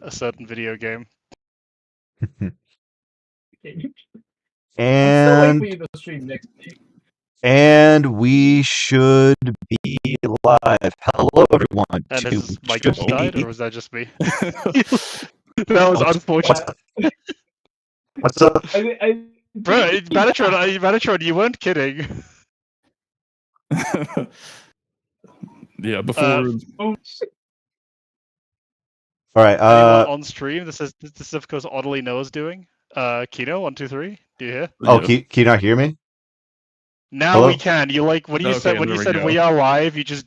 a certain video game. I'm still waiting for you to stream next week. And we should be live. Hello, everyone. And has my glitch died, or was that just me? That was unfortunate. What's up? Bro, Manatron, you weren't kidding. Yeah, before. All right. On stream, this is of course OtterlyNoah's doing. Kino, 1, 2, 3. Do you hear? Oh, Yeah. can you not hear me? Now Hello? we can. You like when you said we are live, you just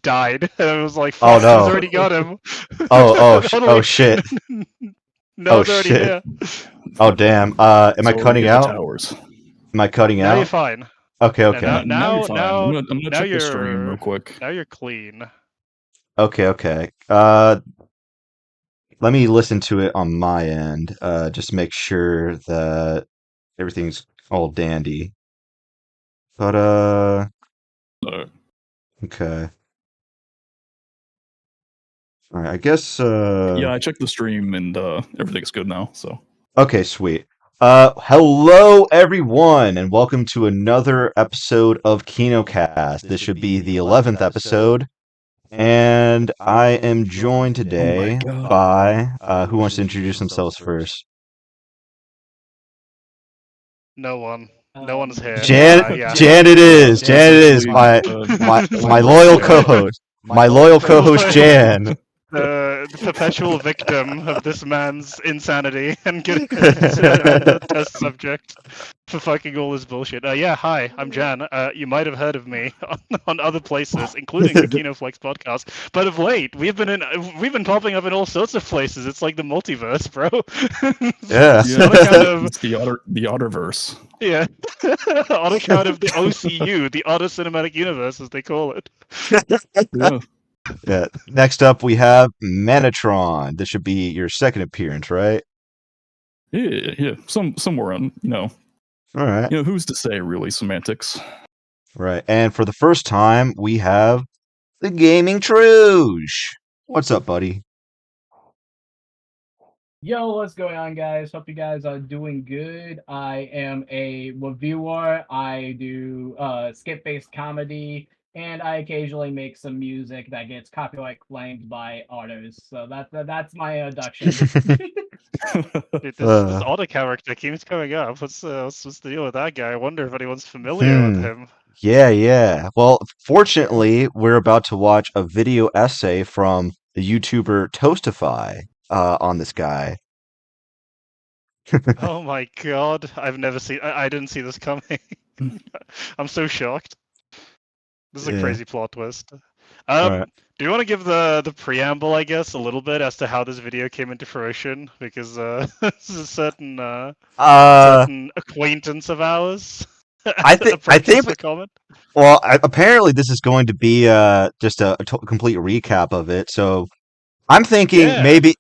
died. And I was like, fuck, no. I've already got him. Oh shit. No, it's already here. Oh damn. Am I cutting out? Towers. Am I cutting Now out? you're fine. Okay. Now you're fine. I'm gonna check the stream real quick. Now you're clean. Okay. Let me listen to it on my end. Just make sure that everything's all dandy. But okay. All right. I guess. Yeah, I checked the stream and everything's good now. So. Okay, sweet. Hello everyone, and welcome to another episode of KinoCast. This should be the 11th episode, and I am joined today by who wants to introduce themselves first? No one. No one's here. Jan, Yeah. Jan, it is. Jan, it is. My loyal co-host. My loyal co-host, Jan. The perpetual victim of this man's insanity and getting the test subject for fucking all this bullshit. Yeah, hi, I'm Jan. You might have heard of me on other places, including the KinoFlex podcast. But of late, we've been popping up in all sorts of places. It's like the multiverse, bro. Yeah. It's the Otterverse. Yeah, on account of the OCU, the Otter Cinematic Universe, as they call it. Yeah. Yeah. Next up, we have Manatron. This should be your second appearance, right? Yeah. Somewhere on, All right. Who's to say, really? Semantics. Right. And for the first time, we have the GamingTrouge. What's up, buddy? Yo, what's going on, guys? Hope you guys are doing good. I am a reviewer. I do skit-based comedy, and I occasionally make some music that gets copyright claimed by artists. So that's my introduction. Dude, this Otter character keeps coming up. What's the deal with that guy? I wonder if anyone's familiar with him. Yeah. Well, fortunately, we're about to watch a video essay from the YouTuber Toastify on this guy. Oh my god, I've never seen. I didn't see this coming. I'm so shocked. This is a crazy plot twist. Right. Do you want to give the preamble, I guess, a little bit as to how this video came into fruition? Because this is a certain acquaintance of ours. I think. Comment. Well, apparently this is going to be just a complete recap of it. So I'm thinking maybe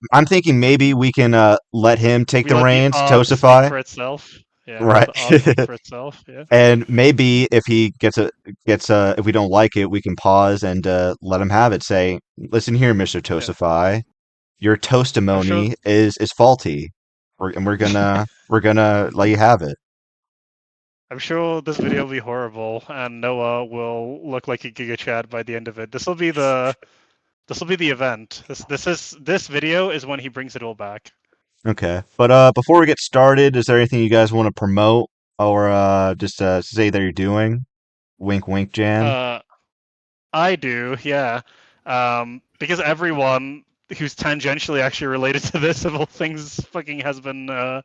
we can let him take the reins, Toastify. For itself. Yeah, right. For itself, yeah. And maybe if he gets if we don't like it, we can pause and let him have it. Say, listen here, Mr. Toastify, your toastimony is faulty, and we're gonna let you have it. I'm sure this video will be horrible, and Noah will look like a Giga Chad by the end of it. This will be the event. This video is when he brings it all back. Okay. But before we get started, is there anything you guys want to promote or just say that you're doing? Wink, wink, Jan. I do, yeah. Because everyone who's tangentially actually related to this, of all things, fucking has been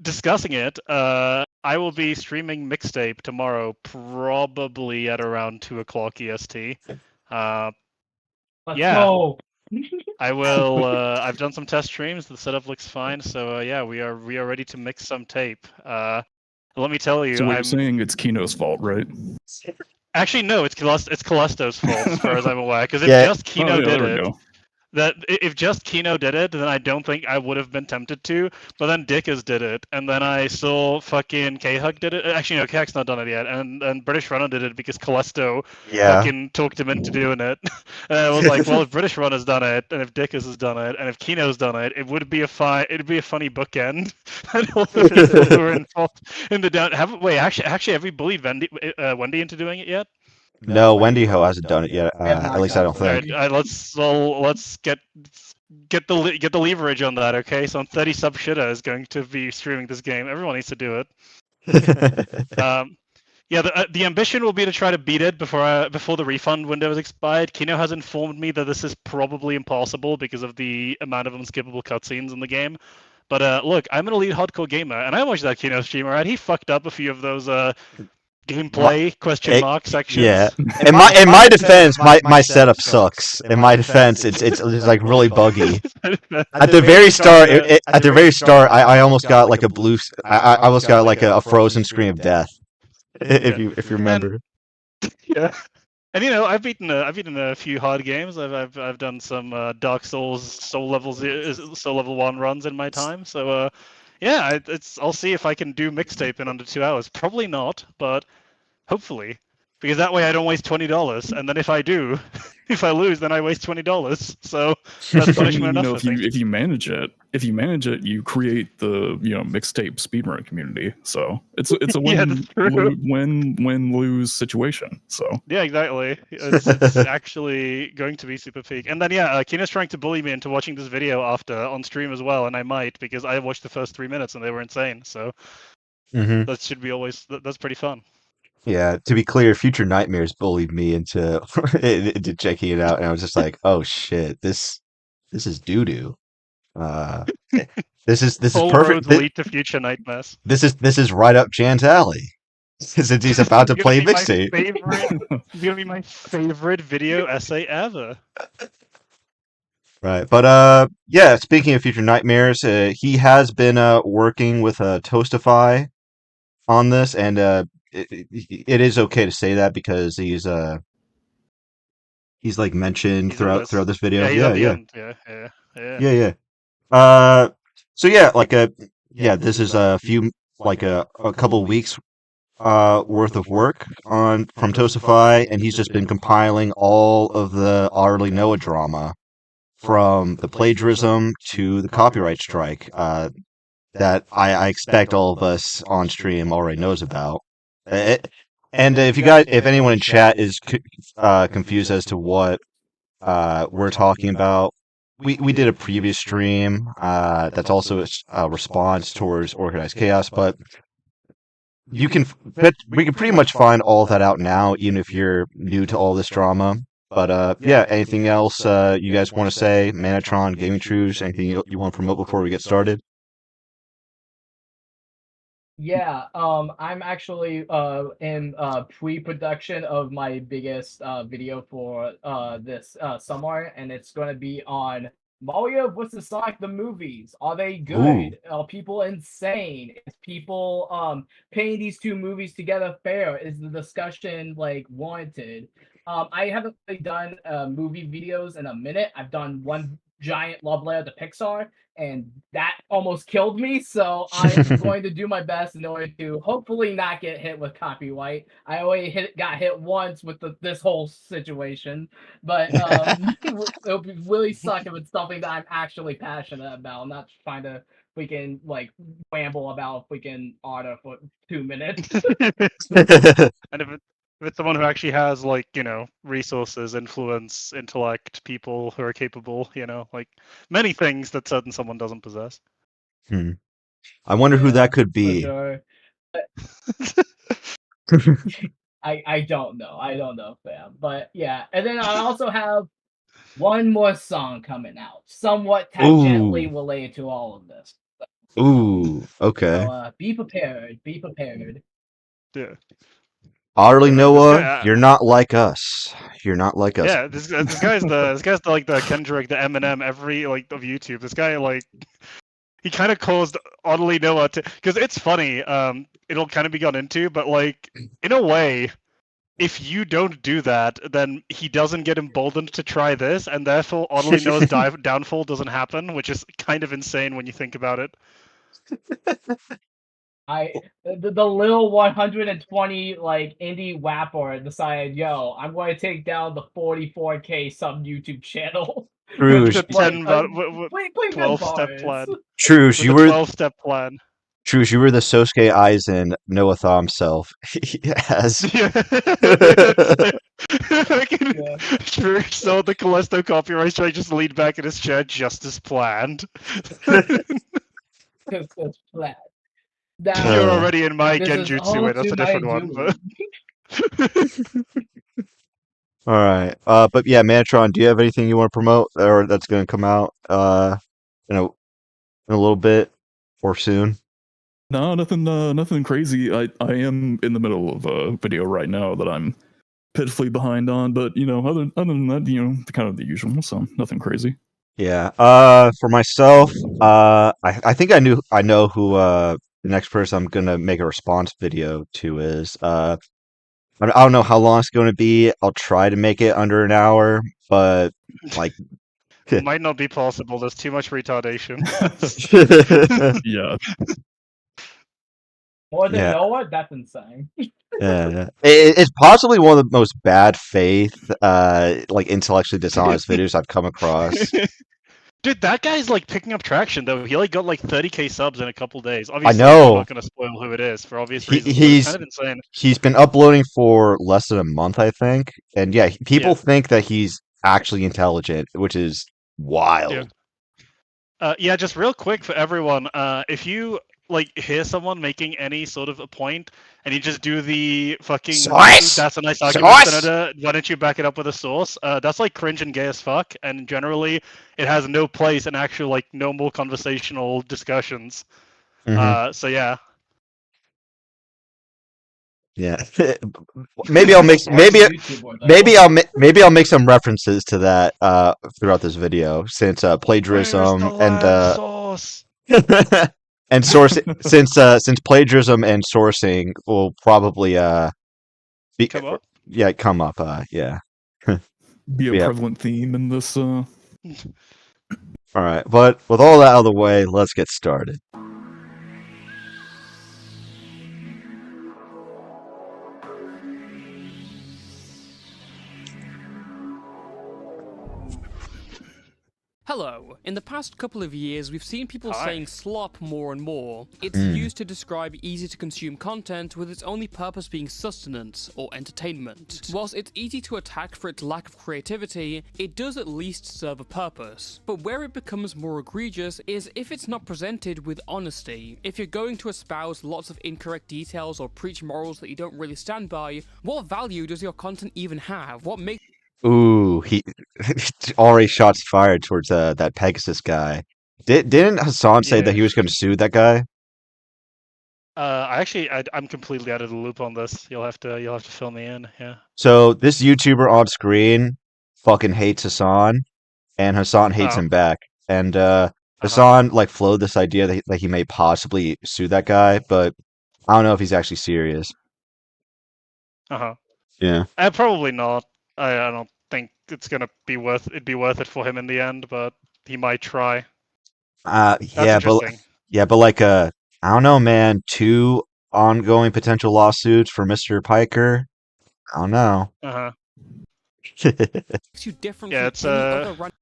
discussing it. I will be streaming Mixtape tomorrow, probably at around 2:00 EST. Let's go. I will. I've done some test streams. The setup looks fine. So yeah, we are ready to mix some tape. Let me tell you. So you're saying it's Kino's fault, right? Actually, no. It's Calesto's fault, as far as I'm aware, because if just Kino did it. that if just Kino did it, then I don't think I would have been tempted to. But then Dickus did it, and then I saw fucking K-Hug did it. Actually, no, K-Hug's not done it yet, and British Runner did it because Callisto Yeah. fucking talked him into doing it. And I was like, well, if British Runner's done it, and if Dickus has done it, and if Kino's done it, it'd be a funny bookend. And all the people who are involved in the down. Actually, have we bullied Wendy into doing it yet? No, Wendy Ho hasn't done it yet. I have not At least I done don't it. think. Alright, let's get the leverage on that, okay? So on 30 sub shitter is going to be streaming this game. Everyone needs to do it. Yeah, the ambition will be to try to beat it before the refund window is expired. Kino has informed me that this is probably impossible because of the amount of unskippable cutscenes in the game. But look, I'm an elite hardcore gamer, and I watched that Kino streamer, and he fucked up a few of those gameplay question mark sections. Yeah. In my defense, my setup sucks. In my defense, it's like really buggy. At the very start, I almost got like a blue. I almost got like a frozen scream of death. If you remember. Yeah. And I've beaten a few hard games. I've done some Dark Souls soul level 1 runs in my time. So yeah, I'll see if I can do mixtape in under 2 hours. Probably not, but hopefully, because that way I don't waste $20. And then if I do, if I lose, then I waste $20. So that's punishment enough. If you manage it, you create the mixtape speedrun community. So it's a win lose situation. So yeah, exactly. It's actually going to be super peak. And then yeah, Kina's trying to bully me into watching this video after on stream as well, and I might because I watched the first 3 minutes and they were insane. So that should be that's pretty fun. Yeah, to be clear, Future Nightmares bullied me into into checking it out, and I was just like, "Oh shit, this is doo doo." This is All perfect. roads lead to Future Nightmares. This is right up Jan's alley. Since he's about to play mixtape. It's gonna be my favorite video essay ever. Right, but yeah. Speaking of Future Nightmares, he has been working with Toastify on this, and it is okay to say that because he's like mentioned throughout this video. Yeah. So yeah, like this is a few like a couple weeks worth of work from Toastify, and he's just been compiling all of the OtterlyNoah drama from the plagiarism to the copyright strike that I expect all of us on stream already knows about. And if anyone in chat is confused as to what we're talking about, we did a previous stream that's also a response towards organized chaos, but we can pretty much find all of that out now, even if you're new to all this drama. But yeah, anything else you guys want to say? Manatron, GamingTrouge, anything you want to promote before we get started? Yeah, I'm actually in pre-production of my biggest video for this summer, and it's going to be on Mario vs. Sonic the movies. Are they good? Are people insane? Is people paying these two movies together fair? Is the discussion like warranted? I haven't really done movie videos in a minute. I've done one giant love letter to Pixar, and that almost killed me. So I'm going to do my best in order to hopefully not get hit with copyright. I already got hit once with this whole situation, but it'll be really suck if it's something that I'm actually passionate about. I'm not trying to freaking like ramble about freaking Otter for 2 minutes. And if it's someone who actually has like resources, influence, intellect, people who are capable, like many things that certain someone doesn't possess. I wonder who that could be. Sure. I don't know, fam. But yeah, and then I also have one more song coming out, somewhat tangentially related to all of this. Ooh, okay. So be prepared. Be prepared. Yeah. OtterlyNoah, you're not like us. You're not like us. Yeah, this guy's the Kendrick, the Eminem, of YouTube. This guy he kind of caused OtterlyNoah to, because it's funny. It'll kind of be gone into, but in a way, if you don't do that, then he doesn't get emboldened to try this, and therefore OtterlyNoah's downfall doesn't happen, which is kind of insane when you think about it. The little 120 like indie wapper decided, yo, I'm going to take down the 44K sub YouTube channel. Truge, The 12-step plan. Truge, you The were 12-step plan. Truge, you were the Sosuke Aizen Noah Thaw himself. Yes. True. So the Callisto copyright strike just leaned back in his chair just as planned. Just as planned. Now, You're already in my this is all genjutsu way. That's to a my different one. doing. All right. But yeah, Manatron, do you have anything you want to promote or that's going to come out in a little bit or soon? No, nothing crazy. I am in the middle of a video right now that I'm pitifully behind on, but other than that, kind of the usual, so nothing crazy. Yeah. For myself, I think I know who the next person I'm gonna make a response video to is. I don't know how long it's going to be. I'll try to make it under an hour, but like It might not be possible. There's too much retardation. Yeah. More than Yeah. Noah? That's insane. Yeah, it's possibly one of the most bad faith, like intellectually dishonest videos I've come across. Dude, that guy's like picking up traction though. He like got like 30K subs in a couple days. Obviously, know. I'm not gonna spoil who it is for obvious reasons. But He's it's kind of insane. He's been uploading for less than a month, I think, and yeah, people think that he's actually intelligent, which is wild. Yeah, just real quick for everyone. If you like hear someone making any sort of a point, and you just do the fucking Source! that's a nice argument, Source! Senator. Why don't you back it up with a source? That's like cringe and gay as fuck, and generally it has no place in actual like normal conversational discussions. Mhm. So yeah. Yeah, maybe I'll make maybe I'll make some references to that throughout this video since plagiarism and source? and source since plagiarism and sourcing will probably Come up? come up yeah. Be a Yeah. prevalent theme in this. All right, but with all that out of the way, let's get started. Hello. In the past couple of years, we've seen people Hi. saying slop more and more. It's used to describe easy-to-consume content with its only purpose being sustenance or entertainment. Whilst it's easy to attack for its lack of creativity, it does at least serve a purpose. But where it becomes more egregious is if it's not presented with honesty. If you're going to espouse lots of incorrect details or preach morals that you don't really stand by, what value does your content even have? What makes Ooh, he already shots fired towards that Pegasus guy. Didn't Hassan say that he was going to sue that guy? I'm completely out of the loop on this. You'll have to fill me in. Yeah. So this YouTuber on screen fucking hates Hassan, and Hassan hates him back. And Hassan like floated this idea that he may possibly sue that guy, but I don't know if he's actually serious. Yeah. Probably not. I don't think it's gonna be worth it for him in the end, but he might try. That's interesting. But like I don't know, man. 2 ongoing potential lawsuits for Mr. Piker. I don't know. you different Yeah, from any other run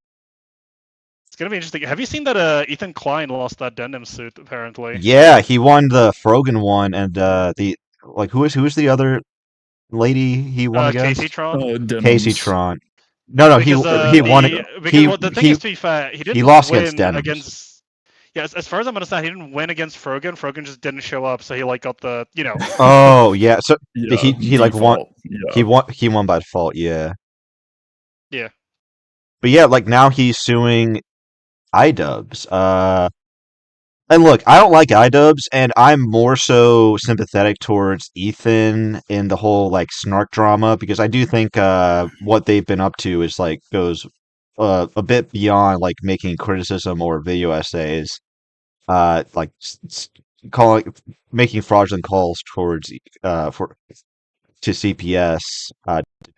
It's gonna be interesting. Have you seen that Ethan Klein lost that denim suit apparently? Yeah, he won the Frogan one, and the like who is the other lady he won against? Casey Tron. Casey Tron. No, he won. The thing is, to be fair, he didn't lost win against Denims. against. Yeah, as far as I'm understanding, he didn't win against Frogan. Frogan just didn't show up, so he like got the Oh yeah, so he like won. Yeah. He won by default. Yeah. Yeah. But yeah, like now he's suing iDubbbz. And look, I don't like iDubbbz, and I'm more so sympathetic towards Ethan in the whole like snark drama because I do think what they've been up to is like goes a bit beyond like making criticism or video essays, like making fraudulent calls towards to CPS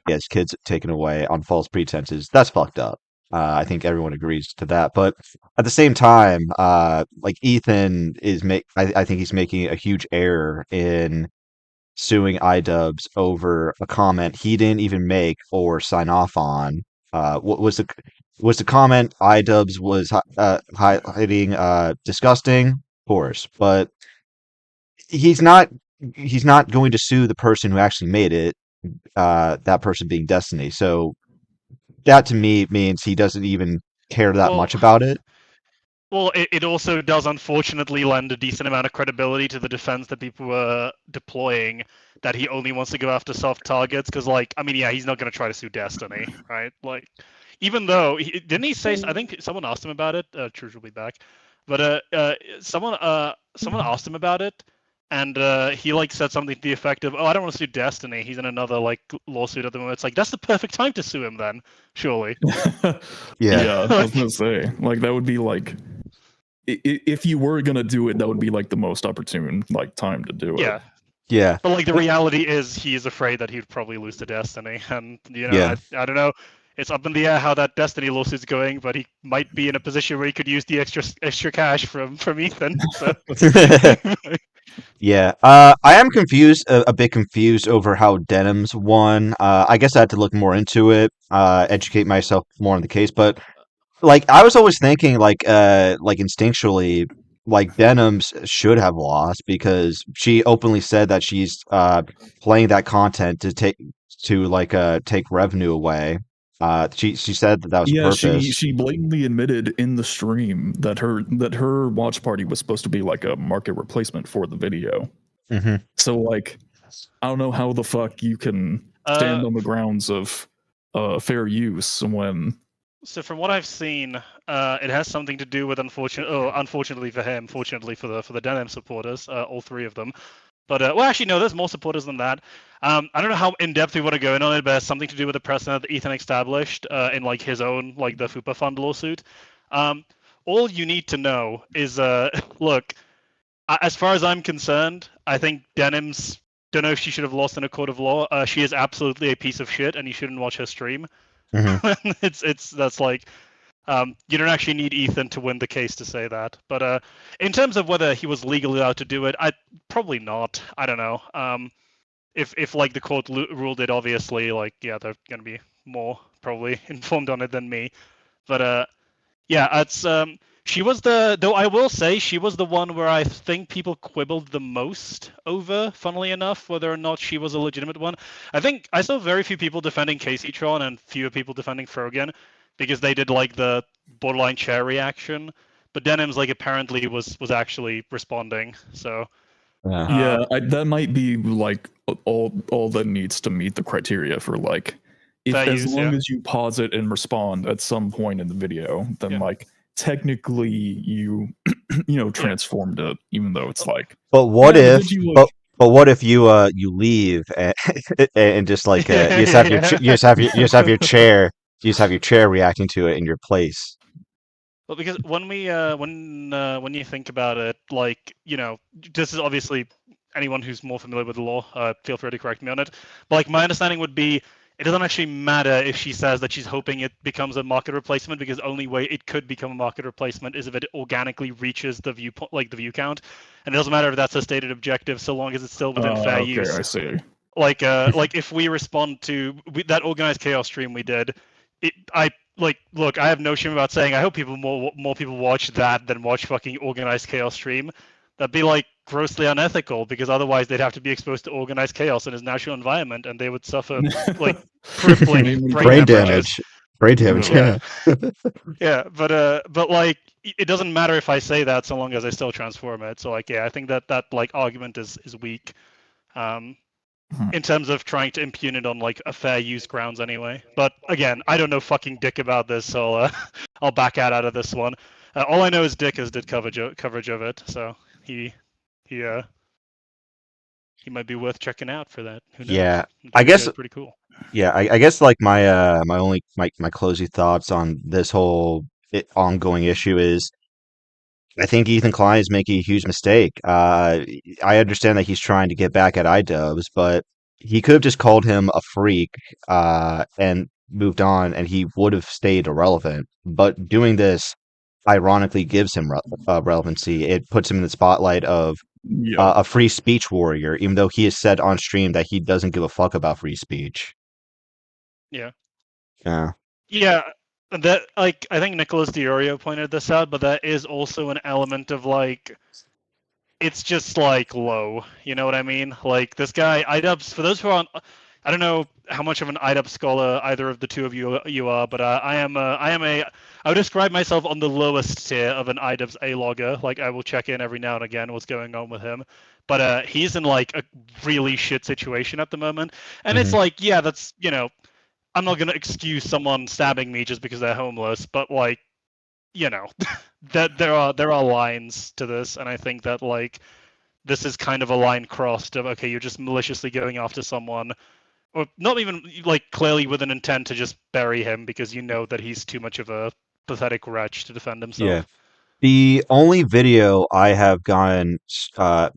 gets kids taken away on false pretenses. That's fucked up. I think everyone agrees to that. But at the same time, like Ethan I think he's making a huge error in suing iDubbbz over a comment he didn't even make or sign off on. What was the comment iDubbbz was hiding disgusting? Of course, but he's not he's not going to sue the person who actually made it, that person being Destiny. So that to me means he doesn't even care that Well, much about it. Well, it also does unfortunately lend a decent amount of credibility to the defense that people were deploying that he only wants to go after soft targets. Because, like, I mean, yeah, he's not going to try to sue Destiny, right? Like, even though didn't he say? I think someone asked him about it. Truge will be back, but someone asked him about it, and he like said something to the effect of, "Oh, I don't want to sue Destiny. He's in another like lawsuit at the moment." It's like that's the perfect time to sue him, then, surely. Yeah, I was gonna say, like, that would be like, if you were gonna do it, that would be like the most opportune like time to do it. Yeah. Yeah. But like the reality is, he is afraid that he'd probably lose to Destiny, and Yeah. I don't know. It's up in the air how that Destiny lawsuit's going, but he might be in a position where he could use the extra cash from Ethan. So. Yeah, I am confused, a bit confused over how Denims won. I guess I had to look more into it, educate myself more on the case. But like, I was always thinking, like instinctually, like Denims should have lost because she openly said that she's playing that content to take revenue away. She said that was Yeah, a purpose. she blatantly admitted in the stream that her watch party was supposed to be like a market replacement for the video. Hmm. So like, I don't know how the fuck you can stand on the grounds of fair use when. So from what I've seen, it has something to do with unfortunately for him, fortunately for the Denim supporters, all three of them. But well, actually, no. There's more supporters than that. I don't know how in depth we want to go in on it, but it's something to do with the precedent that Ethan established in like his own like the FUPA Fund lawsuit. All you need to know is, look, as far as I'm concerned, I think Denim's. Don't know if she should have lost in a court of law. She is absolutely a piece of shit, and you shouldn't watch her stream. Mm-hmm. That's like. You don't actually need Ethan to win the case to say that. But in terms of whether he was legally allowed to do it, probably not. I don't know. If like the court ruled it, obviously, like yeah, they're gonna be more probably informed on it than me. But yeah, it's she was though I will say she was the one where I think people quibbled the most over, funnily enough, whether or not she was a legitimate one. I think I saw very few people defending Caseytron and fewer people defending Frogan, because they did like the borderline chair reaction, but Denim's like apparently was actually responding. So Yeah, that might be like all that needs to meet the criteria for like, if as long as you pause it and respond at some point in the video, then like technically you transformed it, even though it's like. But what if? But what if you leave and just like you just have your chair. You just have your chair reacting to it in your place. Well, because when you think about it, like, this is obviously anyone who's more familiar with the law, feel free to correct me on it. But like my understanding would be, it doesn't actually matter if she says that she's hoping it becomes a market replacement, because the only way it could become a market replacement is if it organically reaches the view count, and it doesn't matter if that's a stated objective, so long as it's still within fair use. I see. Like if we respond to that organized chaos stream we did. Look, I have no shame about saying I hope more people watch that than watch fucking organized chaos stream. That'd be like grossly unethical, because otherwise they'd have to be exposed to organized chaos in his natural environment, and they would suffer like crippling brain damage. Brain damage. Yeah. Yeah, but like it doesn't matter if I say that, so long as I still transform it. So like yeah, I think that like argument is weak. In terms of trying to impugn it on like a fair use grounds anyway. But again, I don't know fucking dick about this, so I'll back out of this one. All I know is Dick did coverage of it, so he might be worth checking out for that. Who knows? Yeah, I guess pretty cool. Yeah, I guess like my my closing thoughts on this whole ongoing issue is, I think Ethan Klein is making a huge mistake. I understand that he's trying to get back at iDubbbz, but he could have just called him a freak and moved on, and he would have stayed irrelevant. But doing this ironically gives him relevancy. It puts him in the spotlight of Yeah. a free speech warrior, even though he has said on stream that he doesn't give a fuck about free speech. Yeah. Yeah. Yeah. That, like, I think Nicholas Diorio pointed this out, but that is also an element of, like, it's just, like, low. You know what I mean? Like, this guy, iDubbbz, for those who aren't, I don't know how much of an iDubbbz scholar either of the two of you are, but I would describe myself on the lowest tier of an iDubbbz A-logger. Like, I will check in every now and again what's going on with him. But he's in, like, a really shit situation at the moment. And it's like, yeah, that's, you know, I'm not going to excuse someone stabbing me just because they're homeless, but, like, you know, that there are lines to this, and I think that, like, this is kind of a line crossed of, okay, you're just maliciously going after someone, or not even, like, clearly with an intent to just bury him because you know that he's too much of a pathetic wretch to defend himself. Yeah. The only video I have gotten I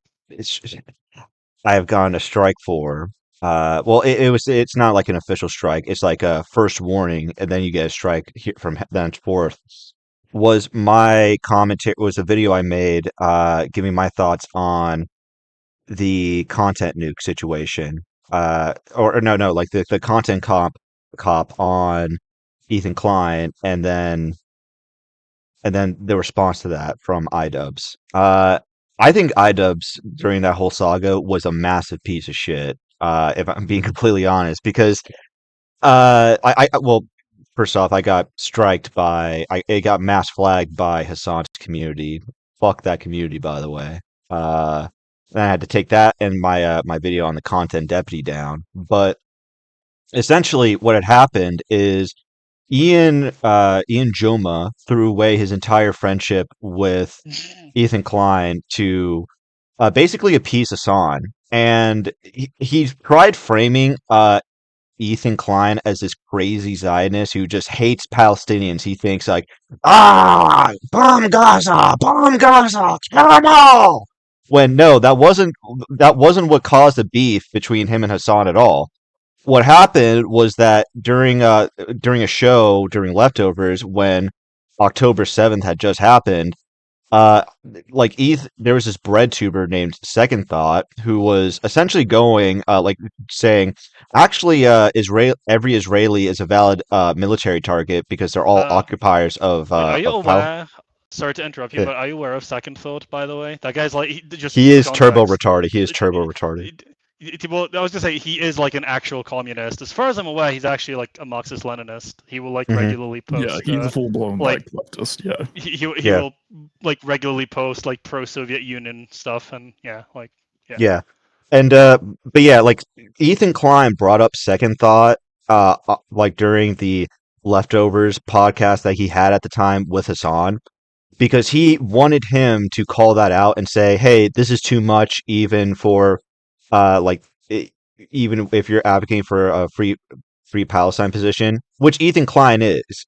have gotten a strike for. Well, it's not like an official strike. It's like a first warning, and then you get a strike from thenceforth. Was my commentary was a video I made, giving my thoughts on the content nuke situation. Or no, like the content cop on Ethan Klein, and then the response to that from iDubbbz. I think iDubbbz during that whole saga was a massive piece of shit. If I'm being completely honest, because well, first off, I got striked by it got mass flagged by Hassan's community. Fuck that community, by the way. Then I had to take that and my video on the content deputy down. But essentially, what had happened is Ian Joma threw away his entire friendship with Ethan Klein to basically appease Hassan, and he tried framing Ethan Klein as this crazy Zionist who just hates Palestinians. He thinks like, bomb Gaza, kill them all. When no, that wasn't what caused the beef between him and Hassan at all. What happened was that during a show during Leftovers, when October 7th had just happened, like there was this bread tuber named Second Thought who was essentially going like saying, actually, every Israeli is a valid military target because they're all occupiers of. Are you aware? Sorry to interrupt you, but are you aware of Second Thought, by the way? That guy's like he is turbo retarded. He is turbo retarded. Well, I was gonna say he is like an actual communist. As far as I'm aware, he's actually like a Marxist-Leninist. He will like regularly post. Yeah, he's a full-blown like leftist. Yeah, he will like regularly post like pro-Soviet Union stuff, and yeah. And but yeah, like Ethan Klein brought up Second Thought, like during the Leftovers podcast that he had at the time with Hassan, because he wanted him to call that out and say, "Hey, this is too much, even for." Even if you're advocating for a free Palestine position, which Ethan Klein is,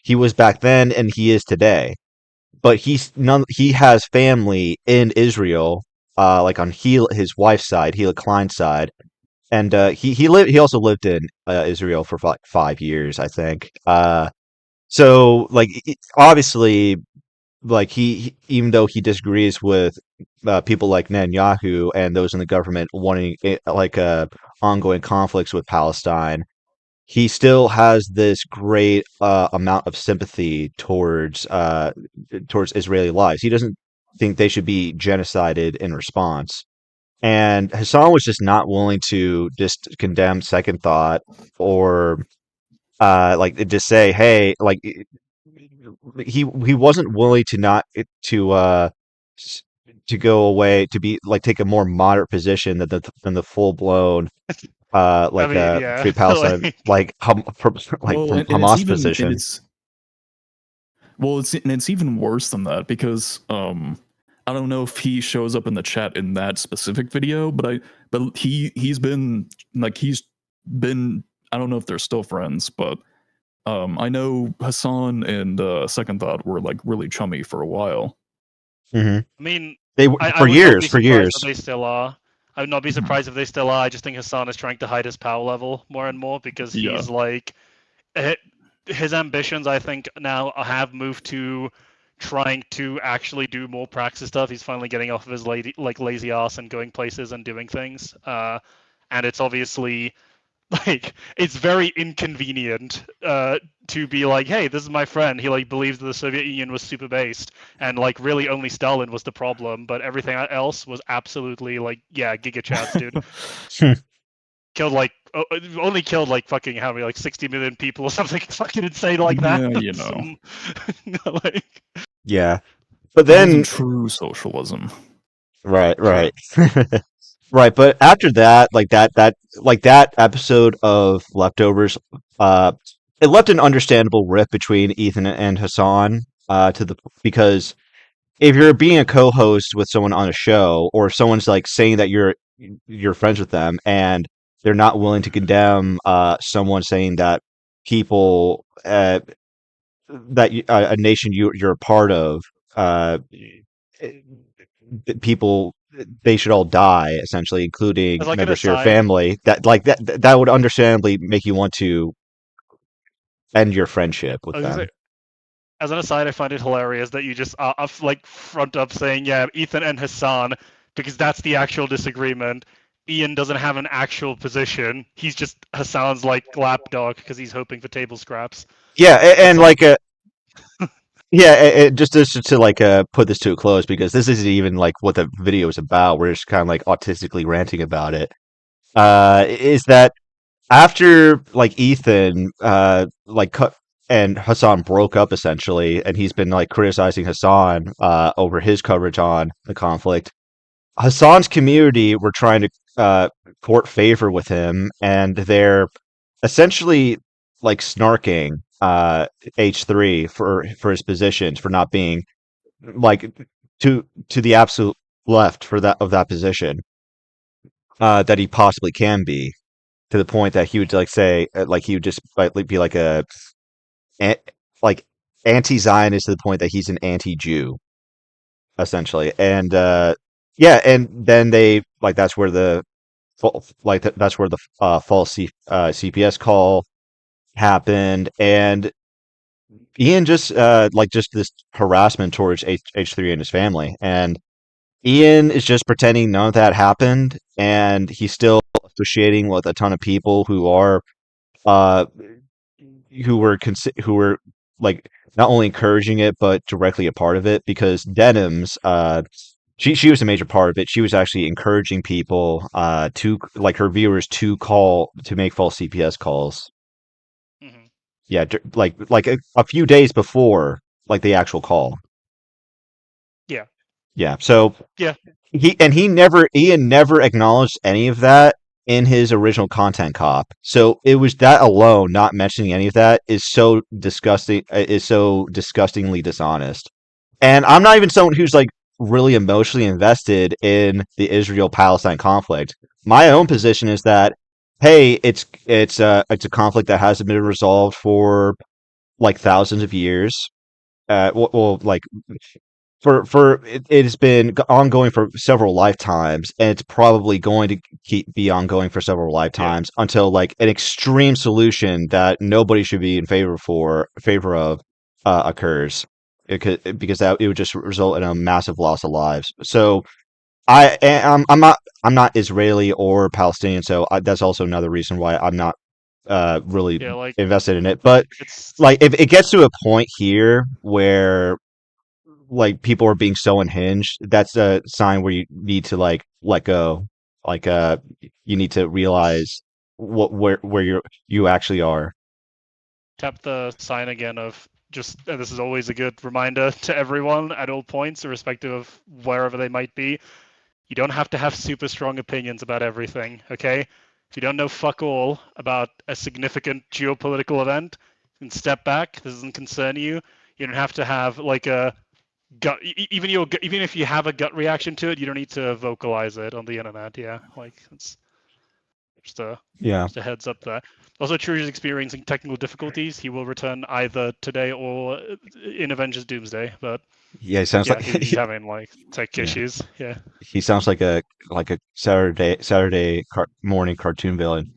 he was back then and he is today, but he has family in Israel, like on his wife's side, Hila Klein's side, and he also lived in Israel for 5 years, I think. So like obviously, like he even though he disagrees with people like Netanyahu and those in the government wanting ongoing conflicts with Palestine, he still has this great amount of sympathy towards Israeli lives. He doesn't think they should be genocided in response. And Hassan was just not willing to just condemn Second Thought or like just say, hey, like he wasn't willing to go away to be like take a more moderate position than the full blown free Palestine from Hamas position. It's even worse than that because I don't know if he shows up in the chat in that specific video, but he's been I don't know if they're still friends, but I know Hassan and Second Thought were like really chummy for a while. Mm-hmm. I mean, they for years. They still are. I would not be surprised if they still are. I just think Hassan is trying to hide his power level more and more because he's like, his ambitions, I think, now have moved to trying to actually do more praxis stuff. He's finally getting off of his lazy ass and going places and doing things. And it's obviously like it's very inconvenient to be like, hey, this is my friend. He like believes that the Soviet Union was super based, and like really only Stalin was the problem, but everything else was absolutely like, yeah, giga chats, dude. Killed like only killed like fucking how many, like 60 million people or something fucking insane like that. Yeah, you know. Like, yeah, but then true socialism. Right. Right, but after that, like that episode of Leftovers, it left an understandable rift between Ethan and Hassan, because if you're being a co-host with someone on a show, or if someone's like saying that you're friends with them, and they're not willing to condemn someone saying that people a nation you're a part of, people they should all die, essentially, including like members of your family. That would understandably make you want to end your friendship with them. As an aside, I find it hilarious that you just are like front up saying, yeah, Ethan and Hassan, because that's the actual disagreement. Ian doesn't have an actual position. He's just Hassan's like lapdog because he's hoping for table scraps. Yeah, and like yeah, just to like put this to a close, because this isn't even like what the video is about. We're just kind of like autistically ranting about it. Is that after like Ethan and Hassan broke up, essentially, and he's been like criticizing Hassan over his coverage on the conflict. Hassan's community were trying to court favor with him, and they're essentially like snarking H3 for his positions, for not being like to the absolute left for that position that he possibly can be, to the point that he would like say like he would just like be like like anti-Zionist, to the point that he's an anti-Jew, essentially. And yeah, and then they like that's where the false CPS call happened, and Ian just just this harassment towards H3 and his family, and Ian is just pretending none of that happened, and he's still associating with a ton of people who are who were like not only encouraging it but directly a part of it, because Denims she was a major part of it. She was actually encouraging people to like her viewers to make false CPS calls. Mm-hmm. Yeah, like a few days before like the actual call. Yeah. So yeah, Ian never acknowledged any of that in his original content cop. So it was that alone, not mentioning any of that, is so disgusting. Is so disgustingly dishonest. And I'm not even someone who's like really emotionally invested in the Israel-Palestine conflict. My own position is that, hey, it's a conflict that hasn't been resolved for like thousands of years. Like it has been ongoing for several lifetimes, and it's probably going to be ongoing for several lifetimes until like an extreme solution that nobody should be in favor of occurs. Because it would just result in a massive loss of lives. So I'm not Israeli or Palestinian, so that's also another reason why I'm not really invested in it. But like if it gets to a point here where like people are being so unhinged, that's a sign where you need to like let go. Like you need to realize where you actually are. Tap the sign again of just, and this is always a good reminder to everyone at all points, irrespective of wherever they might be. You don't have to have super strong opinions about everything, okay? If you don't know fuck all about a significant geopolitical event, you can step back. This doesn't concern you. You don't have to have like a gut. Even if you have a gut reaction to it, you don't need to vocalize it on the internet. Yeah, like it's just a heads up there. Also, Truge is experiencing technical difficulties. He will return either today or in Avengers Doomsday, but Yeah, he sounds Yeah, like he's having like tech Yeah. issues. Yeah. he sounds like a Saturday morning cartoon villain.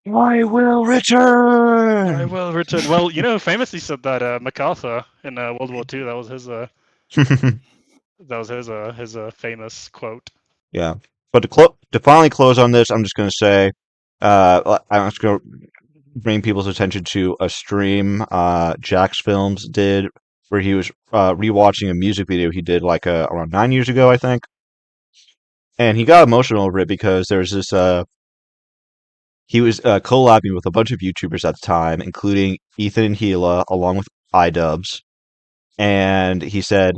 I will return. I will return. Well, famously said that MacArthur in World War II. That was his. His famous quote. Yeah, but to finally close on this, I'm just gonna say, I'm just gonna bring people's attention to a stream Jax Films did where he was rewatching a music video he did like around 9 years ago, I think, and he got emotional over it because there was this he was collabing with a bunch of YouTubers at the time, including Ethan and Gila, along with iDubbbz, and he said,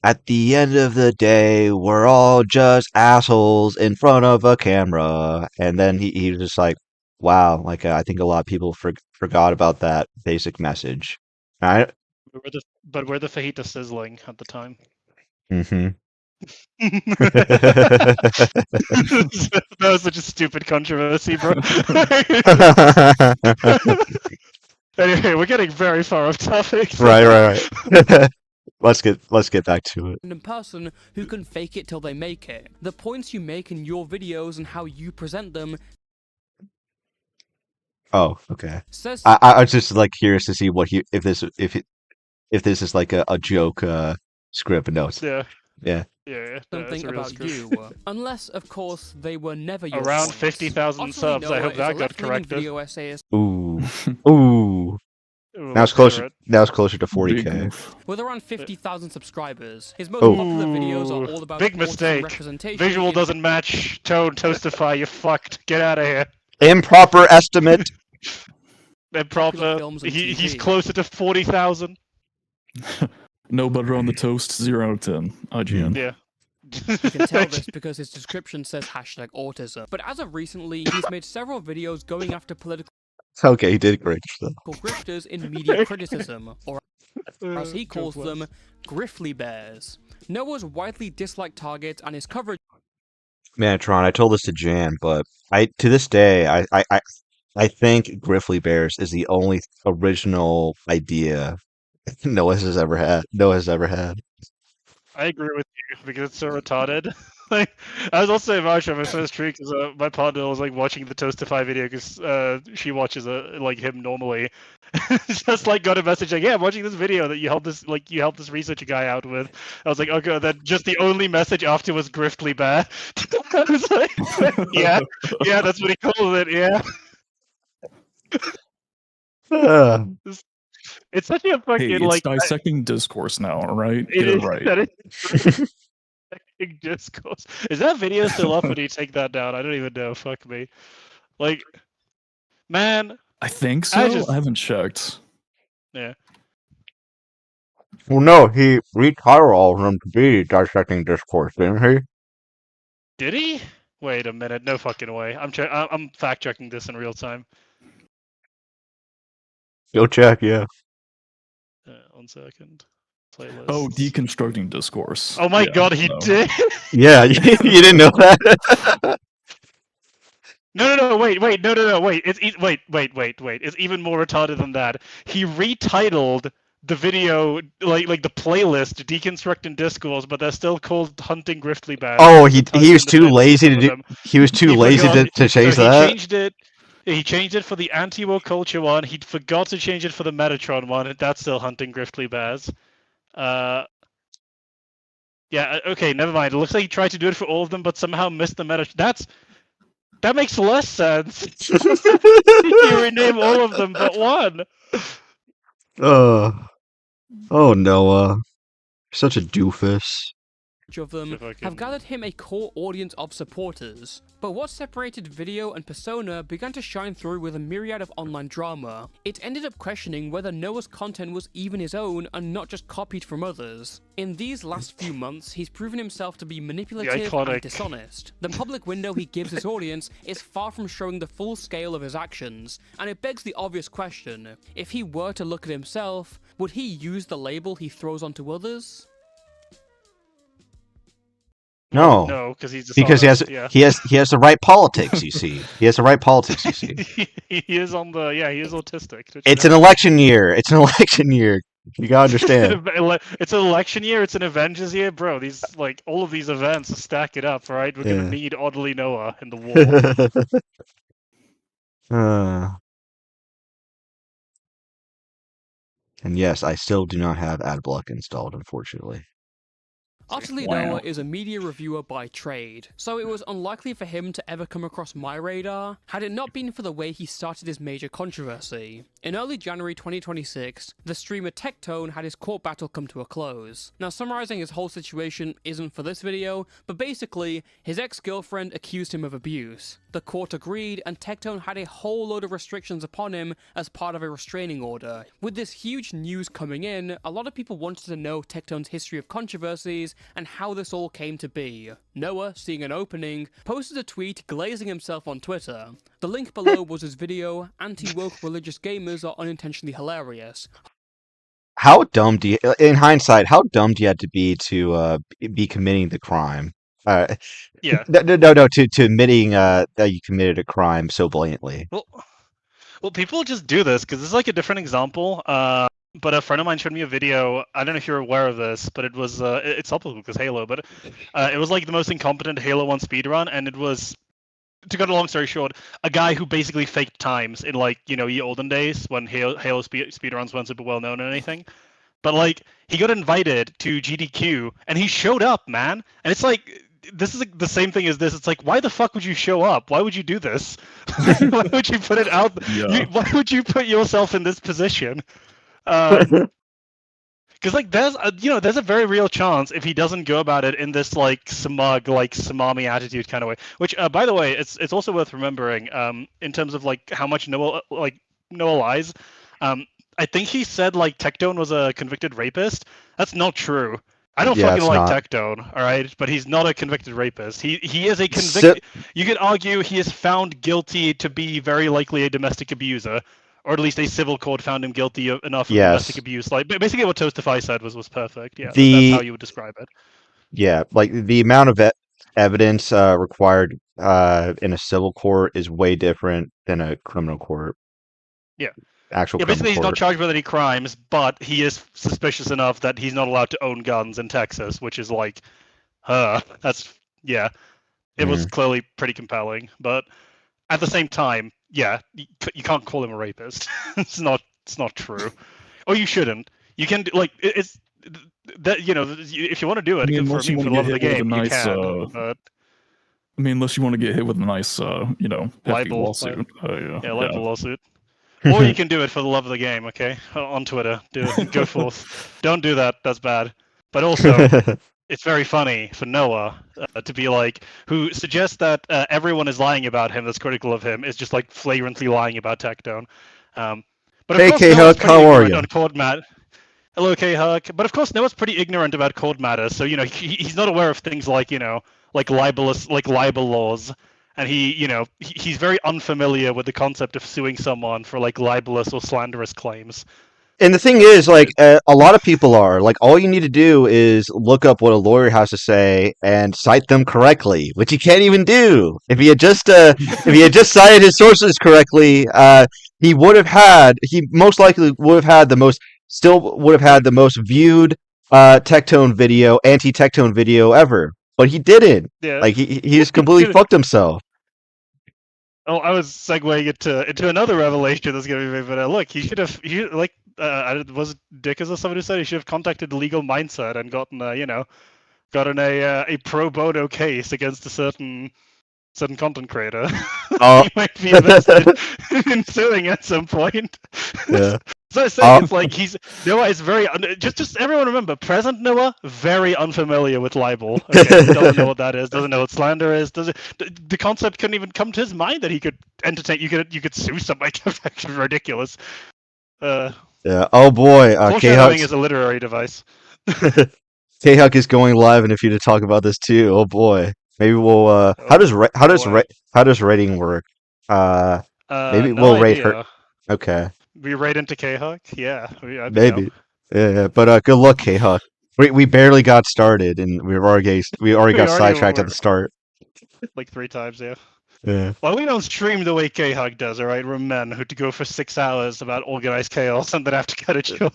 "At the end of the day, we're all just assholes in front of a camera." And then he was just like, "Wow, like I think a lot of people forgot about that basic message." I But we're the fajita sizzling at the time. mm-hmm. That was such a stupid controversy, bro. Anyway, we're getting very far off topic. right. Let's get back to it. Random person who can fake it till they make it. The points you make in your videos and how you present them Oh, okay. says I was just like curious to see what if this is like a joke script, but no, it's Yeah. yeah. Yeah, something about script. you. Unless, of course, they were never your Around points. 50,000 subs. I OtterlyNoah hope is that a got left-leaning corrected. video essayist Ooh. Ooh, Now it's closer. Now it's closer to 40K. Big oof. with around 50,000 subscribers. His most Oh. popular videos are all about Big autism mistake. representation. Visual in- doesn't match tone. Toastify, you fucked. Get out of here. Improper estimate. Improper. films and He's TV. closer to 40,000. No butter on the toast. 0 out of 10. IGN. Yeah. You can tell this because his description says #autism. But as of recently, he's made several videos going after political Okay, he did great stuff. grifters in media criticism, or as he calls them, griffly bears. Noah's widely disliked target and his coverage Manatron, I told this to Jan, but to this day I think Griffly Bears is the only original idea Noah has ever had. I agree with you because it's so retarded. Like, I was also emotional. It was true because my partner was like watching the Toastify video because she watches like him normally. Just like got a message like, "Yeah, I'm watching this video that you helped this researcher guy out with." I was like, "Okay." Then just the only message after was "Griftly Bear." I was like, "Yeah, that's what he called it." Yeah, it's such a fucking Hey, it's like dissecting discourse now, all right? it Get it is right. that is discourse. Is that video still up? Or do you take that down? I don't even know. Fuck me. Like, man, I think so. just- I haven't checked. yeah. Well, no, he retitled all of them to be dissecting discourse, didn't he? Did he? Wait a minute. No fucking way. I'm fact checking this in real time. Go check, yeah. 1 second. Playlist. Oh, deconstructing discourse. Oh my Yeah, god, he no. did. Yeah, you didn't know that? No, wait, no, wait. Wait. It's even more retarded than that. He retitled the video like the playlist deconstructing discourse, but they're still called hunting griftly bears. Oh, he was in the too title lazy of to do. them. He was too He lazy forgot- to change so that. He changed it for the anti-woke culture one. He forgot to change it for the Manatron one. That's still hunting griftly bears. Yeah, okay, never mind. It looks like he tried to do it for all of them, but somehow missed the Manatron. That makes less sense. You rename all of them but one. Oh, Noah, such a doofus. of them fucking- have gathered him a core audience of supporters. But what separated video and persona began to shine through with a myriad of online drama. It ended up questioning whether Noah's content was even his own and not just copied from others. In these last few months, he's proven himself to be manipulative iconic. and dishonest. The public window he gives his audience is far from showing the full scale of his actions, and it begs the obvious question: if he were to look at himself, would he use the label he throws onto others? No, because he's Because he has dishonest, he has the right politics. You see, he has the right politics. You see, he is on the he is autistic. it's an election year. It's an election year. You gotta understand. It's an election year. It's an Avengers year, bro. These like all of these events stack it up, right? We're gonna need OtterlyNoah in the war. And yes, I still do not have AdBlock installed, unfortunately. OtterlyNoah is a media reviewer by trade, so it was unlikely for him to ever come across my radar had it not been for the way he started his major controversy. In early January 2026, the streamer Tectone had his court battle come to a close. Now, summarizing his whole situation isn't for this video, but basically, his ex-girlfriend accused him of abuse. The court agreed, and Tectone had a whole load of restrictions upon him as part of a restraining order. With this huge news coming in, a lot of people wanted to know Tectone's history of controversies and how this all came to be. Noah, seeing an opening, posted a tweet glazing himself on Twitter. The link below was his video, Anti-Woke Religious Gamers Are Unintentionally Hilarious. How dumb do you, in hindsight, how dumb do you have to be committing the crime? Yeah. No, to admitting that you committed a crime so blatantly. Well, people just do this because this is like a different example. But a friend of mine showed me a video. I don't know if you're aware of this, but it was it's helpful because Halo. But it was like the most incompetent Halo 1 speedrun, and it was, to cut a long story short, a guy who basically faked times in like the olden days when Halo speedruns weren't super well known or anything. But like he got invited to GDQ and he showed up, man. And it's like, this is the same thing as this. It's like, why the fuck would you show up? Why would you do this? Why would you put it out? Yeah. Why would you put yourself in this position? Because like there's a very real chance if he doesn't go about it in this like smug, like Samami attitude kind of way. Which by the way, it's also worth remembering in terms of like how much Noah lies. I think he said like Tectone was a convicted rapist. That's not true. I don't fucking like Tectone, all right, but he's not a convicted rapist. He is a convicted. You could argue he is found guilty to be very likely a domestic abuser. Or at least a civil court found him guilty enough of domestic abuse. Like basically, what Toastify said was perfect. Yeah, that's how you would describe it. Yeah, like the amount of evidence required in a civil court is way different than a criminal court. Yeah, actual. Yeah, basically, he's not charged with any crimes, but he is suspicious enough that he's not allowed to own guns in Texas, which is like, that's It was clearly pretty compelling, but at the same time. Yeah, you can't call him a rapist. It's not true, or you shouldn't. You can it's that if you want to do it, for the love of the game, you can. But I mean, unless you want to get hit with a nice, hefty lawsuit. Libel lawsuit. Or you can do it for the love of the game. Okay, on Twitter, do it. Go forth. Don't do that. That's bad. But also. It's very funny for Noah to be like, who suggests that everyone is lying about him that's critical of him is just like flagrantly lying about Tectone. But of hey, course, K-Huck, how are you? Hello, K-Huck. But of course, Noah's pretty ignorant about court matters, so he's not aware of things like like libel laws, and he's very unfamiliar with the concept of suing someone for like libelous or slanderous claims. And the thing is, like, a lot of people are like, all you need to do is look up what a lawyer has to say and cite them correctly, which he can't even do. If he had just cited his sources correctly, he most likely would have had the most viewed Tectone video, anti-Tectone video ever. But he didn't. Yeah. Like he just completely fucked himself. Oh, I was segueing into another revelation that's gonna be made, but look, he should have was Dick as someone who said he should have contacted Legal Mindset and gotten a pro bono case against a certain content creator. He might be invested in suing at some point. Yeah. So I say it's like Noah is very just everyone remember, present Noah very unfamiliar with libel. Okay, doesn't know what that is, doesn't know what slander is. The concept couldn't even come to his mind that he could entertain. You could sue somebody. That's ridiculous. Yeah. Oh boy. Foreshadowing is a literary device. K-Huck is going live in a few to talk about this too. Oh boy. Maybe we'll. How does rating work? Maybe we'll rate her. Okay. We rate into K-Huck? Yeah. Maybe. Yeah. But good luck, K-Huck. We barely got started, and we already got sidetracked at the start. Like 3 times, yeah. Yeah. Well, we don't stream the way K-Huck does, all right? We're men who go for 6 hours about organized chaos and then have to cut it short.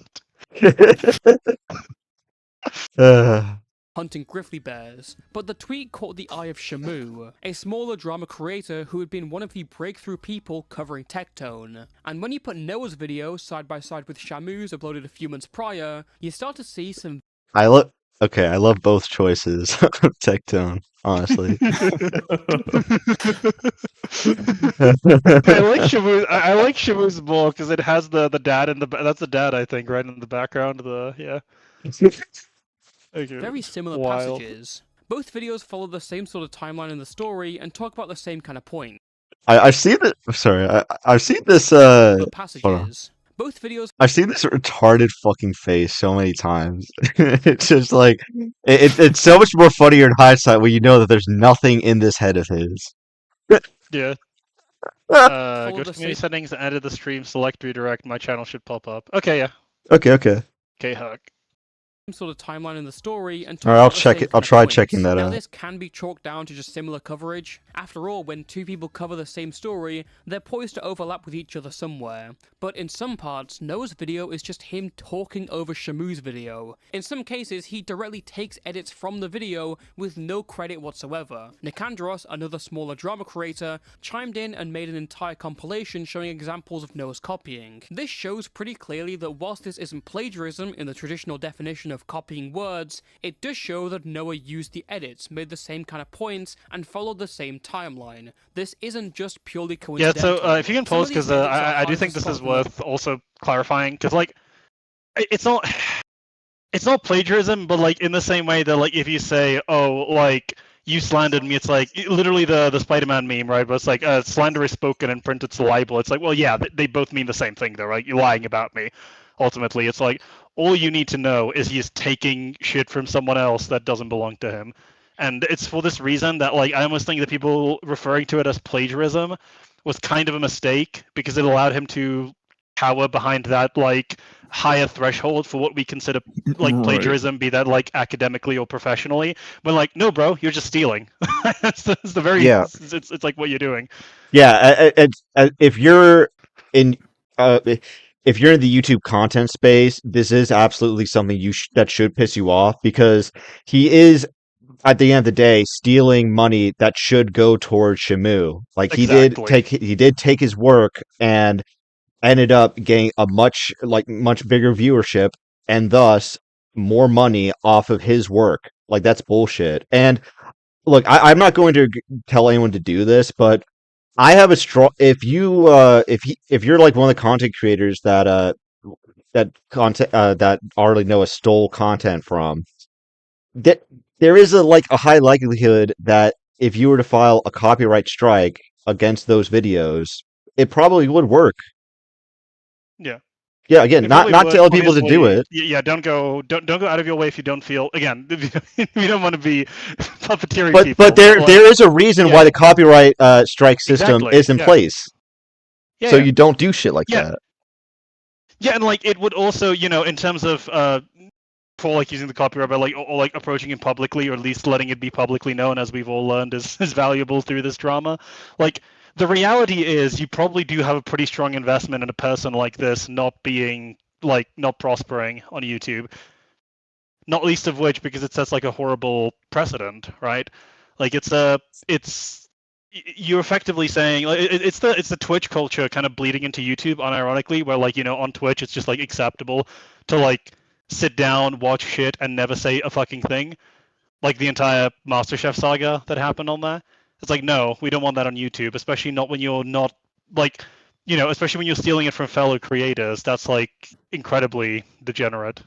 hunting grizzly bears, but the tweet caught the eye of Shamu, a smaller drama creator who had been one of the breakthrough people covering Tectone. And when you put Noah's video side by side with Shamu's uploaded a few months prior, you start to see some I love both choices of Tectone, honestly. I like Shamu's more because it has the dad in the that's the dad, I think, right in the background. Okay. very similar Wild. passages. Both videos follow the same sort of timeline in the story and talk about the same kind of point. I've seen it. Sorry, I've seen this. Passages. Both videos I've seen this retarded fucking face so many times. It's just like it's so much more funnier in hindsight when you know that there's nothing in this head of his. Yeah. follow Go the to community same settings and edit the stream. Select redirect. My channel should pop up. Okay, yeah. Okay. Okay, Huck. sort of timeline in the story and All right, I'll check it. I'll try checking that now, out. this can be chalked down to just similar coverage. After all, when two people cover the same story, they're poised to overlap with each other somewhere. But in some parts, Noah's video is just him talking over Shamu's video. In some cases, he directly takes edits from the video with no credit whatsoever. Nicandros, another smaller drama creator, chimed in and made an entire compilation showing examples of Noah's copying. This shows pretty clearly that whilst this isn't plagiarism in the traditional definition of copying words, it does show that Noah used the edits, made the same kind of points, and followed the same timeline. This isn't just purely Yeah, coincidental. so if you can pause, because I do think this is worth also clarifying, because like, it's not plagiarism, but like in the same way that like if you say, oh, like you slandered me, it's like literally the Spider-Man meme, right? But it's like slander is spoken and printed to libel. It's like, well, yeah, they both mean the same thing, though, right? You're lying about me. Ultimately, it's like all you need to know is he's taking shit from someone else that doesn't belong to him. And it's for this reason that like I almost think that people referring to it as plagiarism was kind of a mistake, because it allowed him to cower behind that like higher threshold for what we consider like plagiarism, be that like academically or professionally. When like, no, bro, you're just stealing. it's the very it's like what you're doing. Yeah, if you're in if you're in the YouTube content space, this is absolutely something that should piss you off, because he is, at the end of the day, stealing money that should go towards Shamu. Like Exactly. he did take his work and ended up getting a much bigger viewership and thus more money off of his work. Like, that's bullshit. And look, I'm not going to tell anyone to do this, but I have a strong. If you're like one of the content creators that OtterlyNoah stole content from, that there is a high likelihood that if you were to file a copyright strike against those videos, it probably would work. Yeah. Yeah, again, not telling people to do it. Yeah, don't go out of your way if you don't feel, again, you don't want to be puppeteering people. But there is a reason why the copyright strike system is in place. Yeah, so you don't do shit like that. Yeah, and like it would also, in terms of for like using the copyright, but like or like approaching it publicly, or at least letting it be publicly known, as we've all learned is valuable through this drama. Like, the reality is you probably do have a pretty strong investment in a person like this not prospering on YouTube. Not least of which because it sets like a horrible precedent, right? Like you're effectively saying, like, it's the Twitch culture kind of bleeding into YouTube unironically, where like, on Twitch it's just like acceptable to like sit down, watch shit, and never say a fucking thing. Like the entire MasterChef saga that happened on there. It's like, no, we don't want that on YouTube, especially not when you're not, like, especially when you're stealing it from fellow creators. That's, like, incredibly degenerate.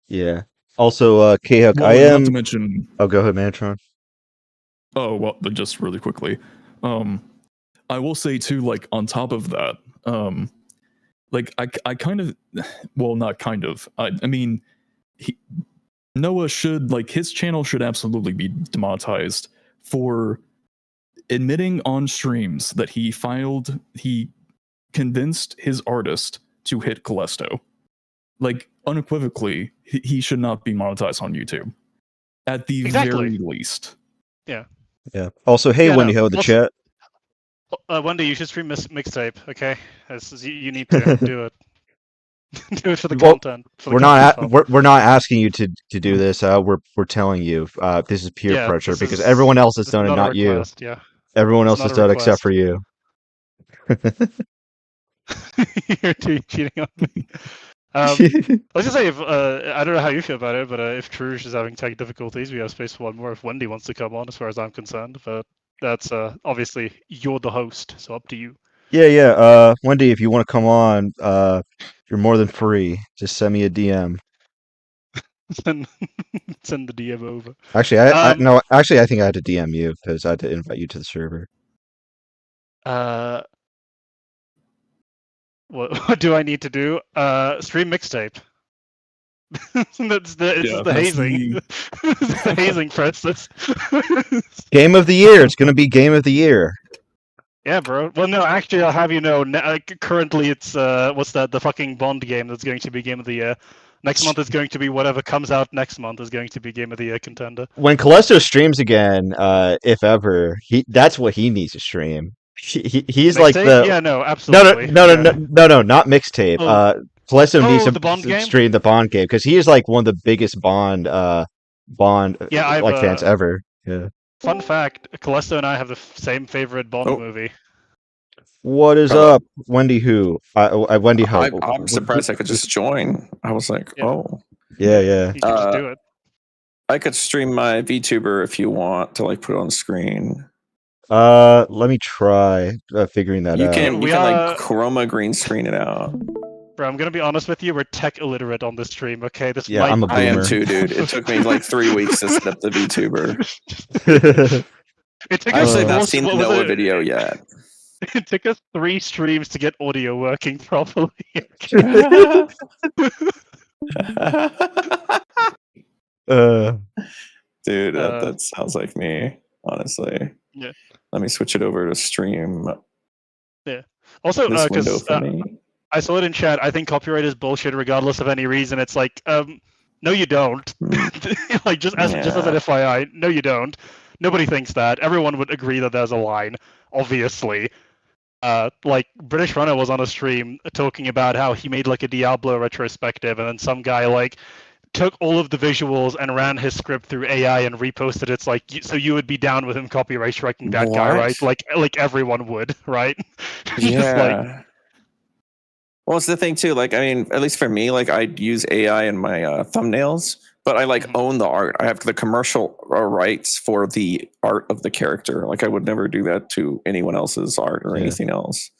Yeah. Also, K-Hook, not to mention... Oh, go ahead, Manatron. Oh, well, just really quickly. I will say, too, like, on top of that, like, I kind of... Well, not kind of. I mean... Noah should, like, his channel should absolutely be demonetized for admitting on streams that he convinced his artist to hit Callisto. Like, unequivocally, he should not be monetized on YouTube. At the very least. Yeah. Yeah. Also, hey, Wendy Ho, the chat. Wendy, you should stream mixtape. Okay, you need to do it. Do it for the Well, content. For the we're not content file. we're not asking you to do this. We're telling you. This is peer Yeah, pressure this because is- everyone else has this done is it, not a not you. request. Yeah, Everyone It's else not has a done it except request. for you. You're cheating on me. I was just say, if I don't know how you feel about it, but if Trouge is having tech difficulties, we have space for one more. If Wendy wants to come on, as far as I'm concerned, but that's obviously you're the host, so up to you. Yeah. Wendy, if you want to come on, you're more than free. Just send me a DM. Send the DM over. Actually, I think I had to DM you because I had to invite you to the server. What do I need to do? Stream mixtape. It's the hazing. It's the hazing process. Game of the year. It's gonna be game of the year. Yeah, bro. Well, no, actually, I'll have you know. Currently, it's what's that? The fucking Bond game that's going to be game of the year. Next month is going to be whatever comes out next month is going to be game of the year contender. When Callisto streams again, if ever, that's what he needs to stream. He's Mixtape? like the Yeah, no, absolutely. no, not mixtape. Callisto needs to the Bond game? stream the Bond game because he is like one of the biggest Bond Yeah, like fans ever. Yeah. Fun fact: Callisto and I have the same favorite Bond movie. What is up, Wendy? Who? Wendy Ho. I'm surprised I could just join. I was like, Yeah. oh, Yeah. You can just do it. I could stream my VTuber if you want to like put it on screen. Let me try figuring that You out. can We like chroma green screen it out. Bro, I'm gonna be honest with you. We're tech illiterate on this stream. Okay, this Yeah, might I'm a I am boomer. too, dude. It took me like 3 weeks to set up the VTuber. It took I us actually have four- not seen the what was Noah it? video yet. It took us 3 streams to get audio working properly. Dude, that sounds like me, honestly. Yeah. Let me switch it over to stream Also, this window because for me. I saw it in chat. I think copyright is bullshit, regardless of any reason. It's like, no, you don't. Like just as an FYI, no, you don't. Nobody thinks that. Everyone would agree that there's a line, obviously. Like British Runner was on a stream talking about how he made like a Diablo retrospective, and then some guy like took all of the visuals and ran his script through AI and reposted it. It's like, so you would be down with him copyright striking that guy, right? Like everyone would, right? Yeah. Well, it's the thing too. Like, I mean, at least for me, like I use AI in my thumbnails, but I like own the art. I have the commercial rights for the art of the character. Like, I would never do that to anyone else's art or anything else.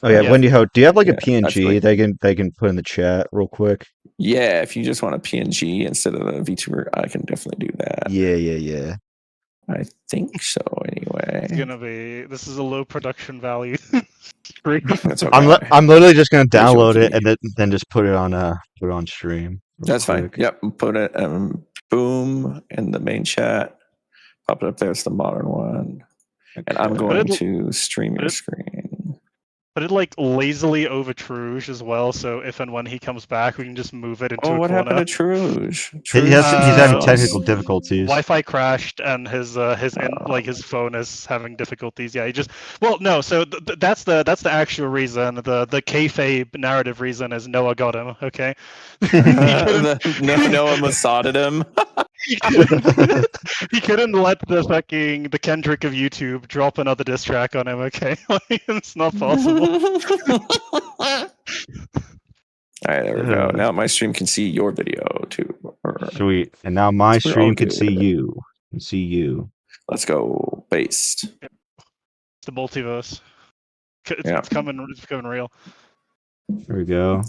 Oh yeah, Yeah. Wendy Ho, do you have like a Yeah, PNG that's they can put in the chat real quick? Yeah, if you just want a PNG instead of a VTuber, I can definitely do that. Yeah. I think so. Anyway, It's gonna be. This is a low production value stream. that's okay. I'm literally just gonna Visual download it key. and then just put it on stream. real That's fine. quick. Yep, put it boom in the main chat. Pop it up there. It's the modern one, and I'm Okay. going to stream your screen. Put it like lazily over Trouge as well, so if and when he comes back, we can just move it into Oh, a what corner. happened to Trouge? He's having Uh, technical difficulties. Wi-Fi crashed and his phone is having difficulties. Yeah, he just no. So that's the actual reason. The kayfabe narrative reason is Noah got him. Okay. Noah massaged him. He couldn't let the Kendrick of YouTube drop another diss track on him. Okay, it's not possible. All right, there we go. Now my stream can see your video too. Sweet. And now my We're all stream can good. see you. Can see you. Let's go based. It's the multiverse. Yeah. It's coming real. There we go.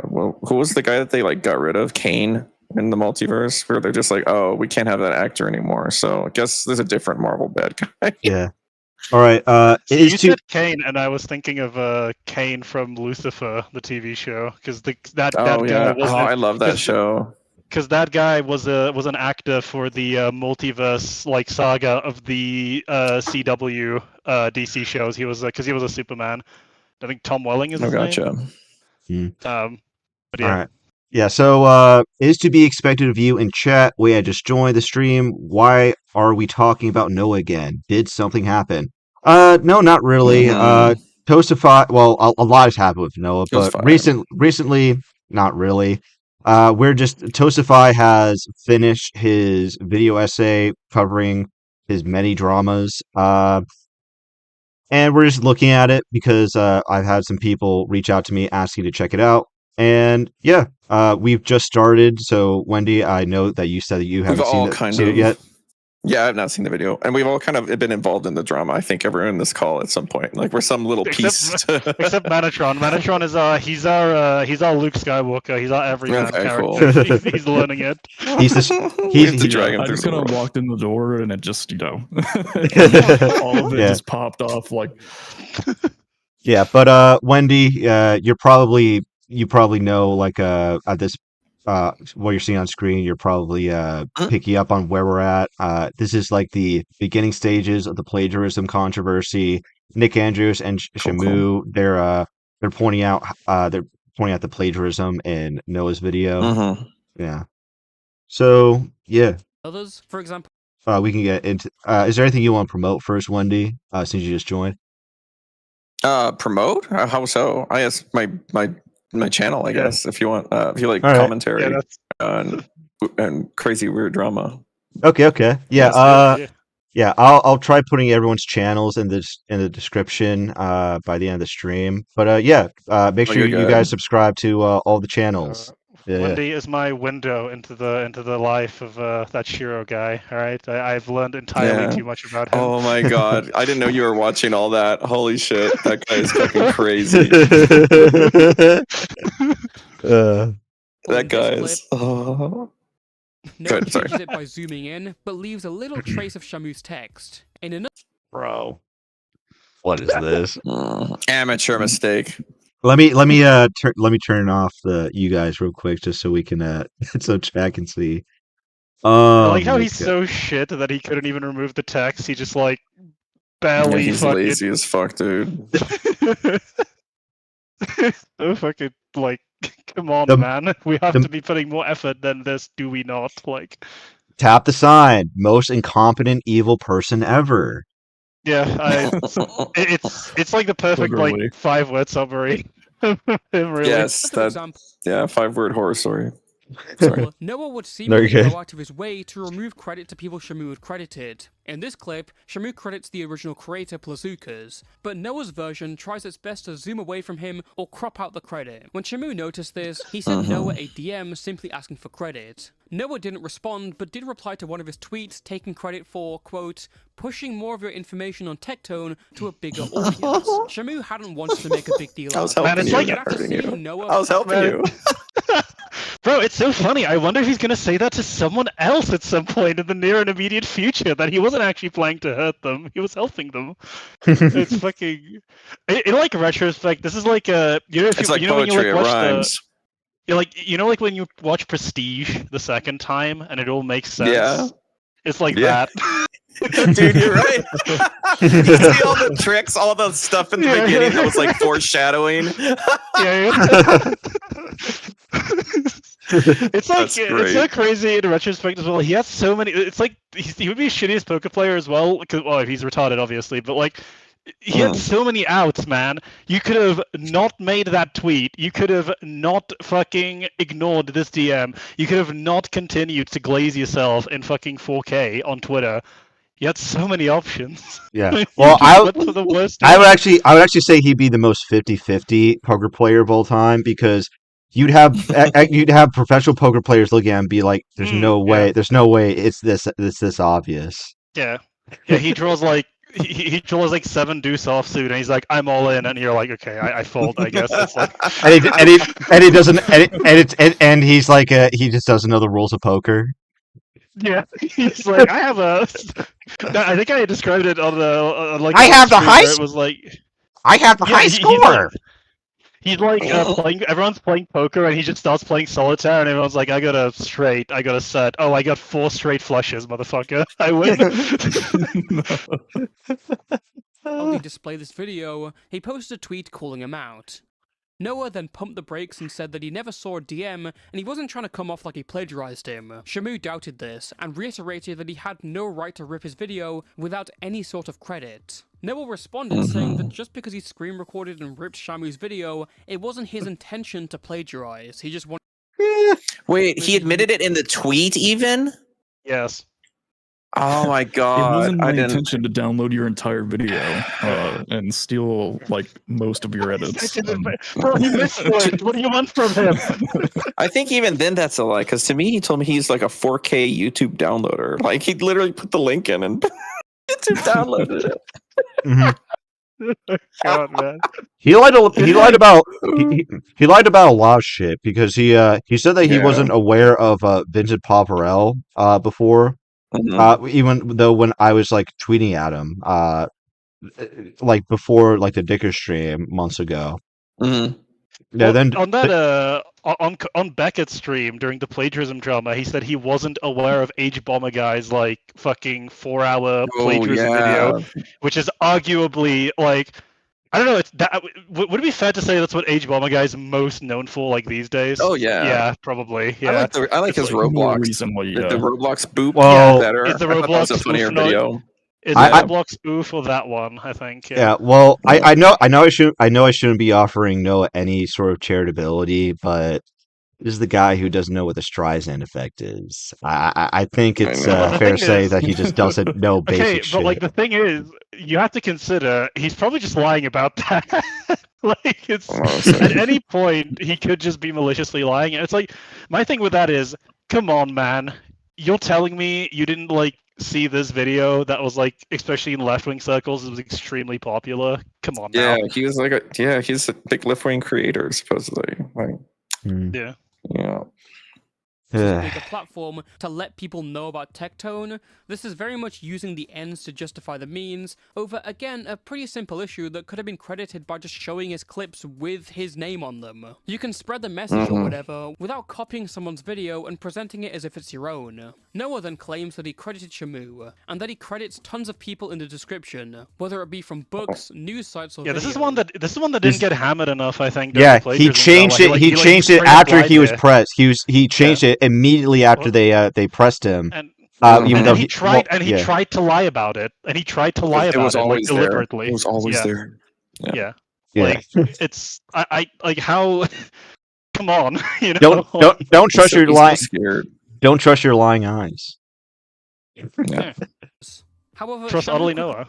Well, who was the guy that they like got rid of? Kane in the multiverse, where they're just like, oh, we can't have that actor anymore. So I guess there's a different Marvel bad guy. Yeah. All right. So It you is too. said Kane, and I was thinking of Kane from Lucifer, the TV show, because that Oh guy yeah. was Oh, I love that show. because that guy was an actor for the multiverse like saga of the CW DC shows. He was because he was a Superman. I think Tom Welling is Oh, his gotcha. name. But All yeah, right. Yeah, so is to be expected of you in chat. We had just joined the stream. Why are we talking about Noah again? Did something happen? No, not really. Toastify. Well, a lot has happened with Noah, but Toastify. recently, not really. We're just Toastify has finished his video essay covering his many dramas. And we're just looking at it because I've had some people reach out to me asking to check it out. And yeah, we've just started. So Wendy, I know that you said that you haven't seen it yet. Yeah, I've not seen the video, and we've all kind of been involved in the drama. I think everyone in this call at some point, like we're some little piece. Except Manatron. Manatron is he's our Luke Skywalker. He's our everyman character. Cool. He's learning it. He's I just kind of walked in the door and it just all of it just popped off like. Yeah, but Wendy, you probably know like at this what you're seeing on screen, you're probably picking up on where we're at. This is like the beginning stages of the plagiarism controversy. Nick Andrews and Shamu, they're pointing out the plagiarism in Noah's video. Yeah. So yeah. Others, for example. We can get into. Is there anything you want to promote first, Wendy? Since you just joined. Promote? How so? I guess my channel, I guess, if you want, if you like commentary and crazy weird drama. Okay. Yeah. Yeah. I'll try putting everyone's channels in the description by the end of the stream. But yeah, make sure you guys subscribe to all the channels. Wendy is my window into the life of that Shiro guy. All right, I've learned entirely too much about him. Oh my god, I didn't know you were watching all that. Holy shit, that guy is fucking crazy. That guy is. Noah changes it by zooming in, but leaves a little trace of Shamu's text. In another. Bro, what is this? Amateur mistake. Let me turn off you guys real quick just so we can so chat can see. I like how he's so shit that he couldn't even remove the text. He just like barely. He's lazy as fuck, dude. So fucking like, come on, man. We have to be putting more effort than this, do we not? Like, tap the sign. Most incompetent evil person ever. Yeah, it's like the perfect like 5-word summary. Really. Yes, that's 5-word horror story. Sorry. Noah would seemingly go out of his way to remove credit to people Shamu had credited. In this clip, Shamu credits the original creator Plazukas, but Noah's version tries its best to zoom away from him or crop out the credit. When Shamu noticed this, he sent Noah a DM simply asking for credit. Noah didn't respond, but did reply to one of his tweets taking credit for, quote, pushing more of your information on Tectone to a bigger audience. Shamu hadn't wanted to make a big deal out of it. I was helping you. Bro, it's so funny. I wonder if he's going to say that to someone else at some point in the near and immediate future, that he wasn't actually planning to hurt them. He was helping them. It's fucking... In like retrospect, this is like a... It's like poetry, it rhymes. Like when you watch Prestige the second time and it all makes sense? Yeah. It's like that. Dude, you're right. You see all the tricks, all the stuff in the beginning that was like foreshadowing. It's like it's so crazy in retrospect as well. He has so many. It's like he would be a shittiest poker player as well. Well, if he's retarded, obviously, but like he had so many outs, man. You could have not made that tweet. You could have not fucking ignored this DM. You could have not continued to glaze yourself in fucking 4K on Twitter. You had so many options. Yeah. Well, I would actually say he'd be the most 50-50 poker player of all time, because you'd have professional poker players looking at him and be like, "There's no way. There's no way it's this obvious." Yeah. He draws like he draws like 7 deuce offsuit, and he's like, "I'm all in," and you're like, "Okay, I fold, I guess." It's like, and he doesn't, and he's like, he just doesn't know the rules of poker. Yeah, he's like, I have a. I think I described it on the like. I have the high. It was like. I have the high score. He's like playing. Everyone's playing poker, and he just starts playing solitaire, and everyone's like, "I got a straight. I got a set. Oh, I got 4 straight flushes, motherfucker. I win." While he displayed this video, he posted a tweet calling him out. Noah then pumped the brakes and said that he never saw a DM and he wasn't trying to come off like he plagiarized him. Shamu doubted this and reiterated that he had no right to rip his video without any sort of credit. Noah responded saying that just because he screen recorded and ripped Shamu's video, it wasn't his intention to plagiarize. He just wanted. Wait, he admitted it in the tweet even? Yes. Oh my It god. wasn't my I didn't. intention to download your entire video and steal like most of your edits. Bro, he misclicked. What do you want from him? I think even then that's a lie, because to me he told me he's like a 4K YouTube downloader. Like he literally put the link in and YouTube downloaded it. God, man. He lied about a lot of shit because he said that he wasn't aware of Vincent Paparel before. Even though when I was like tweeting at him like before like the Dicker stream months ago. Mm-hmm. Yeah, well, then on that on Beckett's stream during the plagiarism drama, he said he wasn't aware of H Bomber Guy's like fucking 4-hour plagiarism video, which is arguably like, I don't know. It's that. Would it be fair to say that's what H Bomber Guy is most known for, like these days? Oh yeah, yeah, probably. Yeah, I like his Roblox. Recently, the Roblox boop. Well, better. is the I thought that was a Roblox funnier spoof not- video. Is it Roblox spoof or that one? I think. Yeah, well, I know I shouldn't be offering Noah any sort of charitability, but this is the guy who doesn't know what the Streisand effect is. I think it's know. fair to thing say is- that he just doesn't know basic Okay, shit. but like the thing is, you have to consider he's probably just lying about that. Like it's at any point he could just be maliciously lying. And it's like my thing with that is, come on, man, you're telling me you didn't like see this video that was like, especially in left-wing circles, it was extremely popular. Come on, now. Yeah, he was like he's a big left-wing creator supposedly. Like, Yeah. yeah. to make a platform to let people know about Tectone. This is very much using the ends to justify the means over, again, a pretty simple issue that could have been credited by just showing his clips with his name on them. You can spread the message or whatever without copying someone's video and presenting it as if it's your own. Noah then claims that he credited Shamu, and that he credits tons of people in the description, whether it be from books, news sites, or Yeah, this is videos. one that didn't get hammered enough, I think. Yeah, during the he plagiarism changed drama. it. He changed it straight up after lied he was there. pressed. He changed it immediately after they pressed him. And Even and though he tried, and he yeah. tried to lie about it, and he tried to lie It about was it, like, always there. deliberately. It was always Yeah. there. Yeah, Yeah. like it's I like how. Come on, you know. Don't trust your He's lying. so scared. Don't trust your lying eyes. Yeah. However, Trust Shamu OtterlyNoah.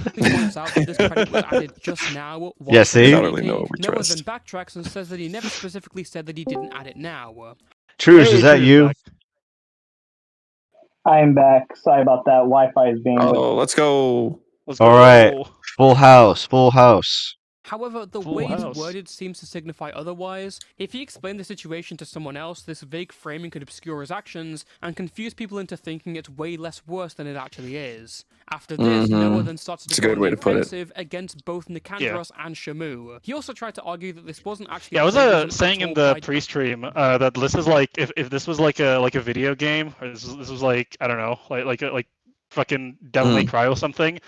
quickly points out that this credit was added just now. while Yeah, see? Noah we then trust. backtracks and says that he never specifically said that he didn't add it now. Truce, Hey, is that Truce, you? back. I'm back. Sorry about that. Wi-Fi is being. Oh, let's go. Let's All go. right. Full house. Full house. However, the Full way it's house. worded seems to signify otherwise. If he explained the situation to someone else, this vague framing could obscure his actions and confuse people into thinking it's way less worse than it actually is. After this, Noah then started It's to a go good on way the to put it. offensive against both Nicandros and Shamu. He also tried to argue that this wasn't actually. Yeah, I was plagiarism saying at in all the by- pre-stream that this is like if this was like a video game, or this was like, I don't know, like fucking Devil May Cry or something.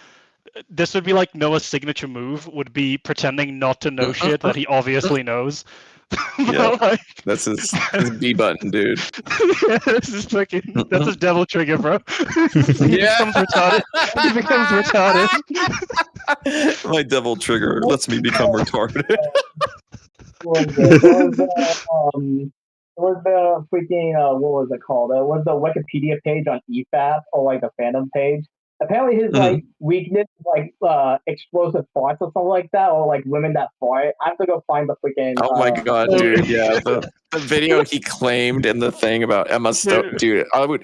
This would be like Noah's signature move would be pretending not to know shit that he obviously knows. But, Yeah. like, That's his B button, dude. this is fucking that's his devil trigger, bro. He Yeah. becomes retarded. He becomes retarded. My devil trigger lets me become retarded. What was the freaking what was it called? It was the Wikipedia page on EFAP or like the fandom page. Apparently his like weakness is like explosive farts or something like that, or like women that fart. I have to go find the freaking Oh my god, dude! Yeah, the video he claimed in the thing about Emma Stone, dude. I would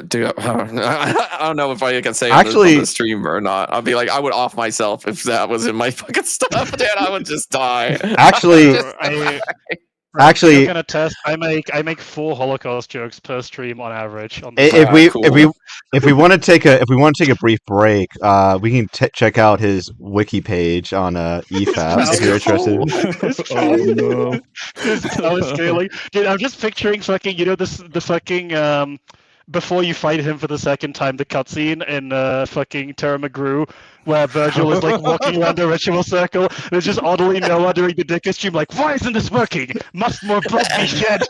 do. I don't know if I can say Actually- on the stream or not. I'd be like, I would off myself if that was in my fucking stuff, dude. I would just die. Actually, Actually, you can attest. I make 4 Holocaust jokes per stream on average. On the if we want to take a brief break, we can check out his wiki page on EFAP if you're interested. Oh no! I was scaling, dude. I'm just picturing fucking, the fucking before you fight him for the second time, the cutscene in fucking Terra McGrew, where Virgil is like walking around a ritual circle. And it's just OtterlyNoah during the Dicker stream, like, why isn't this working? Must more blood be shed?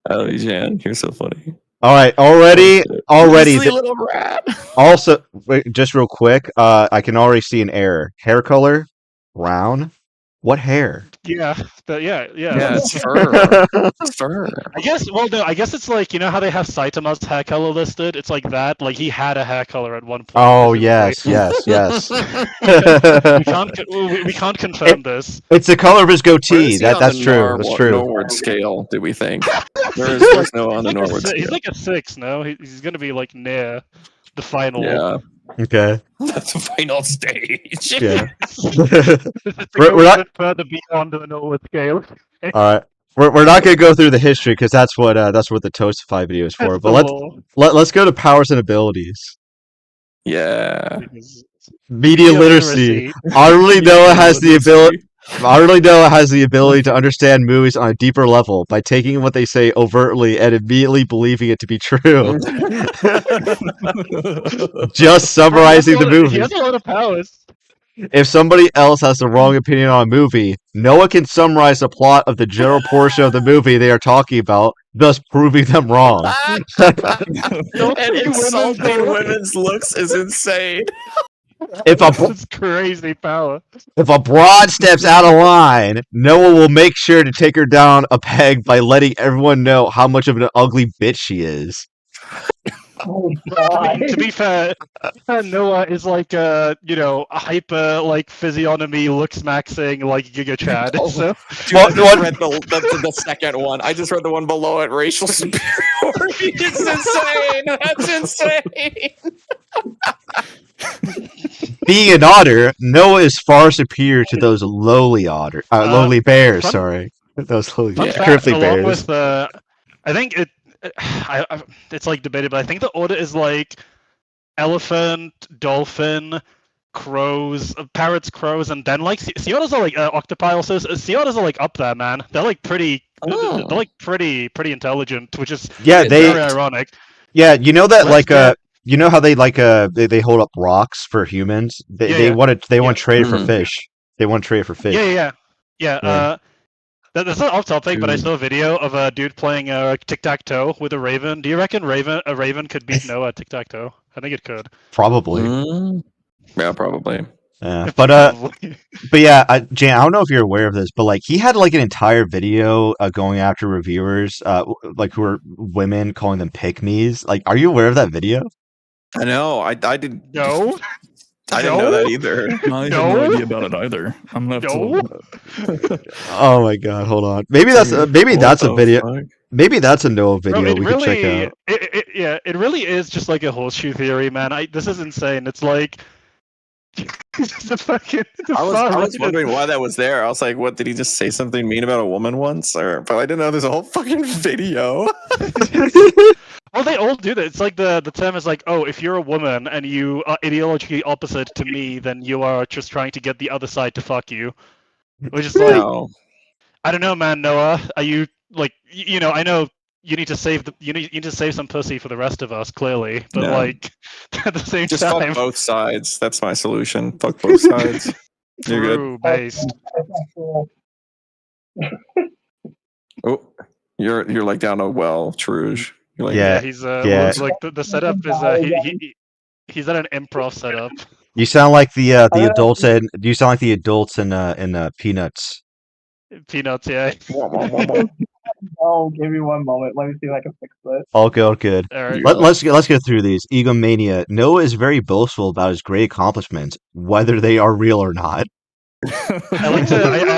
Oh, Jan, you're so funny. All right, already. Weasley little rat. Also, wait, just real quick, I can already see an error. Hair color, brown. What hair? Yeah, yeah. Yeah, it's fur. It's fur. I guess. Well, no. I guess it's like you know how they have Saitama's hair color listed. It's like that. Like he had a hair color at one point. Oh presumably. yes. We can't confirm this. It's the color of his Where goatee. is he on That's the true. That's true. Norward scale, do we think? There's no on the Norward scale. He's like a 6. No, he's gonna be like near the final. Yeah, Okay. that's the final stage. Yeah. We're We're not- further beyond the Norwood scale. All right. We're not gonna go through the history because that's what the Toastify video is for. That's But the let's go to powers and abilities. Yeah. law. Media literacy. OtterlyNoah has the ability. OtterlyNoah has the ability to understand movies on a deeper level by taking what they say overtly and immediately believing it to be true. Just summarizing the He movie. has a lot of powers. If somebody else has the wrong opinion on a movie, Noah can summarize the plot of the general portion of the movie they are talking about, thus proving them wrong. And insulting women's looks is insane. If a That's crazy power. If a broad steps out of line, Noah will make sure to take her down a peg by letting everyone know how much of an ugly bitch she is. Oh I god. mean, to be fair, Noah is like a hyper like physiognomy looks maxing like Giga Chad. Oh. So Dude, I just read the second one. I just read the one below it. Racial superiority. It's insane. That's insane. Being an otter, Noah is far superior to those lowly lowly bears. fun- Sorry, those lowly fun fact, cripply along bears. with I think it's like debated, but I think the order is like elephant, dolphin, crows, parrots, crows, and then like sea otters are like octopi also. Sea otters are like up there, man. They're like pretty. Oh. They're like pretty intelligent, which is Yeah, very ironic. Yeah, you know that Let's get- you know how they they hold up rocks for humans. They Yeah. want to trade it for Mhm. fish. They want to trade it for fish. Yeah. Yeah. That's not off topic, but I Dude. saw a video of a dude playing tic-tac-toe with a raven. Do you reckon a raven could beat Noah at tic-tac-toe? I think it could. Probably. Yeah, probably. Yeah. Probably. But yeah, Jan, I don't know if you're aware of this, but like he had like an entire video going after reviewers, like who were women, calling them pygmies. Like, are you aware of that video? I know. I did. No. I didn't know that either. I have no No. idea about it either. I'm gonna have to No. look it up. Oh my god, hold on. Maybe that's Dude, maybe what that's a the video. fuck? Maybe that's a Noah video Bro, it we really, could check out. It really is just like a horseshoe theory, man. This is insane. It's like the fucking. I was wondering why that was there. I was like, what, did he just say something mean about a woman once? But I didn't know there's a whole fucking video. Well, they all do that. It's like the term is like, oh, if you're a woman and you are ideologically opposite to me, then you are just trying to get the other side to fuck you. Which is like, No. I don't know, man. Noah, are you like, I know you need to save you need to save some pussy for the rest of us, clearly, but Yeah. like at the same Just time, fuck both sides. That's my solution. Fuck both sides. You're good. true based. Oh, you're like down a well, Trouge. You're like, Yeah. Yeah, he's yeah. it's like the setup is he's at an improv setup. You sound like the adults in. You sound like the adults in Peanuts. Peanuts, yeah. wah, wah, wah, wah. Oh, give me one moment. Let me see if I can fix this. All good, all good. All right. Let's get through these. Egomania. Noah is very boastful about his great accomplishments, whether they are real or not. I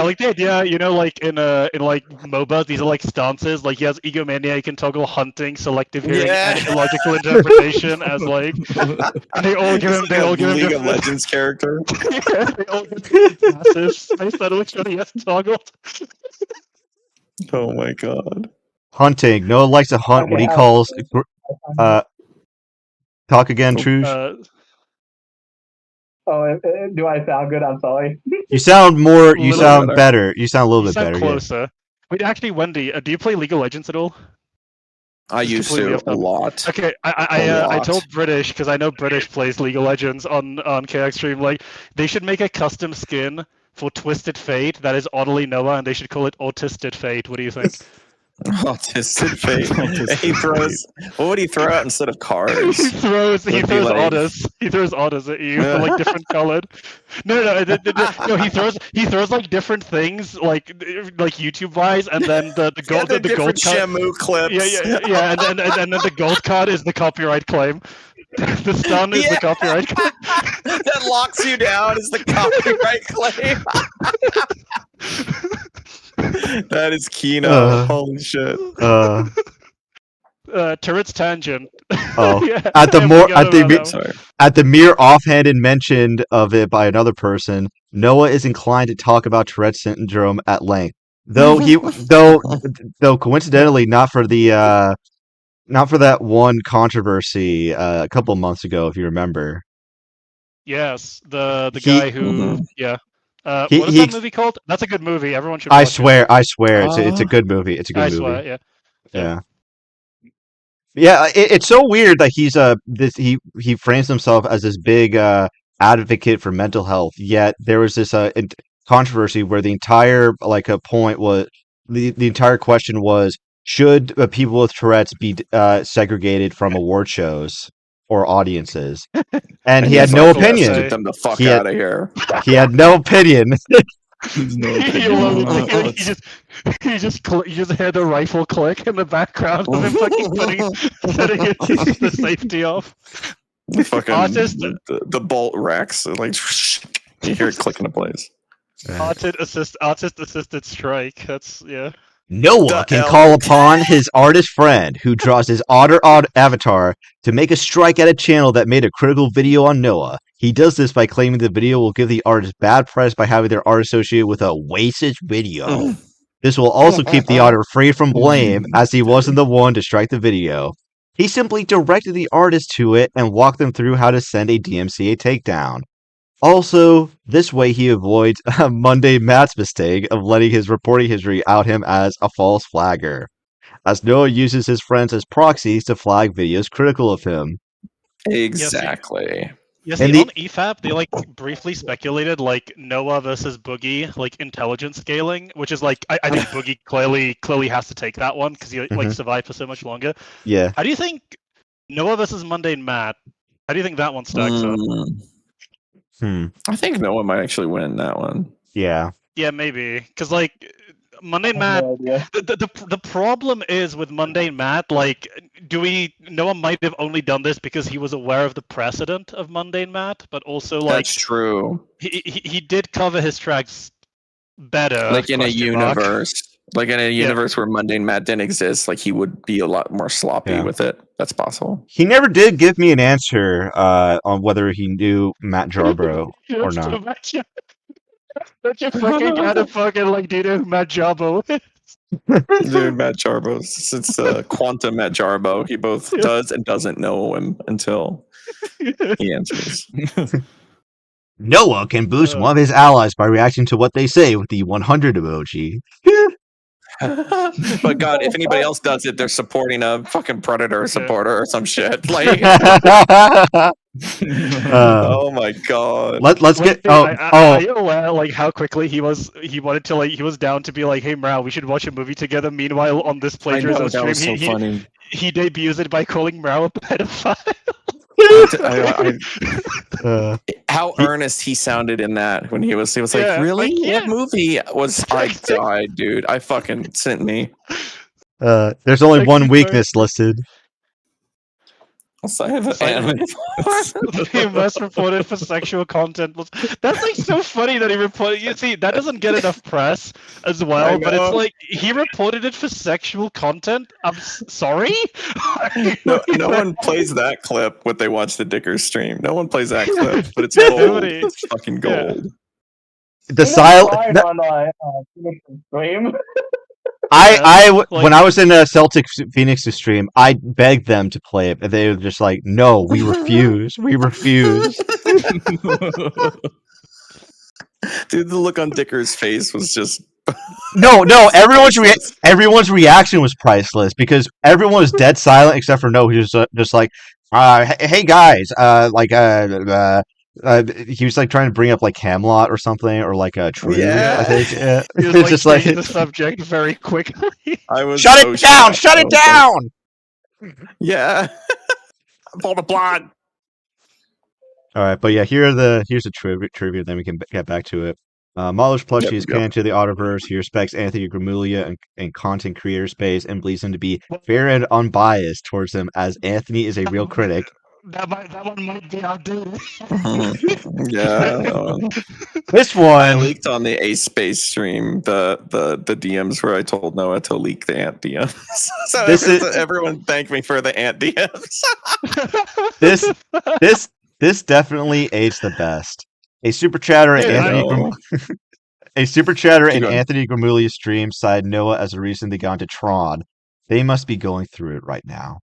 like the idea, like in like MOBA, these are like stances. Like he has egomania, he can toggle hunting, selective hearing, Yeah. and illogical interpretation as like. And they all give him. It's They like all a give him League of different. Legends character. Yeah, they all give him different passes based on which one he has toggled. Oh my god. Hunting. Noah likes to hunt what he Okay, calls. Talk again, Oh, Truge. Oh, do I sound good? I'm sorry. You sound more. You little sound better. better. You sound a little You bit sound better. Yeah. closer. Wait, actually, Wendy, do you play League of Legends at all? I Just used completely to off a topic. lot. Okay, A I lot. told British because I know British plays League of Legends on KX Stream. Like they should make a custom skin for Twisted Fate that is OtterlyNoah, and they should call it Autisted Fate. What do you think? Autistic fate. He throws. What would he throw out instead of cards? he throws Would be like- otters. He throws otters at you, Yeah. like different colored. No. He throws like different things, like YouTube wise, and then the gold the the gold different card. Shamu clips. Yeah, and then the gold card is the copyright claim. The stun is the Yeah. copyright claim. That locks you down is the copyright claim. That is Kino. Holy shit. Turret's tangent. Oh. Yeah, At the I more- forgot at the about mi- that one. Sorry. At the mere offhanded mention of it by another person, Noah is inclined to talk about Tourette's syndrome at length. Though coincidentally not for that one controversy a couple months ago, if you remember. Yes, the He- guy who Mhm. yeah. He- What is he- that movie called? That's a good movie. Everyone should. I watch swear, it's a Uh, good movie. It's a It. good I movie. swear, yeah. Yeah. Yeah, it's so weird that he frames himself as this big advocate for mental health. Yet there was this controversy where the entire point was the entire question was, should people with Tourette's be segregated from award shows or audiences? And he had he's no like, "Let's opinion. Get them the fuck He had- out of here. He had no opinion. He literally- he just heard a rifle click in the background of him fucking setting the safety off. The fucking Artist- the bolt racks like you hear it click into place. Artist assisted strike. That's yeah. Noah The can hell? call upon his artist friend who draws his otter avatar to make a strike at a channel that made a critical video on Noah. He does this by claiming the video will give the artist bad press by having their art associated with a wastage video. This will also keep the otter free from blame, as he wasn't the one to strike the video. He simply directed the artist to it and walked them through how to send a DMCA takedown. Also, this way he avoids Monday Matt's mistake of letting his reporting history out him as a false flagger, as Noah uses his friends as proxies to flag videos critical of him. Exactly. Yes, And see, the- on EFAP, they briefly speculated Noah versus Boogie intelligence scaling, which is I think Boogie clearly has to take that one because he Mhm. survived for so much longer. Yeah. How do you think Noah versus Mundane Matt? How do you think that one stacks up? I think Noah might actually win that one. Yeah. Yeah, maybe because Mundane I Matt. have no idea. The problem is with Mundane Matt, Noah might have only done this because he was aware of the precedent of Mundane Matt, but also That's true. he did cover his tracks better. Like in a question mark. universe where Mundane Matt didn't exist, he would be a lot more sloppy Yeah. with it. That's possible. He never did give me an answer on whether he knew Matt Jarbro or not. Don't you fucking gotta fucking do you know who Matt Jarbo is? Dude, Matt Jarbo. It's Quantum Matt Jarbo. He both does and doesn't know him until he answers. Noah can boost one of his allies by reacting to what they say with the 100 emoji. But God, if anybody else does it, they're supporting a fucking Predator supporter or some shit. Oh my God. Let's get. Are you aware how quickly he was down to be hey Mrao, we should watch a movie together. Meanwhile, on this plagiarism that was stream, so funny. he debuts it by calling Mrao a pedophile. How earnest he sounded in that when he was Yeah, really? yeah. What movie was I died, dude? I fucking sent me. There's only one weakness listed. Also, I have an anime. He must reported for sexual content. That's so funny that he reported. You see, that doesn't get enough press as well. But it's he reported it for sexual content. I'm sorry. No one plays that clip when they watch the Dickers stream. No one plays that clip, but it's gold. Nobody. It's fucking gold. The silent. on stream. When I was in Celtic Phoenix stream, I begged them to play it, and they were just like, "No, we refuse. We refuse." Dude, the look on Dicker's face was just No. Everyone's reaction was priceless because everyone was dead silent except for Noah, who's just like, "Hey guys, He was like trying to bring up like Camelot or something, or like a True. Yeah. I think. Yeah. He was It's like just changing like the subject very quickly. I was shut so it down! shocked. Shut it down! Yeah. Pull the plot. All right, but yeah, here's a trivia. Then we can get back to it. Mahler's plushie is canon to the Otterverse. He respects Anthony Gramuglia and content creator space and believes him to be fair and unbiased towards them, as Anthony is a real critic. That one might be outdated. Yeah. This I one leaked on the Ace Space stream the DMs where I told Noah to leak the ant DMs. So everyone thanked me for the ant DMs. This definitely aged the best. A super chatter in Anthony Gramulia's stream cited Noah as a reason they got into Tron. They must be going through it right now.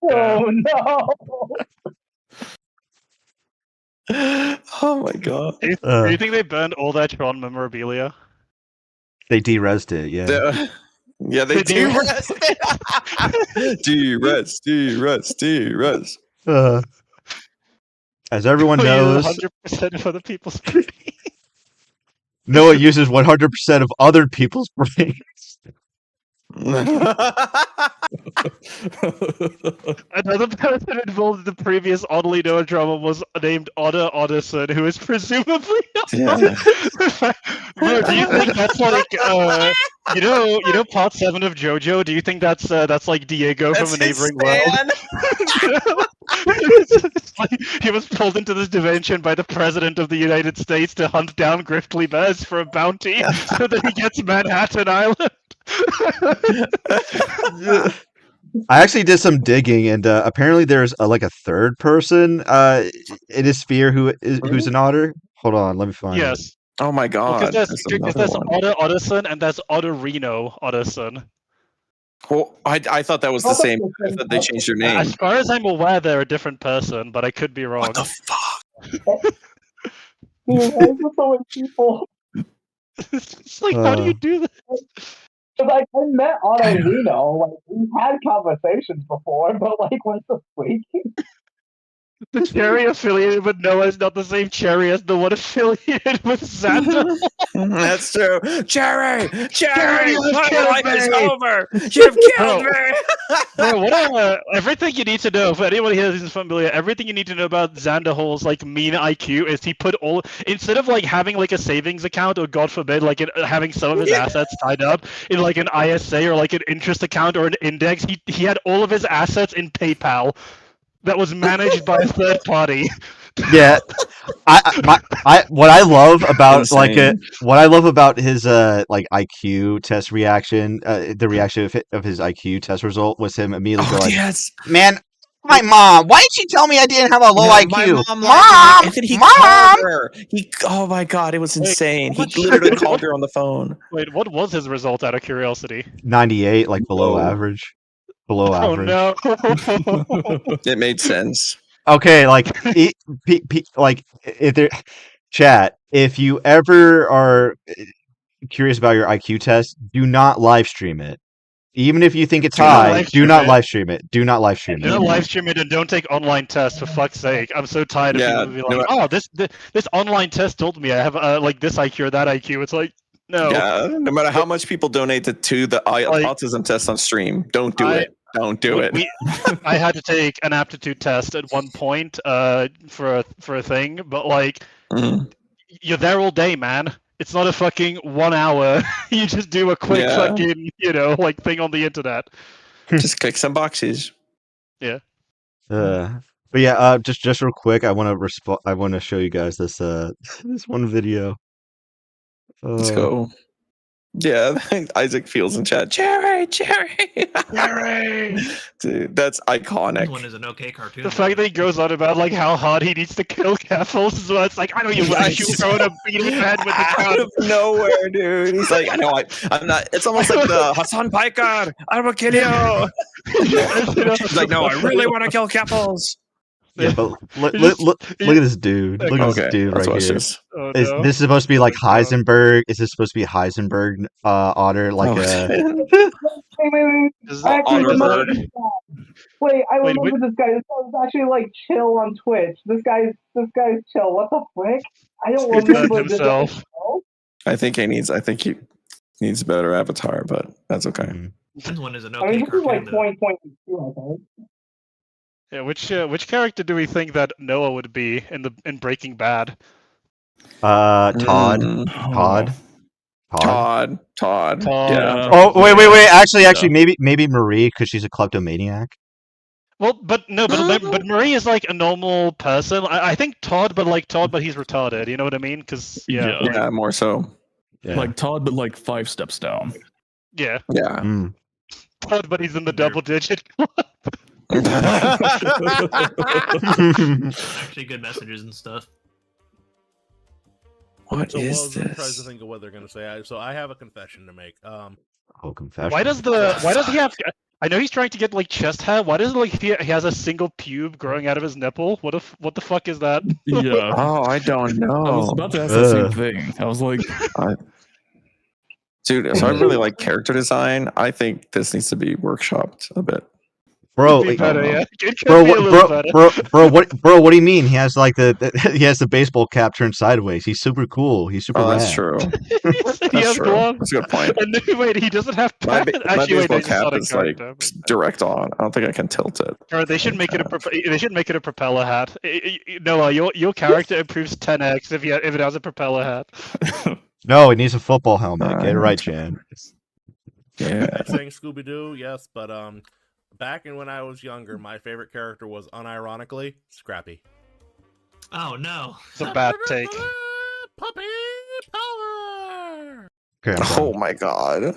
Oh no! Oh my god! Do you think they burned all that Tron memorabilia? They de-resed it, yeah. Yeah, they de-resed it. De-res. As everyone knows, 100% for the people's Noah uses 100% of other people's brains. Another person involved in the previous OtterlyNoah drama was named Otter Otterson, who is presumably. Yeah. Bro, do you think that's like you know part 7 of JoJo? Do you think that's like Diego from a neighboring world? He was pulled into this dimension by the president of the United States to hunt down griftly bears for a bounty, so that he gets Manhattan Island. I actually did some digging, and apparently there's like a third person in his sphere who's an otter. Hold on, let me find it. Yes. Oh my god! Because there's Otter Otterson and there's OtterlyNoah Otterson. Well, I thought that was the same. I thought they changed their name. As far as I'm aware, they're a different person, but I could be wrong. What the fuck? Dude, why is there so many people? It's like, how do you do this? Like, I met OtterlyNoah, like, we've had conversations before, but, like, what's the freaking? The cherry affiliated with Noah is not the same cherry as the one affiliated with Xander. That's true. Cherry! you've My killed life is me! over! You've killed me! Bro, everything you need to know, for anyone here who's familiar, everything you need to know about Xander Hall's like mean IQ is he put all, instead of like having like a savings account, or God forbid, like having some of his assets tied up in like an ISA or like an interest account or an index, he had all of his assets in PayPal that was managed by a third party. Yeah, what I love about what I love about his like IQ test reaction, the reaction of his IQ test result was him immediately going, Yes. "Man, my mom, why didn't she tell me I didn't have a low IQ? Mom! And then he called her. Oh my god, it was insane. He literally called her on the phone. Wait, what was his result out of curiosity? 98, like below average. Below average. Oh no. It made sense. Okay, like like if there, chat, if you ever are curious about your IQ test, do not live stream it. Even if you think it's high, do not live stream it. Do not live stream it. Don't live stream it and don't take online tests, for fuck's sake. I'm so tired of people being like, oh, this online test told me I have like this IQ or that IQ. It's like, no. Yeah, no matter how much people donated to the autism test on stream, don't do it. Don't do it. I had to take an aptitude test at one point for a thing, but like, you're there all day, man. It's not a fucking 1 hour. You just do a quick fucking, like thing on the internet. Just click some boxes. Yeah. But yeah, just real quick, I want to show you guys this this one video. Let's go. Yeah, Isaac feels in chat. Cherry. Dude, that's iconic. This one is an okay cartoon. The fact that he goes on about like how hard he needs to kill Caffles as well. It's like, I know you want you throwing a beating head with the out of nowhere, dude. He's like, I know, I'm not. It's almost like the Hassan Piker. I will kill you. He's like, no, I really want to kill Caffles. Yeah, but look at this dude. Look at this dude right here. Oh, Is this supposed to be like Heisenberg? Is this supposed to be Heisenberg Otter? Like Wait, I Wait, remember this guy. This guy was actually like chill on Twitch. This guy's chill. What the frick? I don't He's remember done himself. I think he needs a better avatar, but that's okay. This one is an I okay mean, this is like cartoon, though. 2022, I think. Yeah, which character do we think that Noah would be in Breaking Bad? Todd. Mm. Todd. Todd. Todd. Yeah. Oh, wait. Actually, maybe Marie, because she's a kleptomaniac. Well, but Marie is like a normal person. I think Todd, but he's retarded. You know what I mean? Because Yeah, more so. Yeah. Like Todd, but like 5 steps down. Yeah, Yeah. Todd, but he's in the double digit. Actually, good messages and stuff. What So is I'm trying to this? think of what they're gonna say. So I have a confession to make. Oh, confession. Why does he have? I know he's trying to get like chest hair. Why does it like he has a single pube growing out of his nipple? What the fuck is that? Yeah. Oh, I don't know. I was about to ask the same thing. I was like, dude, so I really like character design. I think this needs to be workshopped a bit. Bro, Could be better, yeah. It could bro, be a little better. what do you mean? He has like he has the baseball cap turned sideways. He's super cool. He's super Oh, rad. that's true. He has true. gloves. That's a good point. And then, wait, he doesn't have My, pants. my Actually, wait, baseball that's not cap a is like character. direct on. I don't think I can tilt it. Or they should make it a propeller hat. Noah, your character improves 10x if it has a propeller hat. No, it needs a football helmet. Get it right, Jan. Yeah. saying Scooby Doo, yes, but back when I was younger, my favorite character was unironically Scrappy. Oh no! It's a bad take. Puppy power. Okay, Oh my god.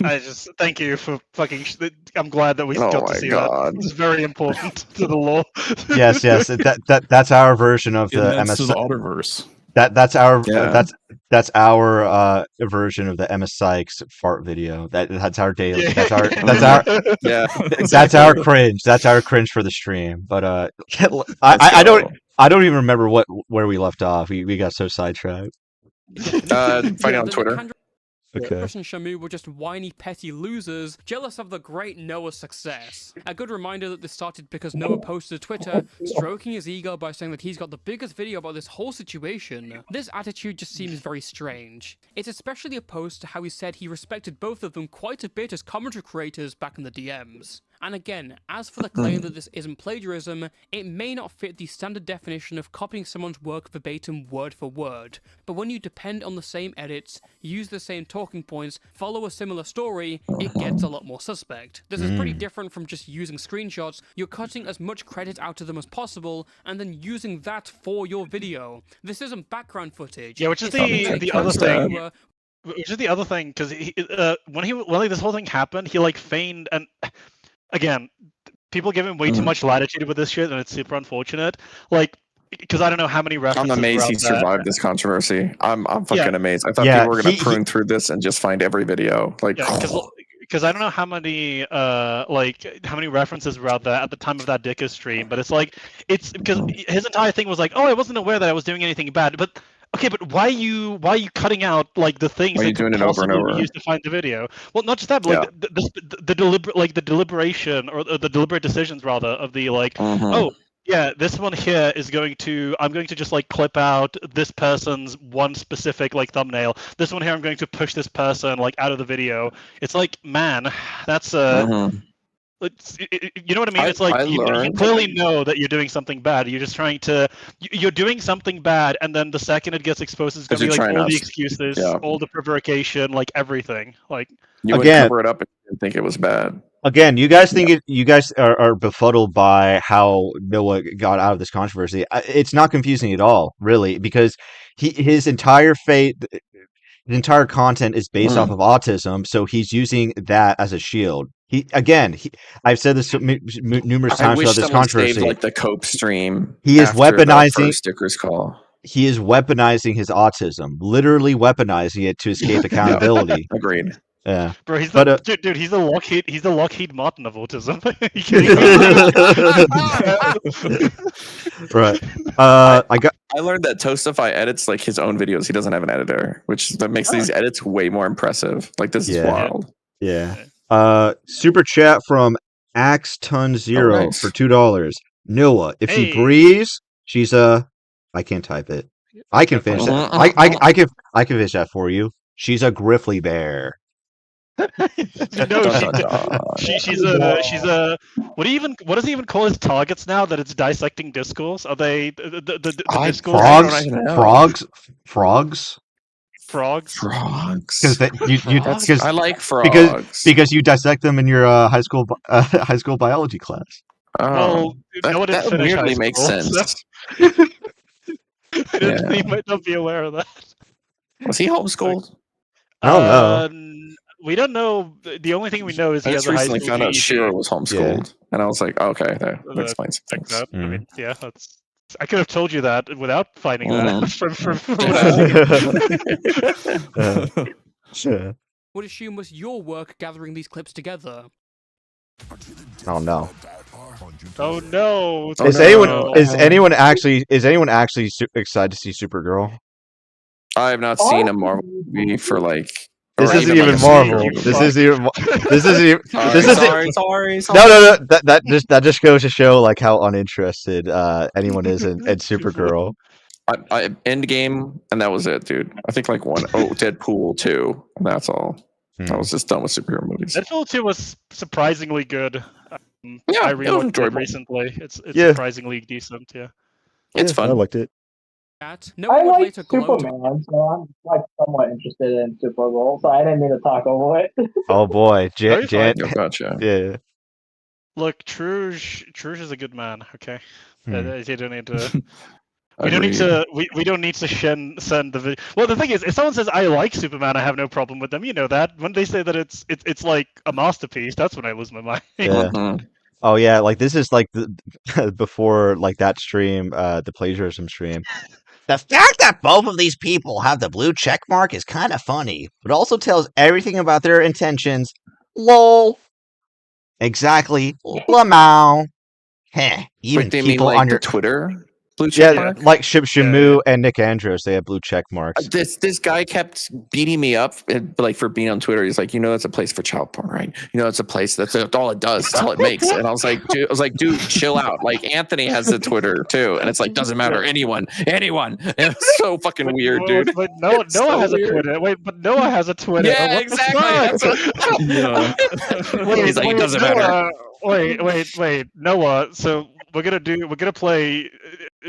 I just thank you for fucking. I'm glad that we Oh got to my see god. that. It's very important to the law. yes. That's our version of the that's MS. the Otterverse. That's our Yeah. that's our version of the MS Sykes fart video. That's our daily. Yeah. That's our Yeah. that's our cringe. That's our cringe for the stream. But I don't even remember where we left off. We got so sidetracked. Fighting on The Twitter. Okay. Chris and Shamu were just whiny, petty losers, jealous of the great Noah's success. A good reminder that this started because Noah posted to Twitter, stroking his ego by saying that he's got the biggest video about this whole situation. This attitude just seems very strange. It's especially opposed to how he said he respected both of them quite a bit as commentary creators back in the DMs. And again, as for the claim that this isn't plagiarism, it may not fit the standard definition of copying someone's work verbatim word for word, but when you depend on the same edits, use the same talking points, follow a similar story, it gets a lot more suspect. This is pretty different from just using screenshots. You're cutting as much credit out of them as possible, and then using that for your video. This isn't background footage. Yeah, which is It's the other thing. where- Which is the other thing, because when this whole thing happened, he like feigned, and again, people give him way too much latitude with this shit, and it's super unfortunate. Like, because I don't know how many references. I'm amazed he throughout that- survived this controversy. I'm fucking Yeah. amazed. I thought Yeah, people were gonna he- prune through this and just find every video. Like, Yeah, because I don't know how many how many references were out there at the time of that Dicker stream, but it's because his entire thing was like, oh, I wasn't aware that I was doing anything bad, but. Okay, but why are you cutting out like the things Why are you that could doing it over and possibly be over? used to find the video? Well, not just that, but like the deliberation or the deliberate decisions rather of the like, oh yeah, this one here is I'm going to just like clip out this person's one specific like thumbnail. This one here I'm going to push this person like out of the video. It's like, man, that's you know what I mean? It's like you clearly know that you're doing something bad. You're just trying to. You're doing something bad, and then the second it gets exposed, it's gonna be like all the excuses, all the prevarication, like everything. Like you would cover it up if you didn't think it was bad. Again, you guys think you guys are befuddled by how Noah got out of this controversy. It's not confusing at all, really, because his entire fate. The entire content is based off of autism, so he's using that as a shield. I've said this numerous times about this controversy. Saved, like the Cope stream. He is weaponizing Sticker's call. He is weaponizing his autism, literally weaponizing it to escape accountability. Agreed. Yeah, bro, he's dude. He's the Lockheed Martin of autism. Are you kidding me? Right. I learned that Toastify edits like his own videos. He doesn't have an editor, that makes these edits way more impressive. Like this is wild. Yeah. Super chat from Axe Ton Zero nice. for $2. Noah, if she Hey. breathes, she's a. I can't type it. I can finish that. I can finish that for you. She's a griffly bear. No, Dun, dun, dun. she's a what does he even call his targets now that it's dissecting discourse? Are they the discourse Frogs? Frogs? Frogs? Frogs. Because I like frogs. because you dissect them in your high school biology class. Oh, Noah didn't that finish high weirdly makes school, sense. So he might not be aware of that. Was he homeschooled? I don't know. We don't know. The only thing we know is I he just has a high recently school found out GED. Shira was homeschooled, and I was like, okay, that explains Like things. that. I mean, yeah, that's. I could have told you that without finding that from Would assume was your work gathering these clips together. Oh no! Oh no! Is anyone actually excited to see Supergirl? I have not seen a Marvel movie for like. This or isn't like even a Marvel. superhero This movie. isn't even. This isn't even. Sorry. No. That just goes to show like how uninterested anyone is in Supergirl. I Endgame, and that was it, dude. I think like Deadpool 2, and that's all. I was just done with superhero movies. Deadpool 2 was surprisingly good. Yeah, I it was rewatched it enjoyable. recently. It's Yeah. surprisingly decent. Yeah. It's fun. I liked it. No one I would like later gloat. Superman, so I'm like somewhat interested in Supergirl, so I didn't mean to talk over it. Oh boy, Jan. Oh, gotcha. Yeah. Look, Trouge is a good man. Okay. You don't need to. We don't need to send the video. Well, the thing is, if someone says I like Superman, I have no problem with them. You know that. When they say that it's like a masterpiece, that's when I lose my mind. Yeah. Mhm. Oh yeah, like this is like the before like that stream, the plagiarism stream. The fact that both of these people have the blue check mark is kind of funny, but also tells everything about their intentions. LOL. Exactly. Lamau. Heh. Even Wait, they people mean like on your the Twitter blue check mark? like Shamu and Nick Andros, they have blue check marks. This guy kept beating me up, like for being on Twitter. He's like, that's a place for child porn, right? It's a place that's all it does, that's all it makes. And I was like, dude, chill out. Like Anthony has the Twitter too, and it's like doesn't matter, anyone. And it's so fucking weird, dude. But Noah has a Twitter. Wait, but Noah has a Twitter. Yeah, What exactly. He's like, it doesn't matter. Wait, Noah. So we're gonna play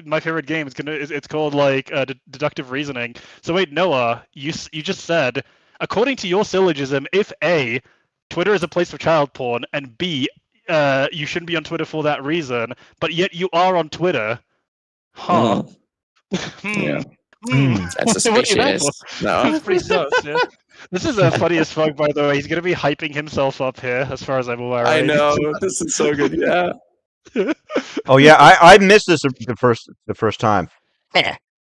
my favorite game. It's called like deductive reasoning. So wait, Noah, you just said, according to your syllogism, if A, Twitter is a place for child porn, and B, you shouldn't be on Twitter for that reason, but yet you are on Twitter, huh? Yeah. That's What do you think? suspicious. No. That's pretty sus, yeah. This is funny as fuck, by the way. He's gonna be hyping himself up here, as far as I'm aware. I Right? know. This is so good. Yeah. Oh yeah, I missed this the first time.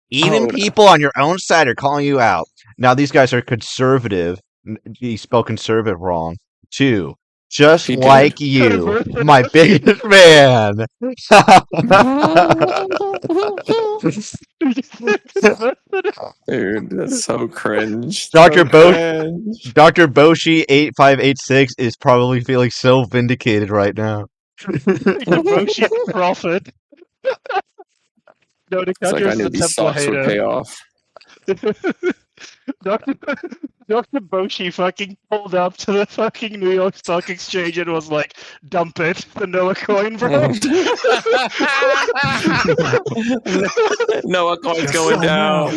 Even people on your own side are calling you out. Now these guys are conservative. He spelled conservative wrong too. Just like you, my biggest fan. Dude, that's so cringe. Dr. Boshi 8586 is probably feeling so vindicated right now. Boshi's prophet. No, It's like I knew these socks would pay off. Dr. Boshi fucking pulled up to the fucking New York Stock Exchange and was like, dump it, the Noah coin, bro. Noah coin's going down.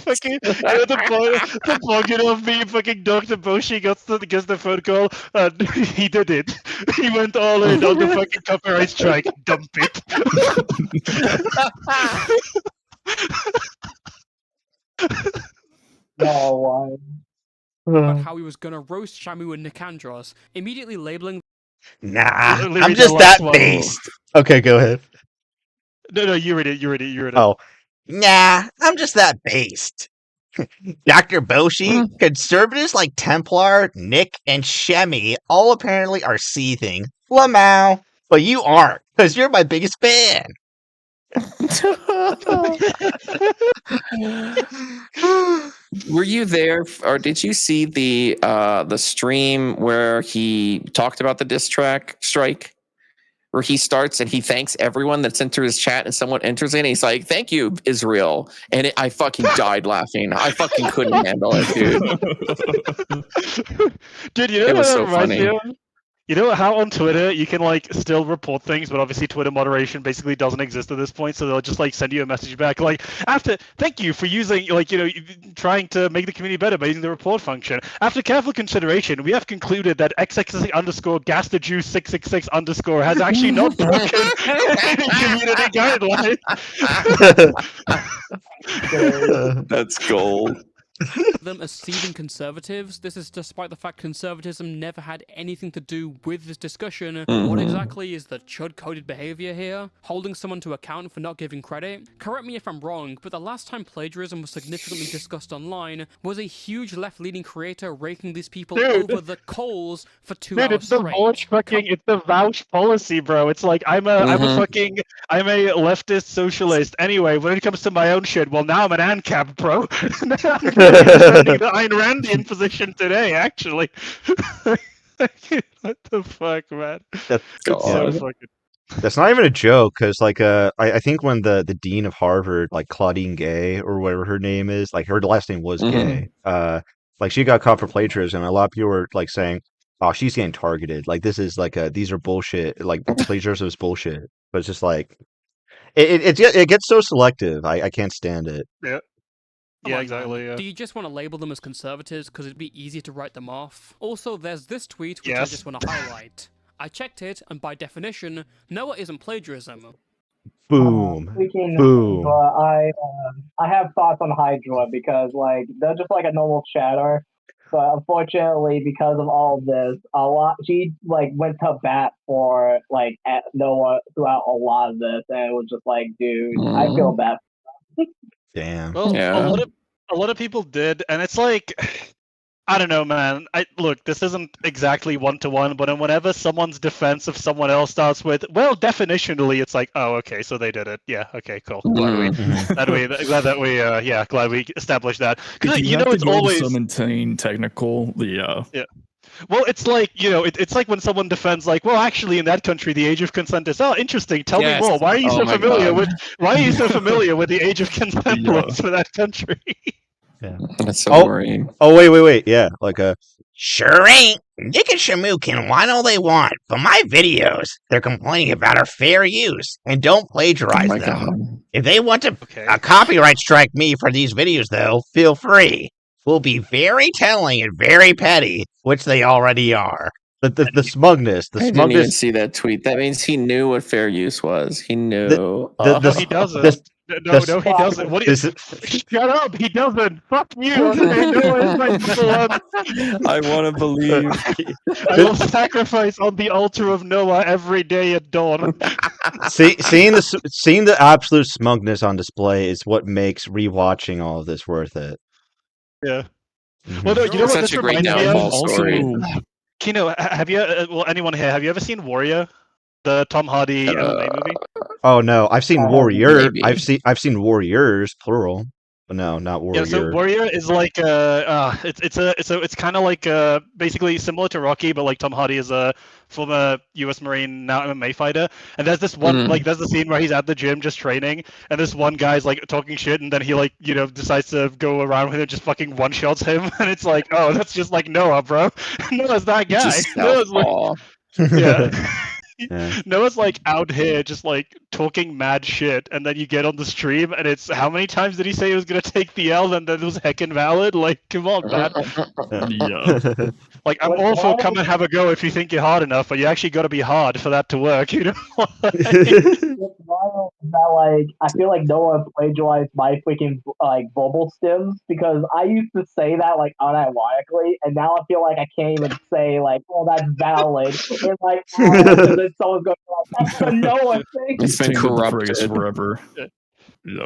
Fucking, the bugging of me, fucking Dr. Boshi gets the phone call, and he did it. He went all in on the fucking copyright strike, dump it. No, About how he was gonna roast Shamu and Nicandros, immediately labeling. Nah, I'm just that based. Okay, go ahead. No, you read it. Oh, nah, I'm just that based. Dr. Boshi, conservatives like Templar, Nick, and Shemi all apparently are seething. Lamau, but you aren't, because you're my biggest fan. Were you there, or did you see the stream where he talked about the diss track strike? Where he starts and he thanks everyone that's entered his chat, and someone enters in, and he's like, "Thank you, Israel," and I fucking died laughing. I fucking couldn't handle it, dude. Dude, you know It was what so that reminds me funny. of? You know how on Twitter you can like still report things, but obviously Twitter moderation basically doesn't exist at this point, so they'll just like send you a message back like, thank you for using trying to make the community better by using the report function. After careful consideration, we have concluded that xxx_gasterjuice666_ has actually not broken any community guidelines. That's gold. Them as seething conservatives. This is despite the fact conservatism never had anything to do with this discussion. What exactly is the chud-coded behavior here? Holding someone to account for not giving credit? Correct me if I'm wrong, but the last time plagiarism was significantly discussed online was a huge left-leaning creator raking these people over the coals for 2 hours It's the straight. it's the vouch policy, bro. It's like I'm a leftist socialist. Anyway, when it comes to my own shit, well now I'm an ANCAP, bro. Defending the Ayn Randian position today, actually. What the fuck, man? That's so fucking... That's not even a joke, because like I think when the dean of Harvard, like Claudine Gay or whatever her name is, like her last name was Gay, like she got caught for plagiarism, and a lot of people were like saying, "Oh, she's getting targeted. Like this is like these are bullshit. Like plagiarism is bullshit." But it's just like it gets so selective. I can't stand it. Yeah. Come Yeah, on, exactly. man. Yeah. Do you just want to label them as conservatives because it'd be easier to write them off? Also, there's this tweet which I just want to highlight. I checked it, and by definition, Noah isn't plagiarism. Boom. Speaking Boom. I have thoughts on Hydra because like they're just like a normal chatter, but unfortunately because of all this, she like went to bat for like at Noah throughout a lot of this, and it was just like, dude, I feel bad. Damn. Well, a lot of people did, and it's like, I don't know, man. Look, this isn't exactly one-to-one, but whenever someone's defense of someone else starts with, well, definitionally, it's like, oh, okay, so they did it. Yeah, okay, cool. Glad we established that. Because you know, it's always some insane technical. Yeah. Well, it's like, it's like when someone defends, like, well, actually, in that country, the age of consent is, oh, interesting. Tell me more. Why are you so familiar with the age of consent laws for that country? Yeah. That's so worrying. Oh, wait. Yeah, like sure ain't. Nick and Shamu can whine all they want, but my videos they're complaining about are fair use and don't plagiarize them. God. If they want to copyright strike me for these videos, though, feel free. Will be very telling and very petty, which they already are. The smugness. I didn't even see that tweet. That means he knew what fair use was. He knew. No, he doesn't. No, he doesn't. What do you... Shut up! He doesn't. Fuck you. I want to believe. I will sacrifice on the altar of Noah every day at dawn. Seeing the absolute smugness on display is what makes rewatching all of this worth it. Yeah. Well, no, you know what this reminds me of? Story. Kino, anyone here, have you ever seen Warrior? The Tom Hardy MMA movie? Oh no, I've seen Warrior. I've seen Warriors plural, but no, not Warrior. Yeah, so Warrior is like it's kind of like basically similar to Rocky, but like Tom Hardy is a former U.S. Marine, now MMA fighter, and there's this one there's the scene where he's at the gym just training, and this one guy's like talking shit, and then he like decides to go around with him and just fucking one shots him, and it's like, oh, that's just like Noah, bro. Noah's that guy. Noah's like, yeah. Noah's like out here just like talking mad shit, and then you get on the stream and it's how many times did he say he was gonna take the L and then it was heckin' valid? Like, come on, man. Yeah. Like, I'm all for come and have a go if you think you're hard enough, but you actually gotta be hard for that to work, you know? What's wild is that like I feel like Noah plagiarized my freaking like verbal stims because I used to say that like unironically, and now I feel like I can't even say like, oh, that's valid. And like then someone's going like, that's the Noah thing. It's been corrupted forever. Yeah.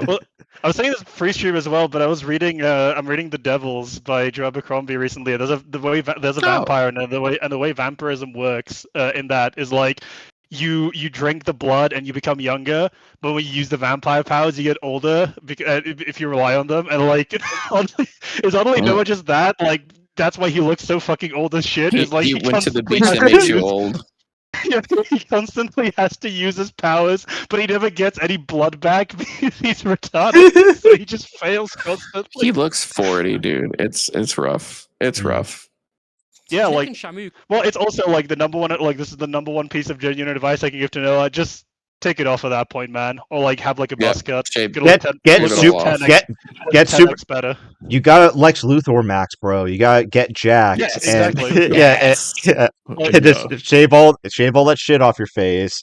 Well, I was saying this free stream as well, but I was reading I'm reading The Devils by Joe Abercrombie recently. There's a vampire, and the way vampirism works in that is like you drink the blood and you become younger, but when you use the vampire powers, you get older if you rely on them. And like, is OtterlyNoah just that? Like, that's why he looks so fucking old as shit. He, Is like he went to the constantly beach has that to makes you use- old. He constantly has to use his powers, but he never gets any blood back because he's retarded. So he just fails constantly. He looks 40, dude. It's rough. It's rough. Yeah, Nick like, and Shamu well, it's also like the number one. Like, this is the number one piece of genuine advice I can give to Noah. Just take it off at that point, man. Or like have like a Yeah, buzz cut. shape- It'll Get 10 get it'll super 10x get super. 10x better. You got Lex Luthor Max, bro. You got to get jacked. Yes, and, exactly. and just shave all that shit off your face,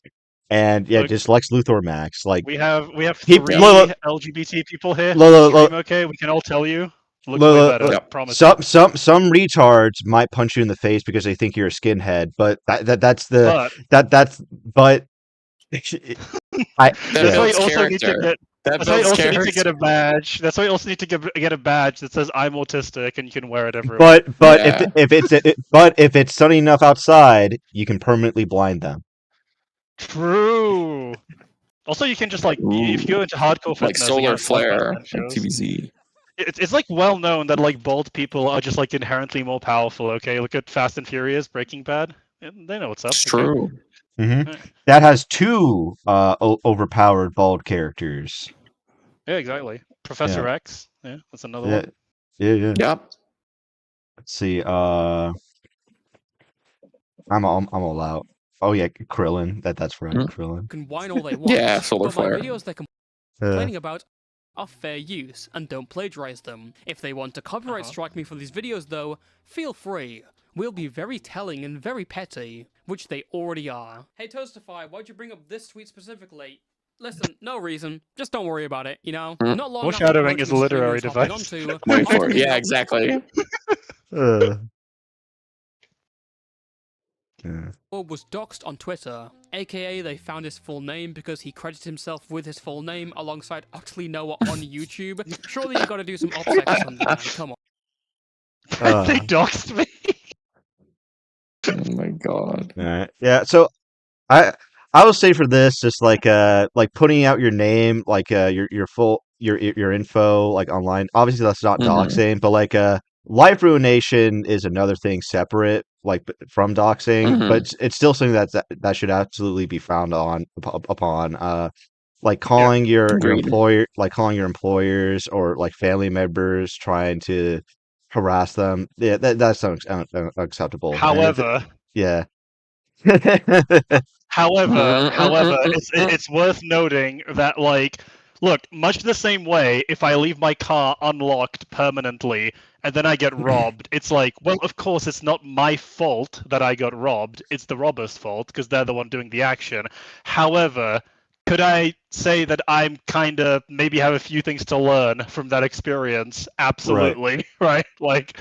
and yeah, Look, just Lex Luthor Max. Like We have He- 3 look, LGBT people here. look, look, Stream, okay, we can all tell you. Looks look, way look, better. look. Promise. some retards might punch you in the face because they think you're a skinhead, but that's the But that's but I That that's why you builds also need to character. get. That That's why you builds also need to character. get a badge. That's why you also need to get a badge that says I'm autistic, and you can wear it everywhere. but Yeah. if it's sunny enough outside, you can permanently blind them. True. Also, you can just like if you go into hardcore Like fitness, solar again, flare like and TVZ. it's like well known that like bald people are just like inherently more powerful. Okay, look at Fast and Furious, Breaking Bad. And they know what's up. It's okay? true. That has two overpowered bald characters. Yeah, exactly. Professor X. Yeah, that's another Yeah, one. yeah. Yep. Let's see. I'm all out. Oh yeah, Krillin. That's right, Krillin. can whine all they want. Yeah, solar but my flare. videos they're Uh, complaining about are fair use and don't plagiarize them. If they want to copyright strike me for these videos though, feel free. We'll be very telling and very petty, which they already are. Hey Toastify, why'd you bring up this tweet specifically? Listen, no reason. Just don't worry about it, you know? Not long after Foreshadowing is a promoting literary streamers hopping device. onto, Wait for it. Otterly Yeah, exactly. yeah. was doxxed on Twitter, aka they found his full name because he credited himself with his full name alongside OtterlyNoah on YouTube. Surely you gotta do some OPSEC or something, man. Come on. They doxed me. Oh my god. All right. Yeah. So I will say for this, just like putting out your name, like your full your info like online. Obviously, that's not doxing, but like life ruination is another thing separate, like from doxing, but it's still something that should absolutely be frowned upon. Like calling your Agreed. employer, like calling your employers or like family members trying to harass them. Yeah, that's unacceptable. And However, yeah. However, it's worth noting that, like, look, much the same way, if I leave my car unlocked permanently and then I get robbed, it's like, well, of course, it's not my fault that I got robbed. It's the robber's fault because they're the one doing the action. However, could I say that I'm kind of maybe have a few things to learn from that experience? Absolutely, right? Like,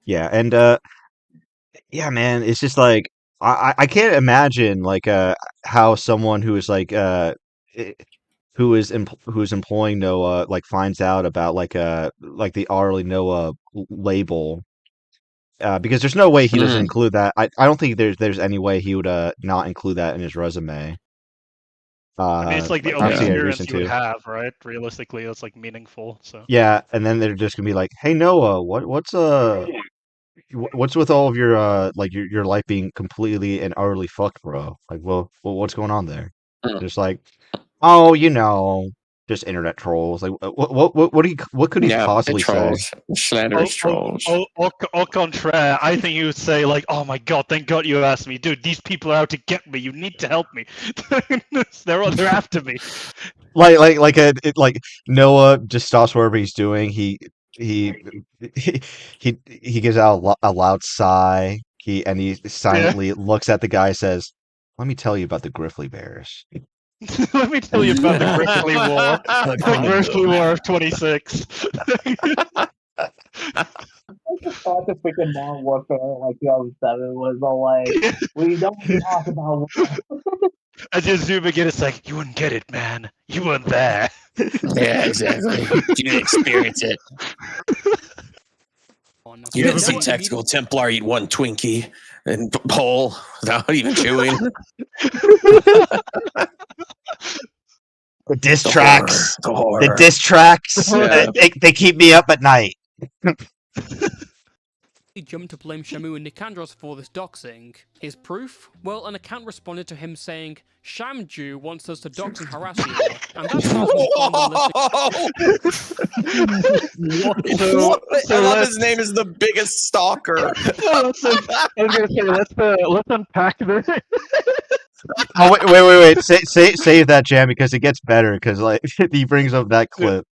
Yeah, and yeah, man, it's just like I can't imagine like how someone who is like who is employing Noah like finds out about like the OtterlyNoah label. Because there's no way he doesn't include that. I don't think there's any way he would not include that in his resume. I mean, it's like the I only don't see any experience reason you would to. have, right? Realistically, that's like meaningful. So Yeah, and then they're just gonna be like, "Hey Noah, what's with all of your like your life being completely and utterly fucked, bro? Like, well what's going on there?" Just like, oh, just internet trolls. Like, what could he possibly say? Trolls. Slanderous trolls. Au contraire, I think he would say like, "Oh my god, thank God you asked me, dude. These people are out to get me. You need to help me. they're after me." Like Noah just stops wherever he's doing. He gives out a loud sigh. He silently looks at the guy, says, "Let me tell you about the Griffly Bears." Let me tell you about the Griffly War. The Griffly War of 26. I just thought the freaking Modern Warfare like 2007 was all like, we don't talk about war. As you zoom again, it's like, you wouldn't get it, man. You weren't there. Yeah, exactly. You didn't experience it. You never see Tactical Templar eat one Twinkie. and pull without even chewing. The diss tracks. The horror. The diss tracks. Yeah. They keep me up at night. He jumped to blame Shamu and Nicandros for this doxing. His proof? Well, an account responded to him saying, Shamju wants us to dox and harass you. And that's how he found the I love his name is the biggest stalker. I was gonna say let's unpack this. Oh wait! Save that, Jam, because it gets better. Because like he brings up that clip.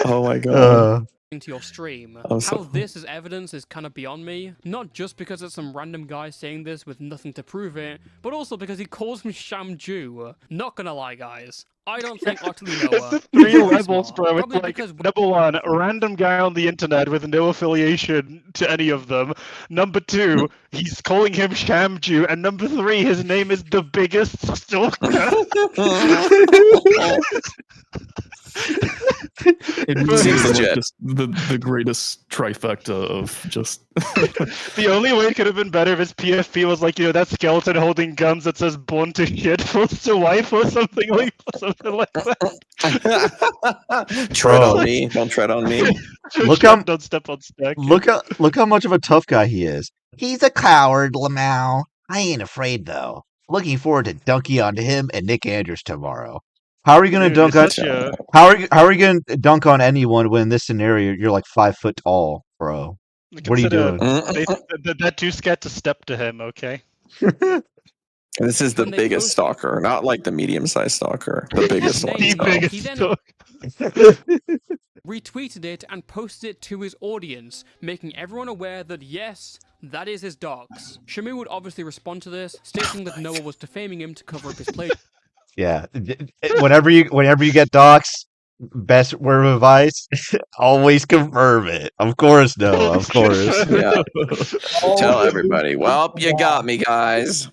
Oh my god. into your stream. Oh, How this is evidence is kind of beyond me. Not just because it's some random guy saying this with nothing to prove it, but also because he calls me Shamju. Not gonna lie, guys. I don't think OtterlyNoah. It's the three levels, bro. It's Probably like, because number one, a random guy on the internet with no affiliation to any of them. Number two, he's calling him Shamju. And number three, his name is the biggest stalker. It seems like just the greatest trifecta of just. The only way it could have been better if his PFP was like, you know, that skeleton holding guns that says "born to shit" forced to wife or something like that. Tread on me, don't tread on me. Don't step on stack. Look how much of a tough guy he is. He's a coward, Lamau. I ain't afraid, though. Looking forward to dunking onto him and Nick Andrews tomorrow. How are you gonna dunk on? a- How are you gonna dunk on anyone when in this scenario you're like 5 foot tall, bro? What are you doing? That dude's got to step to him, okay? This is the When they biggest post- stalker, not like the medium-sized stalker. The biggest one. His The name- biggest he then stalker. retweeted it and posted it to his audience, making everyone aware that yes, that is his dogs. Shamu would obviously respond to this, stating that Noah was defaming him to cover up his plagiarism. Yeah. Whenever you get docs, best word of advice: always confirm it. Of course, no. Of course. Yeah. Tell everybody. Well, you got me, guys.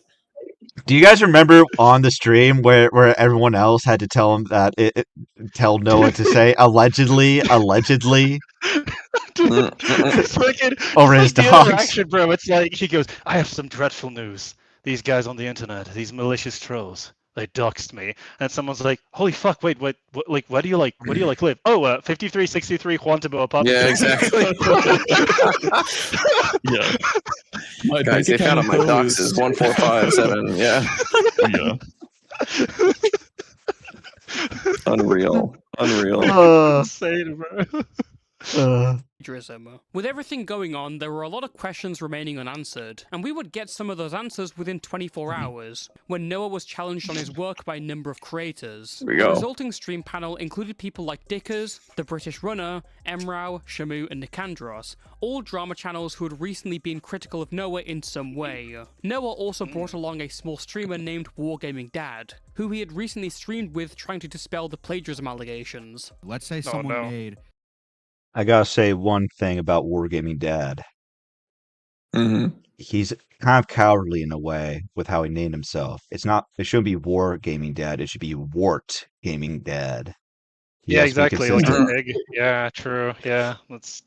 Do you guys remember on the stream where everyone else had to tell him that tell Noah to say allegedly? It's like Over it's his like the dogs. interaction, bro. It's like he goes, "I have some dreadful news. These guys on the internet, these malicious trolls, they doxed me." And someone's like, "Holy fuck! Wait, what? Like, where do you live? Oh, 5363 Quantabo apartment." Yeah, exactly. Yeah. My Guys, they bank found out my account docs is- is 1457. Yeah. Yeah. Unreal. Insane, bro. plagiarism. With everything going on, there were a lot of questions remaining unanswered, and we would get some of those answers within 24 hours, when Noah was challenged on his work by a number of creators. Here we The go. resulting stream panel included people like Dickers, The British Runner, Emrao, Shamu, and Nicandros, all drama channels who had recently been critical of Noah in some way. Noah also brought along a small streamer named Wargaming Dad, who he had recently streamed with trying to dispel the plagiarism allegations. Let's say Oh, someone no. made I gotta say one thing about Wargaming Dad. Mm-hmm. He's kind of cowardly in a way with how he named himself. It shouldn't be Wargaming Dad. It should be Wart Gaming Dad. He Yeah, has to be exactly. Like consistent. a pig. Yeah, true. Yeah,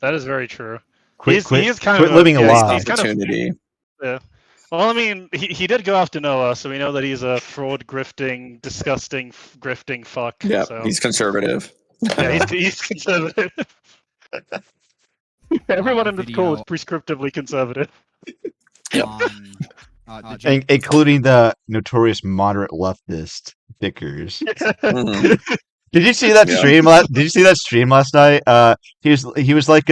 that is very true. Quit he is kind quit of living a yeah, lie. He's kind of, Opportunity. yeah. Well, I mean, he did go after Noah, so we know that he's a fraud, grifting, disgusting, grifting fuck. Yeah, so. he's conservative. Yeah, he's conservative. Everyone in this call is Video. prescriptively conservative. on the Including the notorious moderate leftist Dickers. Mhm. Did you see that Yeah. stream? Did you see that stream last night? He was like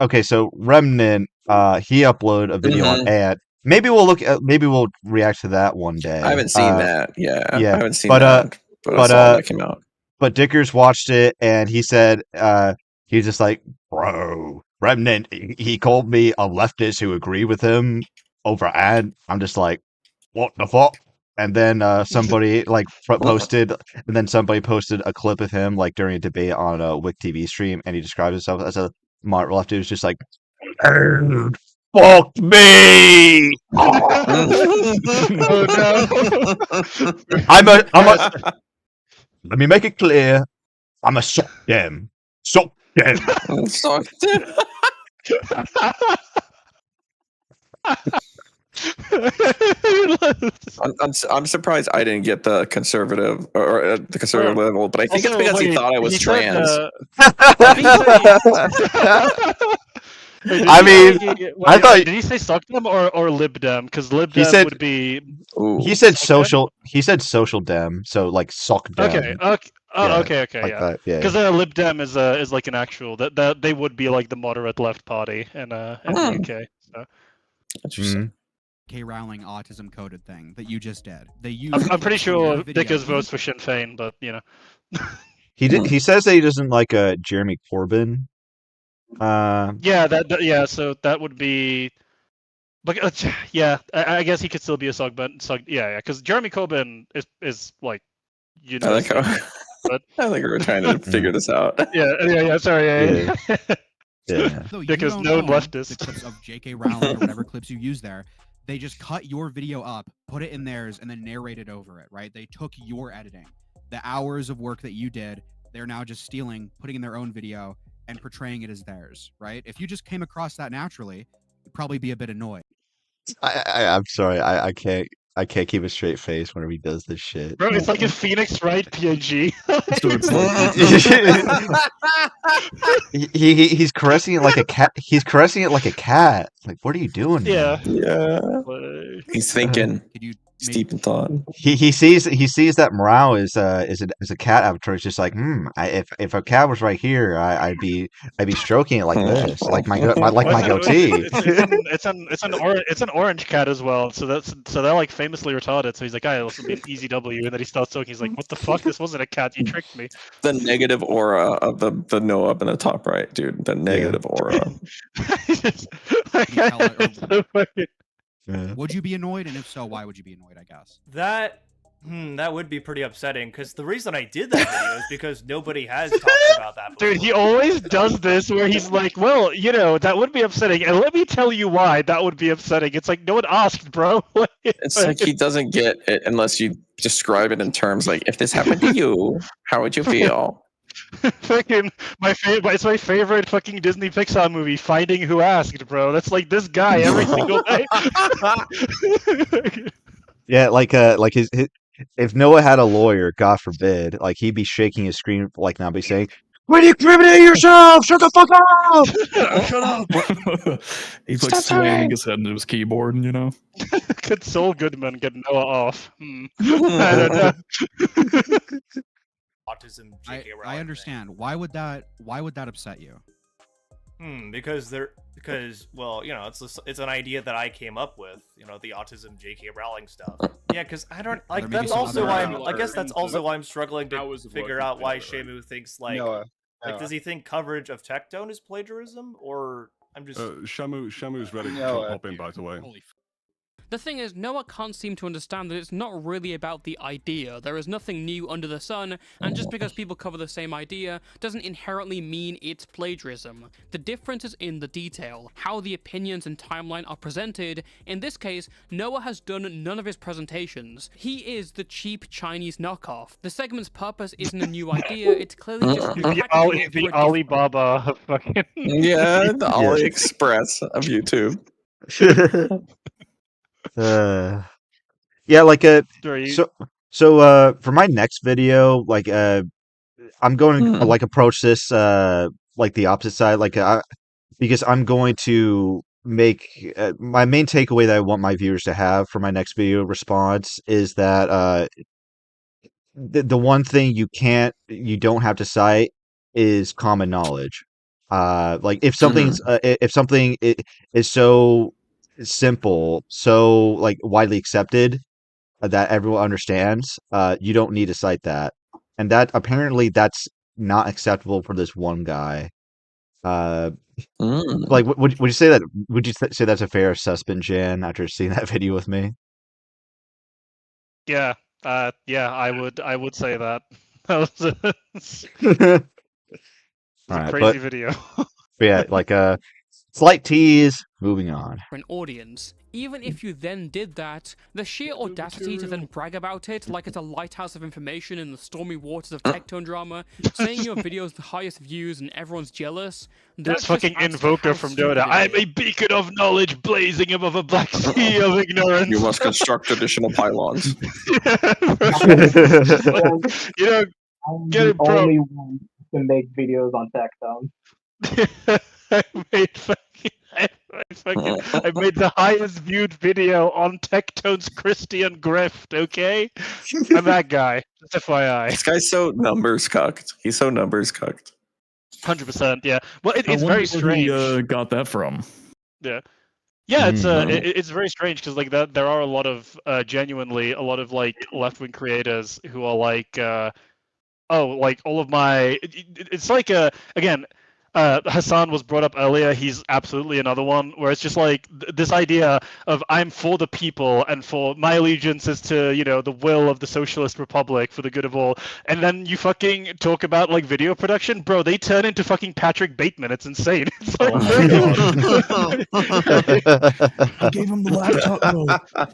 okay, so Remnant he uploaded a video on Ant. Maybe we'll react to that one day. I haven't seen that. Yeah, yeah, I haven't seen but, that. But I but, saw that came out. But Dickers watched it and he said he's just like, bro, Remnant. He called me a leftist who agreed with him over ad. I'm just like, what the fuck? And then somebody posted a clip of him like during a debate on a Wick TV stream, and he describes himself as a moderate leftist who's just like, "Dude, fuck me. Oh no! I'm a. Let me make it clear. I'm a suck them. Suck them." Sucked. I'm surprised I didn't get the conservative or the conservative level, but I think Also, it's because he wait, thought I was he said, trans. Wait, I mean, I thought did he say suck them or lib dem? Because lib he dem said would be. he said Suck dem? social. He said social dem, so like suck dem. Okay. Okay. Oh, Yeah, okay. Okay. like Yeah. that. Yeah. Because lib dem is like an actual that they would be like the moderate left party in the UK. So. Interesting. K. Rowling autism coded thing that you just did. They use. I'm pretty sure video. Dickers votes for Sinn Féin, but you know. He did. He says that he doesn't like Jeremy Corbyn. Yeah. Yeah. So that would be. But yeah, I guess he could still be a sug, but yeah, because Jeremy Corbyn is like, you know, I think we're trying to figure this out. Yeah. Sorry, yeah. So you Because don't known own leftist. the clips of J.K. Rowling or whatever clips you use there. They just cut your video up, put it in theirs, and then narrated over it. Right? They took your editing, the hours of work that you did. They're now just stealing, putting in their own video, and portraying it as theirs. Right? If you just came across that naturally, you'd probably be a bit annoyed. I'm sorry. I can't keep a straight face whenever he does this shit. Bro, it's like a Phoenix Wright PNG. He's caressing it like a cat. He's caressing it like a cat. Like, what are you doing? Yeah. Yeah. He's thinking. He's deep in thought. He sees that Morale is a cat avatar. It's just like, if a cat was right here, I'd be stroking it like this, like my goatee. It's an orange cat as well. So they're like famously retarded. So he's like, this will be an easy W, and then he starts talking. He's like, what the fuck? This wasn't a cat. You tricked me. The negative aura of the Noah up in the top right, dude. The negative aura. Would you be annoyed? And if so, why would you be annoyed, I guess? That would be pretty upsetting, because the reason I did that video is because nobody has talked about that before. Dude, he always does this where he's like, well, you know, that would be upsetting, and let me tell you why that would be upsetting. It's like, no one asked, bro. It's like he doesn't get it unless you describe it in terms like, if this happened to you, how would you feel? Fucking it's my favorite fucking Disney Pixar movie, Finding Who Asked, bro. That's like this guy every single day. Yeah, like his if Noah had a lawyer, God forbid, like he'd be shaking his screen like now, be saying, "Quit incriminating yourself! Shut the fuck up! Shut up!" He's like slamming his head into his keyboard, you know. Could Saul Goodman get Noah off? I don't know. Autism J.K. Rowling. I understand. Thing. Why would that upset you? Because well, you know, it's an idea that I came up with, you know, the autism J.K. Rowling stuff. Yeah, because I don't like. That's also why I guess that's also why I'm struggling to figure out why Shamu thinks like does he think coverage of Tectone is plagiarism, or I'm just Shamu's ready to hop in, by the way. The thing is, Noah can't seem to understand that it's not really about the idea. There is nothing new under the sun, and just because people cover the same idea doesn't inherently mean it's plagiarism. The difference is in the detail, how the opinions and timeline are presented. In this case, Noah has done none of his presentations. He is the cheap Chinese knockoff. The segment's purpose isn't a new idea, it's clearly just the Alibaba of fucking... Yeah, the AliExpress of YouTube. Yeah, like so for my next video, like I'm going to like approach this like the opposite side, like because I'm going to make my main takeaway that I want my viewers to have for my next video response is that the one thing you don't have to cite is common knowledge. Like if something's if something is so simple, so like widely accepted that everyone understands, you don't need to cite that, and that apparently that's not acceptable for this one guy. Like would you say that? Would you say that's a fair assessment, Jan, after seeing that video with me? Yeah, I would say that. That was a crazy video. Yeah, like slight tease. Moving on. For an audience, even if you then did that, the sheer audacity to then brag about it like it's a lighthouse of information in the stormy waters of tectone drama, saying your video's the highest views and everyone's jealous. This fucking invoker from Dota. I'm a beacon of knowledge blazing above a black sea of ignorance. You must construct additional pylons. You know, I'm get the it, bro. only one to make videos on Tectone. I made the highest viewed video on Tectone's Christian Grift, okay? I'm that guy, just FYI. This guy's so numbers cucked. He's so numbers cucked. 100%, yeah. Well, it's I wonder very where strange. he got that from. Yeah. Yeah, it's very strange because like there are a lot of genuinely a lot of like left-wing creators who are like like all of my it's like again Hassan was brought up earlier. He's absolutely another one where it's just like this idea of I'm for the people and for my allegiance is to, you know, the will of the socialist republic for the good of all. And then you fucking talk about like video production, bro. They turn into fucking Patrick Bateman. It's insane. It's like, I gave him the laptop.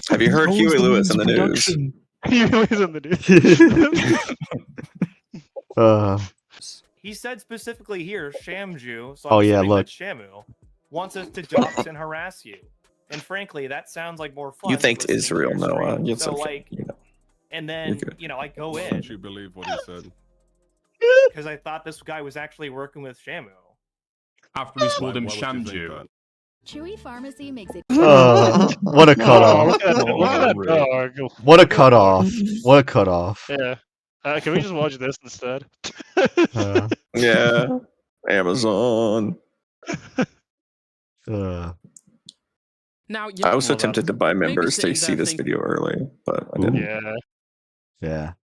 Have you heard Huey Lewis in the news? Huey Lewis in the news. He said specifically here, Shamju, so Oh, I'm yeah, assuming look. that's Shamu, wants us to dox and harass you. And frankly, that sounds like more fun. You thanked than listening to Israel, your Noah. stream. You're so so like, and then I go Why in don't you believe what he said? because I thought this guy was actually working with Shamu. After we called him Shamju. Chewy Pharmacy makes it. What a cutoff! Look at that dog. What a cutoff! What a cutoff! Yeah. Can we just watch this instead? Yeah. Amazon. Now, I was so tempted to buy members to see this video early, but I didn't. Yeah.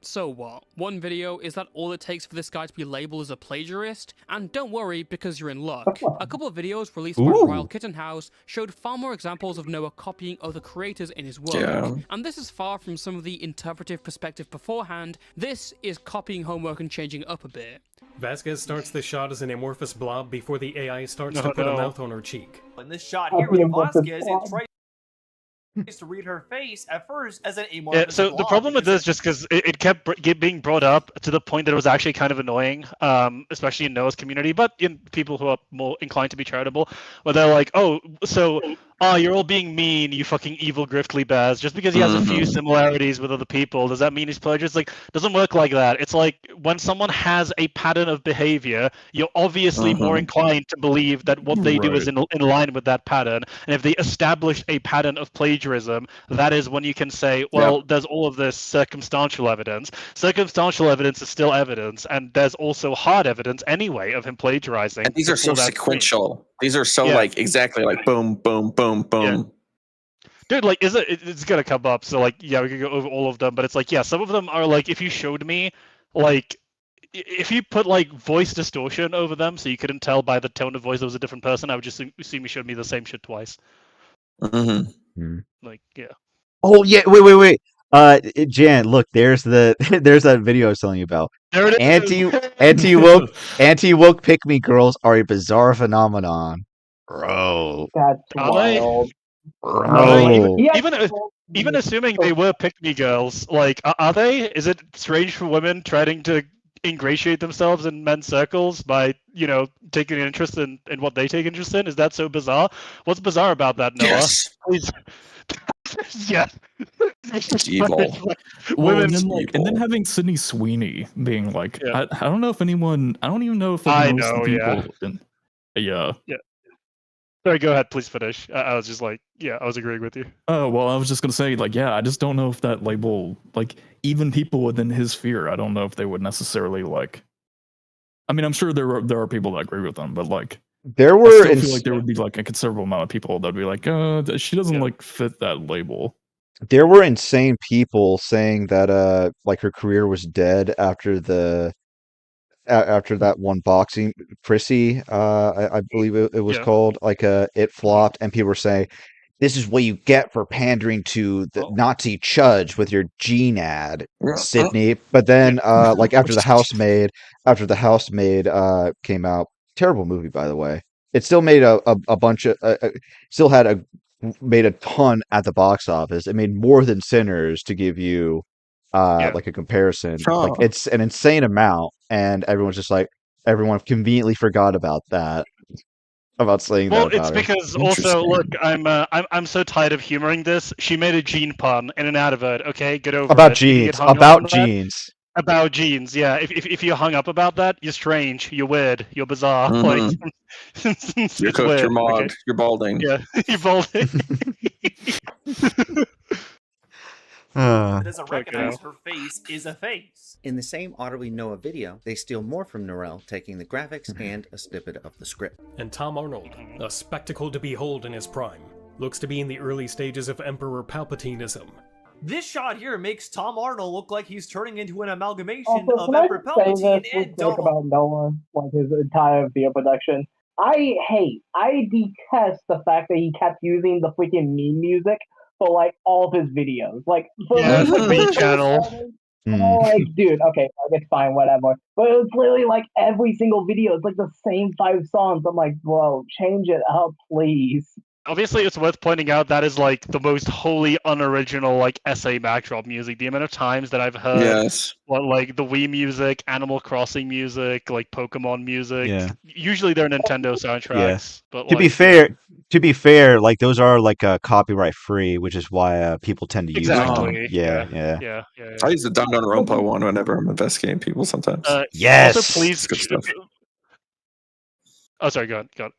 So what? One video, is that all it takes for this guy to be labeled as a plagiarist? And don't worry, because you're in luck. A couple of videos released by Royal Kitten House showed far more examples of Noah copying other creators in his work. Yeah. And this is far from some of the interpretive perspective beforehand. This is copying homework and changing it up a bit. Vasquez starts the shot as an amorphous blob before the AI starts to put a mouth on her cheek. In this shot here with Vasquez, it tries to read her face at first as an amorphous Yeah, so the blob, problem with this, just because it kept being brought up to the point that it was actually kind of annoying, especially in Noah's community, but in people who are more inclined to be charitable, where they're like, oh, so, you're all being mean, you fucking evil griftly bears, just because he has a few similarities with other people, does that mean he's plagiarist? Like, doesn't work like that. It's like, when someone has a pattern of behavior, you're obviously more inclined to believe that what they do is in line with that pattern, and if they establish a pattern of plagiarism, that is when you can say, well, there's all of this circumstantial evidence. Circumstantial evidence is still evidence, and there's also hard evidence anyway of him plagiarizing. And these are so sequential. These are so like exactly like boom, boom, boom, boom. Dude, like, it's gonna come up, so like, yeah, we could go over all of them, but it's like, yeah, some of them are like, if you showed me, like, if you put like voice distortion over them, so you couldn't tell by the tone of voice it was a different person, I would just assume you showed me the same shit twice. Like, yeah. Oh yeah, wait. Jan, look, there's that video I was telling you about. There it is. Anti-woke pick-me girls are a bizarre phenomenon. Bro. That's wild. Bro. Even assuming they were pick-me girls, like, are they? Is it strange for women trying to ingratiate themselves in men's circles by, you know, taking an interest in what they take interest in? Is that so bizarre? What's bizarre about that, Noah? Yes. Please. Yeah. It's evil. Well, and then having Sydney Sweeney being like, I don't know if anyone, I don't even know if like, most of the people. Yeah. Sorry, go ahead. Please finish. I was just like, I was agreeing with you. Oh, well, I was just going to say, like, I just don't know if that label, like, even people within his sphere, I don't know if they would necessarily, like, I mean, I'm sure there are people that agree with them, but, like, I feel like there would be, like, a considerable amount of people that would be like, she doesn't, like, fit that label. There were insane people saying that, like, her career was dead after that one boxing Prissy, I believe it was called, like, it flopped, and people were saying, this is what you get for pandering to the Nazi chudge with your Gene ad, Sydney. But then, like, after the Housemaid came out, terrible movie, by the way. it still made a bunch of still had made a ton at the box office. It made more than Sinners, to give you like a comparison. Like it's an insane amount, and everyone conveniently forgot about that. About saying well, that about it's her. because also look, I'm so tired of humoring this. She made a gene pun in and out of it. Okay, get over About it. If you get jeans. hung up About on that- jeans. About jeans, yeah. If you're hung up about that, you're strange. You're weird. You're bizarre. Like it's You're cooked. weird. You're mogged. Okay? You're balding. Yeah, you're balding. That doesn't recognize her face is a face. In the same OtterlyNoah video, they steal more from Norel, taking the graphics and a snippet of the script. And Tom Arnold, a spectacle to behold in his prime, looks to be in the early stages of Emperor Palpatineism. This shot here makes Tom Arnold look like he's turning into an amalgamation Also, of can I Emperor just say Palpatine this and talk Donald. about Noah, like his entire video production? I detest the fact that he kept using the freaking meme music for like all of his videos. Like, for Yeah, the the B channel. Oh, like, dude, okay, like, it's fine, whatever. But it's literally like every single video, it's like the same 5 songs. I'm like, bro, change it up, please. Obviously, it's worth pointing out that is like the most wholly unoriginal like essay backdrop music. The amount of times that I've heard like the Wii music, Animal Crossing music, like Pokemon music. Yeah. Usually they're Nintendo soundtracks. But To be fair, like those are like copyright free, which is why people tend to use them. Exactly. Yeah. I use the Danganronpa one whenever I'm investigating people sometimes. Yes. Also, please. It's good stuff. Oh, sorry. Go on.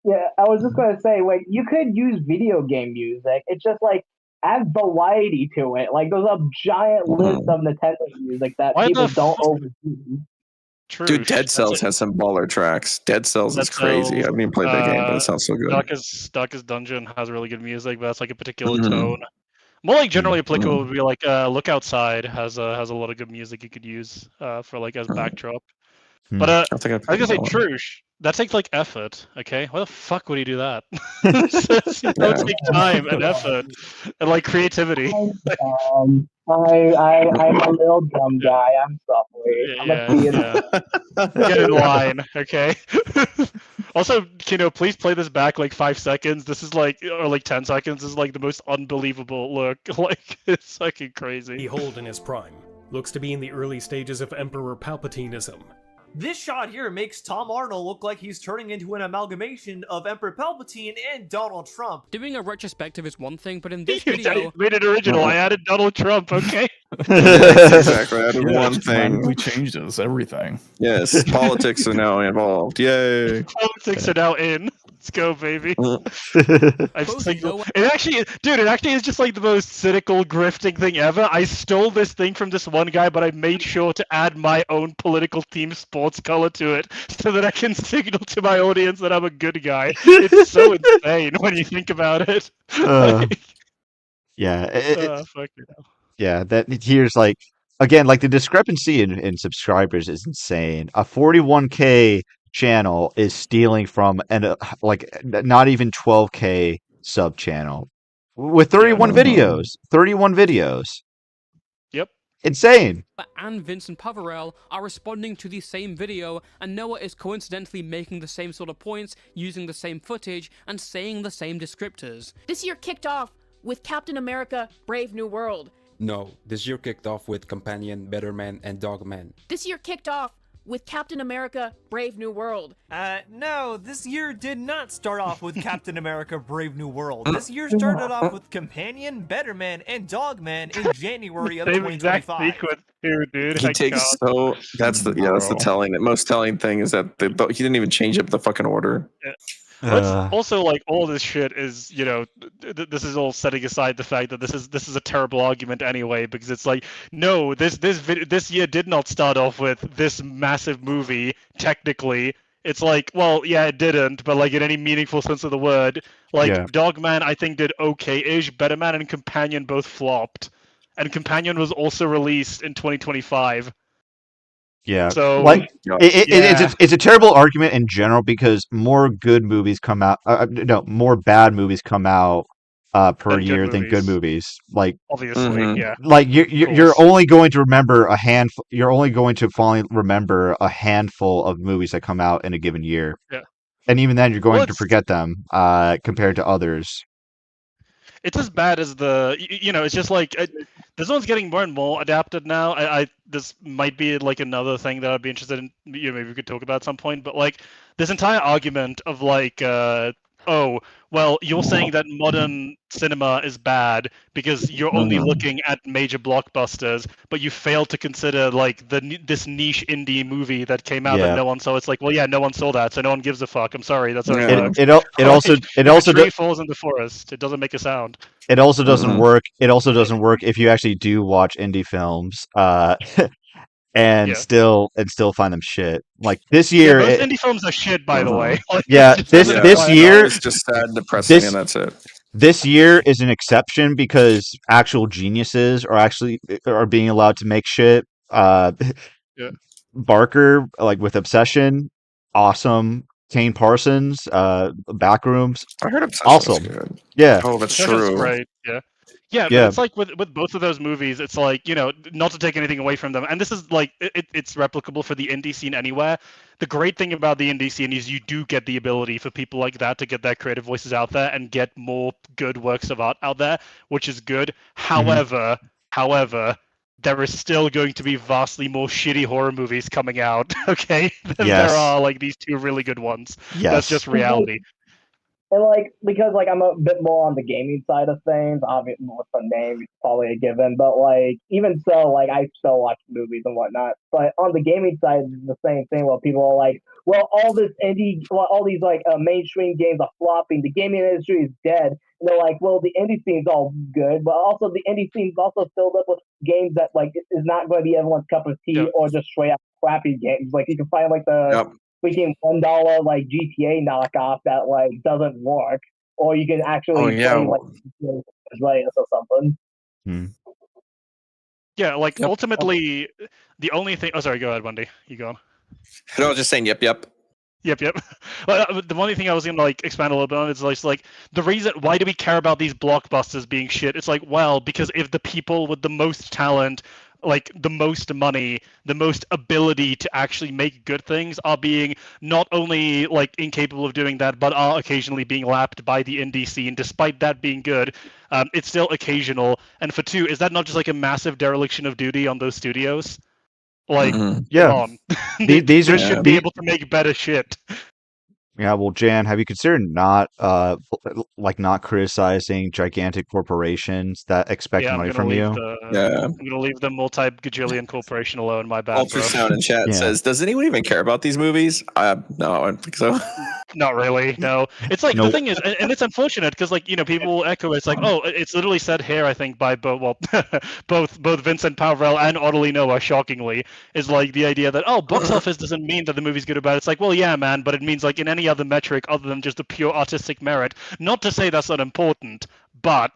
Yeah, I was just gonna say, like, you could use video game music. It's just like add variety to it. Like, there's a giant list of Nintendo music that Why people the don't overuse. True. Dude, Dead Cells has some baller tracks. Dead Cells is crazy. I haven't even played that game, but it sounds so good. Darkest Dungeon has really good music, but that's like a particular tone. More like generally applicable would be like Look Outside has a lot of good music you could use for like as backdrop. But I was gonna say, Trush, that takes like effort. Okay, why the fuck would he do that? It would take time and effort and like creativity. I'm a little dumb guy. I'm sorry. Get in line, okay? Also, please play this back like 5 seconds. This is like, or like 10 seconds. This is like the most unbelievable look. Like, it's fucking crazy. Behold in his prime, looks to be in the early stages of Emperor Palpatineism. This shot here makes Tom Arnold look like he's turning into an amalgamation of Emperor Palpatine and Donald Trump. Doing a retrospective is one thing, but in this video... made it original. I added Donald Trump, okay? Exactly. I added one thing. We changed this, everything. Yes, politics are now involved. Yay. Politics are now in. Let's go, baby. I just think it actually is just like the most cynical grifting thing ever. I stole this thing from this one guy, but I made sure to add my own political team sports color to it so that I can signal to my audience that I'm a good guy. It's so insane when you think about it. Yeah. Fuck you know. Yeah, here's like again, like the discrepancy in subscribers is insane. A 41K channel is stealing from like not even 12K sub channel with 31 videos. 31 videos. Yep. Insane. And Vincent Pavarel are responding to the same video, and Noah is coincidentally making the same sort of points, using the same footage, and saying the same descriptors. This year kicked off with Captain America: Brave New World. No, this year kicked off with Companion, Better Man, and Dogman. This year kicked off with Captain America: Brave New World. No, this year did not start off with Captain America: Brave New World. This year started off with Companion, Better Man, and Dogman in January of 2025. Sequence too, dude. He takes that's the most telling thing is that he didn't even change up the fucking order. Also, like, all this shit is, this is all setting aside the fact that this is a terrible argument anyway, because it's like, no, this year did not start off with this massive movie. Technically, it's like, well, yeah, it didn't, but like in any meaningful sense of the word, like Dogman, I think did okay-ish. Better Man and Companion both flopped, and Companion was also released in 2025. Yeah, so like it's a terrible argument in general because more good movies come out. More bad movies come out per year than good movies. Like obviously, like you're only going to remember a handful. You're only going to finally remember a handful of movies that come out in a given year. Yeah. and even then, you're going to forget them compared to others. It's as bad as it's just like this one's getting more and more adapted now. This might be like another thing that I'd be interested in. Maybe we could talk about at some point. But like this entire argument of like, oh, well, you're saying that modern cinema is bad because you're only looking at major blockbusters, but you fail to consider like this niche indie movie that came out that no one saw. It's like, well, yeah, no one saw that, so no one gives a fuck. I'm sorry, that's how it works. It also a tree falls in the forest, it doesn't make a sound. It also doesn't work. It also doesn't work if you actually do watch indie films, and still find them shit. Like this year, most indie films are shit, by the way. Like, this year it's just sad, and depressing, and that's it. This year is an exception because actual geniuses are being allowed to make shit. Barker, like with Obsession, awesome. Kane Parsons, Backrooms. I heard Obsession awesome. was good. Yeah. Oh, that's Obsession's true. Great. Yeah, but it's like with both of those movies, it's like, not to take anything away from them, and this is like it's replicable for the indie scene anywhere. The great thing about the indie scene is you do get the ability for people like that to get their creative voices out there and get more good works of art out there, which is good. However, there is still going to be vastly more shitty horror movies coming out, okay, than there are like these two really good ones. That's just reality. And like, because like I'm a bit more on the gaming side of things, obviously with the name it's probably a given, but like even so, like I still watch movies and whatnot. But on the gaming side, it's the same thing where people are like, well, all these like mainstream games are flopping. The gaming industry is dead. And they're like, well, the indie scene's all good, but also the indie scene's also filled up with games that like is not going to be everyone's cup of tea or just straight up crappy games. Like you can find like the freaking $1 like GTA knockoff that like doesn't work, or you can actually play like GTA or something. Yeah, like ultimately, the only thing. Oh, sorry. Go ahead, Wendy. You go on. No, I was just saying, yep. Yep. The only thing I was gonna like expand a little bit on is like the reason why do we care about these blockbusters being shit? It's like, well, because if the people with the most talent, like the most money, the most ability to actually make good things are being not only like incapable of doing that, but are occasionally being lapped by the indie scene, despite that being good, it's still occasional. And for two, is that not just like a massive dereliction of duty on those studios? Like, come on. They should be able to make better shit. Yeah, well, Jan, have you considered not criticizing gigantic corporations that expect money from you? I'm gonna leave the multi-gajillion corporation alone. My bad. Ultrasound in chat says, "Does anyone even care about these movies?" No, I don't think so. Not really. No. It's like the thing is, and it's unfortunate because like people will echo. It's like, oh, it's literally said here. I think by both Vincent Pavrel and OtterlyNoah, shockingly, is like the idea that box office doesn't mean that the movie's good or bad. It's like, well, yeah, man, but it means like in any other metric other than just the pure artistic merit. Not to say that's not important, but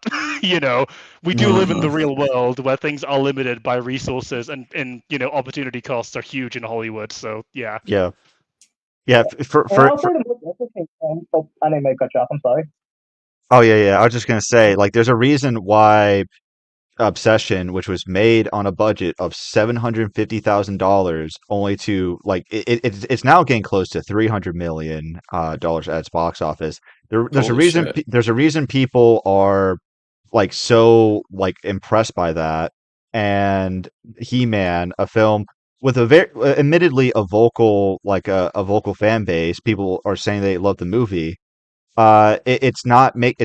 we do live in the real world where things are limited by resources and opportunity costs are huge in Hollywood. So yeah. For I didn't make cut you off. I'm sorry. Oh yeah. I was just gonna say, like, there's a reason why Obsession, which was made on a budget of $750,000, only to like it's now getting close to $300 million dollars at its box office. There's a reason. There's a reason people are like so like impressed by that. And He-Man, a film with a very admittedly a vocal fan base, people are saying they love the movie. It's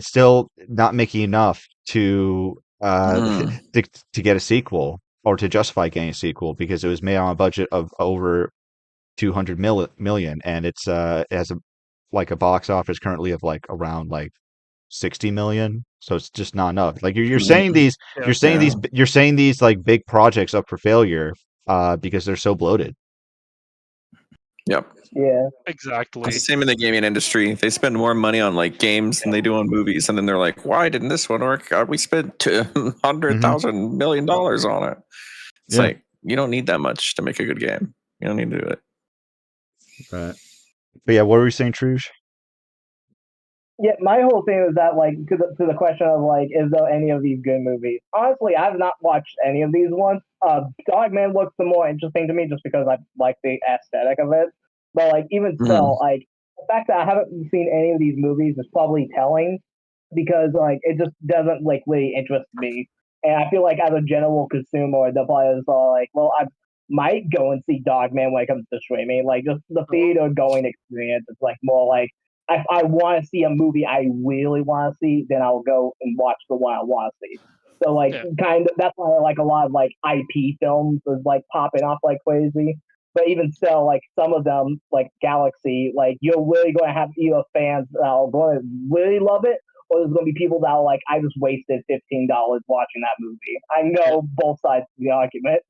still not making enough to to get a sequel or to justify getting a sequel because it was made on a budget of over 200 million, and it has a box office currently of like around like 60 million. So it's just not enough. Like you're saying these like big projects up for failure because they're so bloated. Yep. Yeah. Exactly. It's the same in the gaming industry. They spend more money on like games than they do on movies, and then they're like, "Why didn't this one work? We spent $100,000 million on it." It's like you don't need that much to make a good game. You don't need to do it. Right. But yeah, what were you saying, Trouge? Yeah, my whole thing is that, like, to the question of, like, is there any of these good movies? Honestly, I've not watched any of these ones. Dogman looks the more interesting to me just because I like the aesthetic of it. But, like, even still, like, the fact that I haven't seen any of these movies is probably telling, because like it just doesn't like really interest me, and I feel like as a general consumer, the players are like, well, I might go and see Dogman when it comes to streaming. Like just the theater going experience, it's like more like if I want to see a movie I really want to see, then I'll go and watch the one I want to see. So like kind of that's why like a lot of like IP films is like popping off like crazy. But even still, like some of them, like Galaxy, like you're really going to have either fans that are going to really love it, or there's going to be people that are like, I just wasted $15 watching that movie. I know both sides of the argument.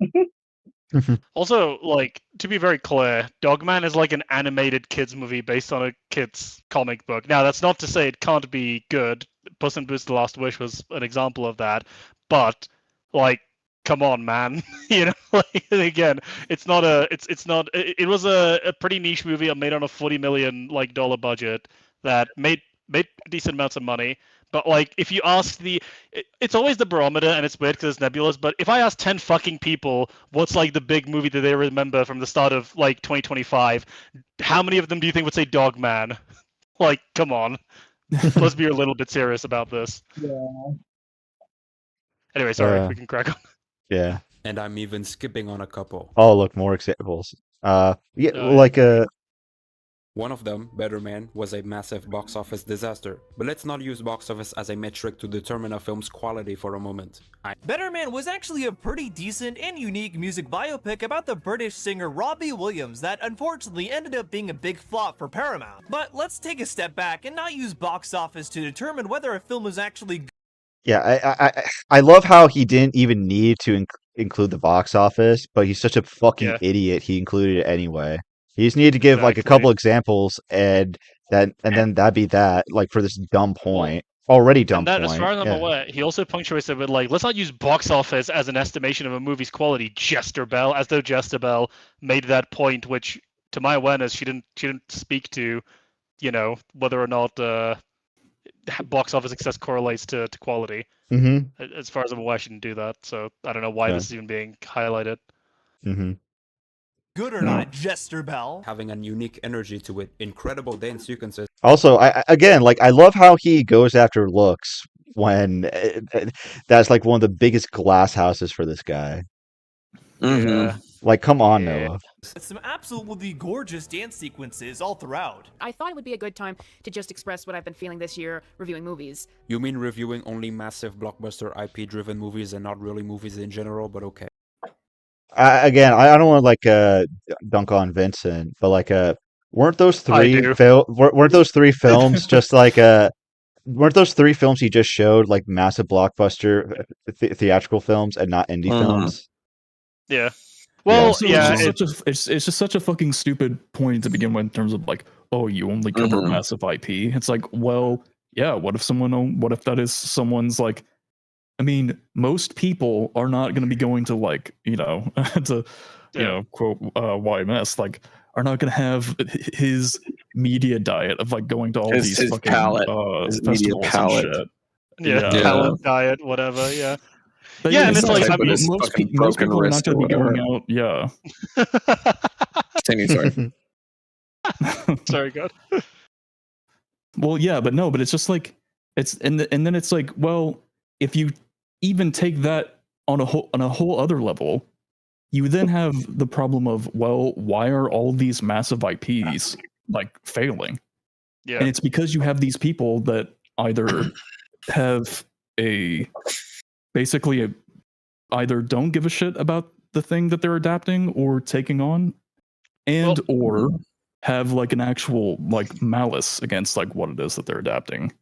Also, like, to be very clear, Dogman is like an animated kids movie based on a kids comic book. Now, that's not to say it can't be good. Puss in Boots: The Last Wish was an example of that. But, like, come on, man. You know, like, again, it's not. It was a pretty niche movie made on a $40 million dollar budget that made decent amounts of money. But like, if you ask it's always the barometer, and it's weird because it's nebulous. But if I ask 10 fucking people what's like the big movie that they remember from the start of like 2025, how many of them do you think would say Dogman? Like, come on, let's be a little bit serious about this. Yeah. Anyway, sorry, we can crack on. Yeah. And I'm even skipping on a couple. Oh, look, more examples. One of them, Better Man, was a massive box office disaster. But let's not use box office as a metric to determine a film's quality for a moment. Better Man was actually a pretty decent and unique music biopic about the British singer Robbie Williams that unfortunately ended up being a big flop for Paramount. But let's take a step back and not use box office to determine whether a film is actually good. Yeah, I love how he didn't even need to include the box office, but he's such a fucking idiot. He included it anyway. You just need to give like a couple examples, and then that'd be that. Like for this dumb point, already dumb point. As far as I'm aware, he also punctuates it with like, let's not use box office as an estimation of a movie's quality. Jester Bell, as though Jester Bell made that point, which, to my awareness, she didn't speak to, you know, whether or not box office success correlates to quality. Mm-hmm. As far as I'm aware, she didn't do that. So I don't know why this is even being highlighted. Mm-hmm. Good or not, Jester Bell. Having a unique energy to it, incredible dance sequences. Also, I love how he goes after looks when that's like one of the biggest glass houses for this guy. Mm-hmm. Like, come on, Noah. Some absolutely gorgeous dance sequences all throughout. I thought it would be a good time to just express what I've been feeling this year reviewing movies. You mean reviewing only massive blockbuster IP-driven movies and not really movies in general, but okay. Again, I don't want to dunk on Vincent, but like weren't those three films just like weren't those three films he just showed like massive blockbuster theatrical films and not indie films? Yeah. Well, it's just such a fucking stupid point to begin with in terms of like, oh, you only cover massive IP. It's like, well, yeah, what if that is someone's like, I mean, most people are not going to be going to like, you know, to, you know, quote YMS, like, are not going to have his media diet of like going to all these fucking festivals and shit. Yeah, talent diet, whatever. Yeah. Yeah, and it's like, I mean, most people are not going to be going out. Yeah. Sorry. Sorry, God. Well, yeah, but it's just like and then it's like, well, if you even take that on a whole other level, you then have the problem of, well, why are all these massive IPs like failing? Yeah. And it's because you have these people that either have either don't give a shit about the thing that they're adapting or taking on, or have like an actual like malice against like what it is that they're adapting.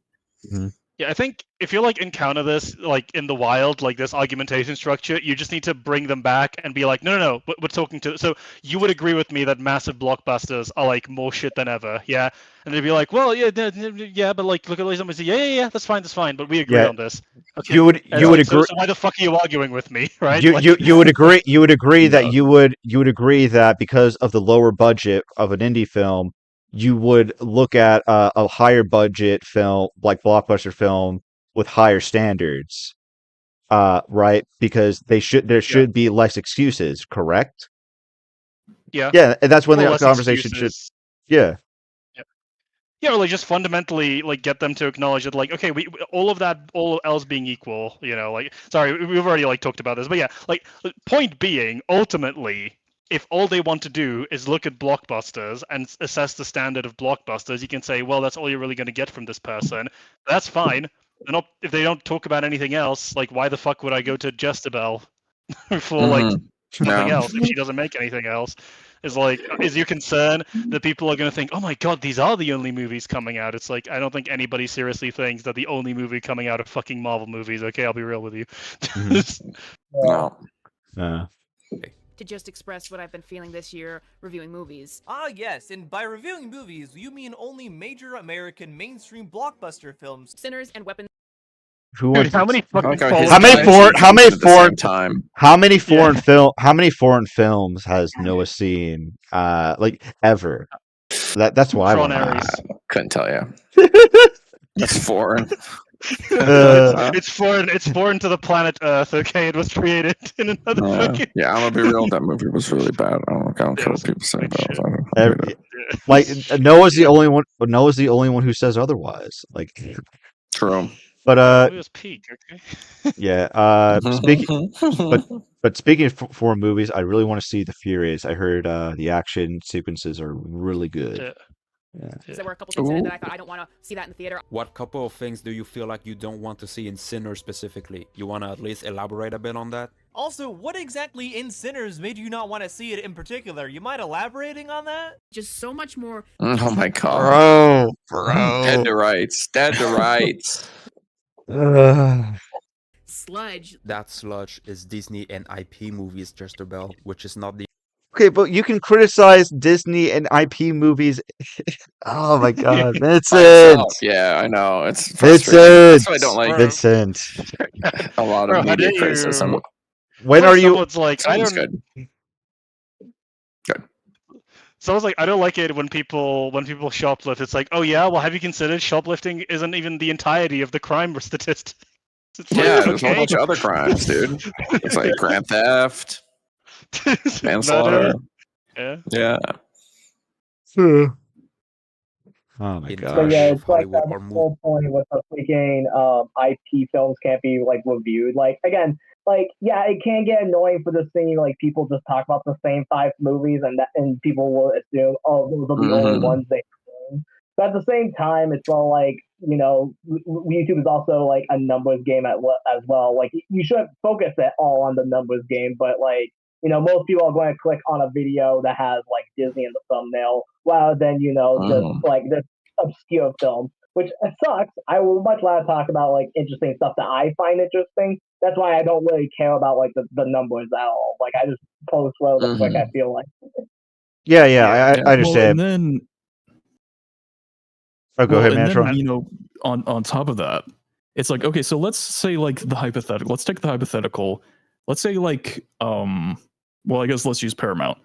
Mm-hmm. Yeah, I think if you like encounter this like in the wild, like this argumentation structure, you just need to bring them back and be like, no, we're talking to. So you would agree with me that massive blockbusters are like more shit than ever, yeah? And they'd be like, well, yeah, but like look at all these numbers. Yeah, that's fine, but we agree on this. Okay. You would agree. So why the fuck are you arguing with me, right? You would agree. You would agree that you would agree that because of the lower budget of an indie film, you would look at a higher budget film, like blockbuster film, with higher standards, right? Because there should be less excuses, correct? Yeah. Yeah, and that's when the conversation should. Yeah. Yeah, or like just fundamentally like get them to acknowledge that like, okay, we all else being equal, like, sorry, we've already like talked about this, but yeah, like, point being, ultimately, if all they want to do is look at blockbusters and assess the standard of blockbusters, you can say, well, that's all you're really going to get from this person. That's fine. If they don't talk about anything else, like, why the fuck would I go to Justabel for like something else if she doesn't make anything else? Is your concern that people are going to think, oh my god, these are the only movies coming out? It's like, I don't think anybody seriously thinks that the only movie coming out are fucking Marvel movies. Okay, I'll be real with you. No. To just express what I've been feeling this year reviewing movies. Ah, yes, and by reviewing movies, you mean only major American mainstream blockbuster films. Sinners and Weapons. How many foreign films has Noah seen like ever? That's why I want to ask. Couldn't tell you. That's foreign. It's foreign. It's foreign to the planet Earth. Okay, it was created in another. Yeah, I'm gonna be real. That movie was really bad. I don't care what people say about it. Like Noah's the only one. Noah's the only one who says otherwise. Like, true. But it was peak. Okay. Yeah. Speaking of foreign movies, I really want to see The Furious. I heard the action sequences are really good. Yeah. There were a couple things in it that I thought I don't want to see that in the theater. What couple of things do you feel like you don't want to see in Sinners specifically? You want to at least elaborate a bit on that? Also, what exactly in Sinners made you not want to see it in particular? You mind elaborating on that? Just so much more. Oh my god. Bro. Dead to rights. Dead to rights. Sludge. That sludge is Disney and IP movies, Bell, which is not the. Okay, but you can criticize Disney and IP movies. Oh my god, Vincent! Yeah, I know. It's Vincent! That's why I don't like Vincent. a lot of media criticism. When are you? Someone's like, I don't. Good. Someone's like, I don't like it when people shoplift. It's like, oh yeah, well, have you considered shoplifting isn't even the entirety of the crime statistics? Yeah, there's a whole bunch of other crimes, dude. It's like grand theft, manslaughter. Yeah. Oh my god. So yeah, it's like that whole point with the freaking IP films can't be like reviewed. Like again, like yeah, it can get annoying for this thing. Like people just talk about the same 5 movies, and people will assume, oh, those are the only ones they own. But at the same time, it's all like, YouTube is also like a numbers game as well. Like you shouldn't focus it all on the numbers game, but like, most people are going to click on a video that has like Disney in the thumbnail rather than, just like this obscure film, which sucks. I would much rather talk about like interesting stuff that I find interesting. That's why I don't really care about like the numbers at all. Like I just post whatever the quick I feel like. Yeah, I understand. Well, and then, go ahead, and Manatron. then, on top of that, it's like, okay, so let's say like the hypothetical. Let's take the hypothetical. Let's say like, well, I guess let's use Paramount.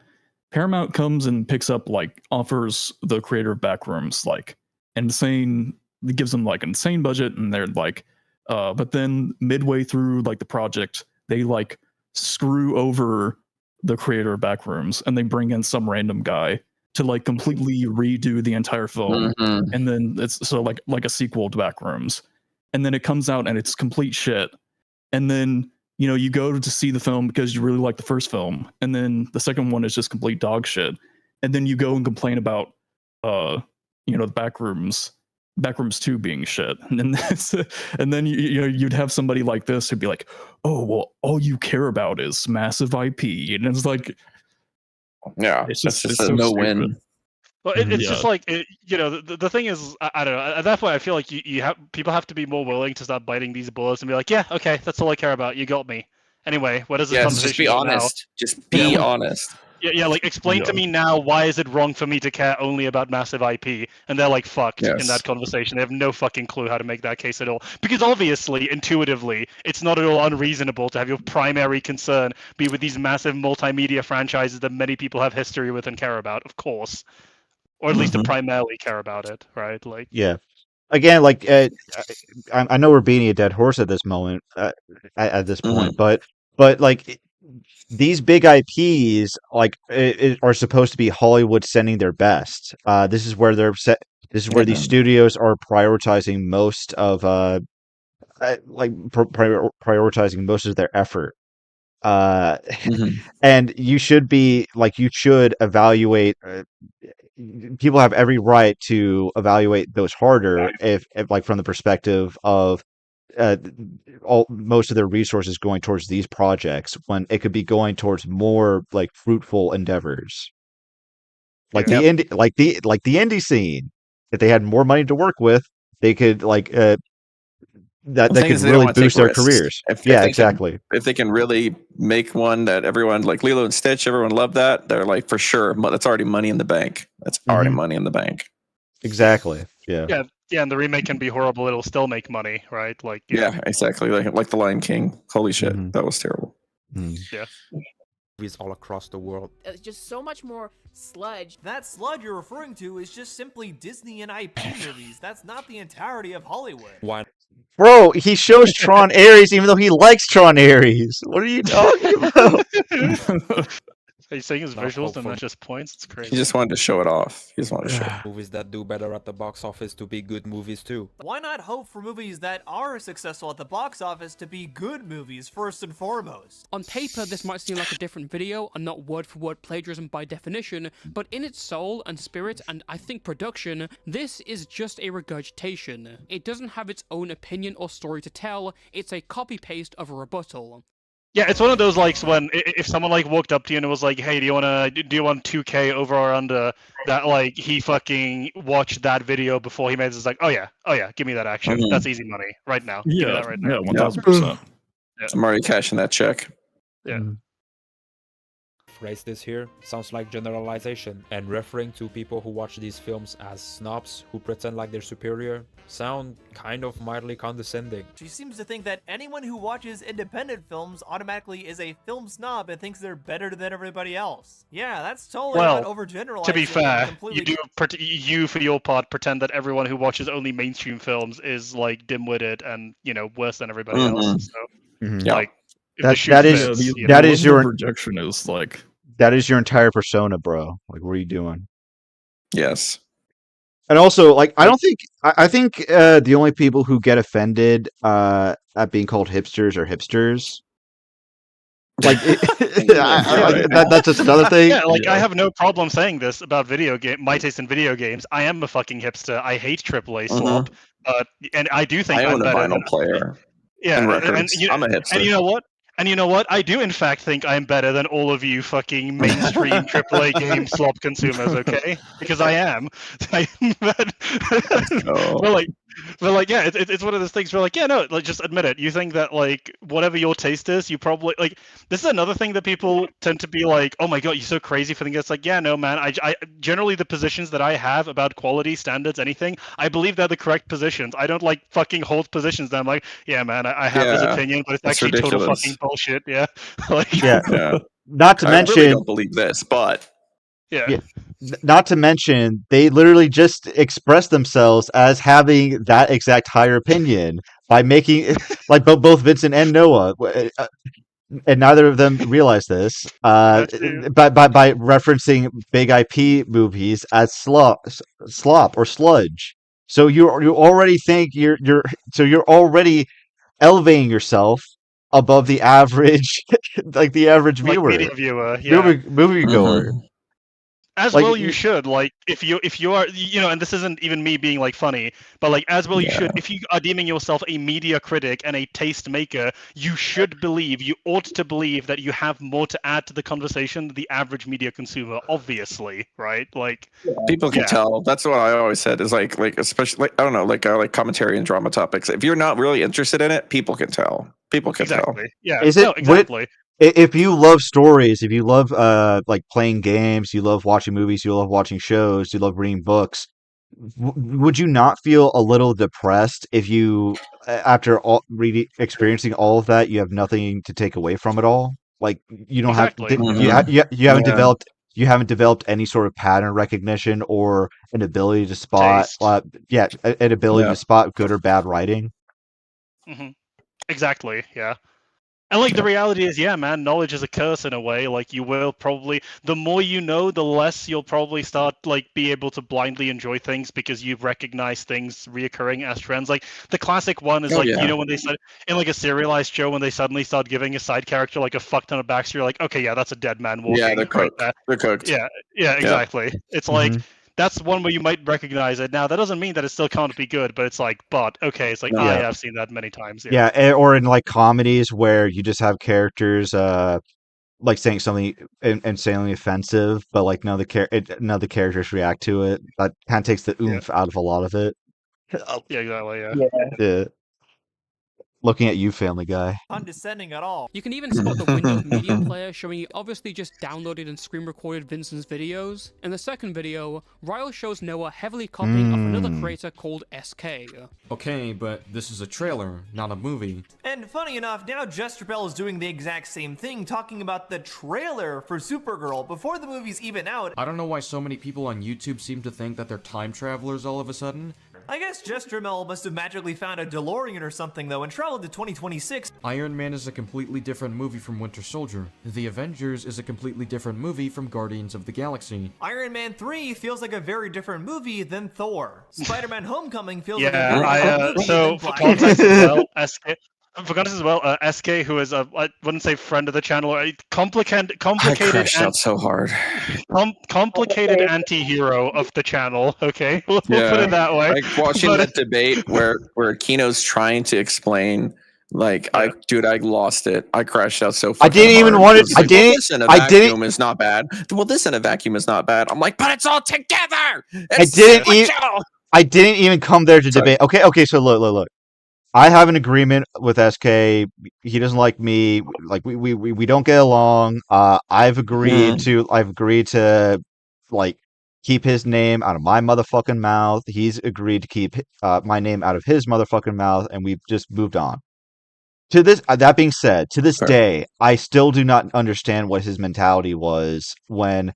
Paramount comes and picks up, like, offers the creator of Backrooms like insane, gives them like insane budget, and they're like, but then midway through like the project, they like screw over the creator of Backrooms, and they bring in some random guy to like completely redo the entire film, and then it's so like a sequel to Backrooms, and then it comes out and it's complete shit, and then you go to see the film because you really like the first film, and then the second one is just complete dog shit, and then you go and complain about the Backrooms 2 being shit, and then you'd have somebody like this who'd be like, oh well, all you care about is massive IP, and it's like, yeah, it's just a so no stupid. win. Well, it's just like the thing is, I don't know. At that point, I feel like people have to be more willing to start biting these bullets and be like, yeah, okay, that's all I care about. You got me. Anyway, what is this conversation? Just be honest. Just be honest. Yeah, like explain to me now, why is it wrong for me to care only about massive IP? And they're like fucked in that conversation. They have no fucking clue how to make that case at all. Because obviously, intuitively, it's not at all unreasonable to have your primary concern be with these massive multimedia franchises that many people have history with and care about, of course. Or at least to primarily care about it, right? Like, yeah. Again, like I know we're beating a dead horse at this moment, at this point, but like these big IPs like are supposed to be Hollywood sending their best. This is where This is where these studios are prioritizing most of prioritizing most of their effort. And you should evaluate. People have every right to evaluate those harder if like from the perspective of most of their resources going towards these projects when it could be going towards more like fruitful endeavors, like the indie scene. If they had more money to work with, they could that could really boost their careers. Exactly. If they can really make one that everyone like Lilo and Stitch, everyone loved that. They're like for sure that's already money in the bank. That's already money in the bank. Exactly. Yeah. Yeah, and the remake can be horrible. It'll still make money, right? Like yeah, exactly. Like The Lion King. Holy shit, that was terrible. Yeah. Movies all across the world. It's just so much more sludge. That sludge you're referring to is just simply Disney and IP movies. That's not the entirety of Hollywood. Why? Bro, he shows Tron Ares even though he likes Tron Ares. What are you talking about? Are you saying his visuals and not just points? It's crazy. He just wanted to show it off. He just wanted to show it. Movies that do better at the box office to be good movies too. Why not hope for movies that are successful at the box office to be good movies first and foremost? On paper, this might seem like a different video and not word-for-word plagiarism by definition, but in its soul and spirit and I think production, this is just a regurgitation. It doesn't have its own opinion or story to tell, it's a copy-paste of a rebuttal. Yeah, it's one of those like when if someone like walked up to you and was like, "Hey, do you want 2K over or under?" That like he fucking watched that video before he made this. Like, oh yeah, give me that action. That's easy money right now. Give me that right now. 1000%. I'm already cashing that check. Yeah. Phrase this here sounds like generalization, and referring to people who watch these films as snobs who pretend like they're superior sound kind of mildly condescending. She seems to think that anyone who watches independent films automatically is a film snob and thinks they're better than everybody else. Yeah, that's totally not overgeneralizing. To be fair, you for your part pretend that everyone who watches only mainstream films is like dim-witted and worse than everybody else. So like. That is your projection is like that is your entire persona, bro. Like, what are you doing? Yes. And also, like, I think the only people who get offended at being called hipsters are hipsters. Like, that's just another thing. Yeah, like I have no problem saying this about my taste in video games. I am a fucking hipster. I hate AAA slop, and I do think I own I'm a better vinyl player. Yeah, and records. I'm a hipster. And you know what? I do in fact think I'm better than all of you fucking mainstream AAA game slop consumers, okay? Because I am. But yeah, it's one of those things where like, yeah, no, like just admit it. You think that like whatever your taste is, you probably like. This is another thing that people tend to be like, oh my god, you're so crazy for thinking. It's like, yeah, no, man. I generally the positions that I have about quality standards, anything, I believe they're the correct positions. I don't like fucking hold positions that I'm like, yeah, man, I have this opinion, but it's actually total fucking bullshit. Yeah, like yeah. Not to mention, I really don't believe this, but yeah. Not to mention, they literally just express themselves as having that exact higher opinion by making like both Vincent and Noah, and neither of them realize this. By referencing big IP movies as slop or sludge. So you already think you're already elevating yourself above the average, like the average viewer, media viewer, yeah. moviegoer. As like, well you should, like, if you are, and this isn't even me being, like, funny, but, like, as well you should, if you are deeming yourself a media critic and a taste maker, you ought to believe that you have more to add to the conversation than the average media consumer, obviously, right? Like, people can tell. That's what I always said, is, like, especially, like, I don't know, like, I like commentary and drama topics. If you're not really interested in it, people can tell. People can tell. Yeah, exactly. If you love stories, if you love like playing games, you love watching movies, you love watching shows, you love reading books, would you not feel a little depressed if you, after experiencing all of that, you have nothing to take away from it all? Like you don't have you haven't developed any sort of pattern recognition or an ability to spot an ability to spot good or bad writing. Exactly. Yeah. And like the reality is, yeah, man, knowledge is a curse in a way. Like you will probably, the more you know, the less you'll probably start like be able to blindly enjoy things because you've recognized things reoccurring as trends. Like the classic one is like, you know, when they said in like a serialized show when they suddenly start giving a side character like a fuck ton of backstory, you're like, okay, yeah, that's a dead man walking. Yeah, they're right cooked. there. They're cooked. Yeah, exactly. It's like Mhm. that's one where you might recognize it. Now that doesn't mean that it still can't be good, but it's like, but okay, it's like, Yeah. oh yeah, I've seen that many times. Yeah, or in like comedies where you just have characters like saying something insanely offensive, but like none of the characters react to it. That kind of takes the oomph out of a lot of it. Yeah, exactly. Yeah. Yeah. Looking at you, Family Guy. Condescending at all. You can even spot the Windows Media Player showing you obviously just downloaded and screen recorded Vincent's videos. In the second video, Ryle shows Noah heavily copying off another creator called SK. Okay, but this is a trailer, not a movie. And funny enough, now Jester Bell is doing the exact same thing, talking about the trailer for Supergirl before the movie's even out. I don't know why so many people on YouTube seem to think that they're time travelers all of a sudden. I guess Jester Bell must have magically found a DeLorean or something though and traveled to 2026. Iron Man is a completely different movie from Winter Soldier. The Avengers is a completely different movie from Guardians of the Galaxy. Iron Man 3 feels like a very different movie than Thor. Spider-Man Homecoming feels Yeah, like a very different movie so than for Black context Widow. as well, for context as well, SK, who is a, I wouldn't say friend of the channel, a complicated, I crashed out so hard. complicated anti-hero of the channel. Okay, we'll put it that way. Like watching But- that debate where Kino's trying to explain, like, I lost it. I crashed out so. I didn't even hard. want It's it. I like, didn't. Well, this in a I vacuum didn't. is not bad. Well, this in a vacuum is not bad. I'm like, but it's all together. I didn't. I didn't even come there to debate. Okay. So look. I have an agreement with SK. He doesn't like me. Like we don't get along. I've agreed to like keep his name out of my motherfucking mouth. He's agreed to keep my name out of his motherfucking mouth, and we've just moved on. To this, that being said, to this day, I still do not understand what his mentality was when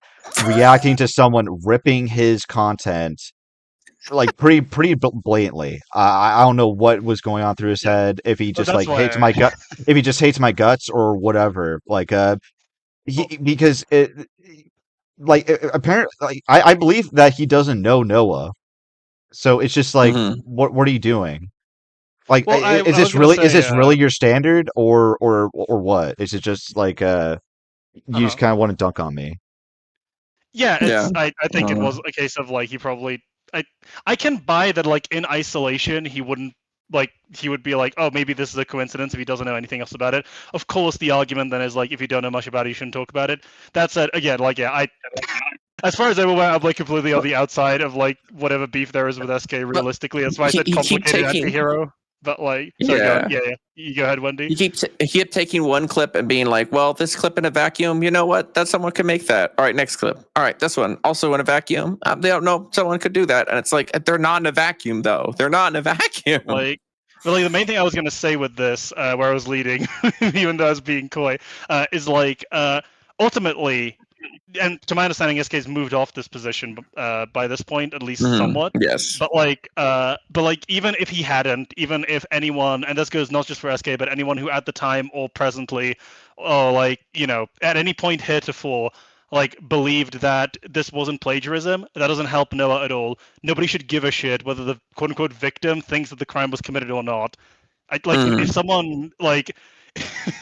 reacting to someone ripping his content, like pretty blatantly. I don't know what was going on through his head. If he just like hates my gut, if he just hates my guts or whatever. Like because it, like apparently, like I believe that he doesn't know Noah, so it's just like, what are you doing? Like, Well, is this really your standard, or what? Is it just like you just kind of want to dunk on me? Yeah, Yeah. I think it was a case of like he probably I can buy that like in isolation he wouldn't like he would be like, oh, maybe this is a coincidence if he doesn't know anything else about it. Of course, the argument then is like, if you don't know much about it, you shouldn't talk about it. That said, again, like I as far as I'm aware, I'm like completely on the outside of like whatever beef there is with SK. Realistically, that's why I said he keep complicated taking- anti-hero. But like, sorry, Yeah. yeah, you go ahead, Wendy. He kept taking one clip and being like, well, this clip in a vacuum, you know what? That someone could make that. All right, next clip. All right, this one also in a vacuum. They don't know someone could do that. And it's like, they're not in a vacuum though. They're not in a vacuum. But like the main thing I was gonna say with this, where I was leading, even though I was being coy, is like ultimately, and to my understanding, SK's moved off this position by this point, at least somewhat. Yes. But like even if he hadn't, even if anyone, and this goes not just for SK, but anyone who at the time or presently, or like at any point heretofore, like believed that this wasn't plagiarism, that doesn't help Noah at all. Nobody should give a shit whether the quote unquote victim thinks that the crime was committed or not. If someone like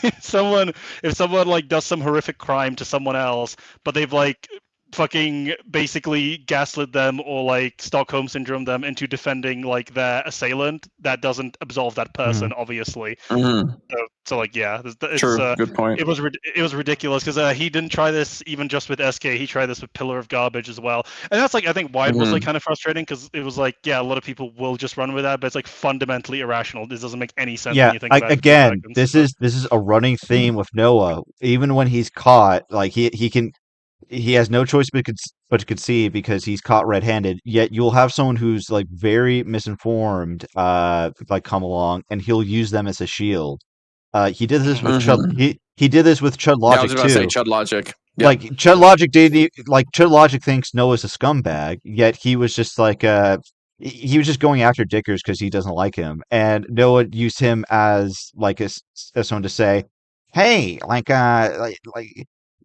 if someone like does some horrific crime to someone else, but they've like fucking basically gaslit them or like Stockholm syndrome them into defending like their assailant, that doesn't absolve that person, obviously. So like, yeah, it's, True, good point. It was ridiculous because he didn't try this even just with SK. He tried this with Pillar of Garbage as well, and that's like I think why it was like kind of frustrating because it was like, yeah, a lot of people will just run with that, but it's like fundamentally irrational. This doesn't make any sense when you think about it. Again, this is a running theme with Noah. Even when he's caught, like he has no choice but to concede because he's caught red-handed. Yet you'll have someone who's like very misinformed, like come along, and he'll use them as a shield. He did this with Chud. He did this with Chud Logic I was about too. to say Chud Logic. Yep. Like Chud Logic Chud Logic thinks Noah's a scumbag, yet he was just like he was just going after Dickers because he doesn't like him, and Noah used him as like as someone to say, hey, like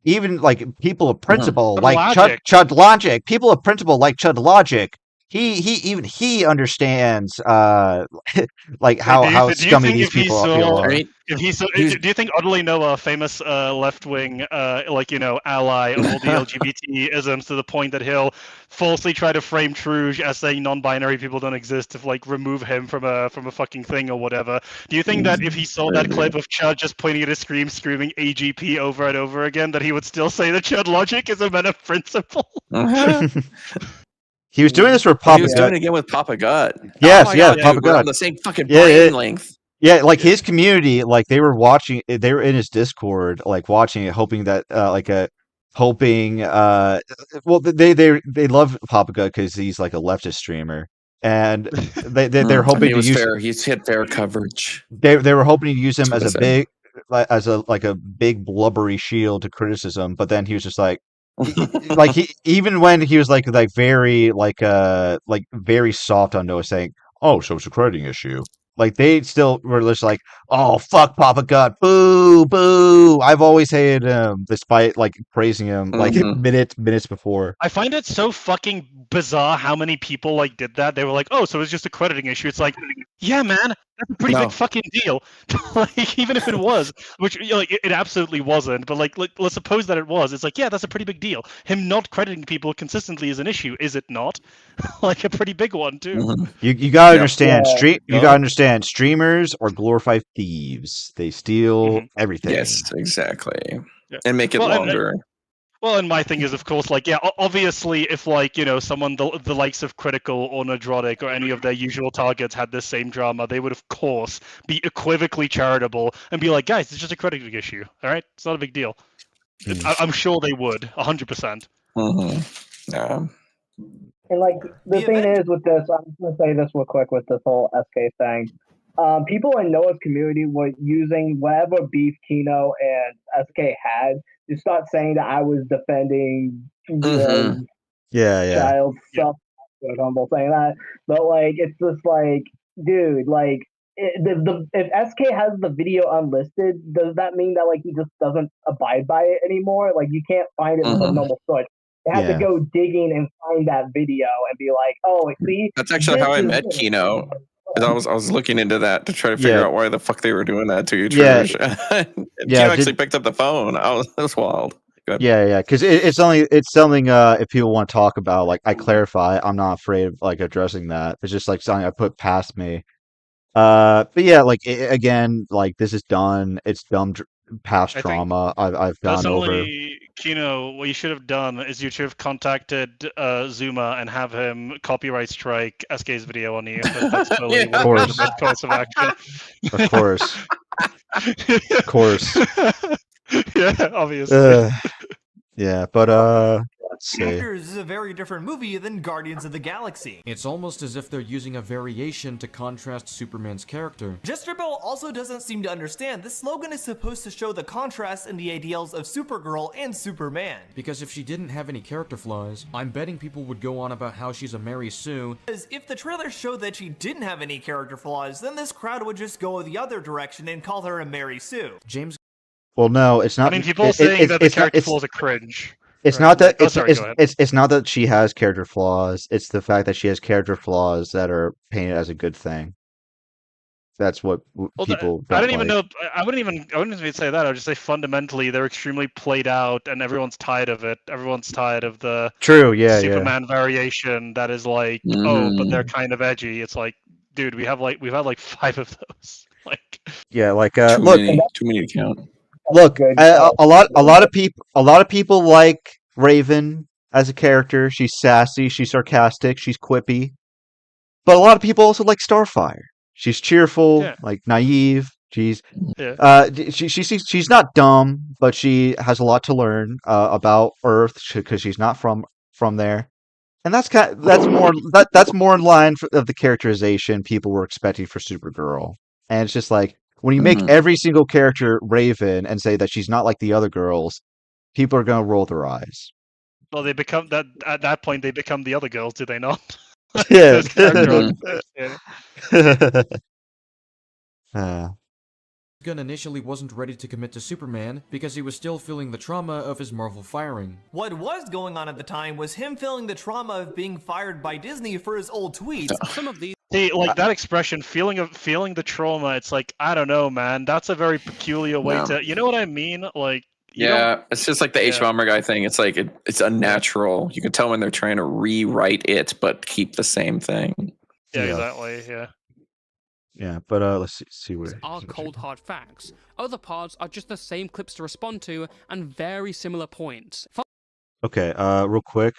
even like people of principle Chud like Logic. Chud Logic, people of principle like Chud Logic. He understands like how Do you scummy think these if he people saw are. if he saw do you think OtterlyNoah, famous left wing like ally of all the LGBT isms, to the point that he'll falsely try to frame Trouge as saying non-binary people don't exist to like remove him from a fucking thing or whatever? Do you think that if he saw that clip of Chud just pointing at his screen screaming AGP over and over again, that he would still say that Chud Logic is a man of principle? He was doing this for He Papa was Gut. doing it again with Papa Gut. Yes, Oh my yeah, God, Papa dude, we're Gut. on the same fucking Yeah, brain length. Yeah, like his community, like they were watching, they were in his Discord, like watching it, hoping that, well, they love Papa Gut because he's like a leftist streamer, and they're And hoping he to was use fair. He's hit fair coverage. they were hoping to use him That's as what a I said. big like a big blubbery shield to criticism, but then he was just like. Like he even when he was like very like very soft on Noah saying, "Oh, so it's a crediting issue." Like they still were just like, "Oh, fuck Papa Gut, boo, boo." I've always hated him, despite like praising him like minutes before. I find it so fucking bizarre how many people like did that. They were like, "Oh, so it's just a crediting issue." It's like, yeah, man, that's a pretty No. big fucking deal. Like, even if it was, which like it absolutely wasn't, but like let's suppose that it was. It's like, yeah, that's a pretty big deal. Him not crediting people consistently is an issue, is it not? Like a pretty big one too. You gotta Yep. understand Yeah. you gotta understand streamers are glorified thieves. They steal everything. Yes, exactly. Yeah. And make it Well, longer. Well, and my thing is, of course, like, yeah, obviously, if, like, someone the likes of Critical or Nerdrotic or any of their usual targets had this same drama, they would, of course, be equivocally charitable and be like, guys, it's just a crediting issue, all right? It's not a big deal. I'm sure they would, 100%. Yeah. And like the thing is with this, I'm just gonna say this real quick with this whole SK thing. People in Noah's community were using whatever beef Kino and SK had to start saying that I was defending Yeah. child stuff. I'm humble saying that, but like it's just like, dude, like if SK has the video unlisted, does that mean that like he just doesn't abide by it anymore? Like you can't find it with a normal search. You have to Yeah. go digging and find that video and be like, oh, see, That's actually this how I is met it. Kino. 'Cause I was looking into that to try to figure Yeah. out why the fuck they were doing that to you, Yeah. Trish. And Yeah, Kino actually picked up the phone. That was wild. Good. Yeah, because it's something if people want to talk about, like I clarify, I'm not afraid of like addressing that. It's just like something I put past me. But yeah, like again, like this is done. It's dumb past I think trauma. I've gone over. Personally, Kino, what you should have done is you should have contacted Zuma and have him copyright strike SK's video on you. That's totally Yeah. would have been the best course of action. Of course. Of course. Yeah, obviously. Yeah, but let's see. Avengers is a very different movie than Guardians of the Galaxy. It's almost as if they're using a variation to contrast Superman's character. Jesterbill also doesn't seem to understand this slogan is supposed to show the contrast in the ideals of Supergirl and Superman. Because if she didn't have any character flaws, I'm betting people would go on about how she's a Mary Sue. Because if the trailer showed that she didn't have any character flaws, then this crowd would just go the other direction and call her a Mary Sue. James. Well, no, it's not. I mean, people are saying that the character flaws are cringe. It's right? not that Oh, sorry, go ahead. it's not that she has character flaws. It's the fact that she has character flaws that are painted as a good thing. That's what people I don't don't even like. know. I wouldn't even say that. I would just say fundamentally they're extremely played out, and everyone's tired of it. Everyone's tired of the True, yeah. Superman variation that is like, oh, but they're kind of edgy. It's like, dude, we've had like 5 of those. Like, Yeah, like Too look, many to count. look. A lot of people like Raven as a character. She's sassy. She's sarcastic. She's quippy. But a lot of people also like Starfire. She's cheerful, Yeah. like naive. She's Yeah. she's not dumb, but she has a lot to learn about Earth because she's not from there. And that's more in line of the characterization people were expecting for Supergirl. And it's just like when you make every single character Raven and say that she's not like the other girls, people are gonna roll their eyes. well, they become that at that point. They become the other girls, do they not? Yeah. Those character arcs, yeah. Gunn initially wasn't ready to commit to Superman because he was still feeling the trauma of his Marvel firing. What was going on at the time was him feeling the trauma of being fired by Disney for his old tweets. Some of these. See, like that expression, feeling the trauma. It's like, I don't know, man. That's a very peculiar way to. You know what I mean? Like. Yeah, it's just like the H-bomber guy thing. It's like it's unnatural. You can tell when they're trying to rewrite it, but keep the same thing. Yeah, exactly. Yeah. Yeah, but let's see where are cold hard facts. Other parts are just the same clips to respond to and very similar points. Okay, real quick,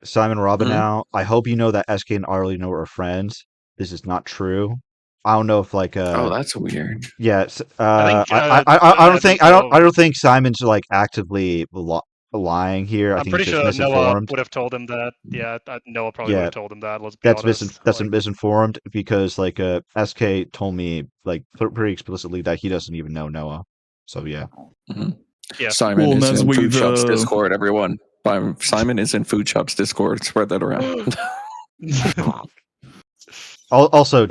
Simon Robin. Now, I hope you know that SK and OtterlyNoah are friends. This is not true. I don't know if like oh, that's weird. Yeah, I don't think Simon's like actively lying here. I'm pretty sure Noah would have told him that. Yeah, Noah probably would have told him that. Let's be honest. That's misinformed because like SK told me like pretty explicitly that he doesn't even know Noah. So yeah. Yeah. Simon is in Food Shop's Discord. Everyone, Simon is in Food Shop's Discord. Spread that around. Also,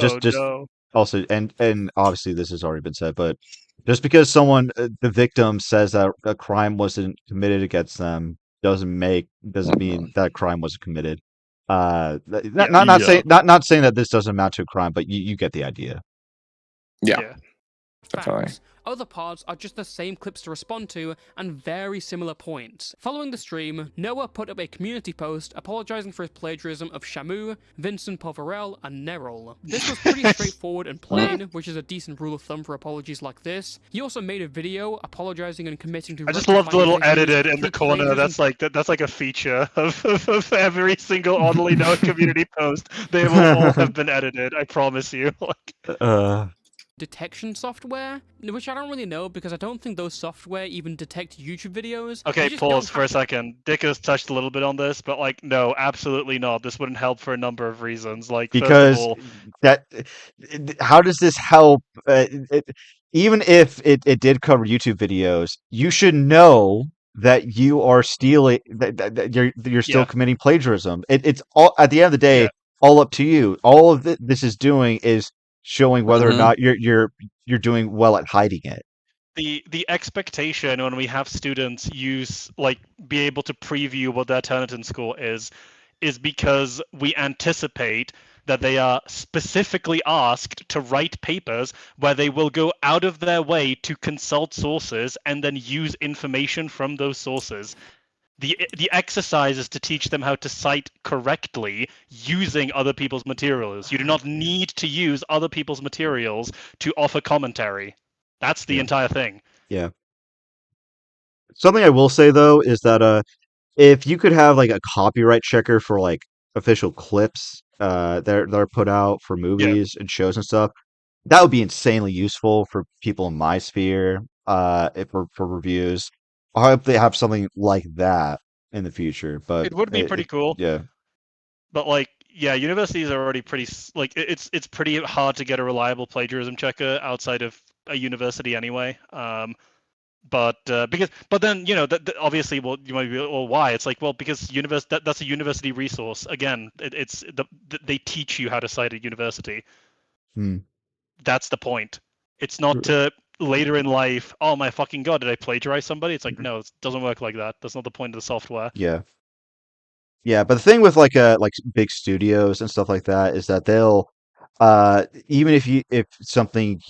also, and obviously this has already been said, but just because someone, the victim, says that a crime wasn't committed against them doesn't mean that crime wasn't committed. Not saying that this doesn't amount to a crime, but you get the idea. Yeah. Facts. Other parts are just the same clips to respond to and very similar points. Following the stream, Noah put up a community post apologizing for his plagiarism of Shamu, Vincent Poverel, and Nerol. This was pretty straightforward and plain, which is a decent rule of thumb for apologies like this. He also made a video apologizing and committing to. I just love the little edited in the corner. That's like a feature of every single OtterlyNoah community post. They will all have been edited. I promise you. Detection software, which I don't really know because I don't think those software even detect YouTube videos. Okay, pause for a second. Dick has touched a little bit on this, but like, no, absolutely not. This wouldn't help for a number of reasons. Like, because how does this help? Even if it did cover YouTube videos, you should know that you are stealing. That you're still committing plagiarism. It's all at the end of the day, all up to you. All of this is doing is showing whether or not you're doing well at hiding it. The expectation when we have students be able to preview what their Turnitin score is because we anticipate that they are specifically asked to write papers where they will go out of their way to consult sources and then use information from those sources. The exercise is to teach them how to cite correctly using other people's materials. You do not need to use other people's materials to offer commentary. That's the entire thing. Yeah. Something I will say though is that if you could have like a copyright checker for like official clips that are put out for movies and shows and stuff, that would be insanely useful for people in my sphere for reviews. I hope they have something like that in the future, but it would be pretty cool. Yeah. But like, yeah, universities are already pretty it's pretty hard to get a reliable plagiarism checker outside of a university anyway. But then obviously, well, you might be, well, why? It's like, well, because that's a university resource. Again, they teach you how to cite at university. That's the point. It's not to later in life, oh my fucking god, did I plagiarize somebody? It's like, no, it doesn't work like that. That's not the point of the software. Yeah, but the thing with like big studios and stuff like that is that they'll even if something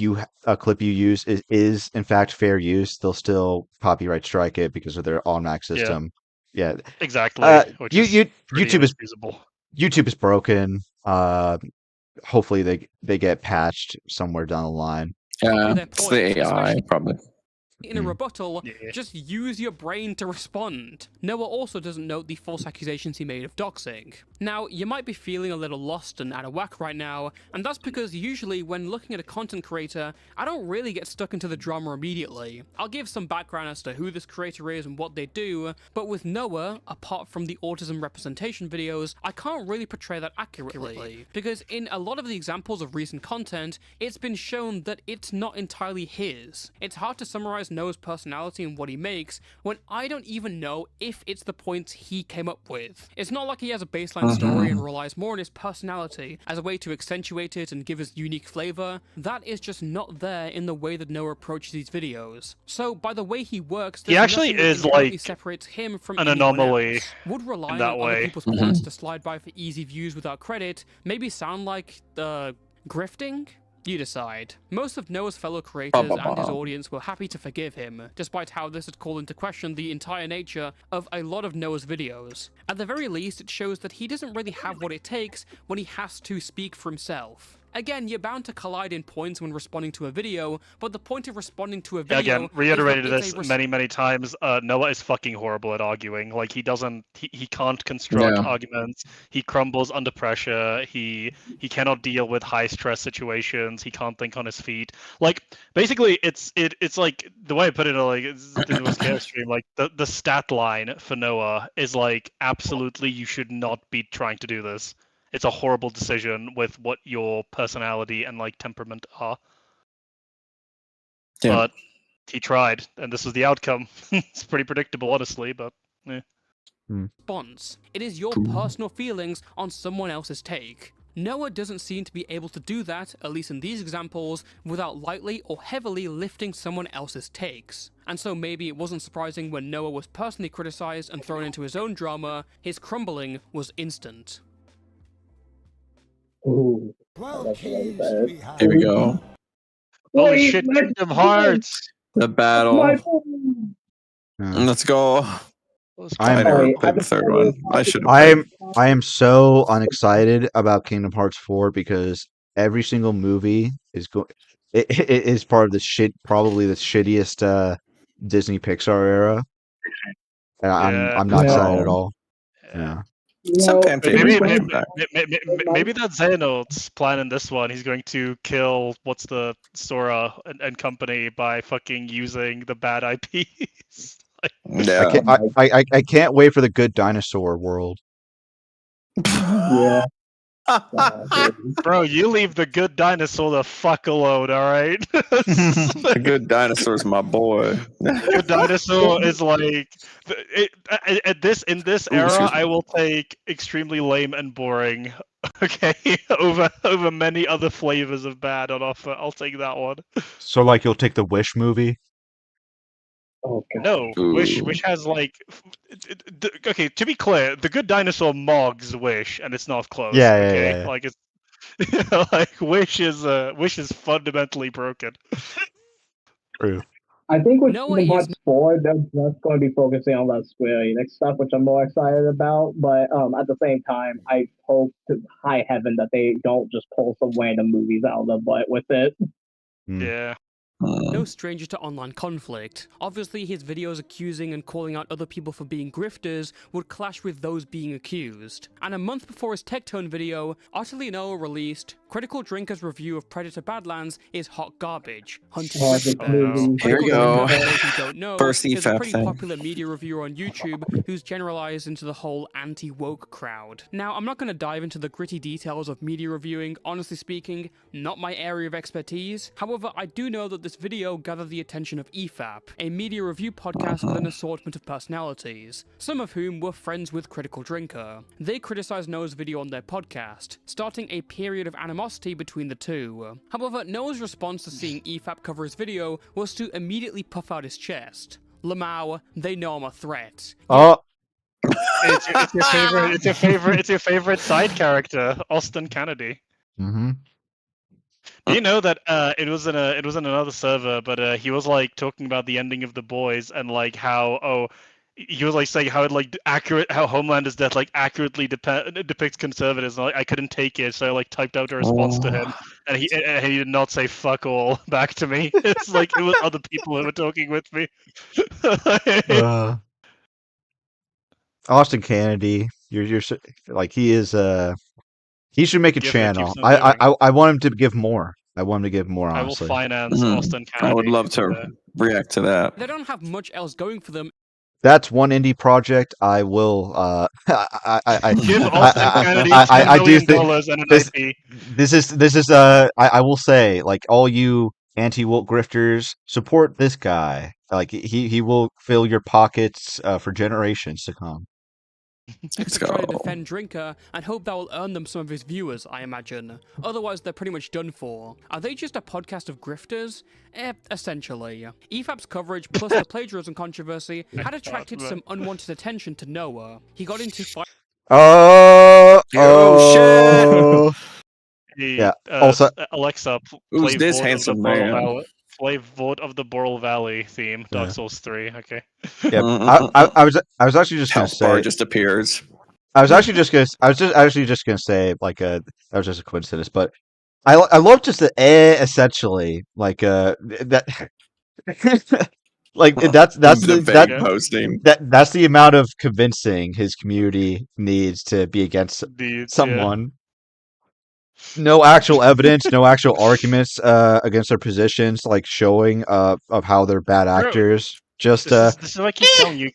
a clip you use is in fact fair use, they'll still copyright strike it because of their automatic system. Yeah, exactly. YouTube is feasible. YouTube is broken. Hopefully they get patched somewhere down the line. Yeah, it's the AI probably. In a rebuttal, just use your brain to respond. Noah also doesn't note the false accusations he made of doxing. Now, you might be feeling a little lost and out of whack right now, and that's because usually when looking at a content creator, I don't really get stuck into the drama immediately. I'll give some background as to who this creator is and what they do, but with Noah, apart from the autism representation videos, I can't really portray that accurately, because in a lot of the examples of recent content, it's been shown that it's not entirely his. It's hard to summarize Noah's personality and what he makes when I don't even know if it's the points he came up with. It's not like he has a baseline story and relies more on his personality as a way to accentuate it and give his unique flavor. That is just not there in the way that Noah approaches these videos. So by the way he works, he actually is like separates him from an anomaly else. Would relying in that on way. other people's points to slide by for easy views without credit maybe sound like grifting? You decide. Most of Noah's fellow creators and his audience were happy to forgive him, despite how this had called into question the entire nature of a lot of Noah's videos. At the very least, it shows that he doesn't really have what it takes when he has to speak for himself. Again, you're bound to collide in points when responding to a video, but the point of responding to a video... Again, reiterated this many times, Noah is fucking horrible at arguing. Like, he can't construct arguments, he crumbles under pressure, he cannot deal with high-stress situations, he can't think on his feet. Like, basically, it's like, the way I put it, like, it was Chaos Stream, like, the stat line for Noah is, like, absolutely, you should not be trying to do this. It's a horrible decision with what your personality and like temperament are. Yeah. But he tried, and this was the outcome. It's pretty predictable, honestly, but yeah. Response. It is your personal feelings on someone else's take. Noah doesn't seem to be able to do that, at least in these examples, without lightly or heavily lifting someone else's takes. And so maybe it wasn't surprising when Noah was personally criticized and thrown into his own drama, his crumbling was instant. Ooh. Here we go. Holy shit, Kingdom Hearts! The battle. Let's go. I never played the third one. I am so unexcited about Kingdom Hearts 4 because every single movie is it is part of the probably the shittiest Disney Pixar era. And I'm not excited at all. Yeah. Maybe that Xehanort's plan in this one. He's going to kill Sora and company by fucking using the bad IPs. I can't wait for the Good Dinosaur world. Yeah. Bro, you leave the Good Dinosaur the fuck alone, alright? The Good Dinosaur's my boy. Good Dinosaur is like in this era I will take extremely lame and boring, okay, over many other flavors of bad on offer. I'll take that one. So like you'll take the Wish movie? Oh, God. No, Wish has like okay, to be clear, the Good Dinosaur mogs Wish and it's not close. Yeah. Like it's like Wish is fundamentally broken. True. I think with Kingdom Hearts 4, they're just going to be focusing on that Square Enix stuff, which I'm more excited about. But at the same time, I hope to high heaven that they don't just pull some random movies out of the butt with it. Yeah. No stranger to online conflict. Obviously, his videos accusing and calling out other people for being grifters would clash with those being accused. And a month before his Tectone video, OtterlyNoah released Critical Drinker's review of Predator Badlands is hot garbage. Hunting grizzly bears. Here we go. First is a pretty popular media reviewer on YouTube who's generalized into the whole anti-woke crowd. Now, I'm not going to dive into the gritty details of media reviewing. Honestly speaking, not my area of expertise. However, I do know that this video gathered the attention of EFAP, a media review podcast with an assortment of personalities, some of whom were friends with Critical Drinker. They criticized Noah's video on their podcast, starting a period of animosity between the two. However, Noah's response to seeing EFAP cover his video was to immediately puff out his chest. Lamau, they know I'm a threat. Oh. It's your favorite side character, Austin Kennedy. Mm-hmm. Do you know that it was in another server, but he was like talking about the ending of The Boys and like how he was like saying how it like how Homelander's death like accurately depicts conservatives. And, like, I couldn't take it, so I like typed out a response to him, and he did not say fuck all back to me. It's like it was other people who were talking with me. Austin Kennedy, you're like he is he should make a channel. I want him to give more. I want him to give more, honestly. I will finance Austin Kennedy. I would love to react to that. They don't have much else going for them. That's one indie project I will I give Austin Kennedy $10 million and an IP. This is I will say, like, all you anti-woke grifters, support this guy. Like he will fill your pockets for generations to come. Let's try to defend Drinker and hope that will earn them some of his viewers, I imagine. Otherwise, they're pretty much done for. Are they just a podcast of grifters? Essentially. EFAP's coverage plus the plagiarism controversy had attracted some unwanted attention to Noah. He got into fight. Shit! Yeah. Also, Alexa, who's play this Vought handsome of the Boral man? Valley. Play Vought of the Boral Valley theme, Dark Souls 3. Okay. Yeah, I was actually just gonna say. just appears. I was actually just gonna say like that was just a coincidence, but I love just the essentially like that like that's that's the amount of convincing his community needs to be against someone. No actual evidence, no actual arguments against their positions, like showing of how they're bad actors. Just this is what I keep telling you,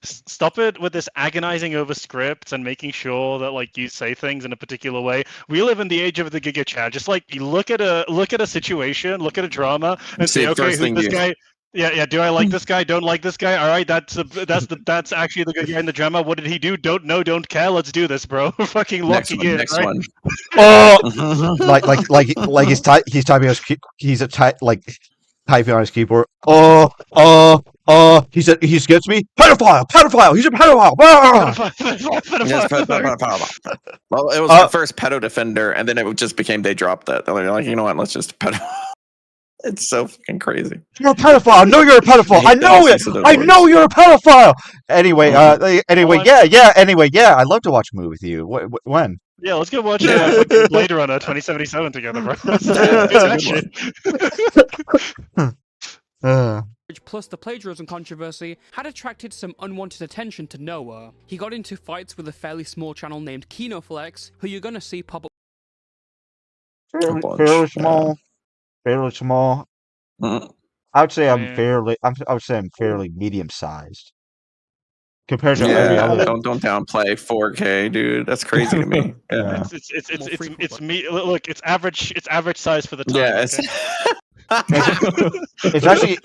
stop it with this agonizing over scripts and making sure that like you say things in a particular way. We live in the age of the Giga Chat. Just like you look at a situation, look at a drama, and say, okay, who's this guy? Yeah. Do I like this guy? Don't like this guy? All right, that's actually the good guy in the drama. What did he do? Don't know, don't care. Let's do this, bro. We're fucking locking in. Next right? one. like he's typing typing on his keyboard. He said he skips me. Pedophile. He's a pedophile. Well, it was the first pedo defender, and then it just became they dropped that. They're like, you know what? Let's just pedo. It's so fucking crazy. You're a pedophile. I know you're a pedophile. I know it. I know you're a pedophile. Anyway, yeah. I'd love to watch a movie with you. When? Yeah, let's go watch Blade Runner 2077 together, bro. Plus the plagiarism controversy had attracted some unwanted attention to Noah. He got into fights with a fairly small channel named KinoFlex, who you're gonna see pop up. Fairly small. Fairly small. I would say I'm fairly medium sized compared to every other. Don't downplay 4K, dude. That's crazy to me. Yeah. It's me. Look, it's average. It's average size for the time. Yeah. It's actually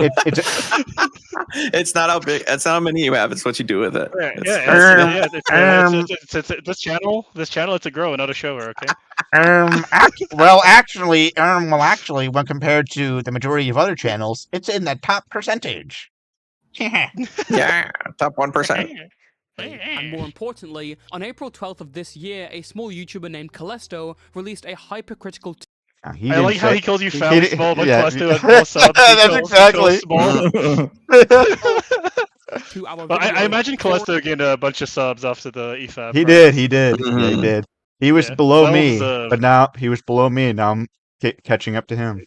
it's not how big. It's not how many you have. It's what you do with it. This channel, it's a grower, not a shower. Okay. Actually, when compared to the majority of other channels, it's in the top percentage. Yeah, top 1%. And more importantly, on April 12th of this year, a small YouTuber named Calesto released a hypercritical. I like how he calls you foul small, but Calesto has more subs. That's exactly. I imagine Calesto gained a bunch of subs after the EFAP. He did. Yeah, he did. He was below me, but now he was below me, and now I'm catching up to him.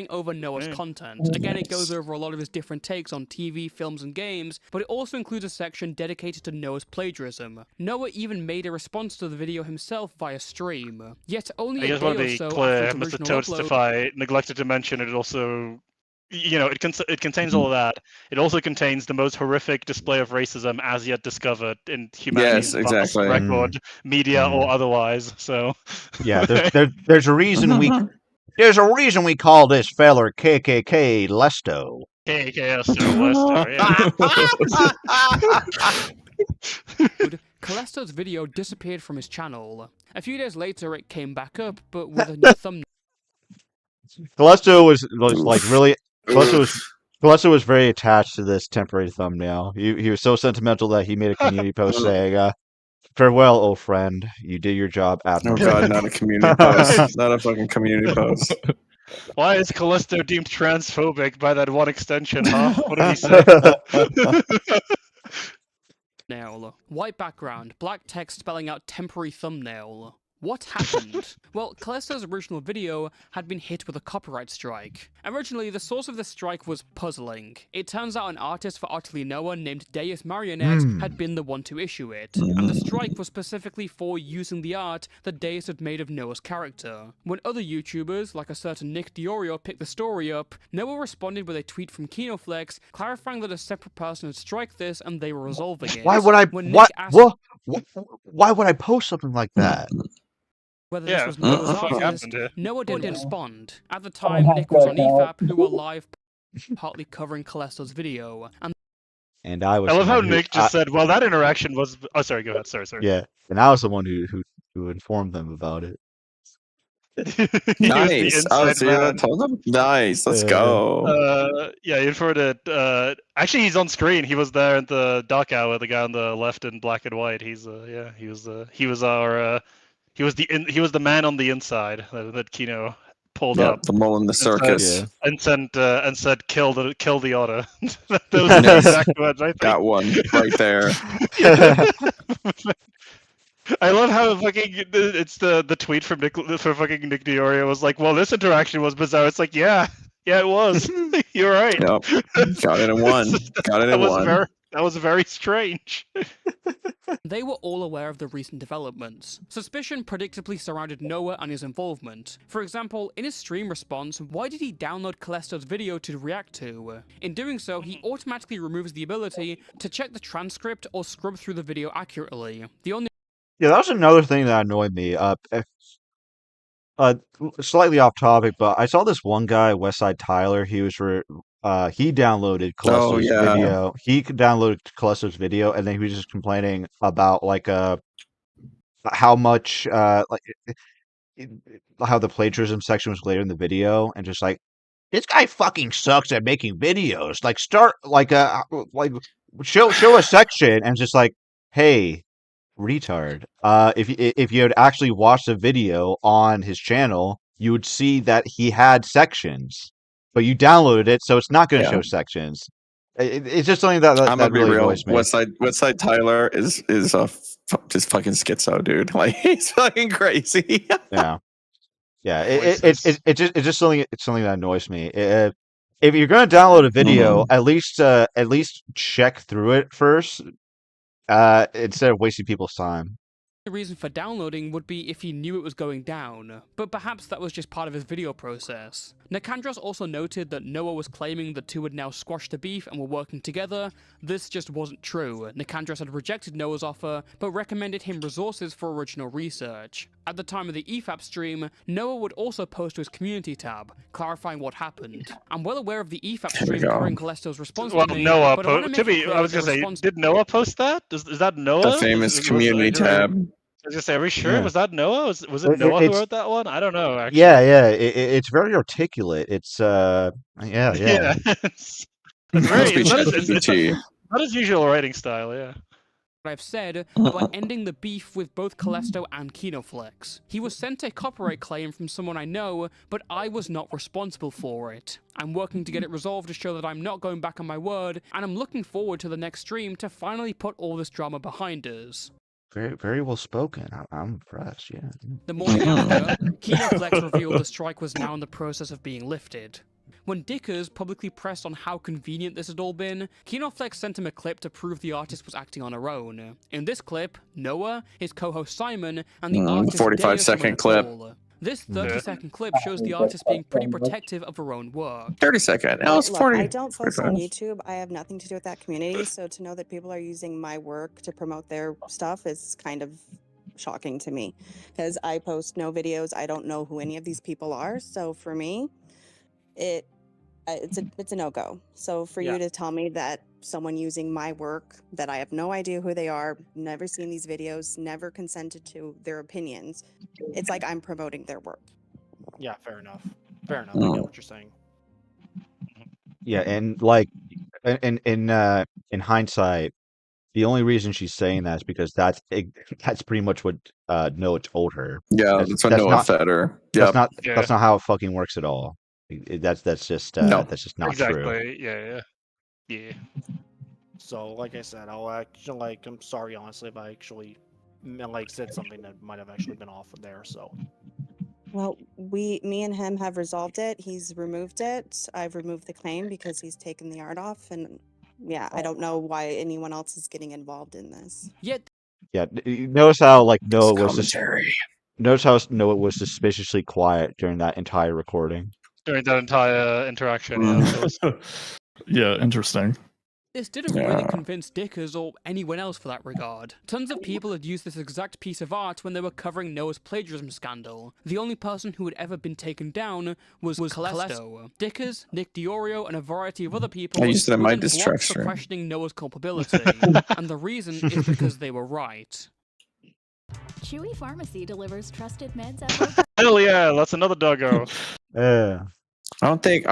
Over Noah's content. Again, it goes over a lot of his different takes on TV, films, and games, but it also includes a section dedicated to Noah's plagiarism. Noah even made a response to the video himself via stream. Yet only a day or so after its Mr. original Toastify neglected to mention it also, it contains all of that. It also contains the most horrific display of racism as yet discovered in humanity's vast record, media or otherwise. So yeah, there's a reason we. There's a reason we call this feller KKK Lesto. Calesto's video disappeared from his channel. A few days later, it came back up, but with a new thumbnail. Calesto was like really. Calesto was very attached to this temporary thumbnail. He was so sentimental that he made a community post saying, "Farewell, old friend. You did your job admirably." Oh god, not a community post. Not a fucking community post. Why is Calesto deemed transphobic by that one extension, huh? What did he say? Now, white background, black text spelling out temporary thumbnail. What happened? Well, Calesto's original video had been hit with a copyright strike. Originally, the source of the strike was puzzling. It turns out an artist for OtterlyNoah named Deus Marionette had been the one to issue it, and the strike was specifically for using the art that Deus had made of Noah's character. When other YouTubers, like a certain Nick Diorio, picked the story up, Noah responded with a tweet from KinoFlex clarifying that a separate person had striked this and they were resolving it. Why would I post something like that? Whether this was Noah's artist, Noah didn't respond. At the time, Nick was on EFAP, who were live. partly covering Callisto's video, And I was. I love how someone who- Nick just said, "Well, that interaction was." Oh, sorry. Go ahead. Sorry. Yeah, and I was the one who informed them about it. Nice. Oh, so you told them? Nice. Let's go. Yeah, you inferred it. Actually, he's on screen. He was there at the dark hour. The guy on the left in black and white. He's yeah. He was the man on the inside that Kino pulled Yep, up. the mole in the circus. And said kill the otter. Those are the exact words, I think. Got one right there. I love how fucking it's the tweet from fucking Nick Diorio was like, well, this interaction was bizarre. It's like, yeah, it was. You're right. Yep. Got it in one. Got it in one. That was very strange. They were all aware of the recent developments. Suspicion predictably surrounded Noah and his involvement. For example, in his stream response, why did he download Callisto's video to react to? In doing so, he automatically removes the ability to check the transcript or scrub through the video accurately. The only Yeah, that was another thing that annoyed me. Slightly off topic, but I saw this one guy, Westside Tyler. He downloaded Callisto's video. He downloaded Callisto's video, and then he was just complaining about how much how the plagiarism section was later in the video, and just like, this guy fucking sucks at making videos. Like, start show a section, and just like, hey, retard. If you had actually watched the video on his channel, you would see that he had sections, but you downloaded it, so it's not going to show sections. It's just something that I'm gonna be really real. annoys me. Westside Tyler is just fucking schizo, dude. Like, he's fucking crazy. Yeah. It's just something. It's something that annoys me. If you're going to download a video, at least check through it first. Instead of wasting people's time. The reason for downloading would be if he knew it was going down, but perhaps that was just part of his video process. Nikandros also noted that Noah was claiming the two had now squashed the beef and were working together. This just wasn't true. Nikandros had rejected Noah's offer, but recommended him resources for original research. At the time of the EFAP stream, Noah would also post to his community tab, clarifying what happened. I'm well aware of the EFAP stream covering Callisto's response Well, to me, Noah, but I wanna make it clear I was that gonna the say, response- did Noah post that? Is that Noah? The famous community tab. I was gonna say, are we sure? Yeah. Was that Noah? Was it Noah who wrote that one? I don't know. Actually. Yeah. It's very articulate. It's yeah. It's very. Not his usual writing style. Yeah. I've said about ending the beef with both Callisto and KinoFlex. He was sent a copyright claim from someone I know, but I was not responsible for it. I'm working to get it resolved to show that I'm not going back on my word, and I'm looking forward to the next stream to finally put all this drama behind us. Very, very well spoken. I'm impressed. Yeah. The morning after, KinoFlex revealed the strike was now in the process of being lifted. When Dickers publicly pressed on how convenient this had all been, KinoFlex sent him a clip to prove the artist was acting on her own. In this clip, Noah, his co-host Simon, and the artist 45-second clip. This 30-second clip shows the artist being pretty protective of her own work. 30 second. No, it's Look, 40. I don't post on 45. YouTube. I have nothing to do with that community. So to know that people are using my work to promote their stuff is kind of shocking to me, because I post no videos. I don't know who any of these people are. So for me, it's a no-go. So for you to tell me that someone using my work that I have no idea who they are, never seen these videos, never consented to their opinions, it's like I'm promoting their work. Yeah, fair enough. Fair enough. I get what you're saying. Yeah, and like in hindsight, the only reason she's saying that is because that's pretty much what Noah told her. Yeah, that's what Noah fed her. That's Yep. that's not how it fucking works at all. That's just not true. Yeah. So, like I said, I'll actually I'm sorry, honestly, if I actually said something that might have actually been off of there. So. Well, me and him have resolved it. He's removed it. I've removed the claim because he's taken the art off, and yeah, I don't know why anyone else is getting involved in this. Yet. Yeah, notice how Noah was commentary. Notice how Noah was suspiciously quiet during that entire recording. During that entire interaction, yeah. Yeah, interesting. This didn't really convince Dickers or anyone else for that regard. Tons of people had used this exact piece of art when they were covering Noah's plagiarism scandal. The only person who had ever been taken down was Callisto. Dickers, Nick Diorio, and a variety of other people I used it in my were then diss blocked track for stream. questioning Noah's culpability. And the reason is because they were right. Chewy Pharmacy delivers trusted meds at Hell yeah, that's another doggo. Yeah. I don't think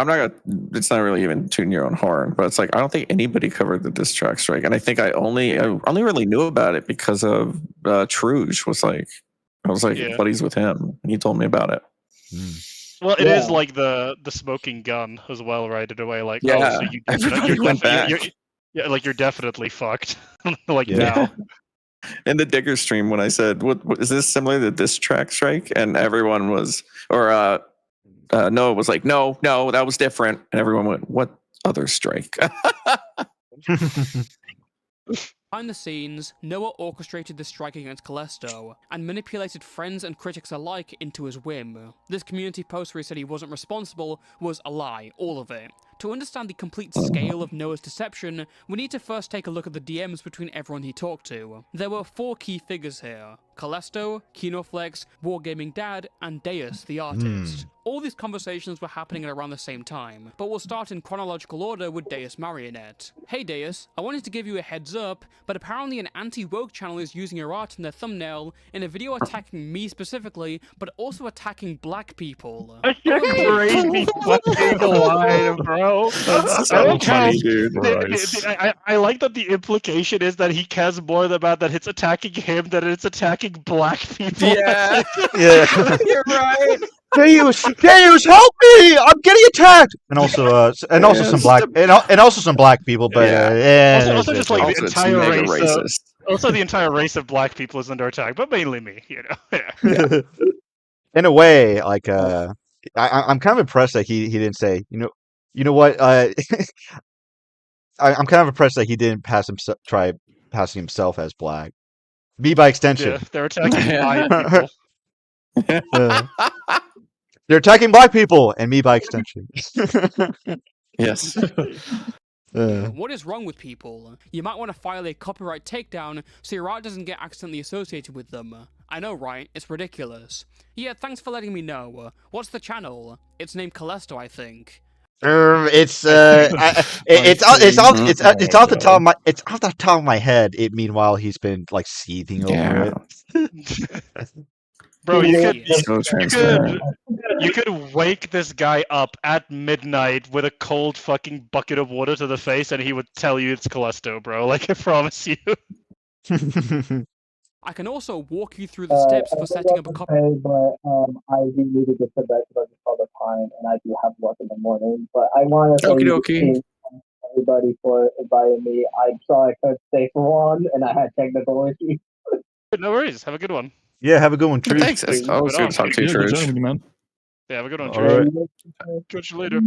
it's not really even tooting your own horn, but it's like I don't think anybody covered the diss track strike, and I think I only really knew about it because of Trouge I was buddies with him, and he told me about it. Well, it is like the smoking gun as well, right? In a way, like Yeah, so everybody went back. You're definitely fucked. Now. In the Digger stream, when I said, "What is this similar to diss track strike?" and everyone was, Noah was like, "No, that was different," and everyone went, "What other strike?" Behind the scenes, Noah orchestrated the strike against Callisto, and manipulated friends and critics alike into his whim. This community post where he said he wasn't responsible was a lie, all of it. To understand the complete scale of Noah's deception, we need to first take a look at the DMs between everyone he talked to. There were 4 key figures here: Callisto, KinoFlex, Wargaming Dad, and Deus, the artist. All these conversations were happening at around the same time, but we'll start in chronological order with Deus Marionette. Hey Deus, I wanted to give you a heads up, but apparently an anti-woke channel is using your art in their thumbnail in a video attacking me specifically, but also attacking black people. Crazy fucking line, bro. That's so funny, dude. I like that the implication is that he cares more about that it's attacking him than it's attacking black people. Yeah, Yeah. you're right. Deus, help me! I'm getting attacked. And also some black people, but also just like Also, the it's entire mega race. racist. Also, the entire race of black people is under attack, but mainly me. Yeah. In a way, like I'm kind of impressed that he didn't say, you know what, I'm kind of impressed that he didn't try passing himself as black. Me by extension. Yeah, they're attacking my people. They're attacking black people, and me by extension. Yes. What is wrong with people? You might want to file a copyright takedown so your art doesn't get accidentally associated with them. I know, right? It's ridiculous. Yeah, thanks for letting me know. What's the channel? It's named Callisto, I think. It's off the top of my head. Meanwhile, he's been like seething over it. Bro, you could wake this guy up at midnight with a cold fucking bucket of water to the face, and he would tell you it's Callisto, bro. Like, I promise you. I can also walk you through the steps for setting up a copy. But I do need to get to bed because I just saw the time, and I do have work in the morning. But I want to thank everybody for inviting me. I'm sorry I couldn't stay for long, and I had technical issues. No worries. Have a good one. Yeah, have a good one, Truge. Thanks. It's always good to talk to you, Truge. Yeah, have a good one, All Truge. right. Catch you later.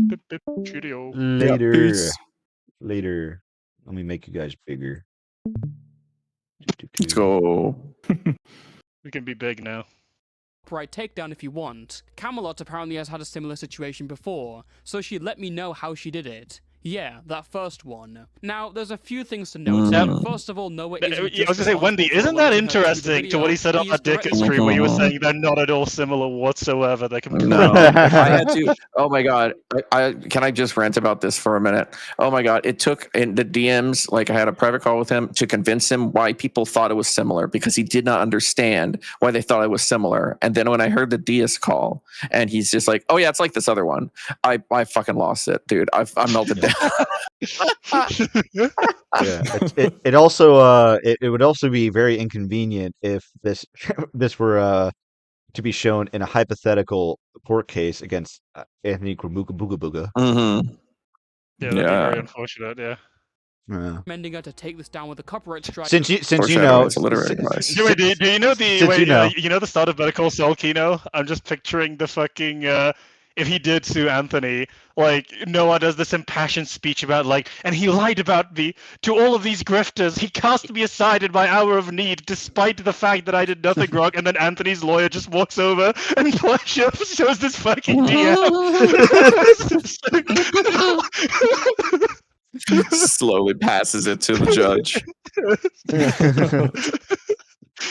Cheerio. Later. Yeah, peace. Later. Let me make you guys bigger. Let's go. We can be big now. Copyright takedown if you want. Camelot apparently has had a similar situation before, so she let me know how she did it. Yeah, that first one. Now, there's a few things to note. First of all, Noah isn't I was gonna say, Wendy, isn't that interesting to what he said on that Dick stream where he was saying they're not at all similar whatsoever? They can. No, I had to. Oh my god! Can I just rant about this for a minute? Oh my god! It took in the DMs. Like I had a private call with him to convince him why people thought it was similar because he did not understand why they thought it was similar. And then when I heard the DS call and he's just like, "Oh yeah, it's like this other one," I fucking lost it, dude. I melted down. Yeah, it also it would also be very inconvenient if this were to be shown in a hypothetical court case against Anthony Kramuka Booga Booga. Mm-hmm. Yeah, that'd be very unfortunate. Yeah. Recommending her to take this down with a copyright strike. Since you know, it's a literary device. Do you know the you know the start of Better Call Saul, Kino? I'm just picturing the fucking if he did sue Anthony, like Noah does this impassioned speech about like, and he lied about me to all of these grifters. He cast me aside in my hour of need, despite the fact that I did nothing wrong. And then Anthony's lawyer just walks over and shows this fucking DM. Slowly passes it to the judge.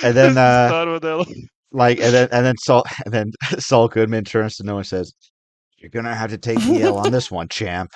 And then Start with that. and then Saul Goodman turns to Noah and says, "You're gonna have to take the L on this one, champ."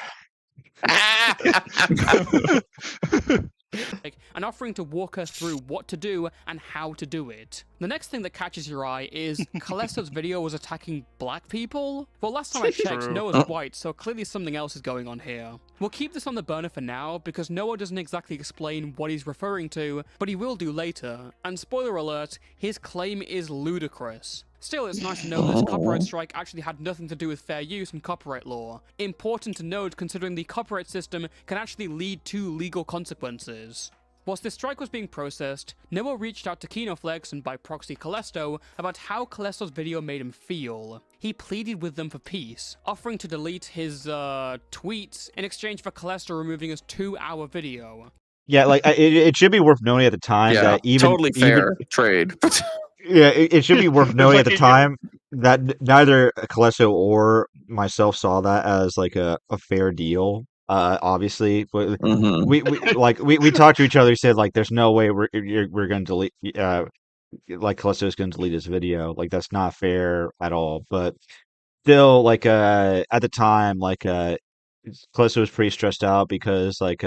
And offering to walk her through what to do and how to do it. The next thing that catches your eye is Callisto's video was attacking black people? Well, last time I checked, True. Noah's white, so clearly something else is going on here. We'll keep this on the burner for now, because Noah doesn't exactly explain what he's referring to, but he will do later. And spoiler alert, his claim is ludicrous. Still, it's nice to know this copyright strike actually had nothing to do with fair use and copyright law. Important to note considering the copyright system can actually lead to legal consequences. Whilst this strike was being processed, Noah reached out to KinoFlex and by proxy Callisto about how Callisto's video made him feel. He pleaded with them for peace, offering to delete his tweets in exchange for Callisto removing his 2-hour video. Yeah, like it should be worth noting at the time that totally fair trade. Yeah, it should be worth noting at the time that neither Callisto or myself saw that as like a fair deal. Obviously, we talked to each other. Said like, "There's no way we're going to delete." Like Callisto's going to delete his video. Like that's not fair at all. But still, like at the time, like Callisto was pretty stressed out because like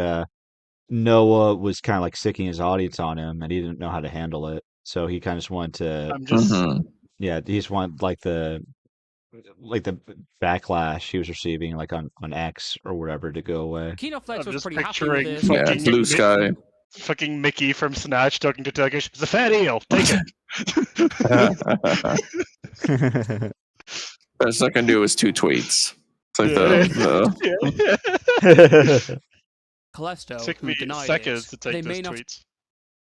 Noah was kind of like sicking his audience on him, and he didn't know how to handle it. So he kind of just wanted to, he just wanted like the backlash he was receiving like on X or whatever to go away. KinoFlex was pretty happy picturing with this. fucking Blue Sky. Fucking Mickey from Snatch talking to Turkish. It's a fair deal. Take it. Best I can do is 2 tweets. It's like Callisto, Took who me denied seconds it. to take They those may not tweets.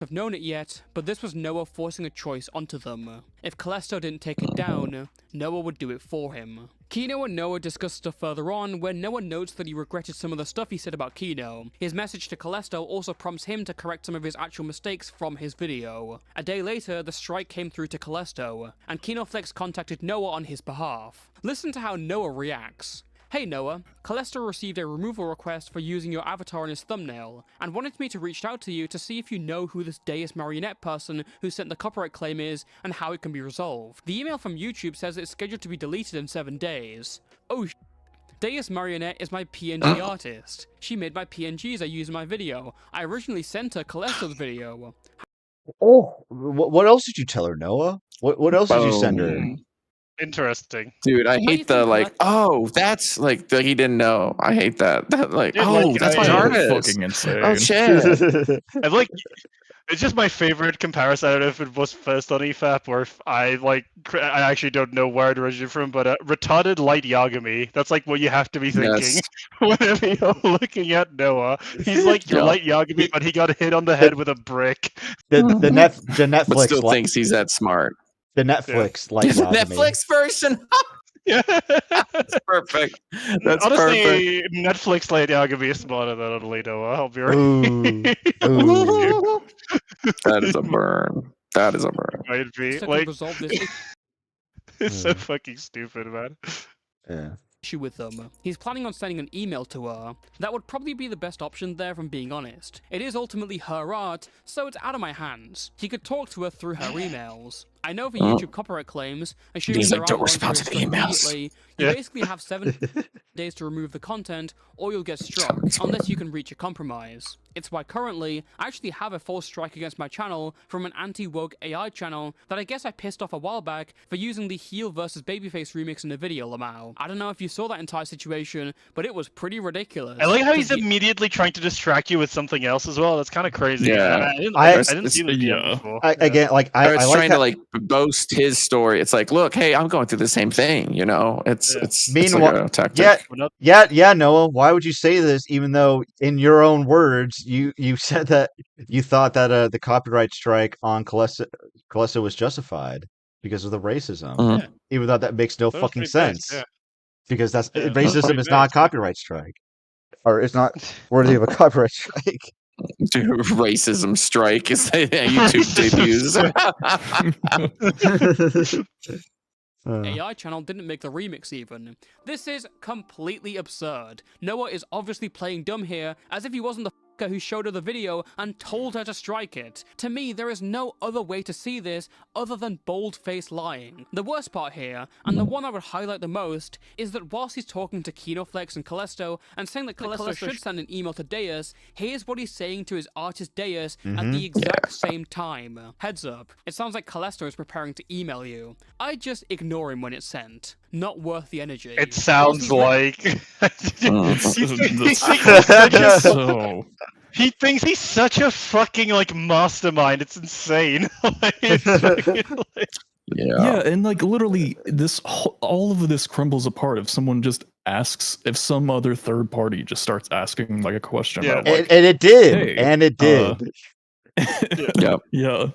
have known it yet, but this was Noah forcing a choice onto them. If Callisto didn't take it down, Noah would do it for him. Kino and Noah discuss stuff further on, where Noah notes that he regretted some of the stuff he said about Kino. His message to Callisto also prompts him to correct some of his actual mistakes from his video. A day later, the strike came through to Callisto, and KinoFlex contacted Noah on his behalf. Listen to how Noah reacts. Hey Noah, Callisto received a removal request for using your avatar in his thumbnail, and wanted me to reach out to you to see if you know who this Deus Marionette person who sent the copyright claim is, and how it can be resolved. The email from YouTube says it's scheduled to be deleted in 7 days. Oh Deus Marionette is my PNG artist. She made my PNGs I use in my video. I originally sent her Callisto's video. Oh, what else did you tell her, Noah? What else did you send her? Interesting. Dude, I hate the like, oh, that's like the he didn't know. I hate that. That like, Yeah, oh, like, that's my I- artist. Fucking insane. Oh shit. I like. It's just my favorite comparison. I don't know if it was first on EFAP or if I I actually don't know where it originated from, but retarded light Yagami. That's like what you have to be thinking Yes. whenever you're looking at Noah. He's like your light Yagami, but he got hit on the head with a brick. The Netflix But still li- thinks he's that smart. the Netflix like The Yagami. Netflix version. Yeah. That's perfect. That's Honestly, perfect. Netflix light Yagami is smarter than Otterly Noah. I'll be right. Ooh. That is a burn. That is a burn. Might be To like resolve this it's so fucking stupid, man. Yeah. issue with them. He's planning on sending an email to her. That would probably be the best option there, if I'm being honest. It is ultimately her art, so it's out of my hands. He could talk to her through her emails. I know for YouTube copyright claims, assuming He's there like, are "Don't respond to the emails." immediately, you basically have 7 days to remove the content, or you'll get struck, unless you can reach a compromise. It's why currently, I actually have a false strike against my channel from an anti-woke AI channel that I guess I pissed off a while back for using the heel versus babyface remix in a video, Lamau. I don't know if you saw that entire situation, but it was pretty ridiculous. I like how he's immediately trying to distract you with something else as well. That's kind of crazy. Yeah. I didn't see the before. Again, like I was like trying how- to like boast his story. It's like, look, hey, I'm going through the same thing. You know, it's Meanwhile, like a tactic. yeah, Noah. Why would you say this? Even though, in your own words, you said that you thought that the copyright strike on Callisto was justified because of the racism. Mhm. Yeah. Even though that makes no That was fucking pretty sense. based, yeah. Because that's Yeah, that was racism pretty is not a based. copyright strike, or it's not worthy of a copyright strike. Dude, racism strike is YouTube debuts. AI channel didn't make the remix even. This is completely absurd. Noah is obviously playing dumb here, as if he wasn't the fucker who showed her the video and told her to strike it. To me, there is no other way to see this other than bold-faced lying. The worst part here, and the one I would highlight the most, is that whilst he's talking to KinoFlex and Callisto and saying that Callisto should send an email to Deus, here's what he's saying to his artist Deus at the exact same time. Heads up, it sounds like Callisto is preparing to email you. I just ignore him when it's sent. Not worth the energy. It sounds like he thinks he's such a fucking like mastermind. It's insane. Yeah, and like literally, all of this crumbles apart if someone just asks, if some other third party just starts asking like a question. Yeah, about, like, and it did, hey, and it did. Yeah.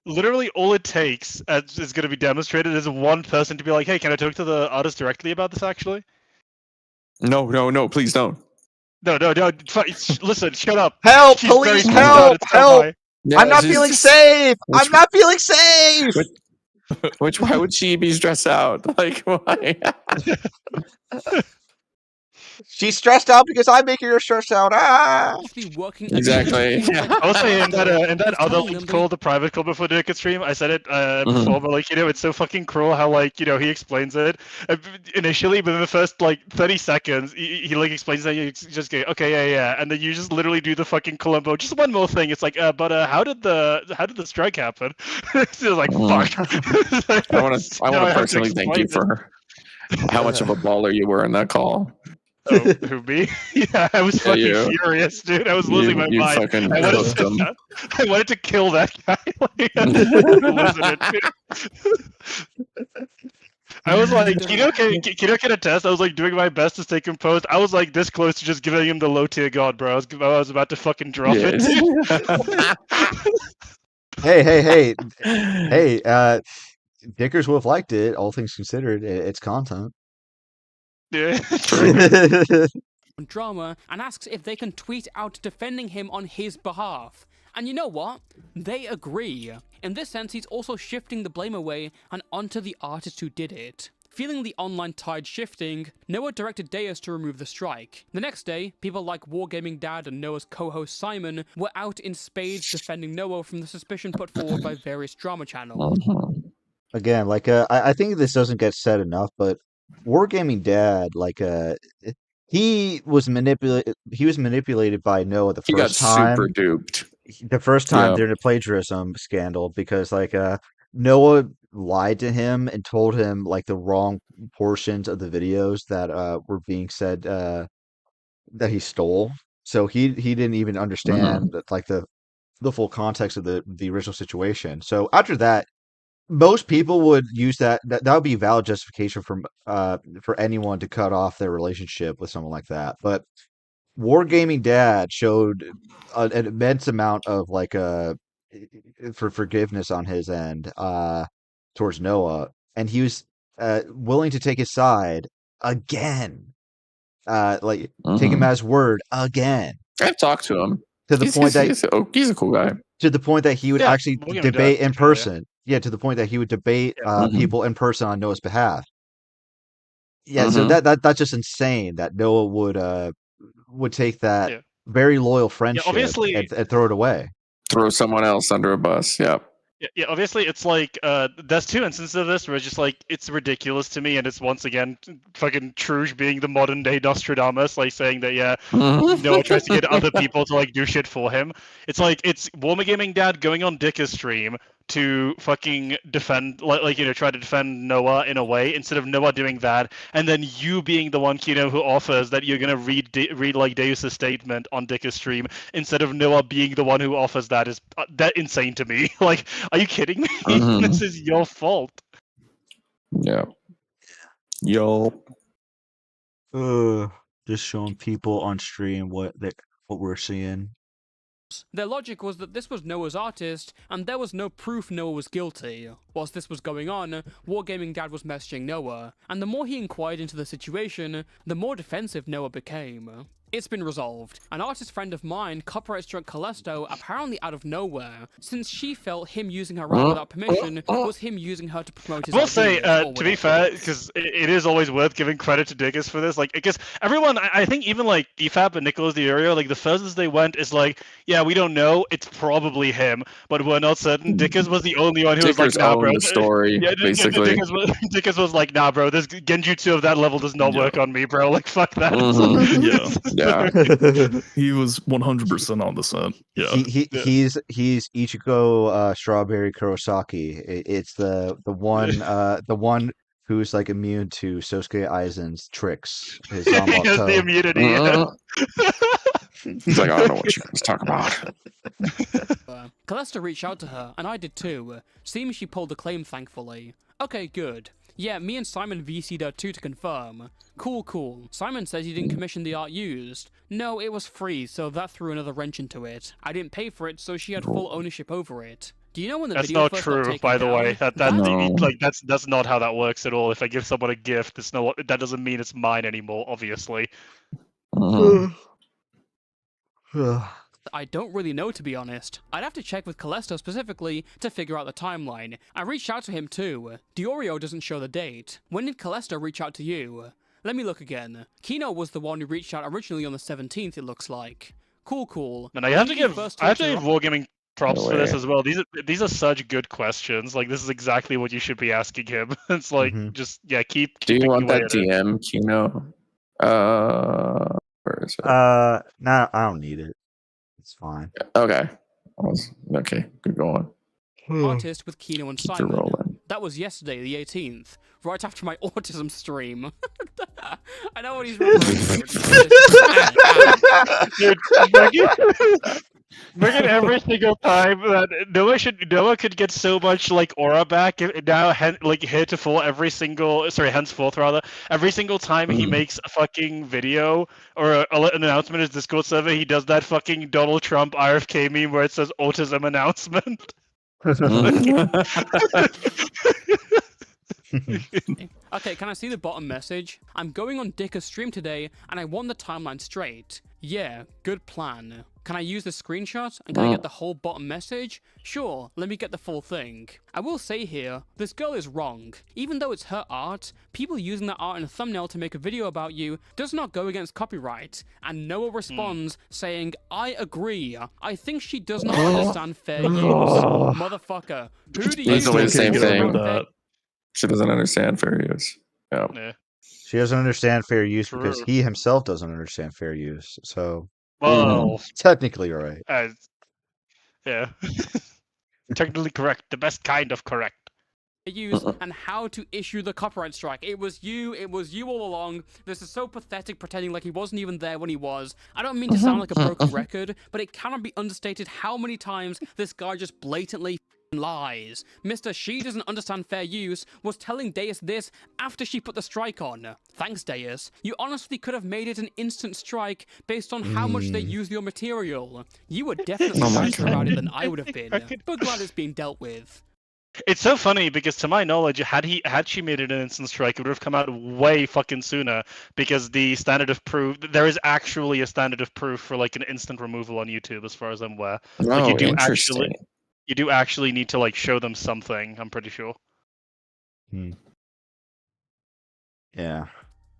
Literally, all it takes, as is going to be demonstrated, is one person to be like, "Hey, can I talk to the artist directly about this?" Actually, No, please don't. no. Listen, shut up. Help! She's very Police! stressed out, Help! it's so Help! high. I'm not feeling safe. I'm not feeling safe. Why would she be stressed out? Like, why? She's stressed out because I'm making her stressed out. Ah! Exactly. Also, in that other link called the private call before doing a stream, I said it before, but like it's so fucking cruel how like he explains it initially, but in the first like 30 seconds, he like explains that you just go, okay, yeah, and then you just literally do the fucking Columbo. Just one more thing. It's like, but how did the strike happen? It's just like fuck. I want to personally thank you for how much of a baller you were in that call. Oh, who, me? Yeah, I was fucking furious, dude. I was losing my mind. Fucking I wanted to kill that guy. I was like, Kino can attest. I was like doing my best to stay composed. I was like this close to just giving him the low tier god, bro. I was about to fucking drop it. Hey! Dickers would have liked it. All things considered, it's content. Yeah. Drama and asks if they can tweet out defending him on his behalf. And you know what? They agree. In this sense, he's also shifting the blame away and onto the artist who did it. Feeling the online tide shifting, Noah directed Deus to remove the strike. The next day, people like Wargaming Dad and Noah's co-host Simon were out in spades defending Noah from the suspicion put forward by various drama channels. Again, like I think this doesn't get said enough, but Wargaming Dad, like he was manipulated by Noah the first time. He got super duped. The first time during the plagiarism scandal, because like Noah lied to him and told him like the wrong portions of the videos that were being said that he stole. So he didn't even understand that, like the full context of the original situation. So after that, most people would use that would be valid justification for anyone to cut off their relationship with someone like that. But Wargaming Dad showed an immense amount of like for forgiveness on his end towards Noah, and he was willing to take his side again, take him at his word again. I've talked to him to the point that he's a cool guy. To the point that he would actually debate in person. Yeah, to the point that he would debate people in person on Noah's behalf. Yeah, so that's just insane that Noah would take that very loyal friendship and throw it away. Throw someone else under a bus. Yeah. Yeah, obviously it's like there's two instances of this where it's just like it's ridiculous to me, and it's once again fucking Trouge being the modern day Nostradamus, like saying that Noah tries to get other people to like do shit for him. It's like it's Wargaming Dad going on Dicker's stream to fucking defend, try to defend Noah in a way, instead of Noah doing that, and then you being the one, who offers that you're gonna read like Deus's statement on Dicker's stream, instead of Noah being the one who offers that, is that insane to me. Like, are you kidding me? This is your fault. Yeah. Yo. Just showing people on stream what we're seeing. Their logic was that this was Noah's artist, and there was no proof Noah was guilty. Whilst this was going on, Wargaming Dad was messaging Noah, and the more he inquired into the situation, the more defensive Noah became. It's been resolved. An artist friend of mine copyright struck Callisto apparently out of nowhere, since she felt him using her right without permission was him using her to promote his I will say, ideas, or to be whatever. fair, because it is always worth giving credit to Diggers for this, like, because everyone, I think even like EFAP and Nicholas Diorio, like the furthest they went is like, yeah, we don't know, it's probably him, but we're not certain. Diggers was the only one who was Dickers like, nah, owned bro. the story, basically. Diggers was like, nah, bro, this Genjutsu of that level does not work on me, bro. Like, fuck that. Yeah. He was 100% on the set. Yeah. He's Ichigo Strawberry Kurosaki. It's the one who's like immune to Sosuke Aizen's tricks. His He has the immunity. He's like, I don't know what you guys talk about. Callisto reached out to her, and I did too. Seems she pulled the claim, thankfully. Okay, good. Yeah, me and Simon VC'd her too to confirm. Cool. Simon says he didn't commission the art used. No, it was free, so that threw another wrench into it. I didn't pay for it, so she had full ownership over it. Do you know when the That's video not first got true, taken by the down? way. That's not how that works at all. If I give someone a gift, that doesn't mean it's mine anymore. Obviously. I don't really know, to be honest. I'd have to check with Callisto specifically to figure out the timeline. I reached out to him too. Diorio doesn't show the date. When did Callisto reach out to you? Let me look again. Kino was the one who reached out originally on the 17th, it looks like. Cool. And I have to give Wargaming props for this as well. These are such good questions. Like, this is exactly what you should be asking him. It's like, just keep. Do you want that picking away at it. DM, Kino? Where is it? No, I don't need it. It's fine. Okay. Okay, good going. Artist with Kino and Keep it Simon. rolling. That was yesterday, the 18th, right after my autism stream. I know what he's referring Dude, Megan, every single time that Noah could get so much like aura back now, henceforth every single time he makes a fucking video or an announcement in his Discord server, he does that fucking Donald Trump RFK meme where it says autism announcement. Okay, can I see the bottom message? I'm going on Dicker's stream today, and I want the timeline straight. Yeah, good plan. Can I use the screenshot, and can I get the whole bottom message? Sure, let me get the full thing. I will say here, this girl is wrong. Even though it's her art, people using that art in a thumbnail to make a video about you does not go against copyright. And Noah responds saying, I agree. I think she does not understand fair use. Motherfucker, who do you It's always the same think is thing. fair- She doesn't understand fair use. Yeah. She doesn't understand fair use because True. he himself doesn't understand fair use. So, Well, technically, you're right. Yeah. Technically correct. The best kind of correct. use and how to issue the copyright strike. It was you all along. This is so pathetic, pretending like he wasn't even there when he was. I don't mean to sound like a broken record, but it cannot be understated how many times this guy just blatantly lies. Mr. She doesn't understand fair use was telling Deus this after she put the strike on. Thanks, Deus. You honestly could have made it an instant strike based on how much they use your material. You were definitely nicer about it than I would have been, but glad it's being dealt with. It's so funny because, to my knowledge, had she made it an instant strike, it would have come out way fucking sooner. Because the standard of proof, there is actually a standard of proof for like an instant removal on YouTube, as far as I'm aware. Like you do actually need to like show them something. I'm pretty sure. Yeah.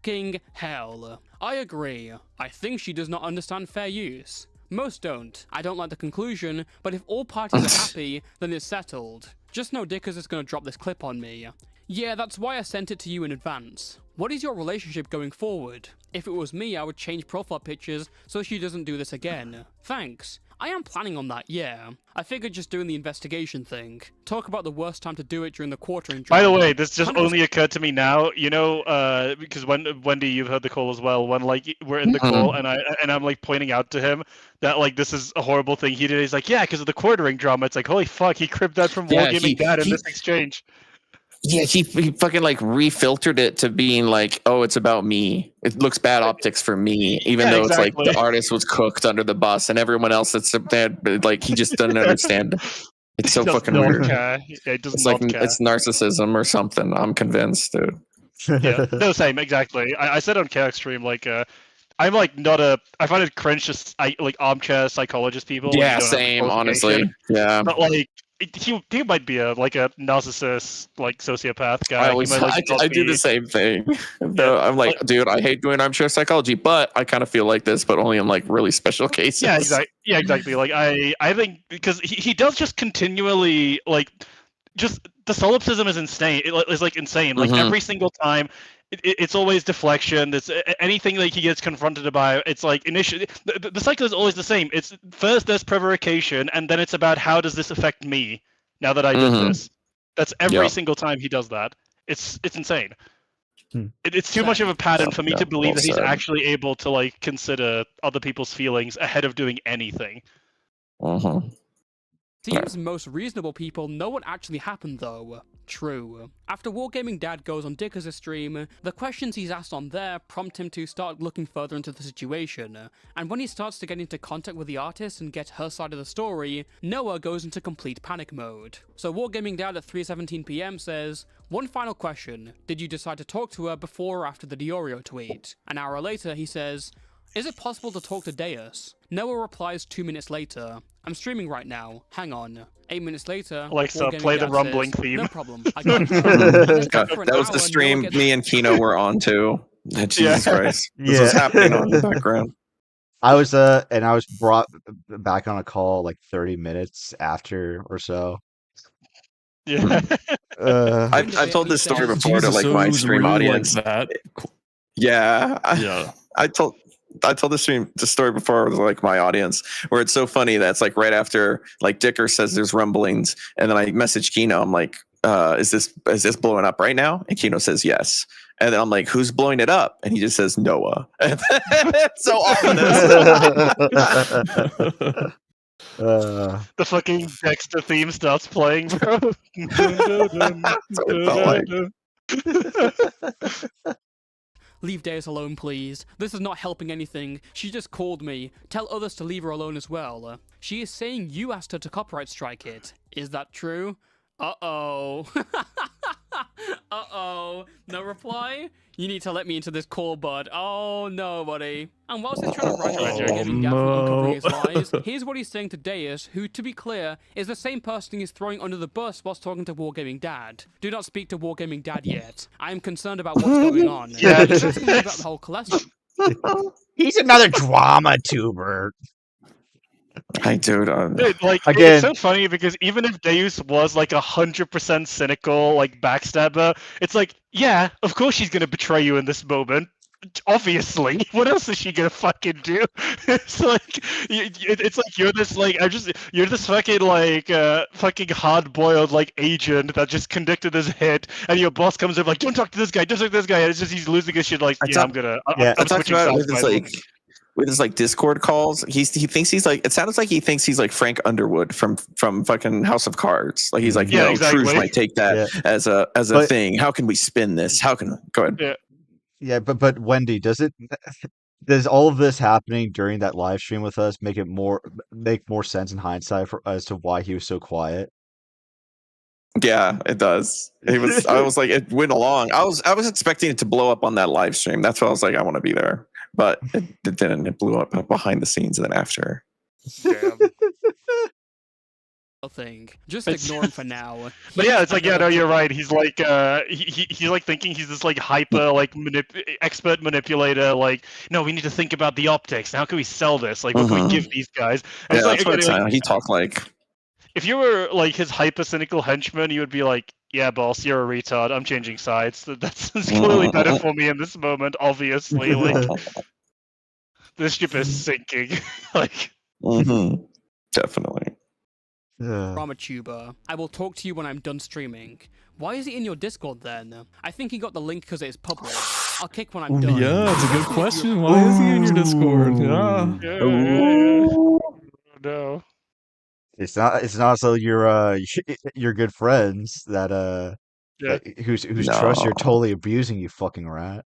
King hell. I agree. I think she does not understand fair use. Most don't. I don't like the conclusion, but if all parties are happy, then it's settled. Just know Dickers is going to drop this clip on me. Yeah, that's why I sent it to you in advance. What is your relationship going forward? If it was me, I would change profile pictures so she doesn't do this again. Thanks. I am planning on that, yeah. I figured just doing the investigation thing. Talk about the worst time to do it during the quartering. By the way, this just only occurred to me now. You know, because Wendy, you've heard the call as well. When like we're in the call and I'm like pointing out to him that like this is a horrible thing he did. He's like, yeah, because of the quartering drama. It's like, holy fuck, he cribbed that from Wargaming Dad in this exchange. Yeah, he fucking like refiltered it to being like, oh, it's about me. It looks bad optics for me, even though it's like the artist was cooked under the bus and everyone else that's bad. Like he just doesn't understand. It's so fucking weird. It's like it's narcissism or something. I'm convinced, dude. Yeah, no, same exactly. I said on KinoCast stream like, I'm like not a. I find it cringe just like armchair psychologist people. when you Yeah, don't have the same. Honestly, qualification. yeah. But like he might be a narcissist, like sociopath guy. I He always, might, like, I do be- the same thing. Though I'm like, dude, I hate doing armchair psychology, but I kind of feel like this, but only in like really special cases. Yeah, exactly. Yeah, exactly. Like I think because he does just continually like just the solipsism is insane. It's like insane. Like Mhm. every single time, it's always deflection. It's anything that he gets confronted about. It's like initially the cycle is always the same. It's first there's prevarication, and then it's about how does this affect me now that I did Mhm. this. That's every Yeah. single time he does that. It's insane. Hmm. It's too much of a pattern for me to believe well that he's said. actually able to like consider other people's feelings ahead of doing anything. Seems most reasonable people know what actually happened though. True. After Wargaming Dad goes on Dicker's stream, the questions he's asked on there prompt him to start looking further into the situation, and when he starts to get into contact with the artist and get her side of the story, Noah goes into complete panic mode. So Wargaming Dad at 3:17 PM says, "One final question, did you decide to talk to her before or after the Diorio tweet?" An hour later he says, "Is it possible to talk to Deus?" Noah replies 2 minutes later, "I'm streaming right now, hang on." 8 minutes later, Alexa, Wargaming play the Dad rumbling says, theme. "No problem, I got it." And then God, for an that was the hour, stream Noah gets- me and Kino were on too. Jesus Yeah. Christ, this was Yeah. happening on in the background. I was brought back on a call like 30 minutes after or so. Yeah. I've told this story before to Jesus, like so my it was stream really audience. like that. Yeah. Yeah. I told the story before with like my audience where it's so funny that it's like right after like Dicker says there's rumblings and then I message Kino, I'm like, is this blowing up right now? And Kino says yes. And then I'm like, who's blowing it up? And he just says Noah. And it's so ominous. The fucking Dexter theme starts playing, bro. That's what it felt like. "Leave Deus alone, please. This is not helping anything. She just called me. Tell others to leave her alone as well. She is saying you asked her to copyright strike it. Is that true? Uh-oh." Uh-oh. No reply? You need to let me into this call, bud. Oh, no, buddy. And whilst he's trying to write about Wargaming Dad from uncovering his lies, here's what he's saying to Deus, who, to be clear, is the same person he's throwing under the bus whilst talking to Wargaming Dad. "Do not speak to Wargaming Dad yet. I am concerned about what's going on." Yeah. He's asking me about the whole cholesterol. He's another drama tuber. Hey, dude. Dude, like Again- it's so funny because even if Deus was like 100% cynical, like backstabber, it's like, yeah, of course she's gonna betray you in this moment. Obviously, what else is she gonna fucking do? It's like, it's like you're this like you're this fucking like fucking hard-boiled like agent that just conducted this hit, and your boss comes up like, don't talk to this guy, don't talk to this guy, and it's just he's losing his shit. Like, I yeah, talk- I'm gonna. I I'm talked switching about it sides with his finally. like with his like Discord calls. He thinks he's like, it sounds like he thinks he's like Frank Underwood from fucking House of Cards. Like he's like, Yeah, no, exactly. Trouge might take that as a But- thing. How can we spin this? How can go ahead? Yeah. Yeah, but Wendy, does all of this happening during that live stream with us make more sense in hindsight as to why he was so quiet? Yeah, it does. I was like, it went along. I was expecting it to blow up on that live stream. That's why I was like, I want to be there. But it didn't. It blew up behind the scenes and then after. Thing. Just ignore him for now. But yeah, it's like, yeah, no, you're right. He's like, he's like thinking he's this like hyper like expert manipulator. Like, no, we need to think about the optics. How can we sell this? Like, what can we give these guys? And Yeah, it's like, that's what again, it's, like, he talked like. if you were like his hyper cynical henchman, you would be like, yeah, boss, you're a retard. I'm changing sides. That's clearly better for me in this moment. Obviously, like, this ship is sinking. Like, Definitely. Ramatuber, I will talk to you when I'm done streaming. Why is he in your Discord then? I think he got the link because it is public. I'll kick when I'm done. Yeah, it's a good question. Why is he in your Discord? Yeah. No. It's not so you're good friends that Yeah. whose trust you're totally abusing, you fucking rat.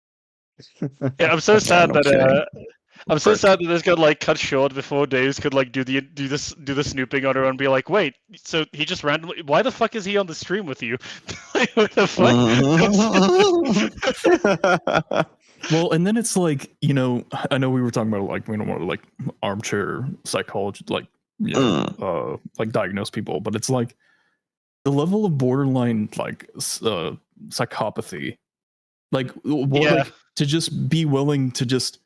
Yeah, I'm so sad no that kidding. I'm so sad that this got like cut short before Deus could like do the snooping on her and be like, wait, so he just randomly, why the fuck is he on the stream with you? Like, what the fuck? Well, and then it's like, you know, I know we were talking about like we don't want to like armchair psychology, like like diagnose people, but it's like the level of borderline like psychopathy, like like to just be willing to just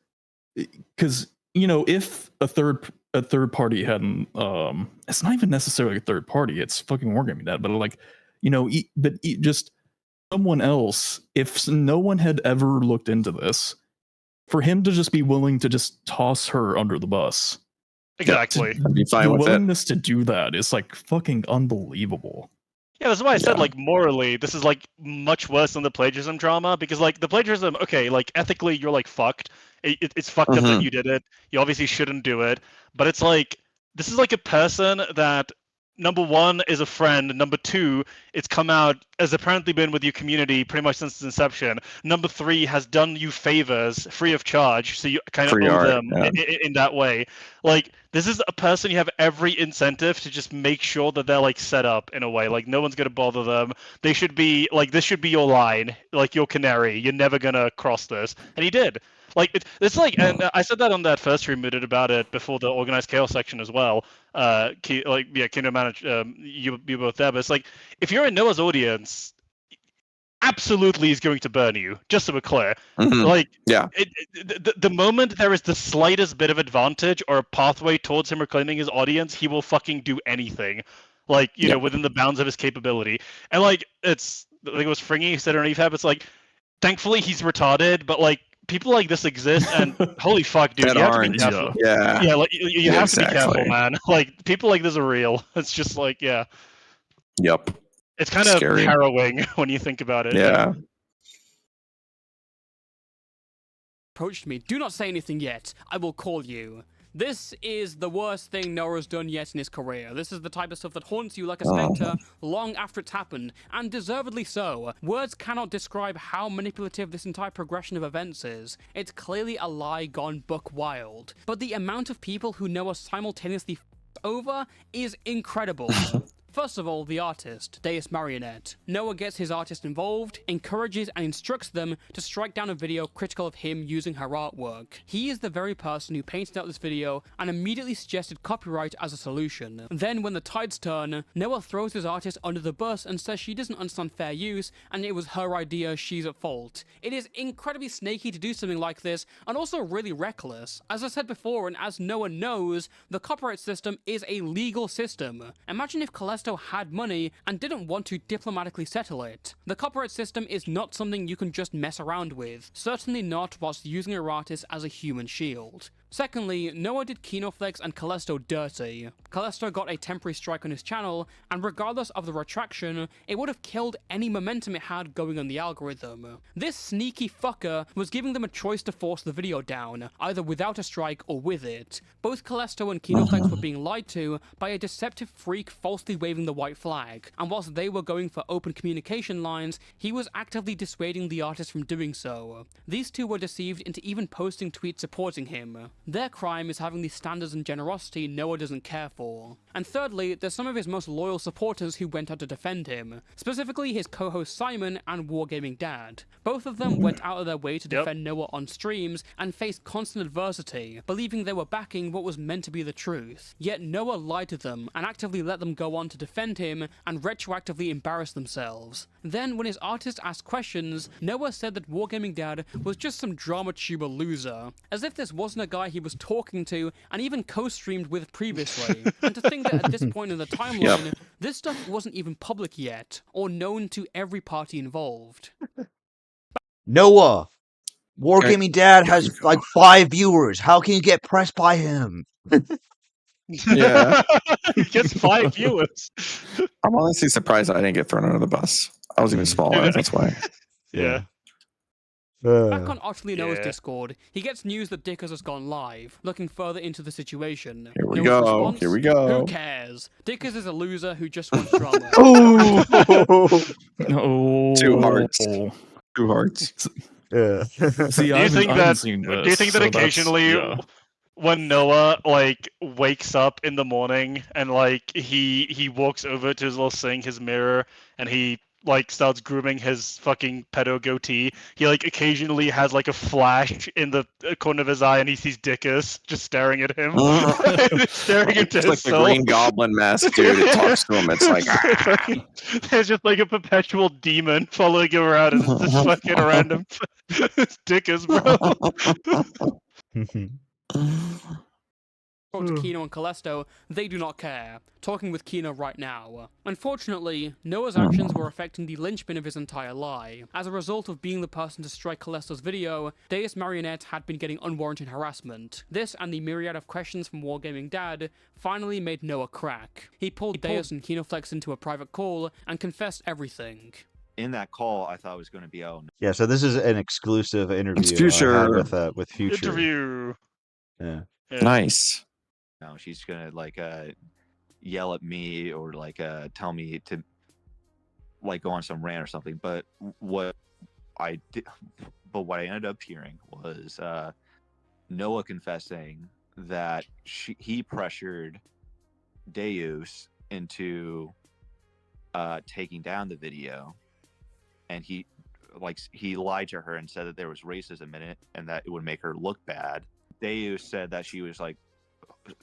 because you know if a third party hadn't it's not even necessarily a third party, it's fucking Wargaming that, but like you know just someone else, if no one had ever looked into this, for him to just be willing to just toss her under the bus. Exactly. The willingness to do that is like fucking unbelievable. Yeah, that's why I said, like, morally, this is, like, much worse than the plagiarism drama, because, like, the plagiarism, okay, like, ethically, you're, like, fucked. It's fucked up that you did it. You obviously shouldn't do it. But it's, like, this is, like, a person that, number one, is a friend. Number two, it's come out, has apparently been with your community pretty much since its inception. Number three, has done you favors free of charge, so you kind of owe them in that way. Like, this is a person you have every incentive to just make sure that they're, like, set up in a way. Like, no one's going to bother them. They should be, like, this should be your line, like, your canary. You're never going to cross this. And he did. Like, it's like, and I said that on that first stream we did about it before the organized chaos section as well. Kingdom Manager, you both there, but it's like, if you're in Noah's audience, absolutely he's going to burn you, just so we're clear. Like, the moment there is the slightest bit of advantage or a pathway towards him reclaiming his audience, he will fucking do anything. Like, you know, within the bounds of his capability. And, like, I think it was Fringy who said it on EFAB, it's like, thankfully he's retarded, but, like, people like this exist, and holy fuck, dude, you have to be careful. Yeah, like, you have to be careful, man. Like, people like this are real. It's just like, Yep. It's kind of harrowing when you think about it. Yeah. Approached me. Do not say anything yet. I will call you. This is the worst thing Noah's done yet in his career. This is the type of stuff that haunts you like a spectre long after it's happened, and deservedly so. Words cannot describe how manipulative this entire progression of events is. It's clearly a lie gone buck wild. But the amount of people who Noah simultaneously over is incredible. First of all, the artist, Deus Marionette. Noah gets his artist involved, encourages and instructs them to strike down a video critical of him using her artwork. He is the very person who painted out this video and immediately suggested copyright as a solution. Then, when the tides turn, Noah throws his artist under the bus and says she doesn't understand fair use and it was her idea, she's at fault. It is incredibly snaky to do something like this, and also really reckless. As I said before, and as Noah knows, the copyright system is a legal system. Imagine if Callisto had money and didn't want to diplomatically settle it. The copyright system is not something you can just mess around with, certainly not whilst using your artist as a human shield. Secondly, Noah did KinoFlex and Callisto dirty. Callisto got a temporary strike on his channel, and regardless of the retraction, it would have killed any momentum it had going on the algorithm. This sneaky fucker was giving them a choice to force the video down, either without a strike or with it. Both Callisto and KinoFlex were being lied to by a deceptive freak falsely waving the white flag, and whilst they were going for open communication lines, he was actively dissuading the artist from doing so. These two were deceived into even posting tweets supporting him. Their crime is having the standards and generosity Noah doesn't care for. And thirdly, there's some of his most loyal supporters who went out to defend him, specifically his co-host Simon and Wargaming Dad. Both of them went out of their way to defend Noah on streams and faced constant adversity, believing they were backing what was meant to be the truth. Yet Noah lied to them and actively let them go on to defend him and retroactively embarrass themselves. Then, when his artist asked questions, Noah said that Wargaming Dad was just some drama tuber loser, as if this wasn't a guy he was talking to and even co-streamed with previously. And to think that at this point in the timeline, this stuff wasn't even public yet, or known to every party involved. Noah, Wargaming Dad has like 5 viewers. How can you get pressed by him? Yeah. He gets 5 viewers. I'm honestly surprised I didn't get thrown under the bus. I was even smaller, that's why. Yeah. Back on OtterlyNoah's Discord, he gets news that Dickers has gone live, looking further into the situation. Here we go. Here we go. Who cares? Dickers is a loser who just wants drama. Oh, 2 hearts. 2 hearts. Yeah. See, do you think that occasionally when Noah like wakes up in the morning and like he walks over to his little sink, his mirror, and he like starts grooming his fucking pedo goatee, he like occasionally has like a flash in the corner of his eye, and he sees Dickus just staring at him, staring into It's his like soul. the Green Goblin mask, dude. It talks to him. It's like, There's just like a perpetual demon following him around, and it's just fucking random Dickus, bro. To Kino and Callisto, they do not care. Talking with Kino right now. Unfortunately, Noah's actions were affecting the linchpin of his entire lie. As a result of being the person to strike Callisto's video, Deus Marionette had been getting unwarranted harassment. This and the myriad of questions from Wargaming Dad finally made Noah crack. He pulled Deus and KinoFlex into a private call and confessed everything. In that call, I thought it was going to be Yeah, so this is an exclusive interview Future. I had with Future. Interview. Yeah. Nice. No, she's gonna like yell at me or like tell me to like go on some rant or something. But what I ended up hearing was Noah confessing that he pressured Deus into taking down the video, and he lied to her and said that there was racism in it and that it would make her look bad. Deus said that she was like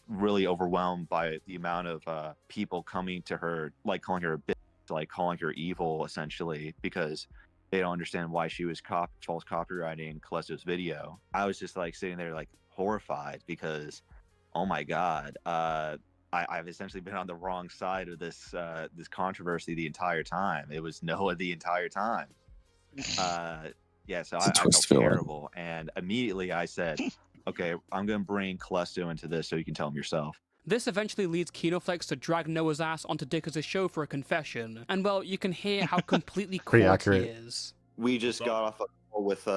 really overwhelmed by the amount of people coming to her, like calling her a bitch, like calling her evil, essentially, because they don't understand why she was false copywriting Callisto's video. I was just like sitting there like horrified because, oh my god, I've essentially been on the wrong side of this controversy the entire time. It was Noah the entire time. Yeah, so I felt terrible, and immediately I said, okay, I'm going to bring Callisto into this so you can tell him yourself. This eventually leads KinoFlex to drag Noah's ass onto Dickus' show for a confession, and well, you can hear how completely correct he is. We just got off a call with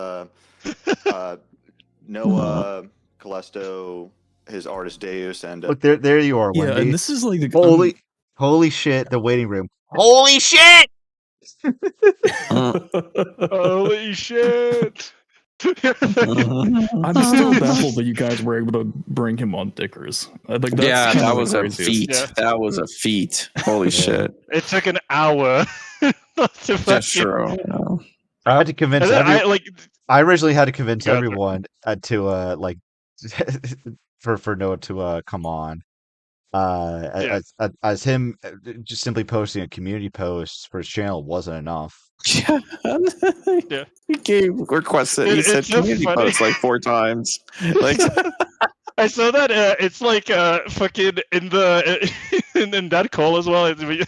Noah, Callisto, his artist Deus, and Look, there you are, Wendy. Yeah, and this is like the holy shit, the waiting room. Holy shit! Holy shit! I'm still baffled that you guys were able to bring him on Dickers. Like, that's that was a craziest. feat. Yeah. That was a feat. Holy shit. It took an hour. That's true. I had to convince And then everyone. I originally had to convince Gotcha. everyone to like for Noah to come on. As him just simply posting a community post for his channel wasn't enough. Yeah. He requested. He said it's so community funny. post like 4 times. Like, I saw that it's like fucking in the in that call as well. I think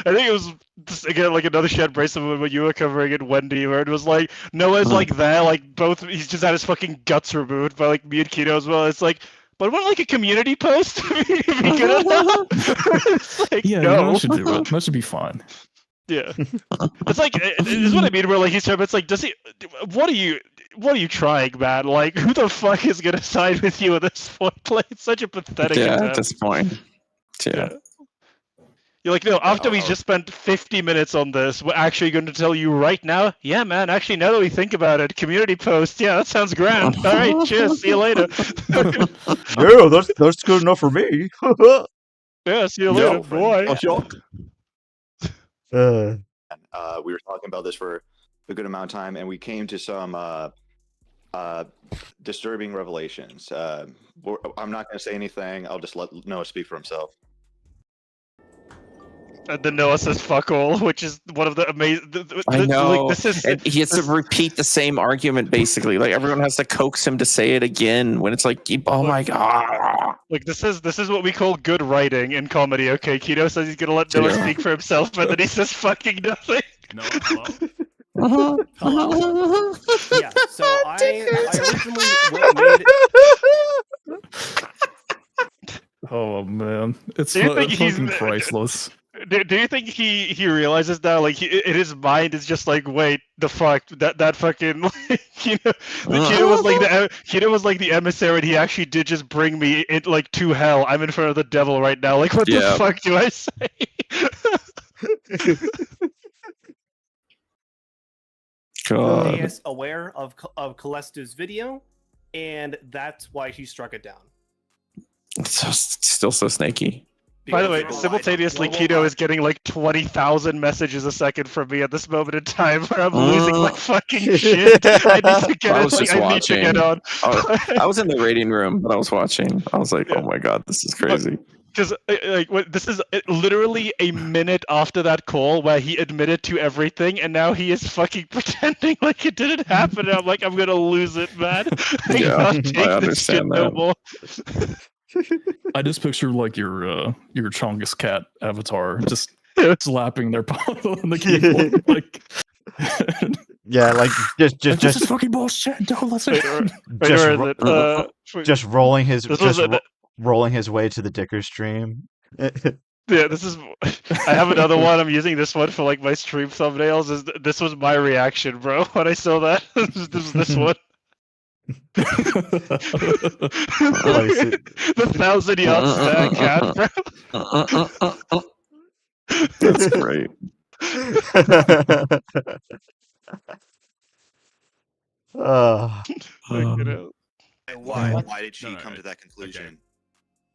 it was just, again like another shared bracelet of what you were covering in Wendy, where it was like Noah's like there, like both he's just had his fucking guts removed by like me and Kino as well. It's like, but what like a community post to be good enough? It's like, Yeah, no. that should do it. That should be fine. Yeah, it's like it's what I mean. Where like he's trying, it's like, does he? What are you trying, man? Like, who the fuck is gonna side with you at this point? Like, it's such a pathetic. yeah, attempt. at this point. Yeah. You're like, no. After we just spent 50 minutes on this, we're actually going to tell you right now. Yeah, man. Actually, now that we think about it, community post. Yeah, that sounds grand. All right, cheers. See you later. Yeah, that's good enough for me. Yeah, see you later, boy. We were talking about this for a good amount of time, and we came to some disturbing revelations. I'm not going to say anything. I'll just let Noah speak for himself. And then Noah says "fuck all," which is one of the amazing. I know. Like, this is. And he has to repeat the same argument, basically. Like, everyone has to coax him to say it again when it's like, oh my god. Like, this is what we call good writing in comedy. Okay, Kino says he's gonna let Noah speak for himself, but then he says fucking nothing. No, hello? Yeah, so I originally made. Oh man, it's Do you think he's fucking priceless. Do you think he realizes now, like, in his mind, it's just like, wait, the fuck, that fucking, like, Kino was like the emissary, and he actually did just bring me in, like, to hell. I'm in front of the devil right now. Like, what the fuck do I say? God. He is aware of Callisto's video, and that's why he struck it down. It's still so snaky. By the way, simultaneously, Kino is getting like 20,000 messages a second from me at this moment in time, where I'm losing my fucking shit. I need to get I was just I need to watching. get on. I was in the rating room, but I was watching. I was like, oh my god, this is crazy. Because this is literally a minute after that call where he admitted to everything, and now he is fucking pretending like it didn't happen. And I'm like, I'm gonna lose it, man. I Yeah, can't take I this shit understand no that. more. I just picture like your Chongus cat avatar just slapping their paw on the keyboard. Like, Yeah, like this is fucking bullshit. Don't listen. just Where is it? just rolling his This was rolling his way to the Dicker stream. Yeah, this is. I have another one. I'm using this one for like my stream thumbnails. This was my reaction, bro, when I saw that. This one. The 1,000-yard stare cat, bro. That's great. Why did she come to that conclusion?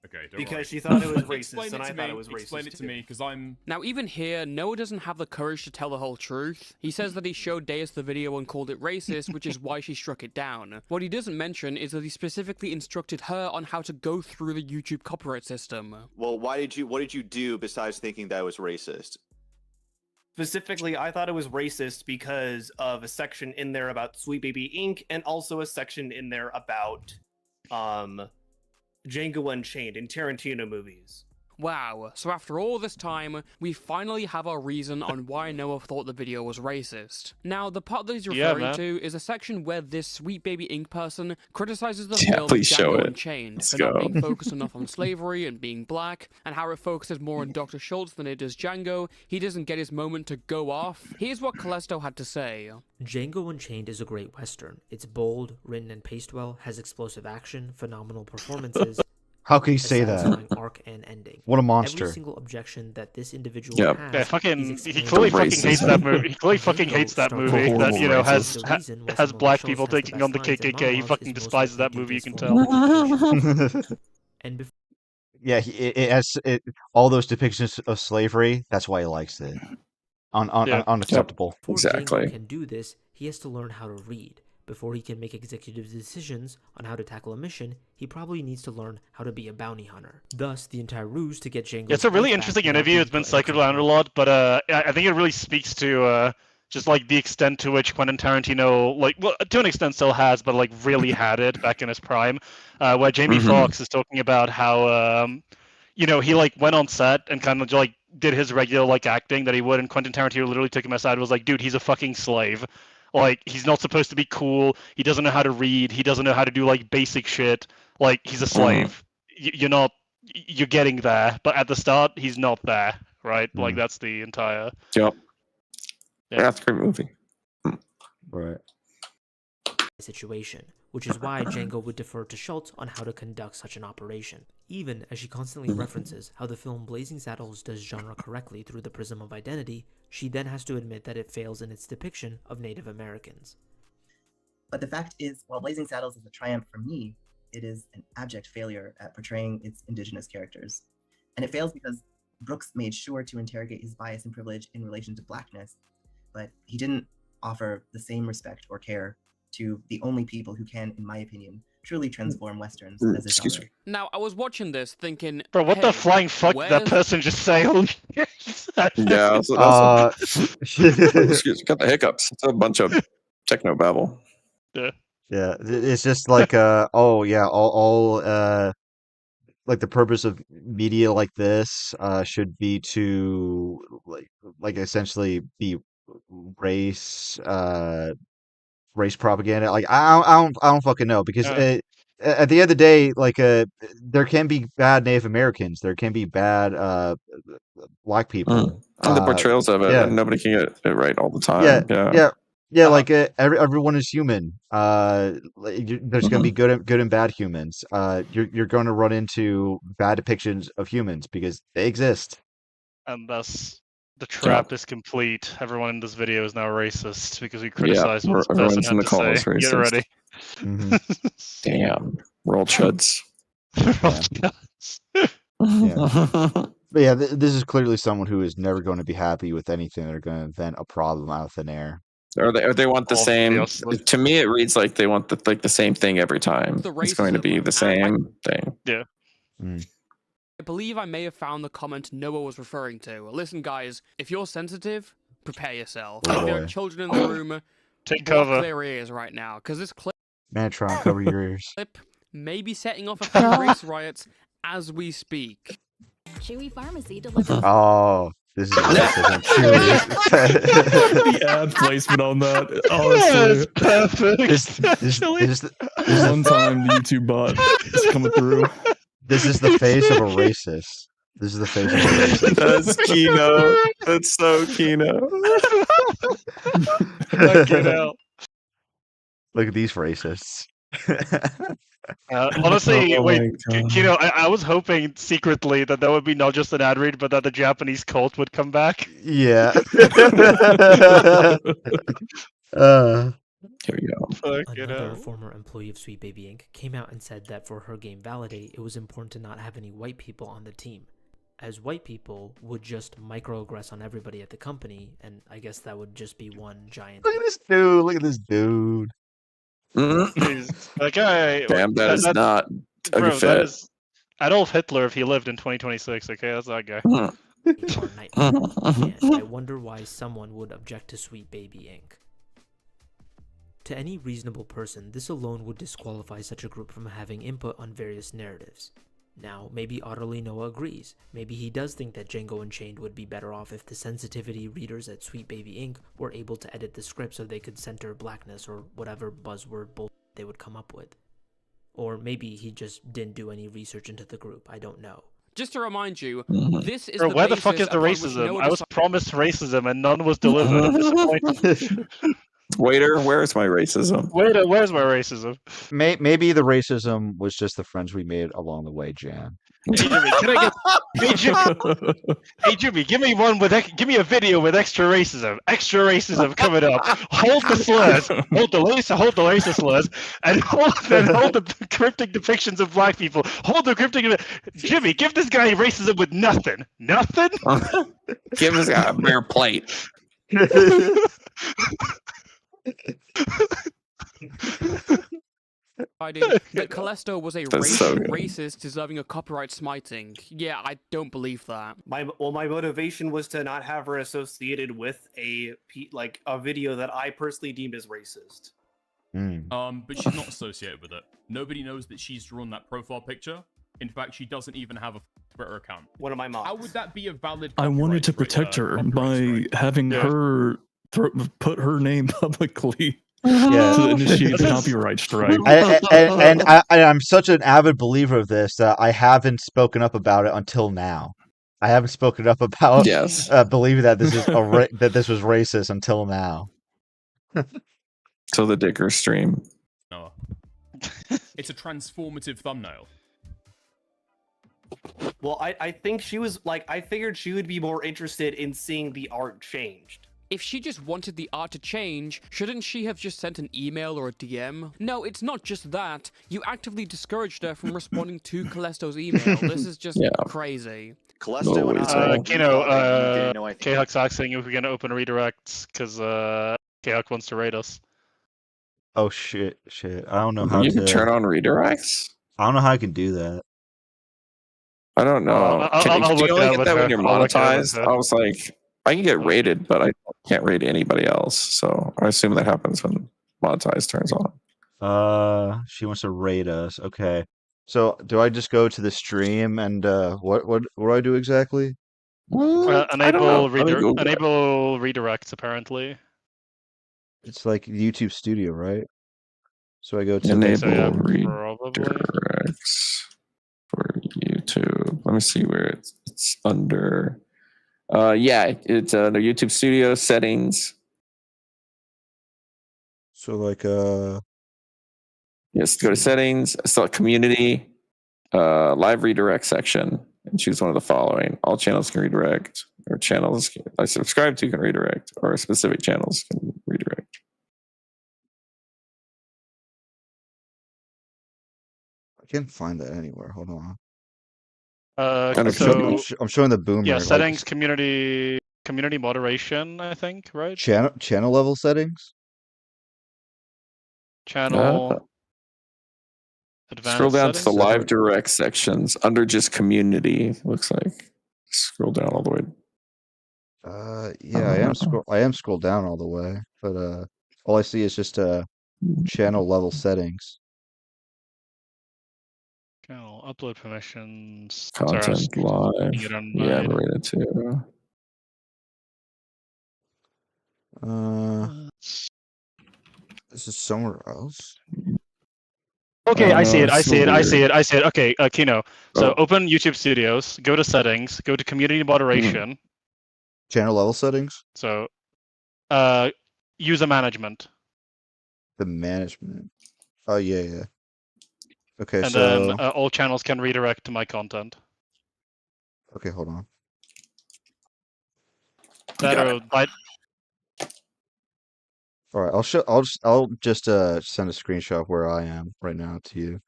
Okay, because she thought it was racist, and I thought it was racist. Explain it to me, because I'm... Now, even here, Noah doesn't have the courage to tell the whole truth. He says that he showed Deus the video and called it racist, which is why she struck it down. What he doesn't mention is that he specifically instructed her on how to go through the YouTube copyright system. Well, what did you do besides thinking that was racist? Specifically, I thought it was racist because of a section in there about Sweet Baby Inc. and also a section in there about Django Unchained in Tarantino movies. Wow, so after all this time, we finally have our reason on why Noah thought the video was racist. Now, the part that he's referring to is a section where this Sweet Baby Inc. person criticizes the film Django Unchained for not being focused enough on slavery and being black, and how it focuses more on Dr. Schultz than it does Django. He doesn't get his moment to go off. Here's what Callisto had to say. Django Unchained is a great western. It's bold, written and paced well, has explosive action, phenomenal performances. How can you say that? Arc and ending. What a monster. Every single objection that this individual Yeah, has he clearly fucking hates that movie. He clearly fucking hates that movie. That, you know, has black people taking on the KKK. He fucking despises that movie. You can tell. Yeah, it has all those depictions of slavery. That's why he likes it. Unacceptable. Before Django can do this, he has to learn how to read. Before he can make executive decisions on how to tackle a mission, he probably needs to learn how to be a bounty hunter. Thus, the entire ruse to get Django... It's a really interesting interview. It's been cycled around a lot, but I think it really speaks to just like the extent to which Quentin Tarantino, like, well, to an extent still has, but like really had it back in his prime, where Jamie Foxx is talking about how, you know, he like went on set and kind of like did his regular like acting that he would, and Quentin Tarantino literally took him aside and was like, dude, he's a fucking slave. Like, he's not supposed to be cool. He doesn't know how to read. He doesn't know how to do, like, basic shit. Like, he's a slave. You're getting there. But at the start, he's not there, right? Like, that's the entire... Yep. Yeah, that's a great movie. Right. Situation, which is why Django would defer to Schultz on how to conduct such an operation, even as she constantly references how the film Blazing Saddles does genre correctly through the prism of identity. She then has to admit that it fails in its depiction of Native Americans. But the fact is, while Blazing Saddles is a triumph for me, it is an abject failure at portraying its indigenous characters. And it fails because Brooks made sure to interrogate his bias and privilege in relation to blackness, but he didn't offer the same respect or care to the only people who can, in my opinion, truly transform westerns as a genre. Now, I was watching this thinking, bro, what the flying fuck did that person just say? Holy shit. Yeah, that's got the hiccups. It's a bunch of techno babble. Yeah. Yeah, it's just like all like the purpose of media like this should be to like essentially be race propaganda. Like I don't fucking know, because at the end of the day, like there can be bad Native Americans, there can be bad black people. And the portrayals of it, yeah. and nobody can get it right all the time. Yeah. Like everyone is human. There's gonna be good and bad humans. You're going to run into bad depictions of humans because they exist. And thus, the trap is complete. Everyone in this video is now racist because we criticized what this person had to say. Get ready. Damn, we're all chuds. Yeah. But yeah, this is clearly someone who is never going to be happy with anything. They're going to invent a problem out of thin air. Or they want the same. Obviously. To me, it reads like they want the same thing every time. The It's going to be the same thing. Yeah. I believe I may have found the comment Noah was referring to. Listen, guys, if you're sensitive, prepare yourself. Oh, if there are boy. children in the room, take block cover. their ears right now, because this Manatron, cover your ears. clip may be setting off a few race riots as we speak. Chewy Pharmacy delivers. Oh, this is racism. The ad placement on that, That's honestly. perfect. One time the YouTube bot is coming through. This is the face of a racist. This is the face of a racist. That's Kino. That's so Kino. Look at these racists. Honestly, Oh wait, my God. Kino, I was hoping secretly that would be not just an ad read, but that the Japanese cult would come back. Yeah. Here we go. Another former employee of Sweet Baby Inc. came out and said that for her game Validate, it was important to not have any white people on the team, as white people would just microaggress on everybody at the company, and I guess that would just be one giant... Look at this dude. Look at this dude. That guy. Damn, that is not a Bro, good that fit. is Adolf Hitler if he lived in 2026. Okay, that's that guy. or nightmare. And I wonder why someone would object to Sweet Baby Inc. To any reasonable person, this alone would disqualify such a group from having input on various narratives. Now, maybe OtterlyNoah agrees. Maybe he does think that Django Unchained would be better off if the sensitivity readers at Sweet Baby Inc. were able to edit the script so they could center blackness or whatever buzzword bull they would come up with. Or maybe he just didn't do any research into the group, I don't know. Just to remind you, this is Bro, the where the fuck basis is the upon which racism? Noah I was promised racism and none was delivered. I'm disappointed. Waiter, where's my racism? Waiter, where's my racism? Maybe the racism was just the friends we made along the way, Jan. Hey Jimmy, can I get? Hey Jimmy, give me one with give me a video with extra racism coming up. Hold the slurs, hold the racist slurs, and hold the cryptic depictions of black people. Hold the cryptic. Jimmy, give this guy racism with nothing. Nothing. Give this guy a bare plate. that Callisto was a so good. racist deserving of copyright smiting. Yeah, I don't believe that. My motivation was to not have her associated with a video that I personally deemed as racist. But she's not associated with it. Nobody knows that she's drawn that profile picture. In fact, she doesn't even have a Twitter account. One of my mods. How would that be a valid? I wanted to protect her by having her put her name publicly to initiate the copyright strike. And I'm such an avid believer of this that I haven't spoken up about it until now. I haven't spoken up about believing that this is that this was racist until now. Till the Dicker stream. No. It's a transformative thumbnail. Well, I think she was I figured she would be more interested in seeing the art changed. If she just wanted the art to change, shouldn't she have just sent an email or a DM? No, it's not just that. You actively discouraged her from responding to Callisto's email. This is just crazy. Callisto and I, K-Huck's asking if we're going to open redirects because K-Huck wants to raid us. Oh shit! I don't know how You to can turn on redirects? I don't know how I can do that. I don't know. I'll Do you look only that get with that her. when you're I'll look that with monetized? her. I was like, I can get rated, but I can't rate anybody else. So I assume that happens when monetized turns on. She wants to raid us. Okay. So do I just go to the stream and what do I do exactly? Enable redirects apparently. It's like YouTube Studio, right? So I go to Enable probably. redirects for YouTube. Let me see where it's under. It's the YouTube Studio settings. So like Yes, go to settings, select community, live redirect section, and choose one of the following. All channels can redirect, or channels I subscribe to can redirect, or specific channels can redirect. I can't find that anywhere. Hold on. I'm So showing the boomer. yeah, like, settings, community moderation, I think, right? channel level settings. Channel. Scroll Advanced down to the settings? live direct sections under just community. Looks like. Scroll down all the way. Yeah, I am scrolled down all the way, but all I see is just channel level settings. Channel upload permissions. Content live. Yeah, I'm rated too. This is somewhere else. Okay, I see it. I it's see it. I see weird. it. I see it. Okay, Kino. So Oh. open YouTube Studios, go to settings, go to community moderation. Channel level settings. So, user management. The management. Oh yeah. Okay, And so then all channels can redirect to my content. okay, hold on. That or by All right, I'll just send a screenshot of where I am right now to you.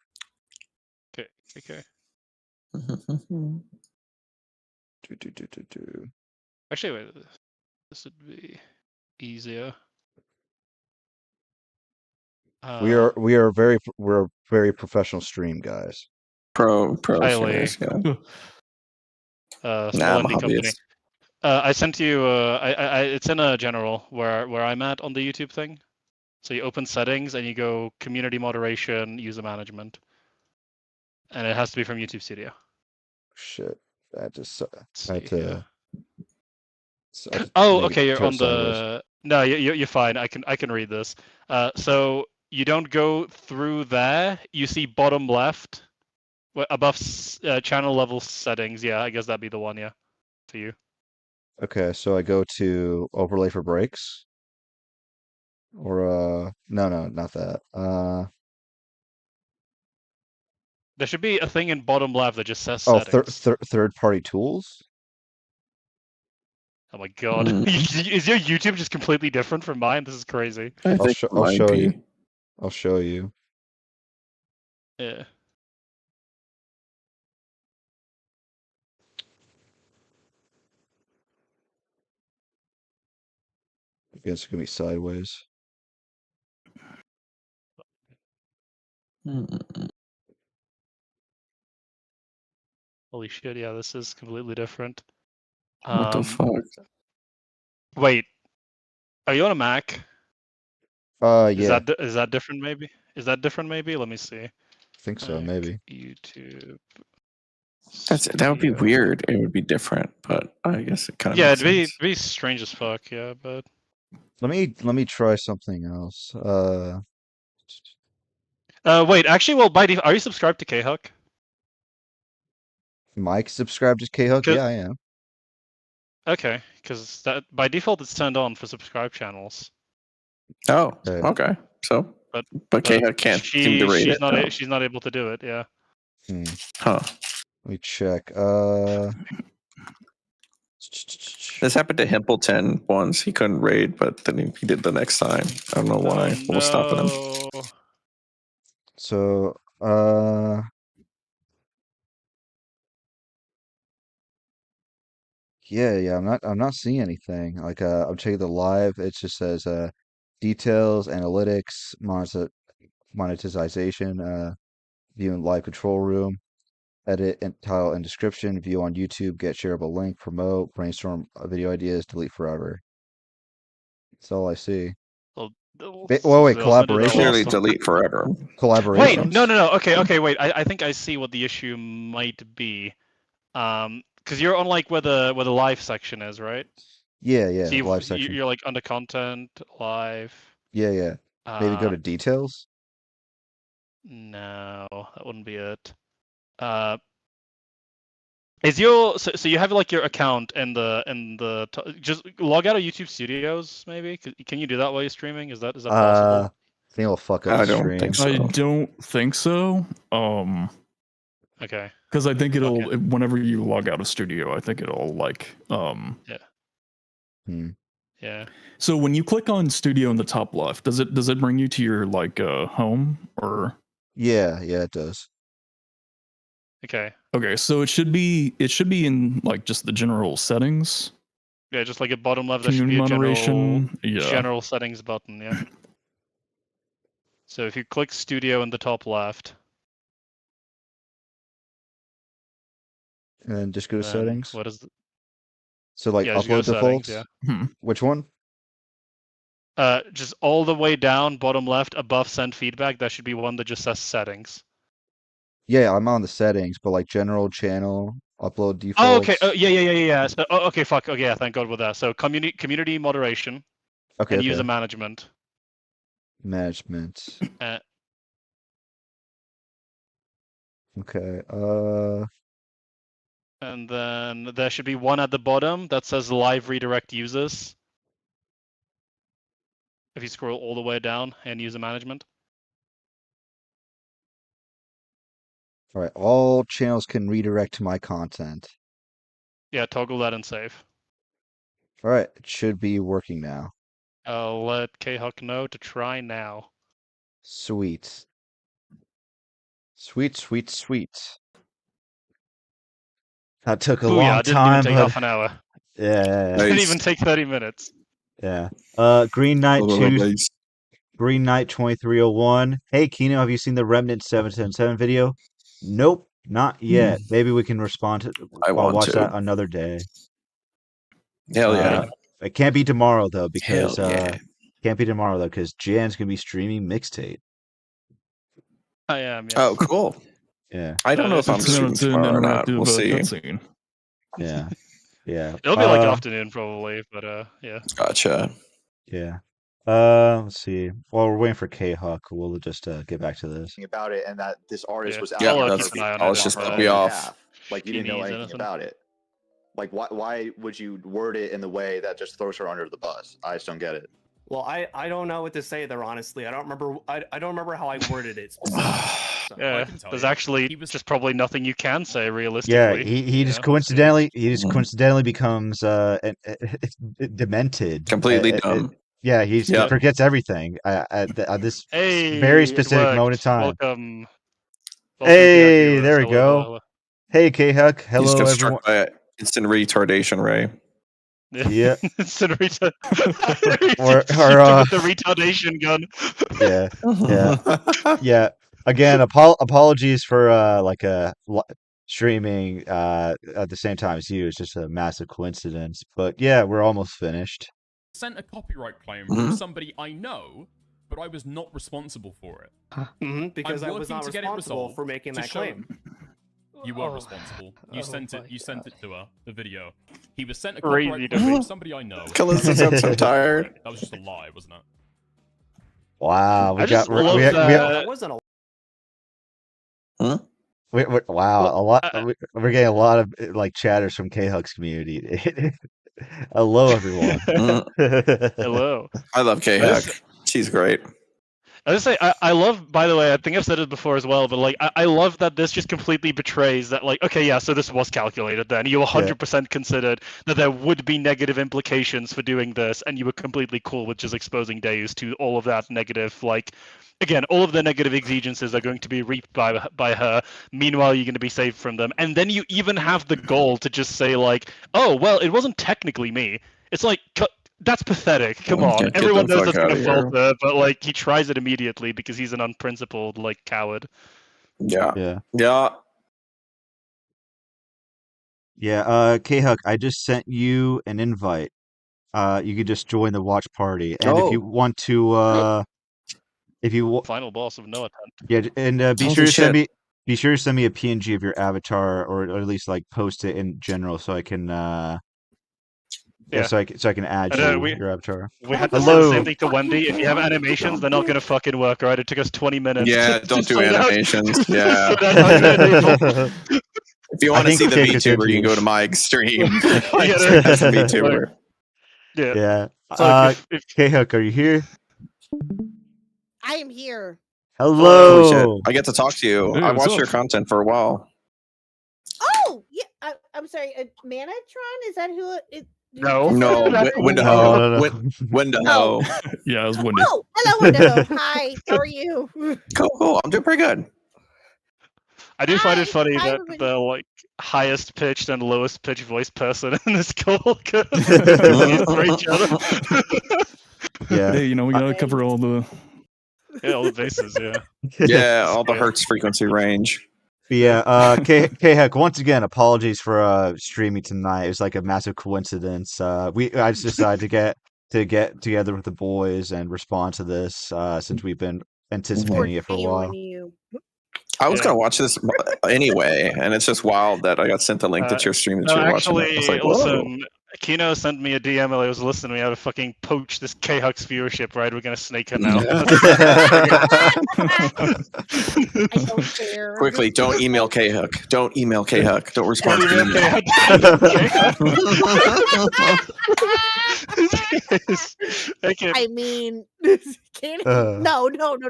okay. Actually, wait. This would be easier. We're a very professional stream, guys. Pro highly. streamers, yeah. Small I'm a indie company. hobbyist. I sent you. It's in a general where I'm at on the YouTube thing. So you open settings and you go community moderation, user management, and it has to be from YouTube Studio. Shit, that just I had see to. Oh, maybe okay. You're turn on sideways. the. No, you're fine. I can read this. So you don't go through there. You see bottom left, above channel level settings. Yeah, I guess that'd be the one. Yeah, for you. Okay, so I go to overlay for breaks. Or no, not that. There should be a thing in bottom left that just says Oh, settings. third party tools. Oh my god, is your YouTube just completely different from mine? This is crazy. I'll show you. I'll show you. Yeah. I guess it's gonna be sideways. Holy shit! Yeah, this is completely different. What the fuck? Wait, are you on a Mac? Yeah. Is that different? Maybe. Is that different? Maybe. Let me see. I think so, maybe. YouTube. That would be weird. It would be different, but I guess it kind of Yeah, makes it'd sense. be strange as fuck. Yeah, but. Let me try something else. Wait. Actually, well, by default, are you subscribed to K-Huck? Mike subscribed to K-Huck? Yeah, I am. Okay, because that by default it's turned on for subscribed channels. Oh, okay. So, but K-Huck can't seem to rate she's it. not no. she's not able to do it. Yeah. Huh. Let me check. This happened to Himpleton once. He couldn't raid, but then he did the next time. I don't know why. What was stopping him? So, yeah, I'm not seeing anything. Like, I'm checking the live. It just says, details, analytics, monetization, view in live control room, edit and title and description, view on YouTube, get shareable link, promote, brainstorm video ideas, delete forever. That's all I see. Wait, collaboration. Clearly delete forever. Collaboration. Wait, no. Okay, wait. I think I see what the issue might be. Because you're on like where the live section is, right? Yeah, So live section. You're like under content, live. Yeah. Maybe go to details. No, that wouldn't be it. Is your so you have like your account and just log out of YouTube Studios maybe? Can you do that while you're streaming? Is that possible? I think it'll fuck up I the don't stream. think so. I don't think so. Okay. Because I think it'll whenever you log out of Studio, I think it'll like Yeah. Yeah. So when you click on Studio in the top left, does it bring you to your like home or? Yeah, it does. Okay. Okay, so it should be in like just the general settings. Yeah, just like at bottom left, there should be Community a moderation. Yeah. general settings button. Yeah. So if you click Studio in the top left, And then just go to then settings. what is? So like Yeah, just go upload to settings, defaults. yeah. Which one? Just all the way down, bottom left, above send feedback. There should be one that just says settings. Yeah, I'm on the settings, but like general channel upload defaults. Oh, okay. Yeah. So, okay, fuck. Okay, yeah, thank God with that. So community moderation. Okay, And okay. user management. Management. Uh, Okay. And then there should be one at the bottom that says live redirect users. If you scroll all the way down and user management. All right. All channels can redirect to my content. Yeah, toggle that and save. All right. It should be working now. I'll let K-Huck know to try now. Sweet. Sweet. That took a long It didn't time, even take but half an hour. yeah. It didn't even take 30 minutes. Yeah. Green Knight 2. Green Knight 2301. Hey, Kino, have you seen the Remnant 777 video? Nope, not yet. Maybe we can respond to. I'll watch that another day. Hell yeah. It can't be tomorrow though, because Hell yeah. because Jan's gonna be streaming mixtape. I am. Yes. Oh, cool. Yeah. I don't know if I'm streaming tomorrow or not. We'll see. Yeah. Yeah. It'll be like afternoon probably, but yeah. Gotcha. Yeah. Let's see. While we're waiting for K-Huck, we'll just get back to this. About it, and that this artist was out. Yeah, of that's, the I'll just be off. Like you didn't know anything about it. Like why would you word it in the way that just throws her under the bus? I just don't get it. Well, I don't know what to say there. Honestly, I don't remember how I worded it. Yeah, there's actually just probably nothing you can say realistically. Yeah, he just coincidentally becomes demented, completely dumb. Yeah, he forgets everything at this very specific moment in time. Welcome hey, there we go. Hey, K-Huck. Hello, He's got everyone. struck by instant retardation, ray. Yeah. Instant retard. or the retardation gun. Yeah. Again, apologies for streaming at the same time as you. It's just a massive coincidence. But yeah, we're almost finished. Sent a copyright claim from somebody I know, but I was not responsible for it. Because I was not responsible for making that claim. You were responsible. You sent it. You sent it to her. The video. He was sent a copyright claim from somebody I know. I'm so tired. That was just a lie, wasn't it? Wow, that wasn't a. Huh? Wow, a lot. We're getting a lot of like chatters from K-Huck's community. Hello, everyone. Hello. I love K-Huck. She's great. I just say I love. By the way, I think I've said it before as well, but like I love that this just completely betrays that. Like, okay, yeah, so this was calculated. Then you 100% considered that there would be negative implications for doing this, and you were completely cool with just exposing Deus to all of that negative. Like, again, all of the negative exigencies are going to be reaped by her. Meanwhile, you're going to be saved from them, and then you even have the goal to just say like, oh well, it wasn't technically me. It's like. That's pathetic. Come on. Everyone knows that's going to falter, but like he tries it immediately because he's an unprincipled like coward. Yeah. K-Huck, I just sent you an invite. You could just join the watch party, and if you want to, Final boss of Noah. Yeah, and be sure to send me a PNG of your avatar, or at least like post it in general, so I can. So I can add your avatar. We had to say the same thing to Wendy. If you have animations, they're not going to fucking work, right? It took us 20 minutes. Yeah, don't do animations. Yeah. If you want to see the VTuber, you can go to my stream. As a VTuber. Yeah. K-Huck, are you here? I am here. Hello. Holy shit. I get to talk to you. I watched your content for a while. Oh, yeah. I'm sorry. Manatron? Is that who it? No, Wendigo. Wendigo. Yeah, it was Wendy. Oh, hello, Wendigo. Hi, how are you? Cool. I'm doing pretty good. I do find it funny that would- the like highest pitched and lowest pitched voice person in this call could for each other. Yeah. Hey, we gotta cover all the all the bases. Yeah. Yeah, all the hertz frequency range. But yeah, K-Heck, once again, apologies for streaming tonight. It was like a massive coincidence. I just decided to get together with the boys and respond to this since we've been anticipating it for a while. I was gonna watch this anyway, and it's just wild that I got sent the link that you're streaming. No, That you're actually, watching. I was like, whoa. listen, Kino sent me a DM while I was listening to me how to fucking poach this K-Hux viewership, right? We're gonna snake her now. I don't care. Quickly, don't email K-Huck. Don't email K-Huck. Don't respond to email. I mean, no. Don't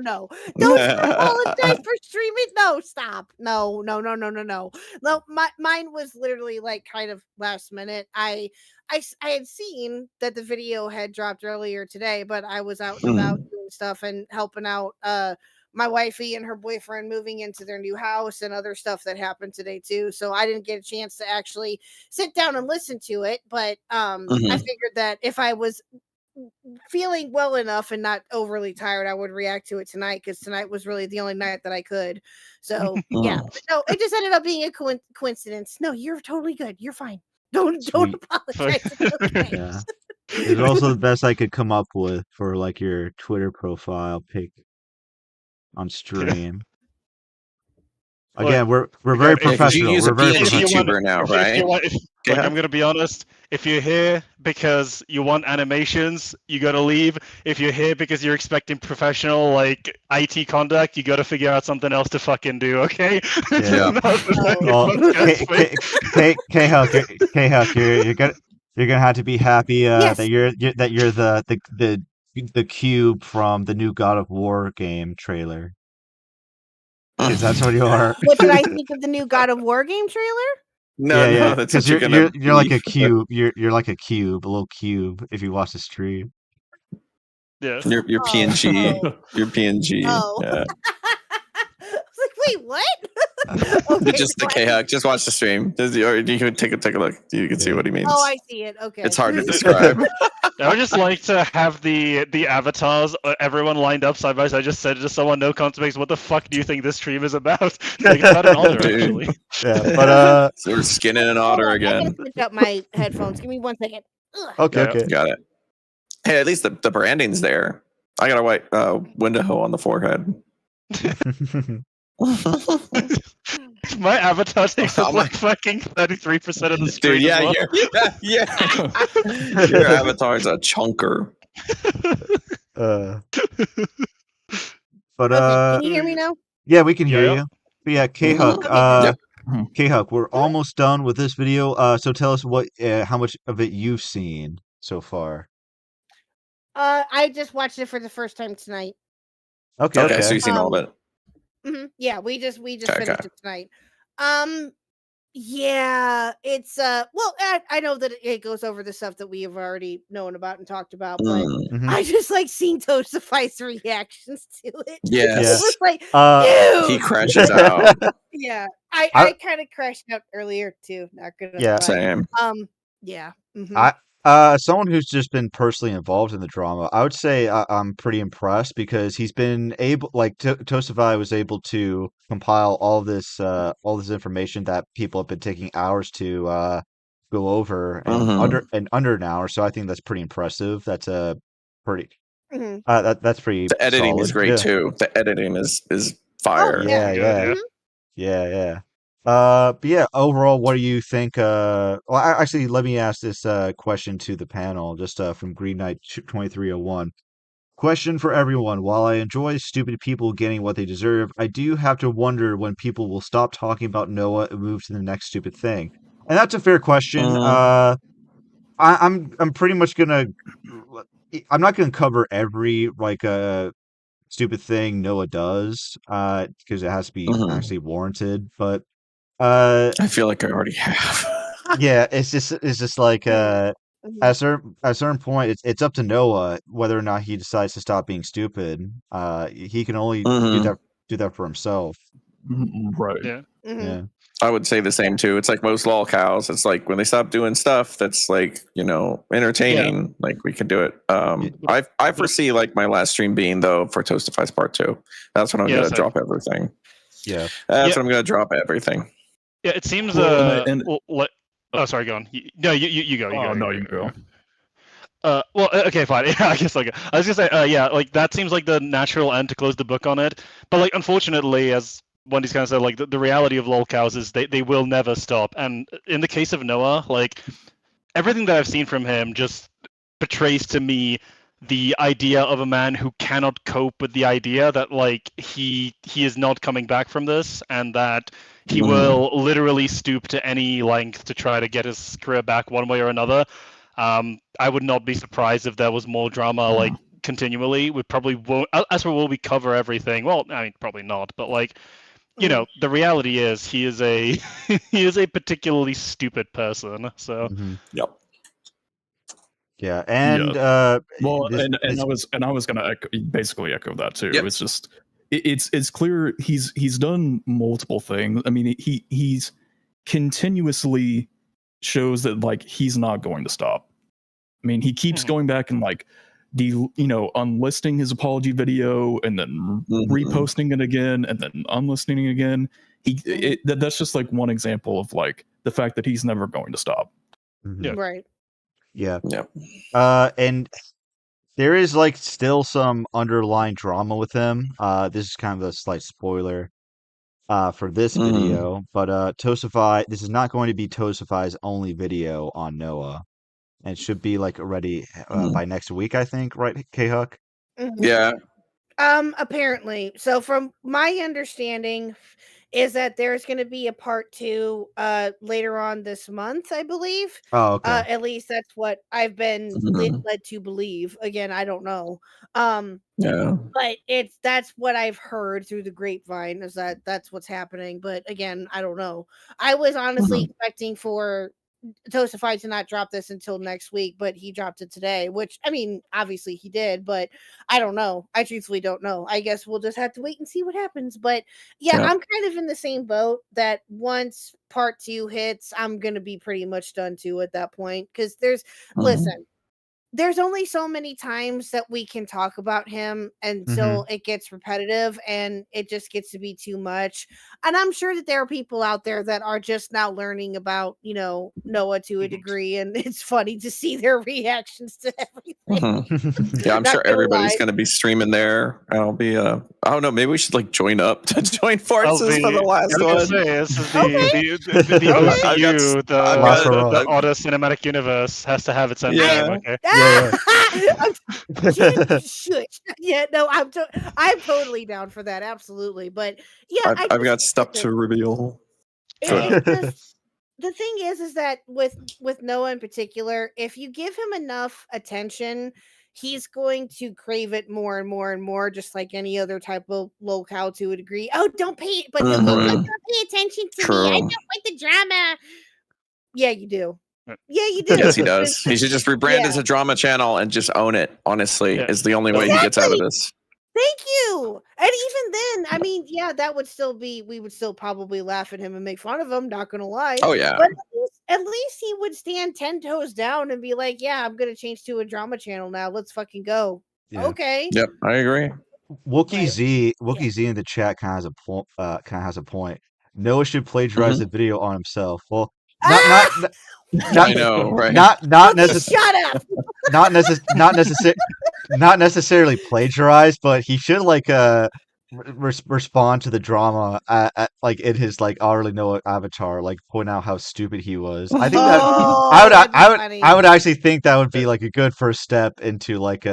apologize for streaming. No, stop. No. No, mine was literally like kind of last minute. I had seen that the video had dropped earlier today, but I was out and about doing stuff and helping out my wifey and her boyfriend moving into their new house and other stuff that happened today too. So I didn't get a chance to actually sit down and listen to it. But I figured that if I was feeling well enough and not overly tired, I would react to it tonight, because tonight was really the only night that I could. So yeah, but no, it just ended up being a coincidence. No, you're totally good. You're fine. Don't apologize. Yeah. It's also the best I could come up with for like your Twitter profile pic on stream. Again, we're very professional. You use we're a very YouTuber now, right? Like, I'm gonna be honest. If you're here because you want animations, you gotta leave. If you're here because you're expecting professional like IT conduct, you gotta figure out something else to fucking do. Okay? Yeah. K-Huck, you're gonna have to be happy that you're the cube from the new God of War game trailer. Because that's what you are. What did I think of the new God of War game trailer? No, that's because what you're like a cube. You're like a cube, a little cube. If you watch the stream, yeah, you're PNG. You're PNG. Oh. Yeah. I was like, wait, what? Just the K-Huck. Just watch the stream. Or you can take a look. You can see what he means. Oh, I see it. Okay. It's hard to describe. I would just like to have the avatars, everyone lined up side by side. I just said to someone, no context, what the fuck do you think this stream is about? Like, it's about an otter, actually. Yeah, but so we're skinning an otter again. I gotta switch up my headphones. Give me 1 second. Ugh. Okay. Got it. Hey, at least the branding's there. I got a white window on the forehead. My avatar takes up like fucking 33% of the screen. Dude, yeah, as well. your avatar's a chunker. But Can you hear me now? Yeah, we can hear Yeah. you. But yeah, K-Huck, K-Huck, we're almost done with this video. So tell us how much of it you've seen so far. I just watched it for the first time tonight. Okay. So you've seen all of it. Yeah, we just finished it tonight. Yeah, it's well, I know that it goes over the stuff that we have already known about and talked about, but I just like seeing Toastify's reactions to it. Yes. It was like, he crashes out. Yeah, I kind of crashed out earlier too. Not gonna lie. Same. Yeah. Someone who's just been personally involved in the drama, I would say I'm pretty impressed because he's been able, like Toastify was able to compile all this information that people have been taking hours to go over and under an hour. So I think that's pretty impressive. That's a pretty that's pretty. The editing solid. is great too. The editing is fire. Yeah. But yeah, overall, what do you think? Well, actually, let me ask this question to the panel, just from Green Knight 2301. Question for everyone: while I enjoy stupid people getting what they deserve, I do have to wonder when people will stop talking about Noah and move to the next stupid thing. And that's a fair question. I'm pretty much gonna. I'm not gonna cover every stupid thing Noah does, because it has to be actually warranted, but. I feel like I already have. Yeah, it's just like at a certain point, it's up to Noah whether or not he decides to stop being stupid. He can only do that for himself. Right. Yeah. Yeah. I would say the same too. It's like most lol cows. It's like when they stop doing stuff that's like, entertaining, like we can do it. I foresee like my last stream being though for Toastify's part 2. That's when I'm gonna drop everything. Yeah. That's when I'm gonna drop everything. Yeah, it seems Well, oh, sorry, go on. No, you go. You go. Well, okay, fine. Yeah, I guess I'll go. I was gonna say, yeah, like that seems like the natural end to close the book on it. But like, unfortunately, as Wendy's kind of said, like the reality of lol cows is they will never stop. And in the case of Noah, like everything that I've seen from him just betrays to me the idea of a man who cannot cope with the idea that like he is not coming back from this, and that he will literally stoop to any length to try to get his career back one way or another. I would not be surprised if there was more drama like continually. We probably won't, as for will we cover everything? Well, I mean, probably not, but like, the reality is he is a he is a particularly stupid person. So Yep. Yeah, and I was gonna basically echo that too. Yep. It's just it's clear he's done multiple things. I mean, he's continuously shows that like he's not going to stop. I mean, he keeps going back and like unlisting his apology video and then reposting it again and then unlisting it again. That's just like one example of like the fact that he's never going to stop. Yeah. Right. Yeah. And there is like still some underlying drama with him. This is kind of a slight spoiler for this video, but Toastify, this is not going to be Toastify's only video on Noah. And it should be like ready by next week, I think, right, K-Huck? Yeah. Apparently. So from my understanding is that there's going to be a part 2 later on this month, I believe. Oh, okay. At least that's what I've been led to believe. Again, I don't know. But that's what I've heard through the grapevine, is that that's what's happening. But again, I don't know. I was honestly expecting for Toastify to not drop this until next week, but he dropped it today, which I mean, obviously he did, but I don't know. I truthfully don't know. I guess we'll just have to wait and see what happens. But yeah, I'm kind of in the same boat that once part 2 hits, I'm gonna be pretty much done too at that point. Because listen, there's only so many times that we can talk about him until it gets repetitive and it just gets to be too much. And I'm sure that there are people out there that are just now learning about, Noah to a degree, and it's funny to see their reactions to everything. Yeah, I'm sure everybody's going to be streaming there. I'll be, I don't know, maybe we should like join up to join forces for the last one. This is the OCU, the Otter Cinematic Universe has to have its own name, okay? Yeah, no, I'm totally down for that, absolutely. But yeah, I've got stuff to reveal. The thing is that with Noah in particular, if you give him enough attention, he's going to crave it more and more and more, just like any other type of locale to a degree. Oh, don't pay attention to me. I don't like the drama. Yeah, you do. Yeah, you do. Yes, he does. He should just rebrand as a drama channel and just own it. Honestly, is the only way he gets out of this. Thank you. And even then, I mean, yeah, that would still be, we would still probably laugh at him and make fun of him, not gonna lie. Oh yeah. But at least he would stand 10 toes down and be like, yeah, I'm gonna change to a drama channel now. Let's fucking go. Yeah. Okay. Yep, I agree. Wookie Z in the chat kind of has a point. Noah should plagiarize the video on himself. Well, not I know, right? Not necessarily. Shut up. Not necessarily plagiarize, but he should like respond to the drama like in his like OtterlyNoah avatar, like point out how stupid he was. I think that I would actually think that would be like a good first step into like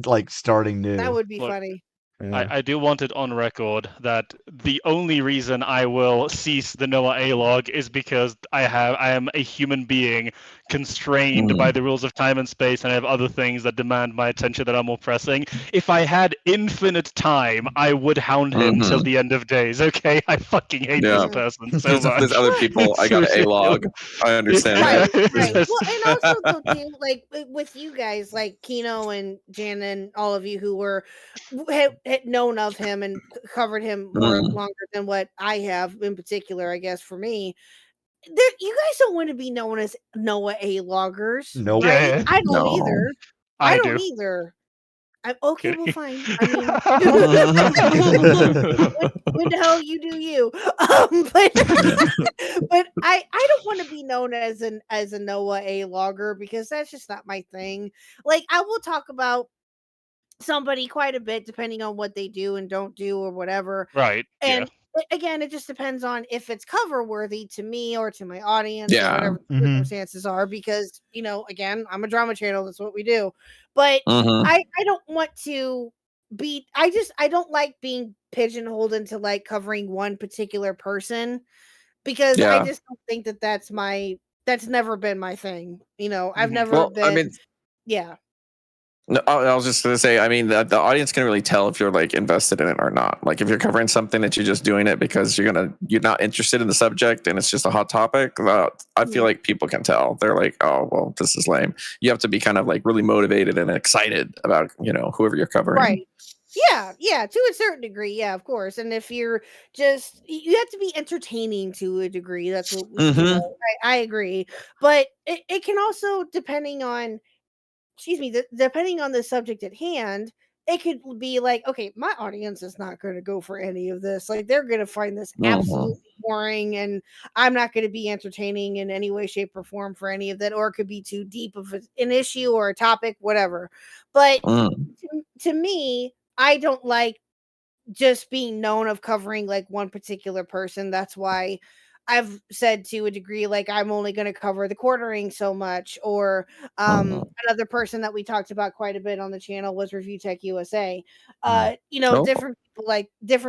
like starting new. That would be funny. Yeah. I do want it on record that the only reason I will cease the Noah A log is because I am a human being constrained by the rules of time and space, and I have other things that demand my attention that are more pressing. If I had infinite time, I would hound him till the end of days. Okay, I fucking hate this person so much. There's other people. I got an A-log. I understand Right, that. right. Well, and also though too, like with you guys, like Kino and Jan and all of you who were had known of him and covered him more longer than what I have in particular, I guess for me. You guys don't want to be known as Noah A loggers. Nope. Right? Yeah. I don't No. either. I don't do. either. I'm okay, well, fine. I mean, when the hell you do you? But but I don't want to be known as a Noah A logger because that's just not my thing. Like I will talk about somebody quite a bit depending on what they do and don't do or whatever. Right. And again, it just depends on if it's cover worthy to me or to my audience or whatever the circumstances are. Because again, I'm a drama channel. That's what we do. But I don't want to be. I don't like being pigeonholed into like covering one particular person because I just don't think that that's never been my thing. I've never been. I mean, yeah. No, I was just gonna say. I mean, the audience can really tell if you're like invested in it or not. Like if you're covering something that you're just doing it because you're not interested in the subject and it's just a hot topic. I feel like people can tell. They're like, oh well, this is lame. You have to be kind of like really motivated and excited about whoever you're covering. Right. Yeah, to a certain degree, yeah, of course. And if you're just, you have to be entertaining to a degree. That's what I agree. But it can also, depending on the subject at hand, it could be like, okay, my audience is not going to go for any of this. Like they're going to find this absolutely boring, and I'm not going to be entertaining in any way, shape, or form for any of that, or it could be too deep of an issue or a topic, whatever. But to me, I don't like just being known of covering like one particular person. That's why I've said to a degree, like I'm only going to cover the quartering so much, or another person that we talked about quite a bit on the channel was Review Tech USA. Different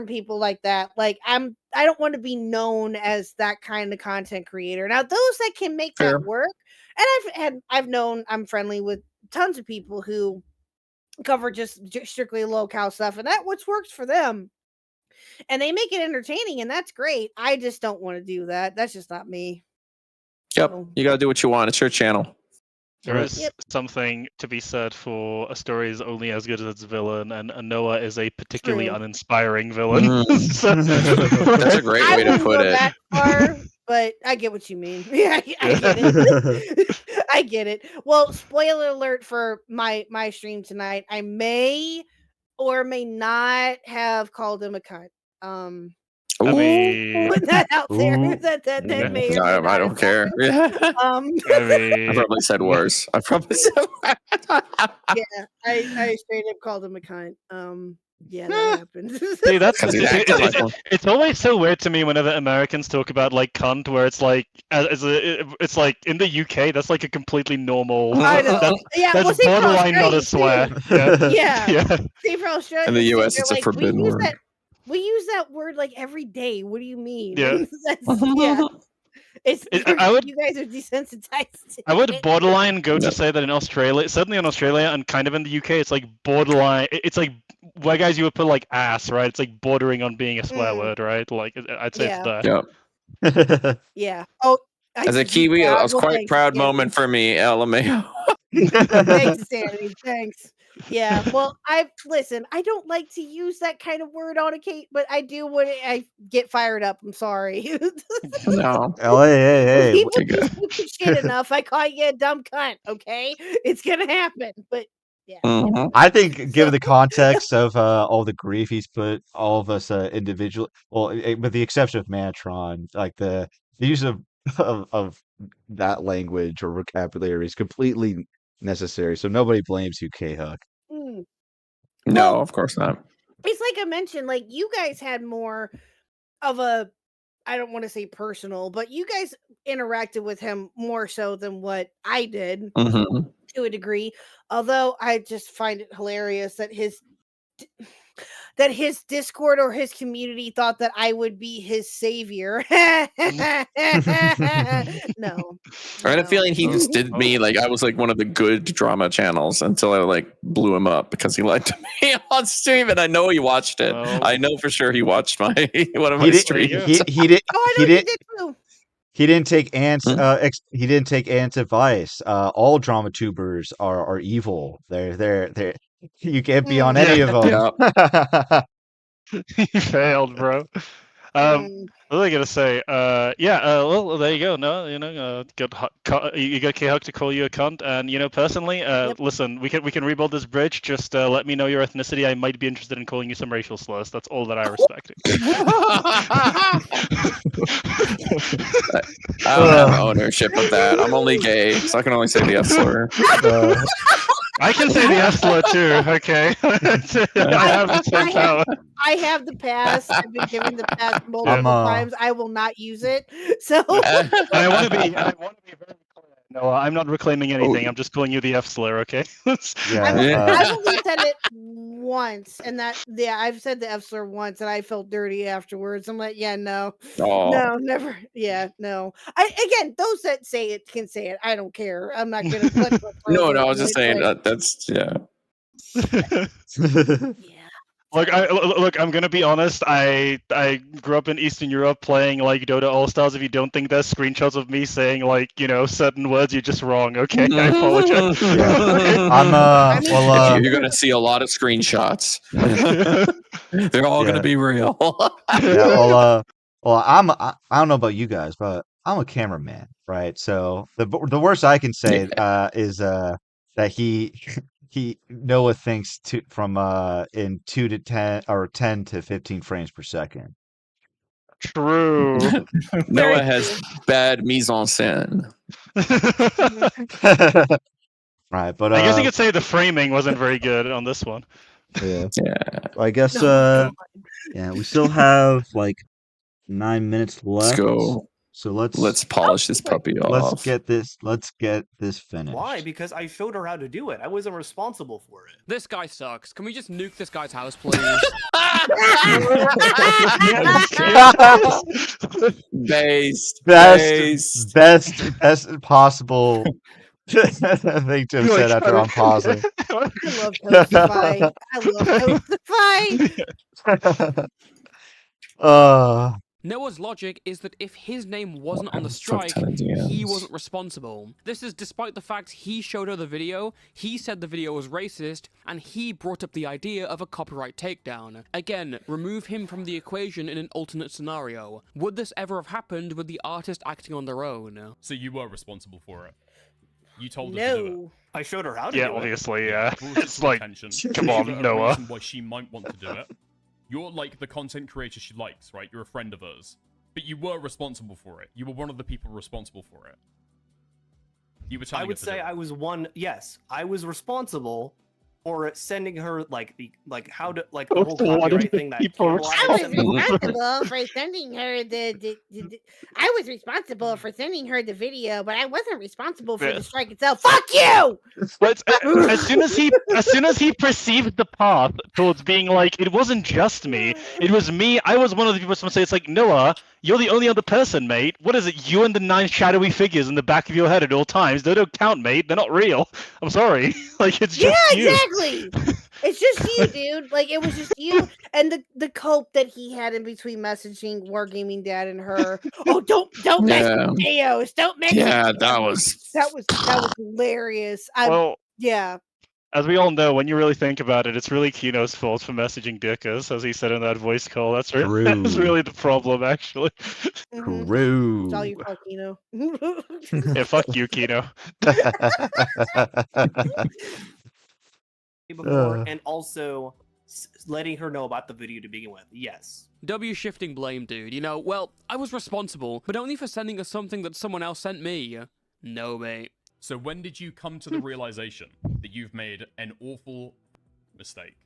people like that. Like I don't want to be known as that kind of content creator. Now, those that can make that work, and I'm friendly with tons of people who cover just strictly low-cal stuff, and that what's works for them. And they make it entertaining, and that's great. I just don't want to do that. That's just not me. Yep. You got to do what you want. It's your channel. There is something to be said for a story is only as good as its villain, and Noah is a particularly uninspiring villain. That's a great way to put it. That far, but I get what you mean. Yeah, I get it. I get it. Well, spoiler alert for my stream tonight. I may or may not have called him a cunt. I mean, put that out there. That may or may not I don't care. I probably said worse. I probably said yeah, I straight up called him a cunt. Yeah, that happened. See, it's always so weird to me whenever Americans talk about like cunt, where it's like it's like in the UK that's like a completely normal. I know. That's borderline not a swear. Yeah. See, for Australia, in the US, it's a forbidden word. We use that word like every day. What do you mean? Yeah. You guys are desensitized. I would borderline go to say that in Australia, certainly in Australia and kind of in the UK, it's like borderline. It's like where guys you would put like ass, right? It's like bordering on being a swear word, right? Like I'd say it's there. Yeah. Oh, as a Kiwi, it was quite a proud moment for me, LMAO. Thanks, Sandy. Thanks. Yeah, well, I don't like to use that kind of word on occasion, but I do when I get fired up. I'm sorry. No. Hey. People do stupid shit enough. I call you a dumb cunt, okay? It's gonna happen, but yeah. I think, given the context of all the grief he's put all of us individually, well, with the exception of Manatron, like the use of that language or vocabulary is completely necessary. So nobody blames you, K-Hook. No, of course not. It's like I mentioned, like you guys had more of a, I don't want to say personal, but you guys interacted with him more so than what I did to a degree. Although I just find it hilarious that that his Discord or his community thought that I would be his savior. No. I had a feeling he No. just did me like I was like one of the good drama channels until I like blew him up because he lied to me on stream, and I know he watched it. I know for sure he watched my one of my streams. He did. Oh, I He know did. you did too. He didn't take Ant's he didn't take Ant's advice. All drama tubers are evil. They're you can't be on any of them. You failed, bro. What was I gonna say? Well, there you go. No, you got K-Hawk to call you a cunt, and personally, listen, we can rebuild this bridge. Just let me know your ethnicity. I might be interested in calling you some racial slurs. That's all that I respect. I don't have ownership of that. I'm only gay, so I can only say the F slur. I can say the F slur too. Okay, I have the same power. I have the pass. I've been given the pass multiple times. I will not use it. So And I want to be very clear. No, I'm not reclaiming anything. I'm just calling you the F slur. Okay. I've only said it once, and I've said the F slur once, and I felt dirty afterwards. I'm like, no, never. Yeah, no. Again, those that say it can say it. I don't care. I'm not gonna. No, I was just saying that's Look, I'm gonna be honest. I grew up in Eastern Europe playing like Dota All Stars. If you don't think there's screenshots of me saying like certain words, you're just wrong. Okay, I apologize. You're gonna see a lot of screenshots. They're all gonna be real. I don't know about you guys, but I'm a cameraman, right? So the worst I can say is that Noah thinks from in 2 to 10 or 10 to 15 frames per second. True. Noah has bad mise en scène. Right, but I guess you could say the framing wasn't very good on this one. Yeah. I guess we still have like 9 minutes left. Let's go. So let's polish this puppy off. Let's get this finished. Why? Because I showed her how to do it. I wasn't responsible for it. This guy sucks. Can we just nuke this guy's house, please? Best possible thing to have said after I'm pausing. I love Toastify. Noah's logic is that if his name wasn't on the strike, he wasn't responsible. This is despite the fact he showed her the video, he said the video was racist, and he brought up the idea of a copyright takedown. Again, remove him from the equation in an alternate scenario. Would this ever have happened with the artist acting on their own? So you were responsible for it? You told her to do it? I showed her how to do it. Obviously, yeah. It's like, come on, Noah. Why she might want to do it. You're like the content creator she likes, right? You're a friend of hers. But you were responsible for it. You were one of the people responsible for it. You were telling I would say I was one. Yes, I was responsible for sending her the whole copyright thing that I was responsible for sending her I was responsible for sending her the video, but I wasn't responsible for the strike itself. Fuck you! But as soon as he perceived the path towards being like, it wasn't just me, it was me. I was one of the people to say, it's like, Noah, you're the only other person, mate. What is it? You and the 9 shadowy figures in the back of your head at all times. They don't count, mate. They're not real. I'm sorry. Like, it's just you. Exactly. It's just you, dude. Like, it was just you and the cope that he had in between messaging Wargaming Dad and her. Oh, don't mess with videos. Don't mess. Yeah, that was hilarious. As we all know, when you really think about it, it's really Kino's fault for messaging Dickus, as he said in that voice call. That's really the problem, actually. True. It's all your fault, Kino. Yeah, fuck you, Kino. Before, and also letting her know about the video to begin with. Yes. W shifting blame, dude. Well, I was responsible, but only for sending her something that someone else sent me. No, mate. So when did you come to the realization that you've made an awful mistake?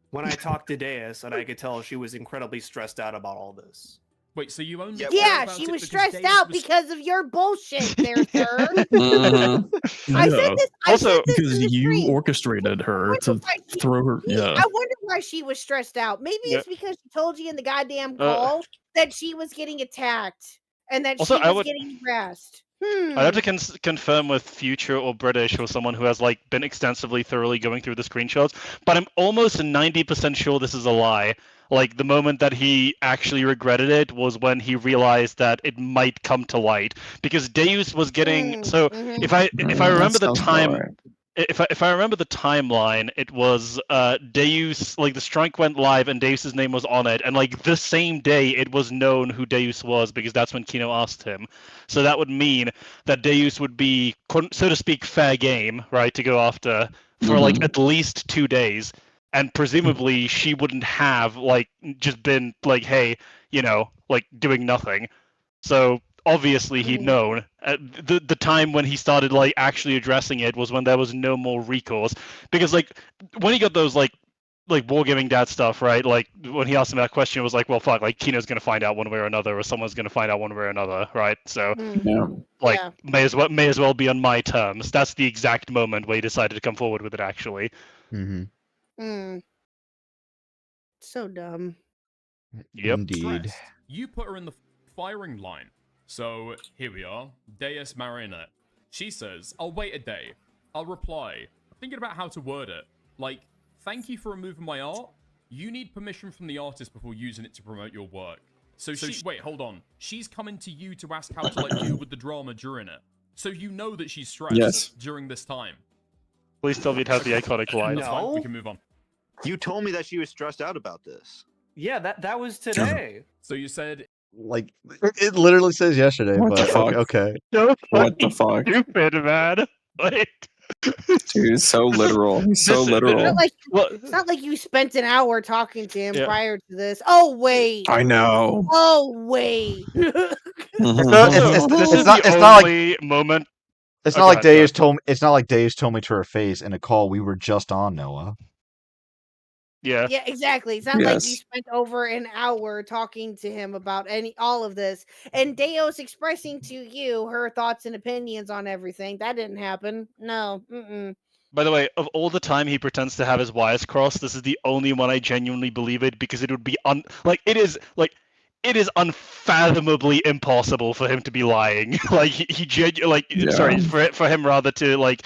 When I talked to Deus, and I could tell she was incredibly stressed out about all this. Wait, so you only Yeah, she was stressed out because of your bullshit there, sir. Mm-hmm. I said this. I Also, said this because in the you stream. orchestrated her to throw her. Yeah. I wonder why she was stressed out. Maybe it's because she told you in the goddamn call that she was getting attacked and that Also, she was getting harassed. I'd have to confirm with Future or British or someone who has like been extensively thoroughly going through the screenshots, but I'm almost 90% sure this is a lie. Like the moment that he actually regretted it was when he realized that it might come to light, because Deus was getting if I remember the time. If I remember the timeline, it was Deus, like the strike went live and Deus's name was on it, and like the same day it was known who Deus was because that's when Kino asked him. So that would mean that Deus would be, so to speak, fair game, right, to go after for like at least 2 days, and presumably she wouldn't have like just been like, hey, like doing nothing. So obviously he'd known. The time when he started like actually addressing it was when there was no more recourse, because like when he got those like wargaming dad stuff, right, like when he asked him that question, it was like, well, fuck, like Kino's gonna find out one way or another, or someone's gonna find out one way or another, right? So may as well be on my terms. That's the exact moment where he decided to come forward with it, actually. So dumb. Yep. Indeed. You put her in the firing line. So here we are, Deus Marionette. She says, I'll wait a day. I'll reply. Thinking about how to word it. Like, thank you for removing my art. You need permission from the artist before using it to promote your work. So wait, hold on. She's coming to you to ask how to deal with the drama during it. So you know that she's stressed during this time. Please tell me it has the iconic line. That's fine, we can move on. You told me that she was stressed out about this. Yeah, that was today. So you said... Like, it literally says yesterday, What the but fuck? okay. What the fuck? Stupid, man. Like... Dude, so literal. He's so literal. It's not like you spent an hour talking to him prior to this. Oh wait. I know. Oh wait. It's not like moment. It's not like Deus told me. It's not like Deus told me to her face in a call we were just on, Noah. Yeah. Yeah, exactly. It's not like you spent over an hour talking to him about all of this, and Deus expressing to you her thoughts and opinions on everything. That didn't happen. No. By the way, of all the time he pretends to have his wires crossed, this is the only one I genuinely believe it, because it would be it is unfathomably impossible for him to be lying. Like sorry, for him rather to like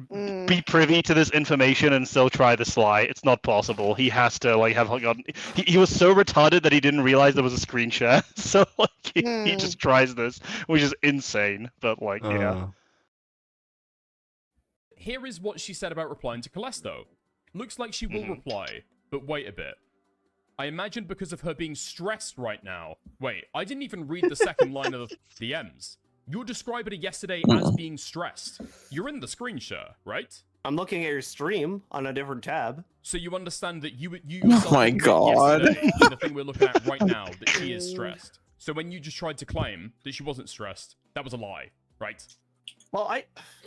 be privy to this information and still try this lie. It's not possible. He has to like have gotten. He was so retarded that he didn't realize there was a screen share. So like he just tries this, which is insane. But like yeah. Here is what she said about replying to Callisto. Looks like she will reply, but wait a bit. I imagine because of her being stressed right now. Wait, I didn't even read the second line of the DMs. You're describing it yesterday as being stressed. You're in the screen share, right? I'm looking at your stream on a different tab. So you understand that you yourself my God. yesterday in the thing we're looking at right now, that she is stressed. So when you just tried to claim that she wasn't stressed, that was a lie, right? Well,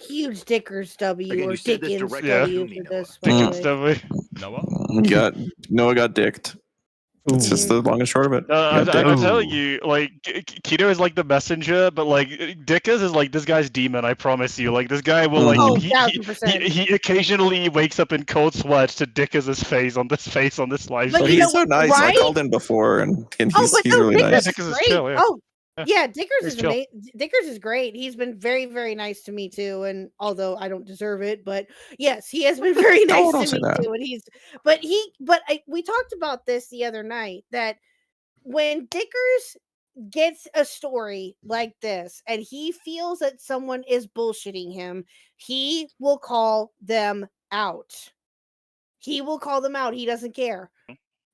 huge Dickers W Again, or you said this Dickens directly W to me, for this. Dickens W. Noah? Noah got dicked. It's just the long and short of it. I'm telling you, like, Kino is like the messenger, but like, Dickers is like this guy's demon. I promise you. Like, this guy will like, he occasionally wakes up in cold sweat to Dickers' face on this live stream. He's so nice. Right? I called him before, and he's really nice. Dickers is chill, yeah. Oh, yeah, Dickers is amazing. Dickers is great. He's been very, very nice to me too. And although I don't deserve it, but yes, he has been very nice to me too. And we talked about this the other night, that when Dickers gets a story like this and he feels that someone is bullshitting him, he will call them out. He will call them out. He doesn't care.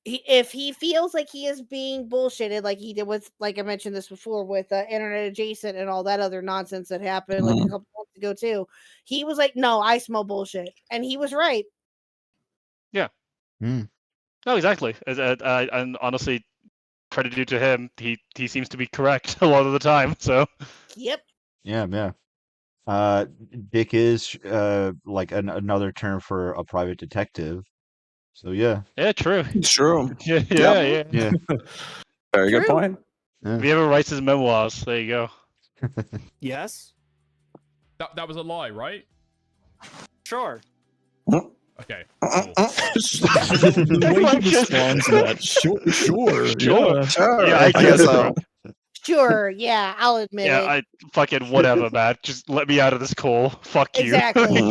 If he feels like he is being bullshitted, like he did with, like I mentioned this before, with Internet Adjacent and all that other nonsense that happened like a couple months ago too, he was like, no, I smell bullshit. And he was right. Yeah. No, exactly. And honestly, credit due to him, he seems to be correct a lot of the time. So. Yep. Yeah. Dick is like another term for a private detective. So yeah. Yeah, true. It's true. Yeah. Very good point. If he ever writes his memoirs, there you go. Yes. That was a lie, right? Sure. Okay. The way he responds to that, sure. Yeah, I guess so. Sure, yeah, I'll admit Yeah, it. I fucking whatever, man. Just let me out of this call. Fuck you. Exactly.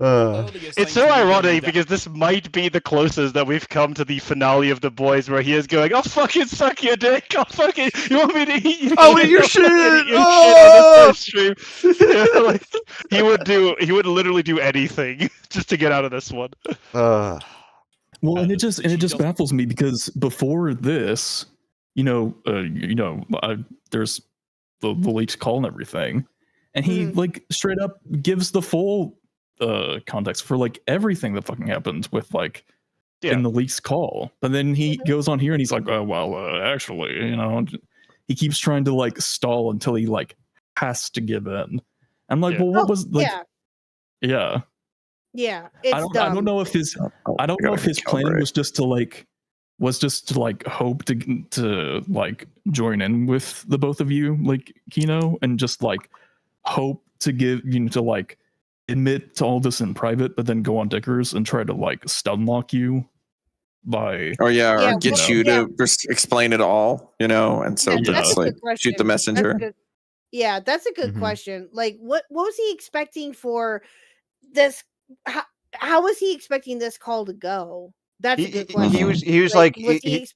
It's so ironic because this might be the closest that we've come to the finale of The Boys, where he is going, "I'll fucking suck your dick. I'll fucking. You want me to eat you? I'll eat your shit. Shit on this stream." Yeah, like, he would literally do anything just to get out of this one. Well, and it just baffles me because before this, there's the leaked call and everything, and he like straight up gives the full context for like everything that fucking happened with like in the leaks call, but then he goes on here and he's like, actually, he keeps trying to like stall until he like has to give in. I'm like, well, what was like, yeah. It's I dumb. don't know if his plan was just to like hope to like join in with the both of you, like Kino, and just like hope to give to like admit to all this in private, but then go on Dickers and try to like stun lock you by or get you to explain it all, and so to just like shoot the messenger. That's a good question. Like, what was he expecting for this? How was he expecting this call to go? That's a good question. He was like he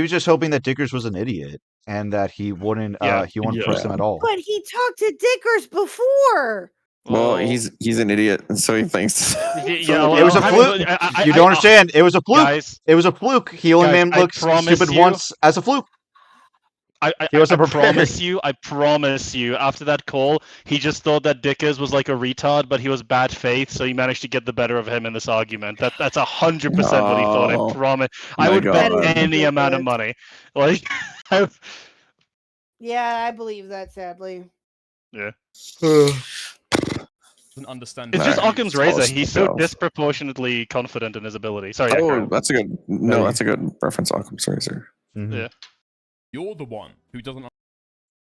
was just hoping that Dickers was an idiot and that he wouldn't press him at all. But he talked to Dickers before. Well, he's an idiot, and so he thinks. It was a fluke. You don't understand. It was a fluke. Guys, it was a fluke. He only made him look stupid once as a fluke. I promise you, after that call, he just thought that Dickers was like a retard, but he was bad faith, so he managed to get the better of him in this argument. That's 100% what he thought. I promise. I would bet any amount of money. Like, yeah, I believe that. Sadly. Yeah. Understand. It's just Occam's razor. He's so disproportionately confident in his ability. Sorry. That's a good. No, that's a good reference. Occam's razor. Mm-hmm. Yeah. You're the one who doesn't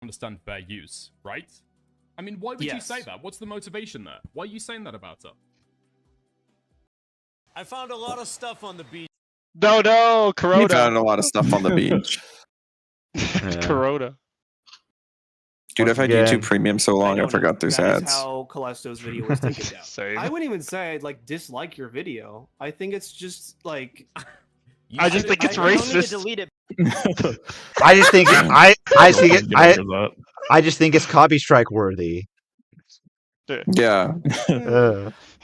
understand fair use, right? I mean, why would you say that? What's the motivation there? Why are you saying that about her? I found a lot of stuff on the beach. No, Corona. He found a lot of stuff on the beach. Corona. Dude, I've had YouTube Premium so long, I forgot those That is ads. how Calesto's video was taken down. Same. I wouldn't even say I'd like dislike your video. I think it's just like. I just think it's racist. Delete it. I just think I just think it's copy strike worthy. Yeah.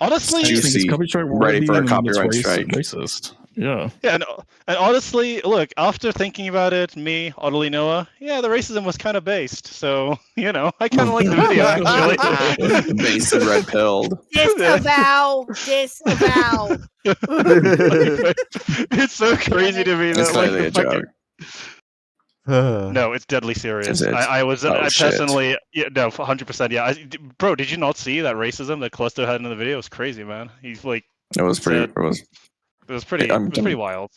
Honestly, juicy, ready for a copyright strike. Racist. Yeah. Yeah, and honestly, look, after thinking about it, me, OtterlyNoah, the racism was kind of based. So, I kind of like the video, actually. Based and red-pilled. Disavow. It's so crazy to me that It's literally a joke. No, it's deadly serious. I personally, 100%. Yeah, bro, did you not see that racism that Calesto had in the video? It was crazy, man. He's like, it was pretty. It was pretty wild.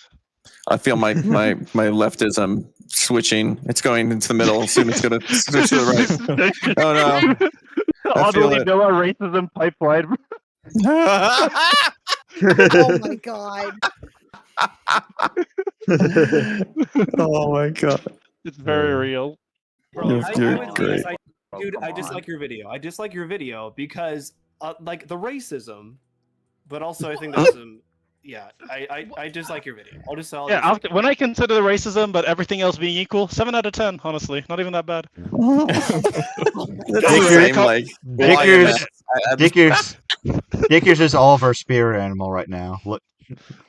I feel my leftism switching. It's going into the middle. Soon it's gonna switch to the right. Oh no! OtterlyNoah racism pipeline. Oh my god. Oh my god. It's very real. Bro, great. Dude, I dislike your video. I dislike your video because like the racism, but also I think there's some. Yeah, I dislike your video. When I consider the racism, but everything else being equal, 7 out of 10. Honestly, not even that bad. Dickers is all of our spirit animal right now. Look.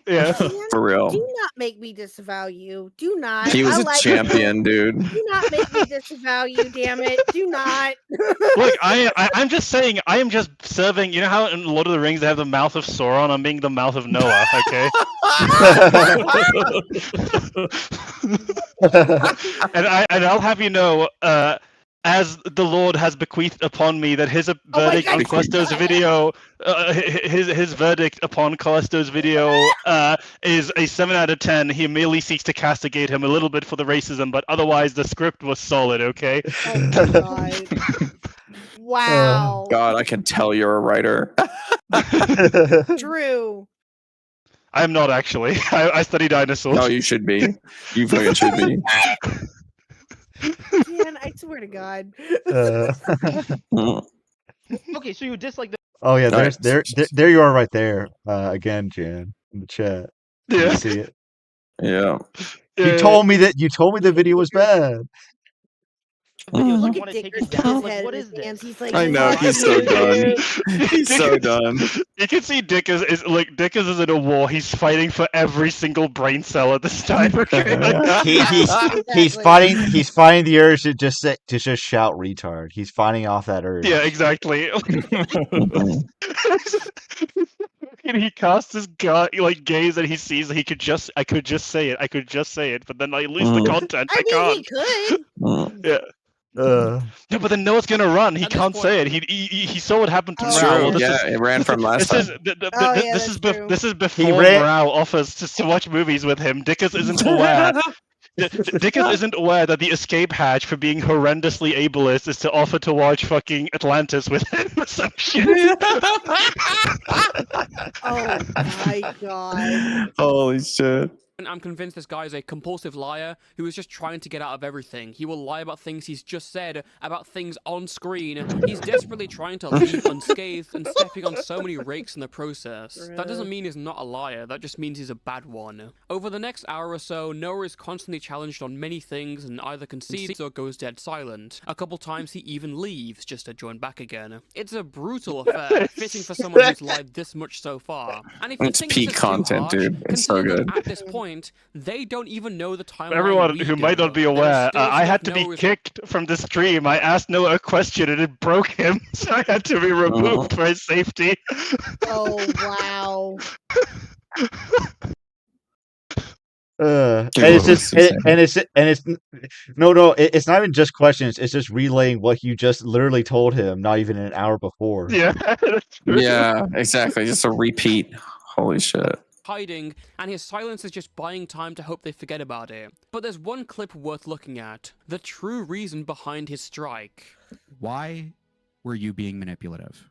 Yeah, for real. Do not make me disavow you. Do not. He was a champion, dude. Do not make me disavow you, damn it. Do not. Look, I'm just saying, I am just serving. You know how in Lord of the Rings they have the mouth of Sauron? I'm being the mouth of Noah, okay? and I'll have you know, as the Lord has bequeathed upon me, that his verdict on Callisto's video, his verdict upon Callisto's video is a 7 out of 10. He merely seeks to castigate him a little bit for the racism, but otherwise the script was solid. Okay. Oh my god! Wow. God, I can tell you're a writer. Drew. I am not actually. I study dinosaurs. No, you should be. You fucking should be. Man, I swear to God. Okay, so you dislike the. Oh yeah, there you are right there. Again, Jan, in the chat. You see it. Yeah. You told me the video was bad. Look at Dicker's head in his hands. He's like, I know, he's so done. He's so done. You can see Dick is in a war. He's fighting for every single brain cell at this time. He's fighting the urge to just shout retard. He's fighting off that urge. Yeah, exactly. And he casts his gaze and he sees that I could just say it, but then I lose the content. I can't. He could. Yeah. Yeah, but then Noah's gonna run. He can't say it. He saw what happened to Morale. It ran from last time. This is before Morale offers to watch movies with him. Dickus isn't aware. Dickus isn't aware that the escape hatch for being horrendously ableist is to offer to watch fucking Atlantis with him or some shit. Oh my god. Holy shit. I'm convinced this guy is a compulsive liar who is just trying to get out of everything. He will lie about things he's just said, about things on screen. He's desperately trying to leave unscathed and stepping on so many rakes in the process. That doesn't mean he's not a liar, that just means he's a bad one. Over the next hour or so, Noah is constantly challenged on many things and either concedes or goes dead silent. A couple times he even leaves just to join back again. It's a brutal affair, fitting for someone who's lied this much so far. And if you It's think peak this is too content, harsh, dude. It's so consider that good. At this point, they don't even know the timeline. Everyone we who do. might not be There is aware, still I had stuff to be Noah is- kicked from the stream. I asked Noah a question and it broke him, so I had to be removed for his safety. Oh wow. And it's it's not even just questions. It's just relaying what you just literally told him, not even an hour before. Yeah. Yeah, exactly. Just a repeat. Holy shit. hiding, and his silence is just buying time to hope they forget about it. But there's one clip worth looking at. The true reason behind his strike. Why were you being manipulative?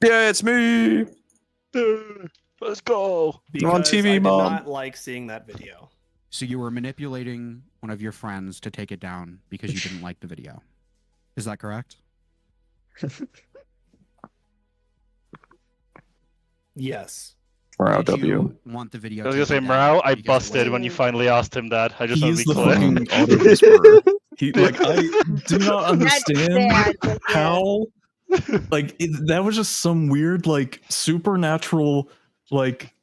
Yeah, it's me. Let's go. Because on TV, I did Mom. not like seeing that video. So you were manipulating one of your friends to take it down because you didn't like the video. Is that correct? Yes. Morale Did W. you want the video? I was gonna say, Morale, I busted when you finally asked him that. I just want to He's be the clear. fucking auto whisperer. He like I do not understand sad, but yeah. how like that was just some weird like supernatural like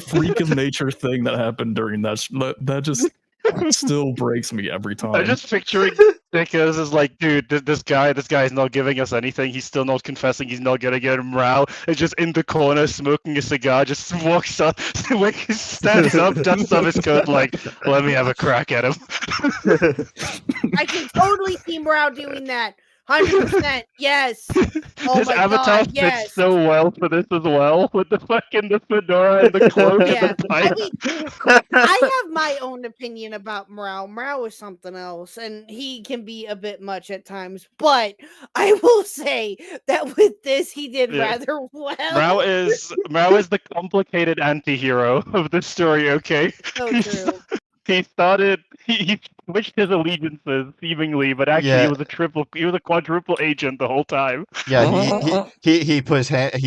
freak of nature thing that happened during that just still breaks me every time. I'm just picturing Dickers as like, dude, this guy is not giving us anything. He's still not confessing. He's not gonna get him. Morale is just in the corner smoking a cigar. Just walks up, stands up, dusts off his coat, like, let me have a crack at him. I can totally see Morale doing that. 100%. Yes. Oh His my avatar god. Yes. fits so well for this as well, with the fedora and the cloak Yeah. and the pipe. I have my own opinion about Morale. Morale is something else, and he can be a bit much at times. But I will say that with this, he did rather well. Morale is the complicated anti-hero of this story. Okay. So true. He switched his allegiances seemingly, but actually he was a quadruple agent the whole time. Yeah, he put his hand I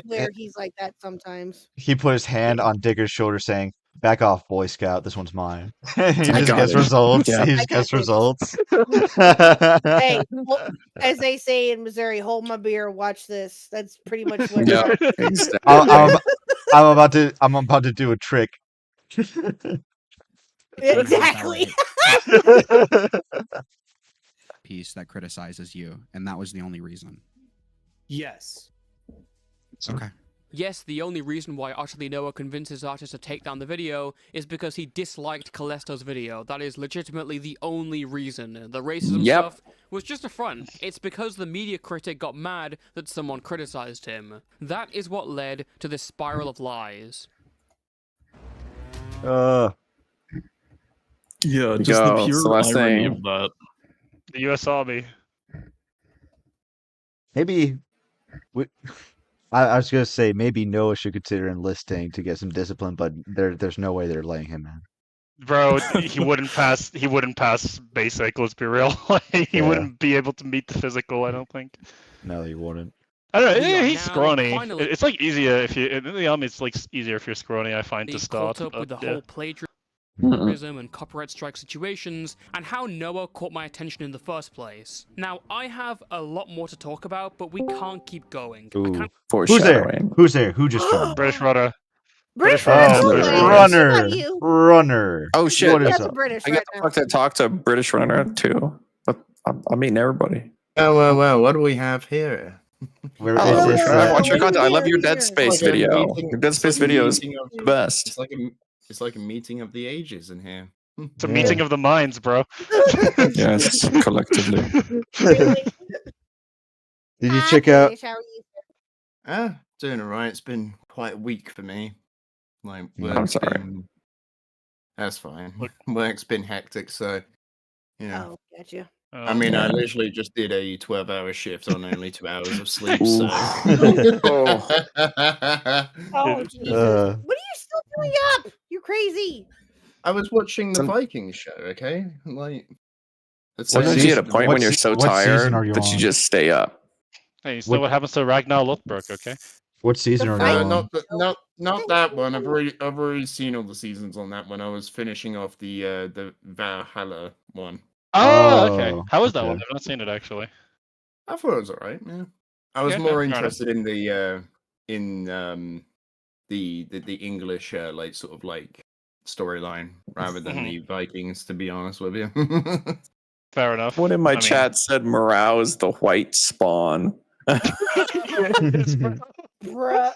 swear he's like that sometimes. he put his hand on Digger's shoulder, saying, "Back off, Boy Scout. This one's mine." He I just got gets it. results. Yeah. He I just got gets it. results. Hey, as they say in Missouri, hold my beer, watch this. That's pretty much what. Yeah, exactly. I'm about to do a trick. Exactly. Piece that criticizes you, and that was the only reason. Yes. Okay. Yes, the only reason why OtterlyNoah convinced his artist to take down the video is because he disliked Calesto's video. That is legitimately the only reason. The racism stuff was just a front. It's because the media critic got mad that someone criticized him. That is what led to this spiral of lies. Yeah, just the pure irony of that. The U.S. Army. Maybe I was gonna say maybe Noah should consider enlisting to get some discipline, but there's no way they're laying him in. Bro, he wouldn't pass. He wouldn't pass basic. Let's be real. He wouldn't be able to meet the physical. I don't think. No, he wouldn't. I don't know. Yeah, he's scrawny. It's like easier if you in the army. It's like easier if you're scrawny. I find to start. Caught up with the yeah. whole plagiarism and copyright strike situations, and how Noah caught my attention in the first place. Now, I have a lot more to talk about, but we can't keep going. Ooh. Who's there? Who's there? Who just joined? British Runner. British Runner. Oh shit! What is I up? get the fuck to talk to British Runner too. But I'm meeting everybody. Oh well. What do we have here? Where Hello, is this? I watch your content. I love your Dead Space video. Your Dead Space video is the best. It's like a meeting of the ages in here. It's a meeting of the minds, bro. Yes, collectively. Did you check out? Doing alright. It's been quite a week for me. Like, I'm sorry. That's fine. Work's been hectic, so Oh, gotcha. I mean, I literally just did a 12-hour shift on only 2 hours of sleep. So. Oh, Jesus. What are you still doing up? You're crazy. I was watching the Vikings show, okay? Like, Sometimes you get a point when you're so tired that you just stay up. Hey, you know what happens to Ragnar Lothbrok, okay? What season are you on? Not that one. I've already seen all the seasons on that one. I was finishing off the Valhalla one. Oh, okay. How was that one? I've not seen it actually. I thought it was alright. Yeah, I was more interested in the English like sort of like storyline rather than the Vikings. To be honest with you. Fair enough. One in my chat said Morale is the white spawn. Bruh.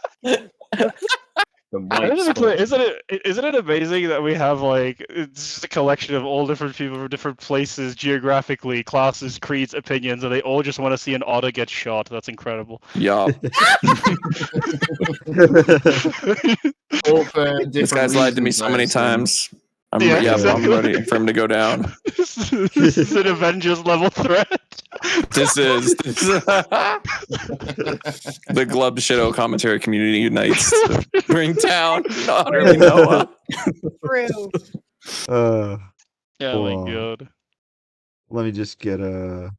Isn't it amazing that we have like it's just a collection of all different people from different places, geographically, classes, creeds, opinions, and they all just want to see an otter get shot? That's incredible. Yup. This guy's lied to me so many times. I'm ready for him to go down. This is an Avengers level threat. This is the Glub Shadow commentary community unites to bring down OtterlyNoah. True. Yeah, hold my God. Let me just get a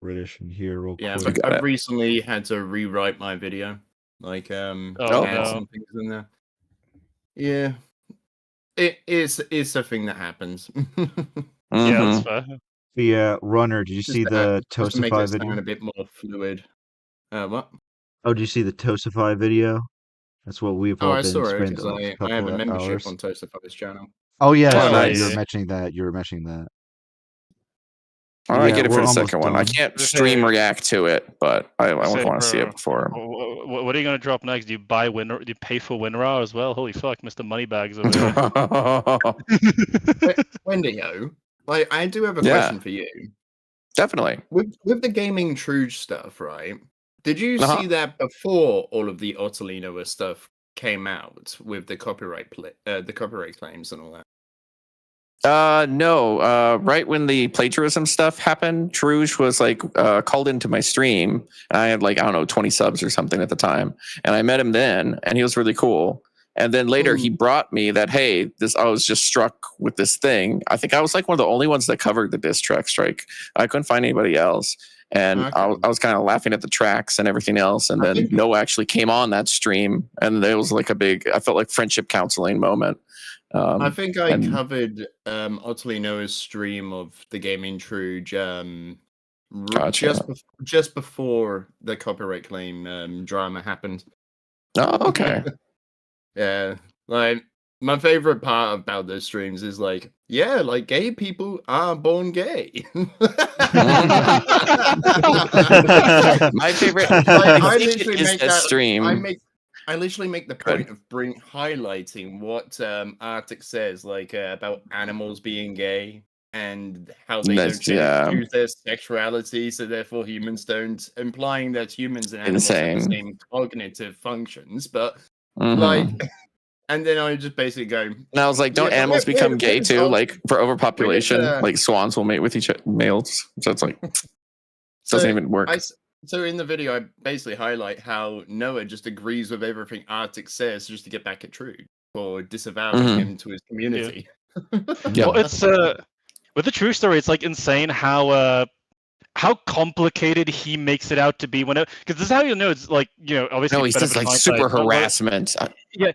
British in here real Yeah, quick. I've recently had to rewrite my video. Like, add some things in there. Yeah. It's a thing that happens. Yeah, that's fair. The Runner, did you see the just to make Toastify it video? sound a bit more fluid. What? Oh, did you see the Toastify video? That's what we've all I been saw it spending because the last I couple have a of membership hours. on Toastify's channel. Oh yeah, that's right. nice. You were mentioning that. You were mentioning that. I might Yeah, get it for we're the almost second one. I done. can't stream react to it, but I Say, want to see it bro, before. What are you gonna drop next? Do you buy Do you pay for WinRAR as well? Holy fuck, Mr. Moneybags over there. Wendigo, like I do have a Yeah. question for you. Definitely. With the GamingTrouge stuff, right? Did you see that before all of the OtterlyNoah stuff came out with the copyright claims and all that? No. Right when the plagiarism stuff happened, Trouge was like called into my stream, and I had like 20 subs or something at the time, and I met him then, and he was really cool. And then later he brought me that, hey, I was just struck with this thing. I think I was like one of the only ones that covered the diss track strike. I couldn't find anybody else. And I was kind of laughing at the tracks and everything else. And then Noah actually came on that stream, and it was like I felt like friendship counseling moment. I think I covered OtterlyNoah's stream of the GamingTrouge just before the copyright claim drama happened. Oh, okay. Yeah, like my favorite part about those streams is like, yeah, like gay people are born gay. My favorite I think literally is make that that stream. I literally make the point of highlighting what Arctic says, like about animals being gay and how they don't choose their sexuality, so therefore humans don't, implying that humans and animals have the same cognitive functions. But like, and then I just basically go, and I was like, don't animals become gay too? Like for overpopulation, like swans will mate with males. So it's like, doesn't even work. So in the video, I basically highlight how Noah just agrees with everything Arctic says just to get back at Truge for disavowing him to his community. Yeah. Well, it's with the True story, it's like insane how complicated he makes it out to be when because this is how you know it's like, you know, obviously. No, he says like super harassment. Yeah.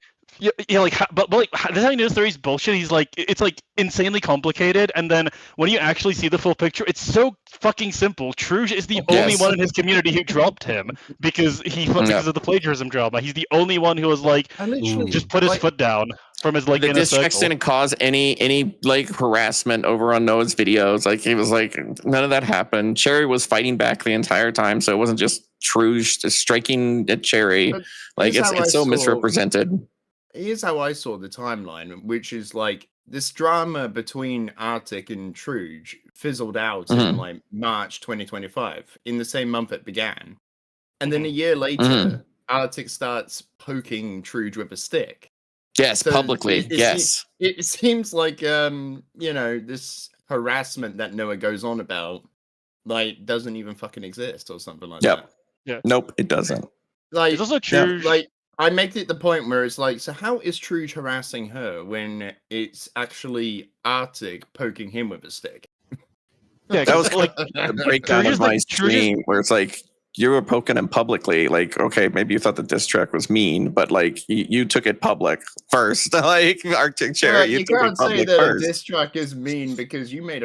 Yeah, like, but like, this is how you know the story's bullshit. He's like, it's like insanely complicated, and then when you actually see the full picture, it's so fucking simple. Truge is the only one in his community who dropped him because because of the plagiarism drama. He's the only one who was like, just put his foot down from his like the inner diss tracks circle. didn't cause any like harassment over on Noah's videos. Like he was like, none of that happened. Cherry was fighting back the entire time, so it wasn't just Truge just striking at Cherry. Like it's so misrepresented. Here's how I saw the timeline, which is like this drama between Arctic and Truge fizzled out in like March 2025, in the same month it began. And then a year later, Arctic starts poking Truge with a stick. Yes, so publicly. It seems like, you know, this harassment that Noah goes on about, like, doesn't even fucking exist or something like that. Yeah. Nope, it doesn't. Like, it's also Truge. Like, I make it the point where it's like, so how is Truge harassing her when it's actually Arctic poking him with a stick? Yeah, that was like a breakdown of my stream where it's like, you were poking him publicly. Like, okay, maybe you thought the diss track was mean, but like you took it public first. Like Arctic Cherry, you took can't it public say that first. a diss track is mean because you made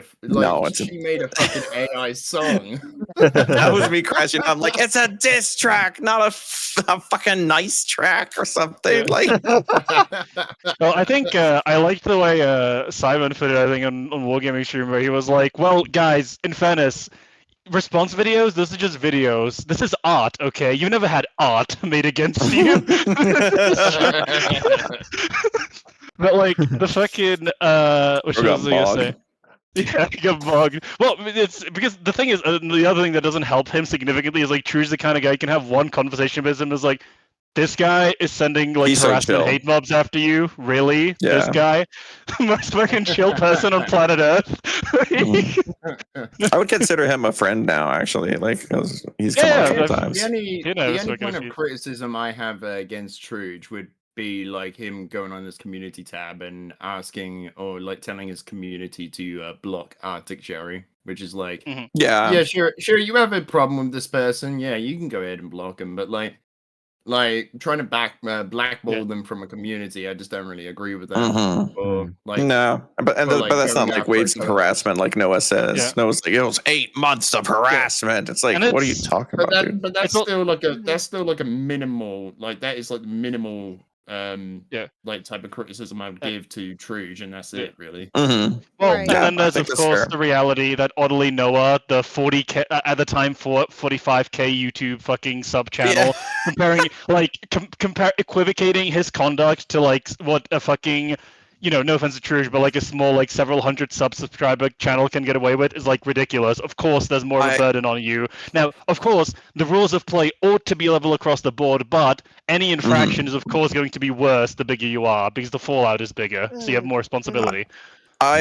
she made a fucking AI song. That was me crashing. I'm like, it's a diss track, not a fucking nice track or something. Like, well, I think I liked the way Simon put it. I think on Wargaming stream where he was like, "Well, guys, in fairness, response videos, those are just videos. This is art, okay? You never had art made against you." But like the fucking what was I gonna say? Yeah, he got bogged. Well, it's because the thing is, the other thing that doesn't help him significantly is like True's the kind of guy you can have one conversation with him is like, this guy is sending like harassment hate mobs after you. Really? Yeah. This guy? Most fucking chill person on planet Earth. I would consider him a friend now, actually. Like, he's come on a couple times. The only point of criticism I have against Truge would be like him going on his community tab and asking or like telling his community to block Arctic Cherry, which is like, yeah, sure, you have a problem with this person. Yeah, you can go ahead and block him, but like trying to blackball them from a community, I just don't really agree with that. Or like, no, but that's not like waves of harassment, like Noah says. Yeah. Noah's like, it was 8 months of harassment. It's like, what are you talking about, dude? But that's still like a minimal, like that is like minimal like type of criticism I would give to Truge, and that's it really. Well, and then there's of course the reality that OtterlyNoah, the 40k at the time 45k YouTube fucking sub channel, comparing like equivocating his conduct to like what a fucking, you know, no offense to Truge, but like a small like several hundred subscriber channel can get away with is like ridiculous. Of course, there's more of a burden on you. Now, of course, the rules of play ought to be level across the board, but any infraction is of course going to be worse the bigger you are because the fallout is bigger, so you have more responsibility.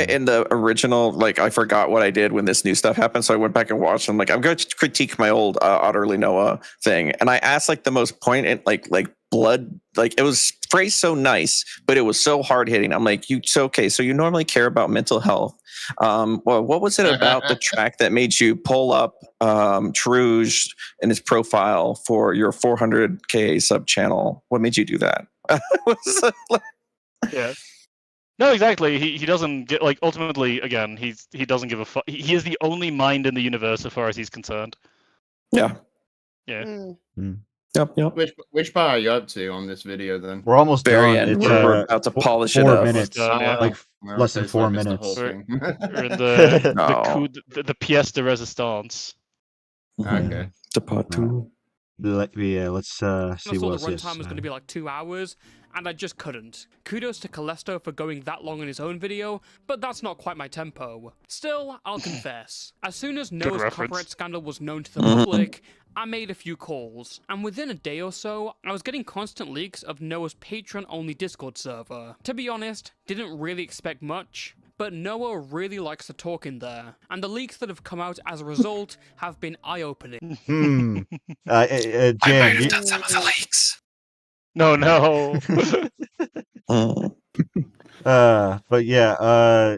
In the original, like, I forgot what I did when this new stuff happened, so I went back and watched. I'm like, I'm going to critique my old OtterlyNoah thing, and I asked like the most poignant, like blood, like it was phrased so nice, but it was so hard hitting. I'm like, so you normally care about mental health. Well, what was it about the track that made you pull up Truge in his profile for your 400k sub channel? What made you do that? Yeah. No, exactly. He doesn't get like ultimately again. He doesn't give a fuck. He is the only mind in the universe as far as he's concerned. Yeah. Yeah. Yep. Which part are you up to on this video then? We're almost done. It's we're about to polish it 4 up. minutes, yeah. like less than 4 minutes. We're in the pièce de résistance. Okay. The part 2. let's see I saw what the runtime was going to be like 2 hours, and I just couldn't. Kudos to Callisto for going that long in his own video, but that's not quite my tempo. Still, I'll confess, as soon as Noah's copyright scandal was known to the public, I made a few calls, and within a day or so, I was getting constant leaks of Noah's Patreon-only Discord server. To be honest, didn't really expect much, but Noah really likes to talk in there, and the leaks that have come out as a result have been eye-opening. Jan, I might have done some of the leaks. No. But yeah,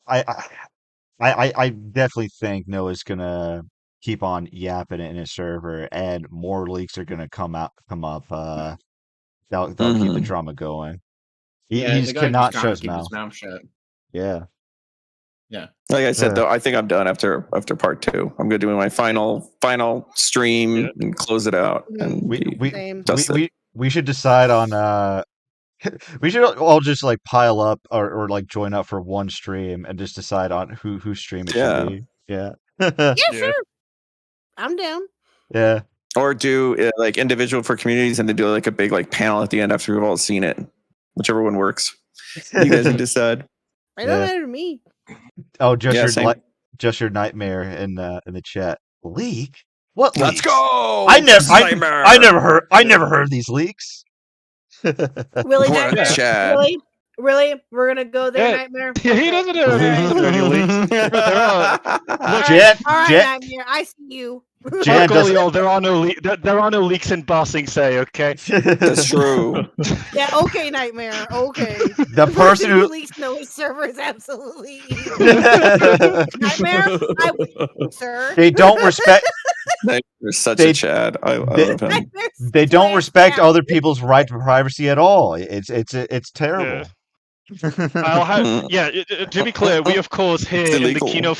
I definitely think Noah's gonna keep on yapping it in his server, and more leaks are gonna come up. They'll keep the drama going. He just cannot shut his keep mouth. his mouth shut. Yeah. Yeah. Like I said, though, I think I'm done after part 2. I'm gonna do my final stream and close it out. And we should decide on we should all just like pile up or like join up for one stream and just decide on whose stream it should be. Yeah. Yeah, sure. I'm down. Yeah. Or do like individual for communities and then do like a big like panel at the end after we've all seen it. Whichever one works. You guys can decide. It don't matter to me. Oh, just your nightmare in the chat. Leak? What leaks? Let's go! I never heard of these leaks. Really, Nightmare? Really? We're gonna go there, Yeah. Nightmare? Yeah, he doesn't have any leaks. There are, look, Jet, All right, Jet- Nightmare. I see you. Jan doesn't- y'all, there are no leaks in Bossing Say, okay? That's true. Yeah, okay, Nightmare. Okay. The person who leaks Noah's server is absolutely Nightmare. Sir. they don't respect. There's such a Chad. I love him. They don't respect other people's right to privacy at all. It's terrible. To be clear, we of course here in the Kino,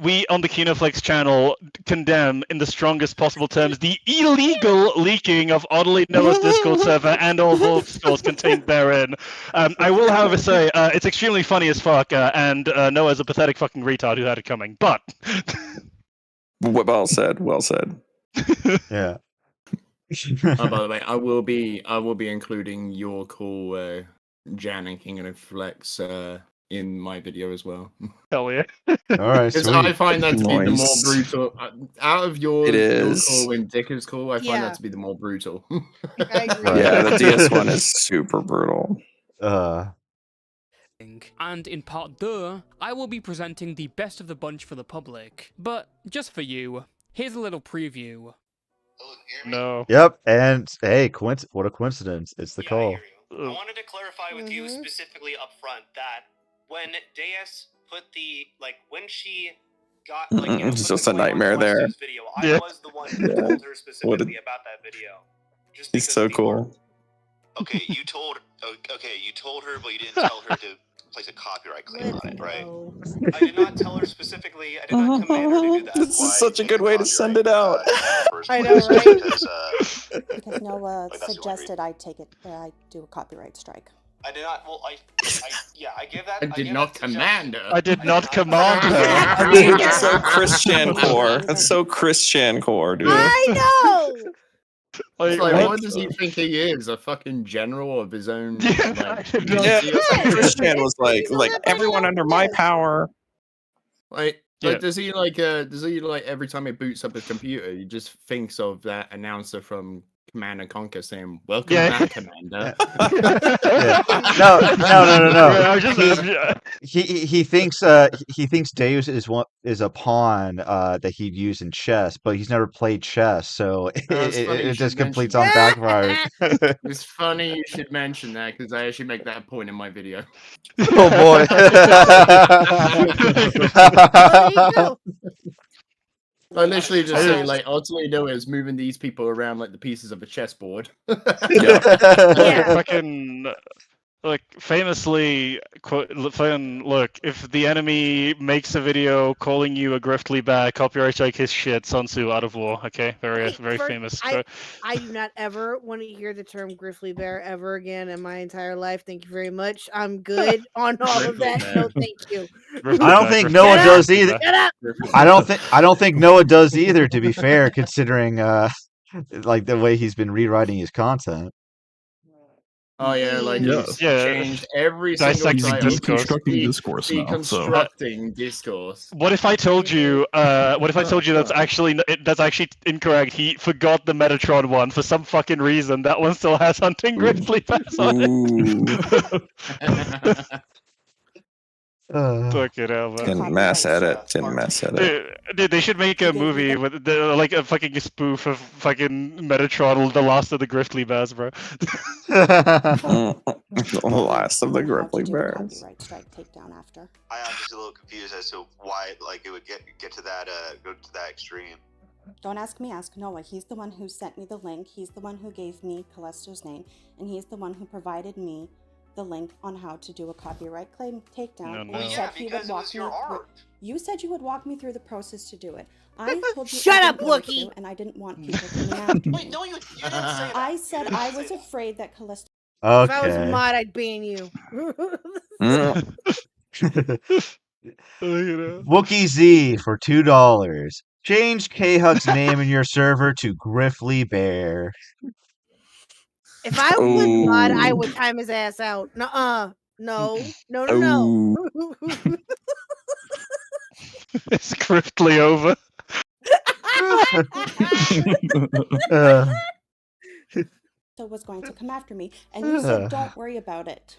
we on the KinoFlex channel condemn in the strongest possible terms the illegal leaking of OtterlyNoah's Discord server and all vault stores contained therein. I will, however, say it's extremely funny as fuck, and Noah's a pathetic fucking retard who had it coming. But well said. Well said. Yeah. Oh, by the way, I will be including your call, Jan and King and Flex, in my video as well. Hell yeah! All right, because I find that to be the more brutal. Out of your call and Dicker's call, I find that to be the more brutal. Yeah, the DS one is super brutal. And in part 2, I will be presenting the best of the bunch for the public. But just for you, here's a little preview. No. Yep, and hey, what a coincidence! It's the call. I wanted to clarify with you specifically up front that when Deus put the when she got It's just a nightmare there. video, I was the one who told her specifically about that video. He's so cool. Okay, you told her, but you didn't tell her to place a copyright claim on it, right? I did not tell her specifically. I did not command her to do that. This is such a good way to send it out. I know, right? Because Noah suggested I do a copyright strike. I did not. Well, I gave that. I did not command her. I did not command her. It's so Christian core. That's so Christian core, dude. I know. What does he think he is? A fucking general of his own? Christian was like everyone under my power. Does he every time he boots up his computer, he just thinks of that announcer from Command and Conquer saying, "Welcome back, Commander." No. He thinks Deus is a pawn that he'd use in chess, but he's never played chess, so it just completes on backfire. It's funny you should mention that because I actually make that point in my video. Oh boy. I literally just say OtterlyNoah is moving these people around like the pieces of a chessboard. Fucking Look, famously, look, if the enemy makes a video calling you a griftly bear, copyright strike his shit, Sun Tzu, Out of War. Okay, very famous. I do not ever want to hear the term griffly bear ever again in my entire life. Thank you very much. I'm good on all of that. No, thank you. I don't think Noah does either. I don't think Noah does either. To be fair, considering like the way he's been rewriting his content. Oh yeah, like he's changed every single title. Deconstructing discourse. What if I told you? What if I told you that's actually incorrect? He forgot the Manatron one for some fucking reason. That one still has hunting grizzly bears on it. Fuck it hell, man. Didn't mess at it. Dude, they should make a movie with like a fucking spoof of fucking Metatron, the last of the Griffly Bears, bro. The last of the Griffly Bears. Copyright strike takedown after. I am just a little confused as to why it would get to that go to that extreme. Don't ask me, ask Noah. He's the one who sent me the link. He's the one who gave me Calester's name, and he's the one who provided me the link on how to do a copyright claim takedown. No. Yeah, because it was your art. You said you would walk me through the process to do it. I told you Shut I up, didn't want Wookie! to, and I didn't want people coming after me. Wait, no, you didn't say that. I said I was afraid that Callisto. If I was a mod, I'd ban you. Wookie Z for $2. Change K-Hug's name in your server to Griffly Bear. If I was mod, I would time his ass out. No. It's Griftly over. So was going to come after me, and you said don't worry about it.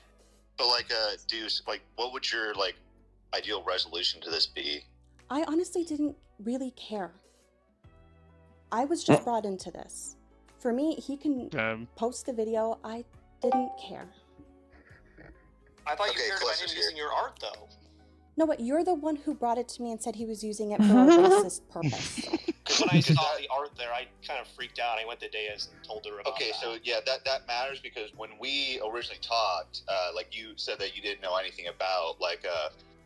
But Deuce, what would your ideal resolution to this be? I honestly didn't really care. I was just brought into this. For me, he can post the video. I didn't care. I thought you cared about him using your art, though. No, but you're the one who brought it to me and said he was using it for a racist purpose. Because when I saw the art there, I kind of freaked out. I went to Deus and told her about that. So yeah, that matters because when we originally talked, you said that you didn't know anything about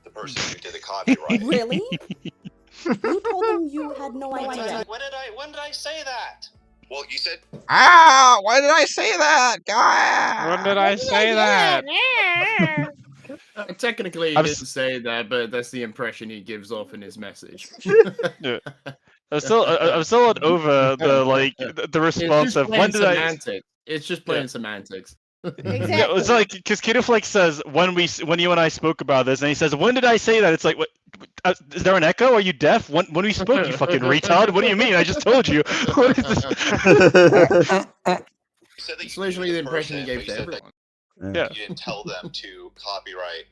the person who did the copyright. Really? You told him you had no idea. When did I say that? Well, you said. Why did I say that, guy? When did I say that? Technically, he didn't say that, but that's the impression he gives off in his message. Yeah. I'm still not over the response of when did semantics. It's just plain semantics. Exactly. Yeah, it's like because KinoFlex says when you and I spoke about this, and he says, "When did I say that?" It's like, what? Is there an echo? Are you deaf? When we spoke, you fucking retard. What do you mean? I just told you. What is this? It's literally the impression he gave to everyone. Yeah. You didn't tell them to copyright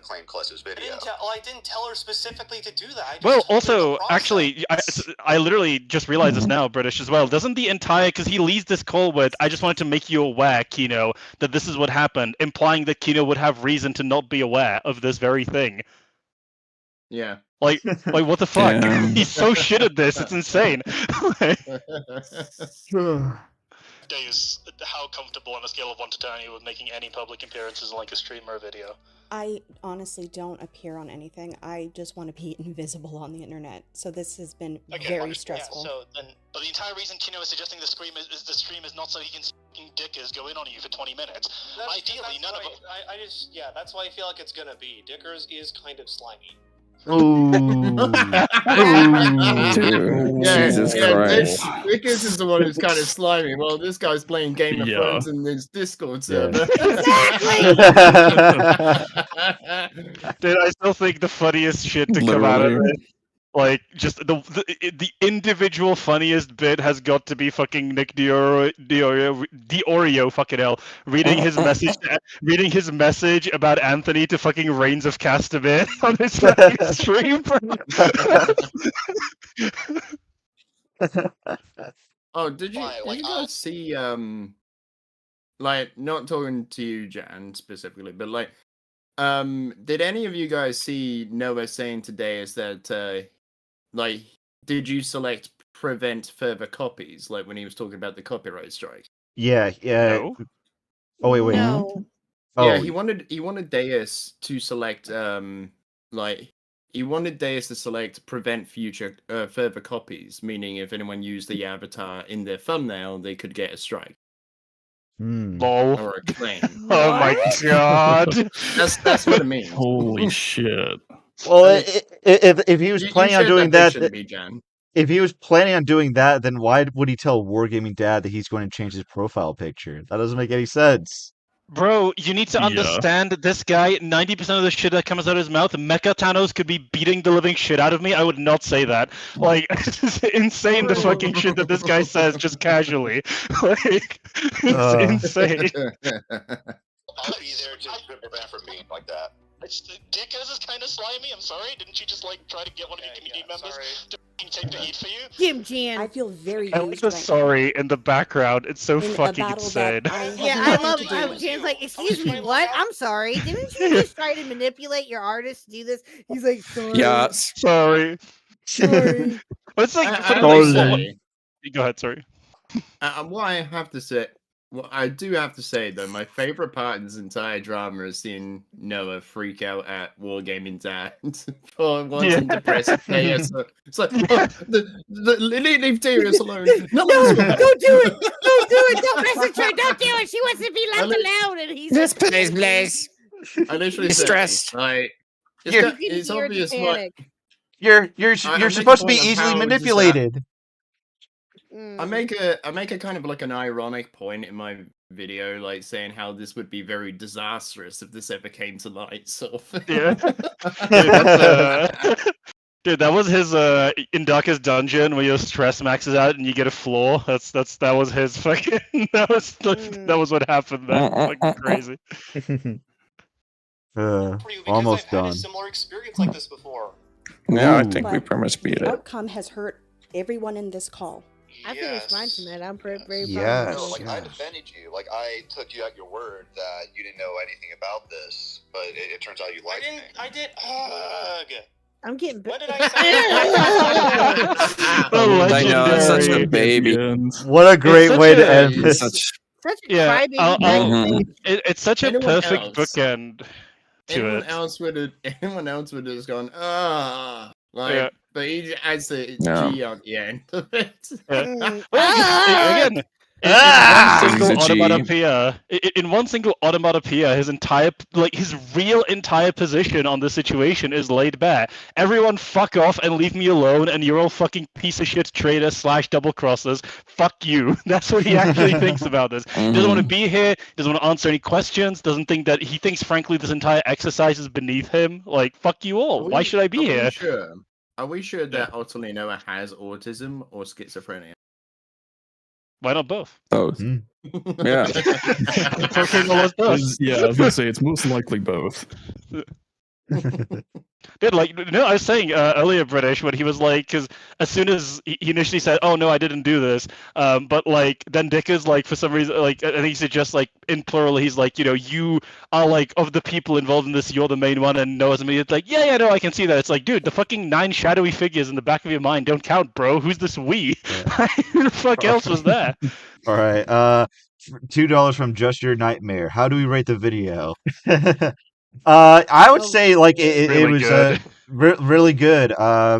claim Clester's video. I didn't tell her specifically to do that. Well, also, actually, I literally just realized this now, British as well. Doesn't the entire, because he leads this call with, I just wanted to make you aware, Kino, that this is what happened, implying that Kino would have reason to not be aware of this very thing. Yeah. Like what the fuck? He's so shit at this, it's insane. Deus, how comfortable on a scale of 1 to 10 are you with making any public appearances in a stream or a video? I honestly don't appear on anything. I just want to be invisible on the internet. So this has been very stressful. Yeah, but the entire reason Kino is suggesting the stream is not so he can dickers go in on you for 20 minutes. Ideally, none of them. That's why I feel like it's gonna be. Dickers is kind of slimy. Ooh. Jesus Christ. Dickers is the one who's kind of slimy. Well, this guy's playing Game of Thrones in this Discord server. Exactly! Dude, I still think the funniest shit to come out of it, just the individual funniest bit has got to be fucking Nick Diorio, fucking hell, reading his message about Anthony to fucking Reigns of Castamere on his fucking stream. Oh, did you guys see not talking to you, Jan, specifically, but did any of you guys see Noah saying today is that did you select prevent further copies when he was talking about the copyright strike? Yeah. No. Oh wait. No. Yeah, he wanted Deus to select he wanted Deus to select prevent future further copies, meaning if anyone used the avatar in their thumbnail, they could get a strike. Lol. Or a claim. Oh my god. That's what it means. Holy shit. Well, if he was planning on doing that, Jan. if he was planning on doing that, then why would he tell Wargaming Dad that he's going to change his profile picture? That doesn't make any sense. Bro, you need to understand that this guy, 90% of the shit that comes out of his mouth, Mecha Thanos could be beating the living shit out of me. I would not say that. Like, it's insane the fucking shit that this guy says just casually. Like, it's insane. I'll be there to prevent from being like that. Dickos is kind of slimy. I'm sorry. Didn't you just like try to get one of your community members to take the heat for you? Jim Jan. I feel very I like the sorry in the background. It's so fucking insane. I love how Jan's like, excuse me, what? I'm sorry. Didn't you just try to manipulate your artist to do this? He's like, sorry. Yeah. Sorry. Sorry. It's like, go ahead, sorry. What I have to say, what I do have to say though, my favorite part in this entire drama is seeing Noah freak out at Wargaming Dad for wanting to press KS. It's like, leave Darius alone. No, don't do it. Don't do it. Don't message her. Don't do it. She wants to be left alone. And he's Yes, please. I literally You're stressed. Like, it's obvious what you're supposed to be easily manipulated. I make a kind of like an ironic point in my video, like saying how this would be very disastrous if this ever came to light. So yeah, dude, that was his in Daka's dungeon where your stress maxes out and you get a floor. That was his fucking. that was what happened. That fucking crazy. Almost I've done. had a similar experience like this before. Yeah, I think we pretty much beat The it. outcome has hurt everyone in this call. I finished mine tonight. I'm very proud Yes. of No, myself. like I defended you. Like I took you at your word that you didn't know anything about this, but it turns out you liked me. I did. I'm getting What did I know, it's such a baby. What a great way to end this. Such a Yeah, crybaby. it's such a Anyone perfect else? bookend to anyone it. else would have just gone like, Yeah. but he adds the Yeah. G on the end of it. Again, in one single automatopoeia, his real entire position on the situation is laid bare. Everyone fuck off and leave me alone, and you're all fucking piece of shit traitors / double crossers. Fuck you. That's what he actually thinks about this. He doesn't want to be here, doesn't want to answer any questions, doesn't think that he thinks frankly this entire exercise is beneath him. Like, fuck you all. Why should I be here? Are we sure that OtterlyNoah has autism or schizophrenia? Why not both? Both. Yeah. Yeah, I was gonna say it's most likely both. Dude, like, no, I was saying earlier, British, when he was like, because as soon as he initially said, "Oh no, I didn't do this," but like then Dick is like, for some reason, like I think he suggests like in plural, he's like, you know, you are like of the people involved in this, you're the main one, and Noah's immediately like, yeah, no, I can see that. It's like, dude, the fucking 9 shadowy figures in the back of your mind don't count, bro. Who's this we? Who the fuck else was there? All right. $2 from Just Your Nightmare. How do we rate the video? I would say like it Really was good. really good. I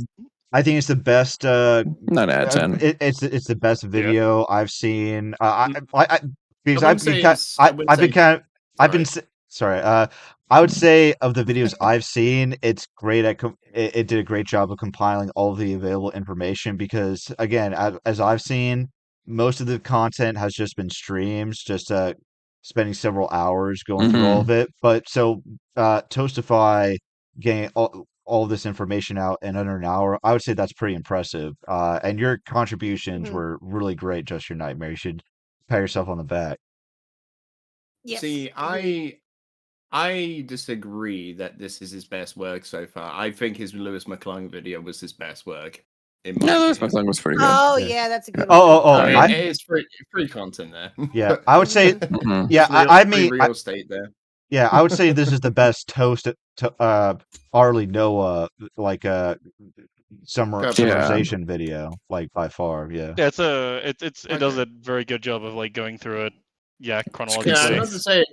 think it's the best. 9 out of 10. It's the best video I've seen. Because I wouldn't say I've been sorry. I would say of the videos I've seen, it's great at it did a great job of compiling all of the available information. Because again, as I've seen, most of the content has just been streams, just spending several hours going through all of it. But so Toastify getting all this information out in under an hour, I would say that's pretty impressive. And your contributions were really great, Just Your Nightmare. You should pat yourself on the back. Yes. See, I disagree that this is his best work so far. I think his Lewis McClung video was his best work. No, Lewis McClung was pretty good. Oh yeah, that's a good one. I mean, it's free content there. Yeah, I would say. Yeah, I mean, real estate there. Yeah, I would say this is the best toast to OtterlyNoah like summarization video, like by far. Yeah. Yeah, it does a very good job of like going through it. Yeah, Yeah, chronologically.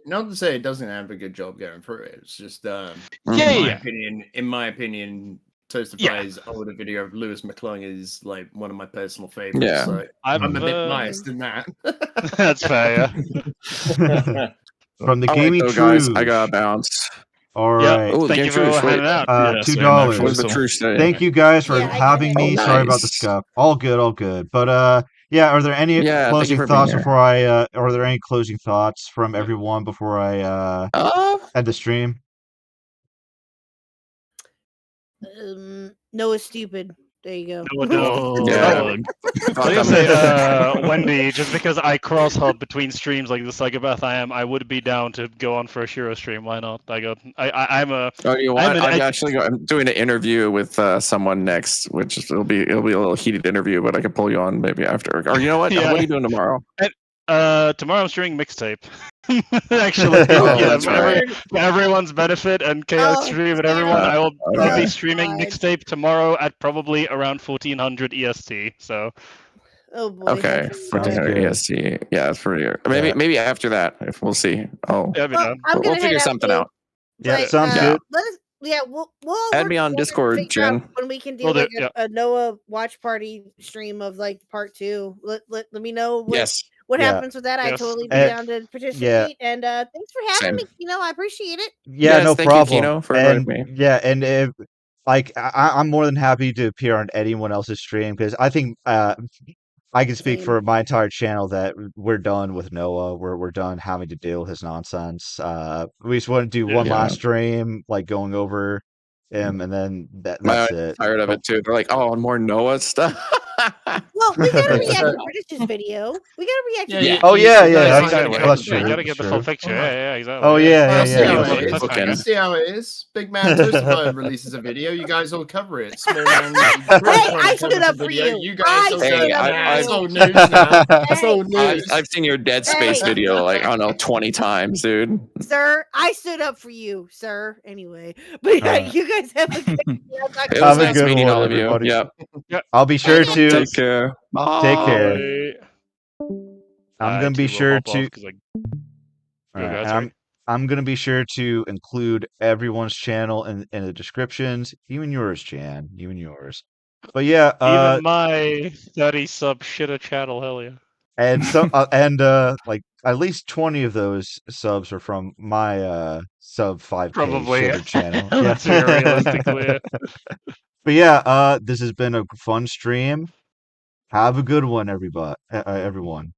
not to say it doesn't have a good job going through it. It's just in my opinion, Toastify's older video of Lewis McClung is like one of my personal favorites. Yeah. So I'm a bit biased in that. That's fair. From the All right, Gaming though, guys, I Trouge. gotta bounce. All Yep, right. Oh, thank you for GamingTrouge, handing out. $2. What's the truth today? Thank you guys for Yeah, I having got it. me. Oh, Sorry about the nice. scuff. All good. But yeah, are there any Yeah, thank you closing for being thoughts here. before I are there any closing thoughts from everyone before I end the stream? Noah's stupid. There you go. I was gonna say, Wendy, just because I cross hub between streams like the psychopath I am, I would be down to go on for a Shiro stream. Why not? I'm a. Oh, you want? I'm doing an interview with someone next, which it'll be a little heated interview, but I can pull you on maybe after. Or you know what? Yeah. What are you doing tomorrow? Tomorrow I'm streaming mixtape. Actually, that's for everyone's benefit and chaos stream and everyone, I will be streaming mixtape tomorrow at probably around 1400 EST. So. Oh boy. Okay, 1400 EST. Yeah, that's pretty. Maybe after that, if we'll see. Oh, yeah, we'll figure something out. Yeah, sounds good. We'll Add me on Discord, Jen. when we can do a Noah watch party stream of like part 2. Let me know what happens with that. I totally be down to participate. And thanks for having me, Kino. I appreciate it. Yeah, no thank problem. you, Kino, for inviting me. Yeah, and if like I'm more than happy to appear on anyone else's stream because I think I can speak for my entire channel that we're done with Noah. We're done having to deal with his nonsense. We just want to do one last stream, like going over him, and then that's it. Tired of it too. They're like, oh, more Noah stuff. Well, we gotta react to British's video. We gotta react to Oh yeah, exactly. that's true. You gotta get the full picture. Yeah, exactly. Oh yeah. You see how it is. Big Man Toastify releases a video. You guys all cover it. Small Man, I stood up for you. You guys all Hey, it's old news now. It's old news. I've seen your Dead Space video like I don't know 20 times, dude. Sir, I stood up for you, sir. Anyway, but yeah, you guys have a good day. It was nice meeting all of you. Yep. I'll be sure to take care. Take care. I'm gonna be sure to. I'm gonna be sure to include everyone's channel in the descriptions, even yours, Jan, even yours. But yeah, even my 30 sub shitter channel, hell yeah. And some like at least 20 of those subs are from my sub 5K Probably shitter channel. That's realistically. But yeah, this has been a fun stream. Have a good one, everybody. Everyone.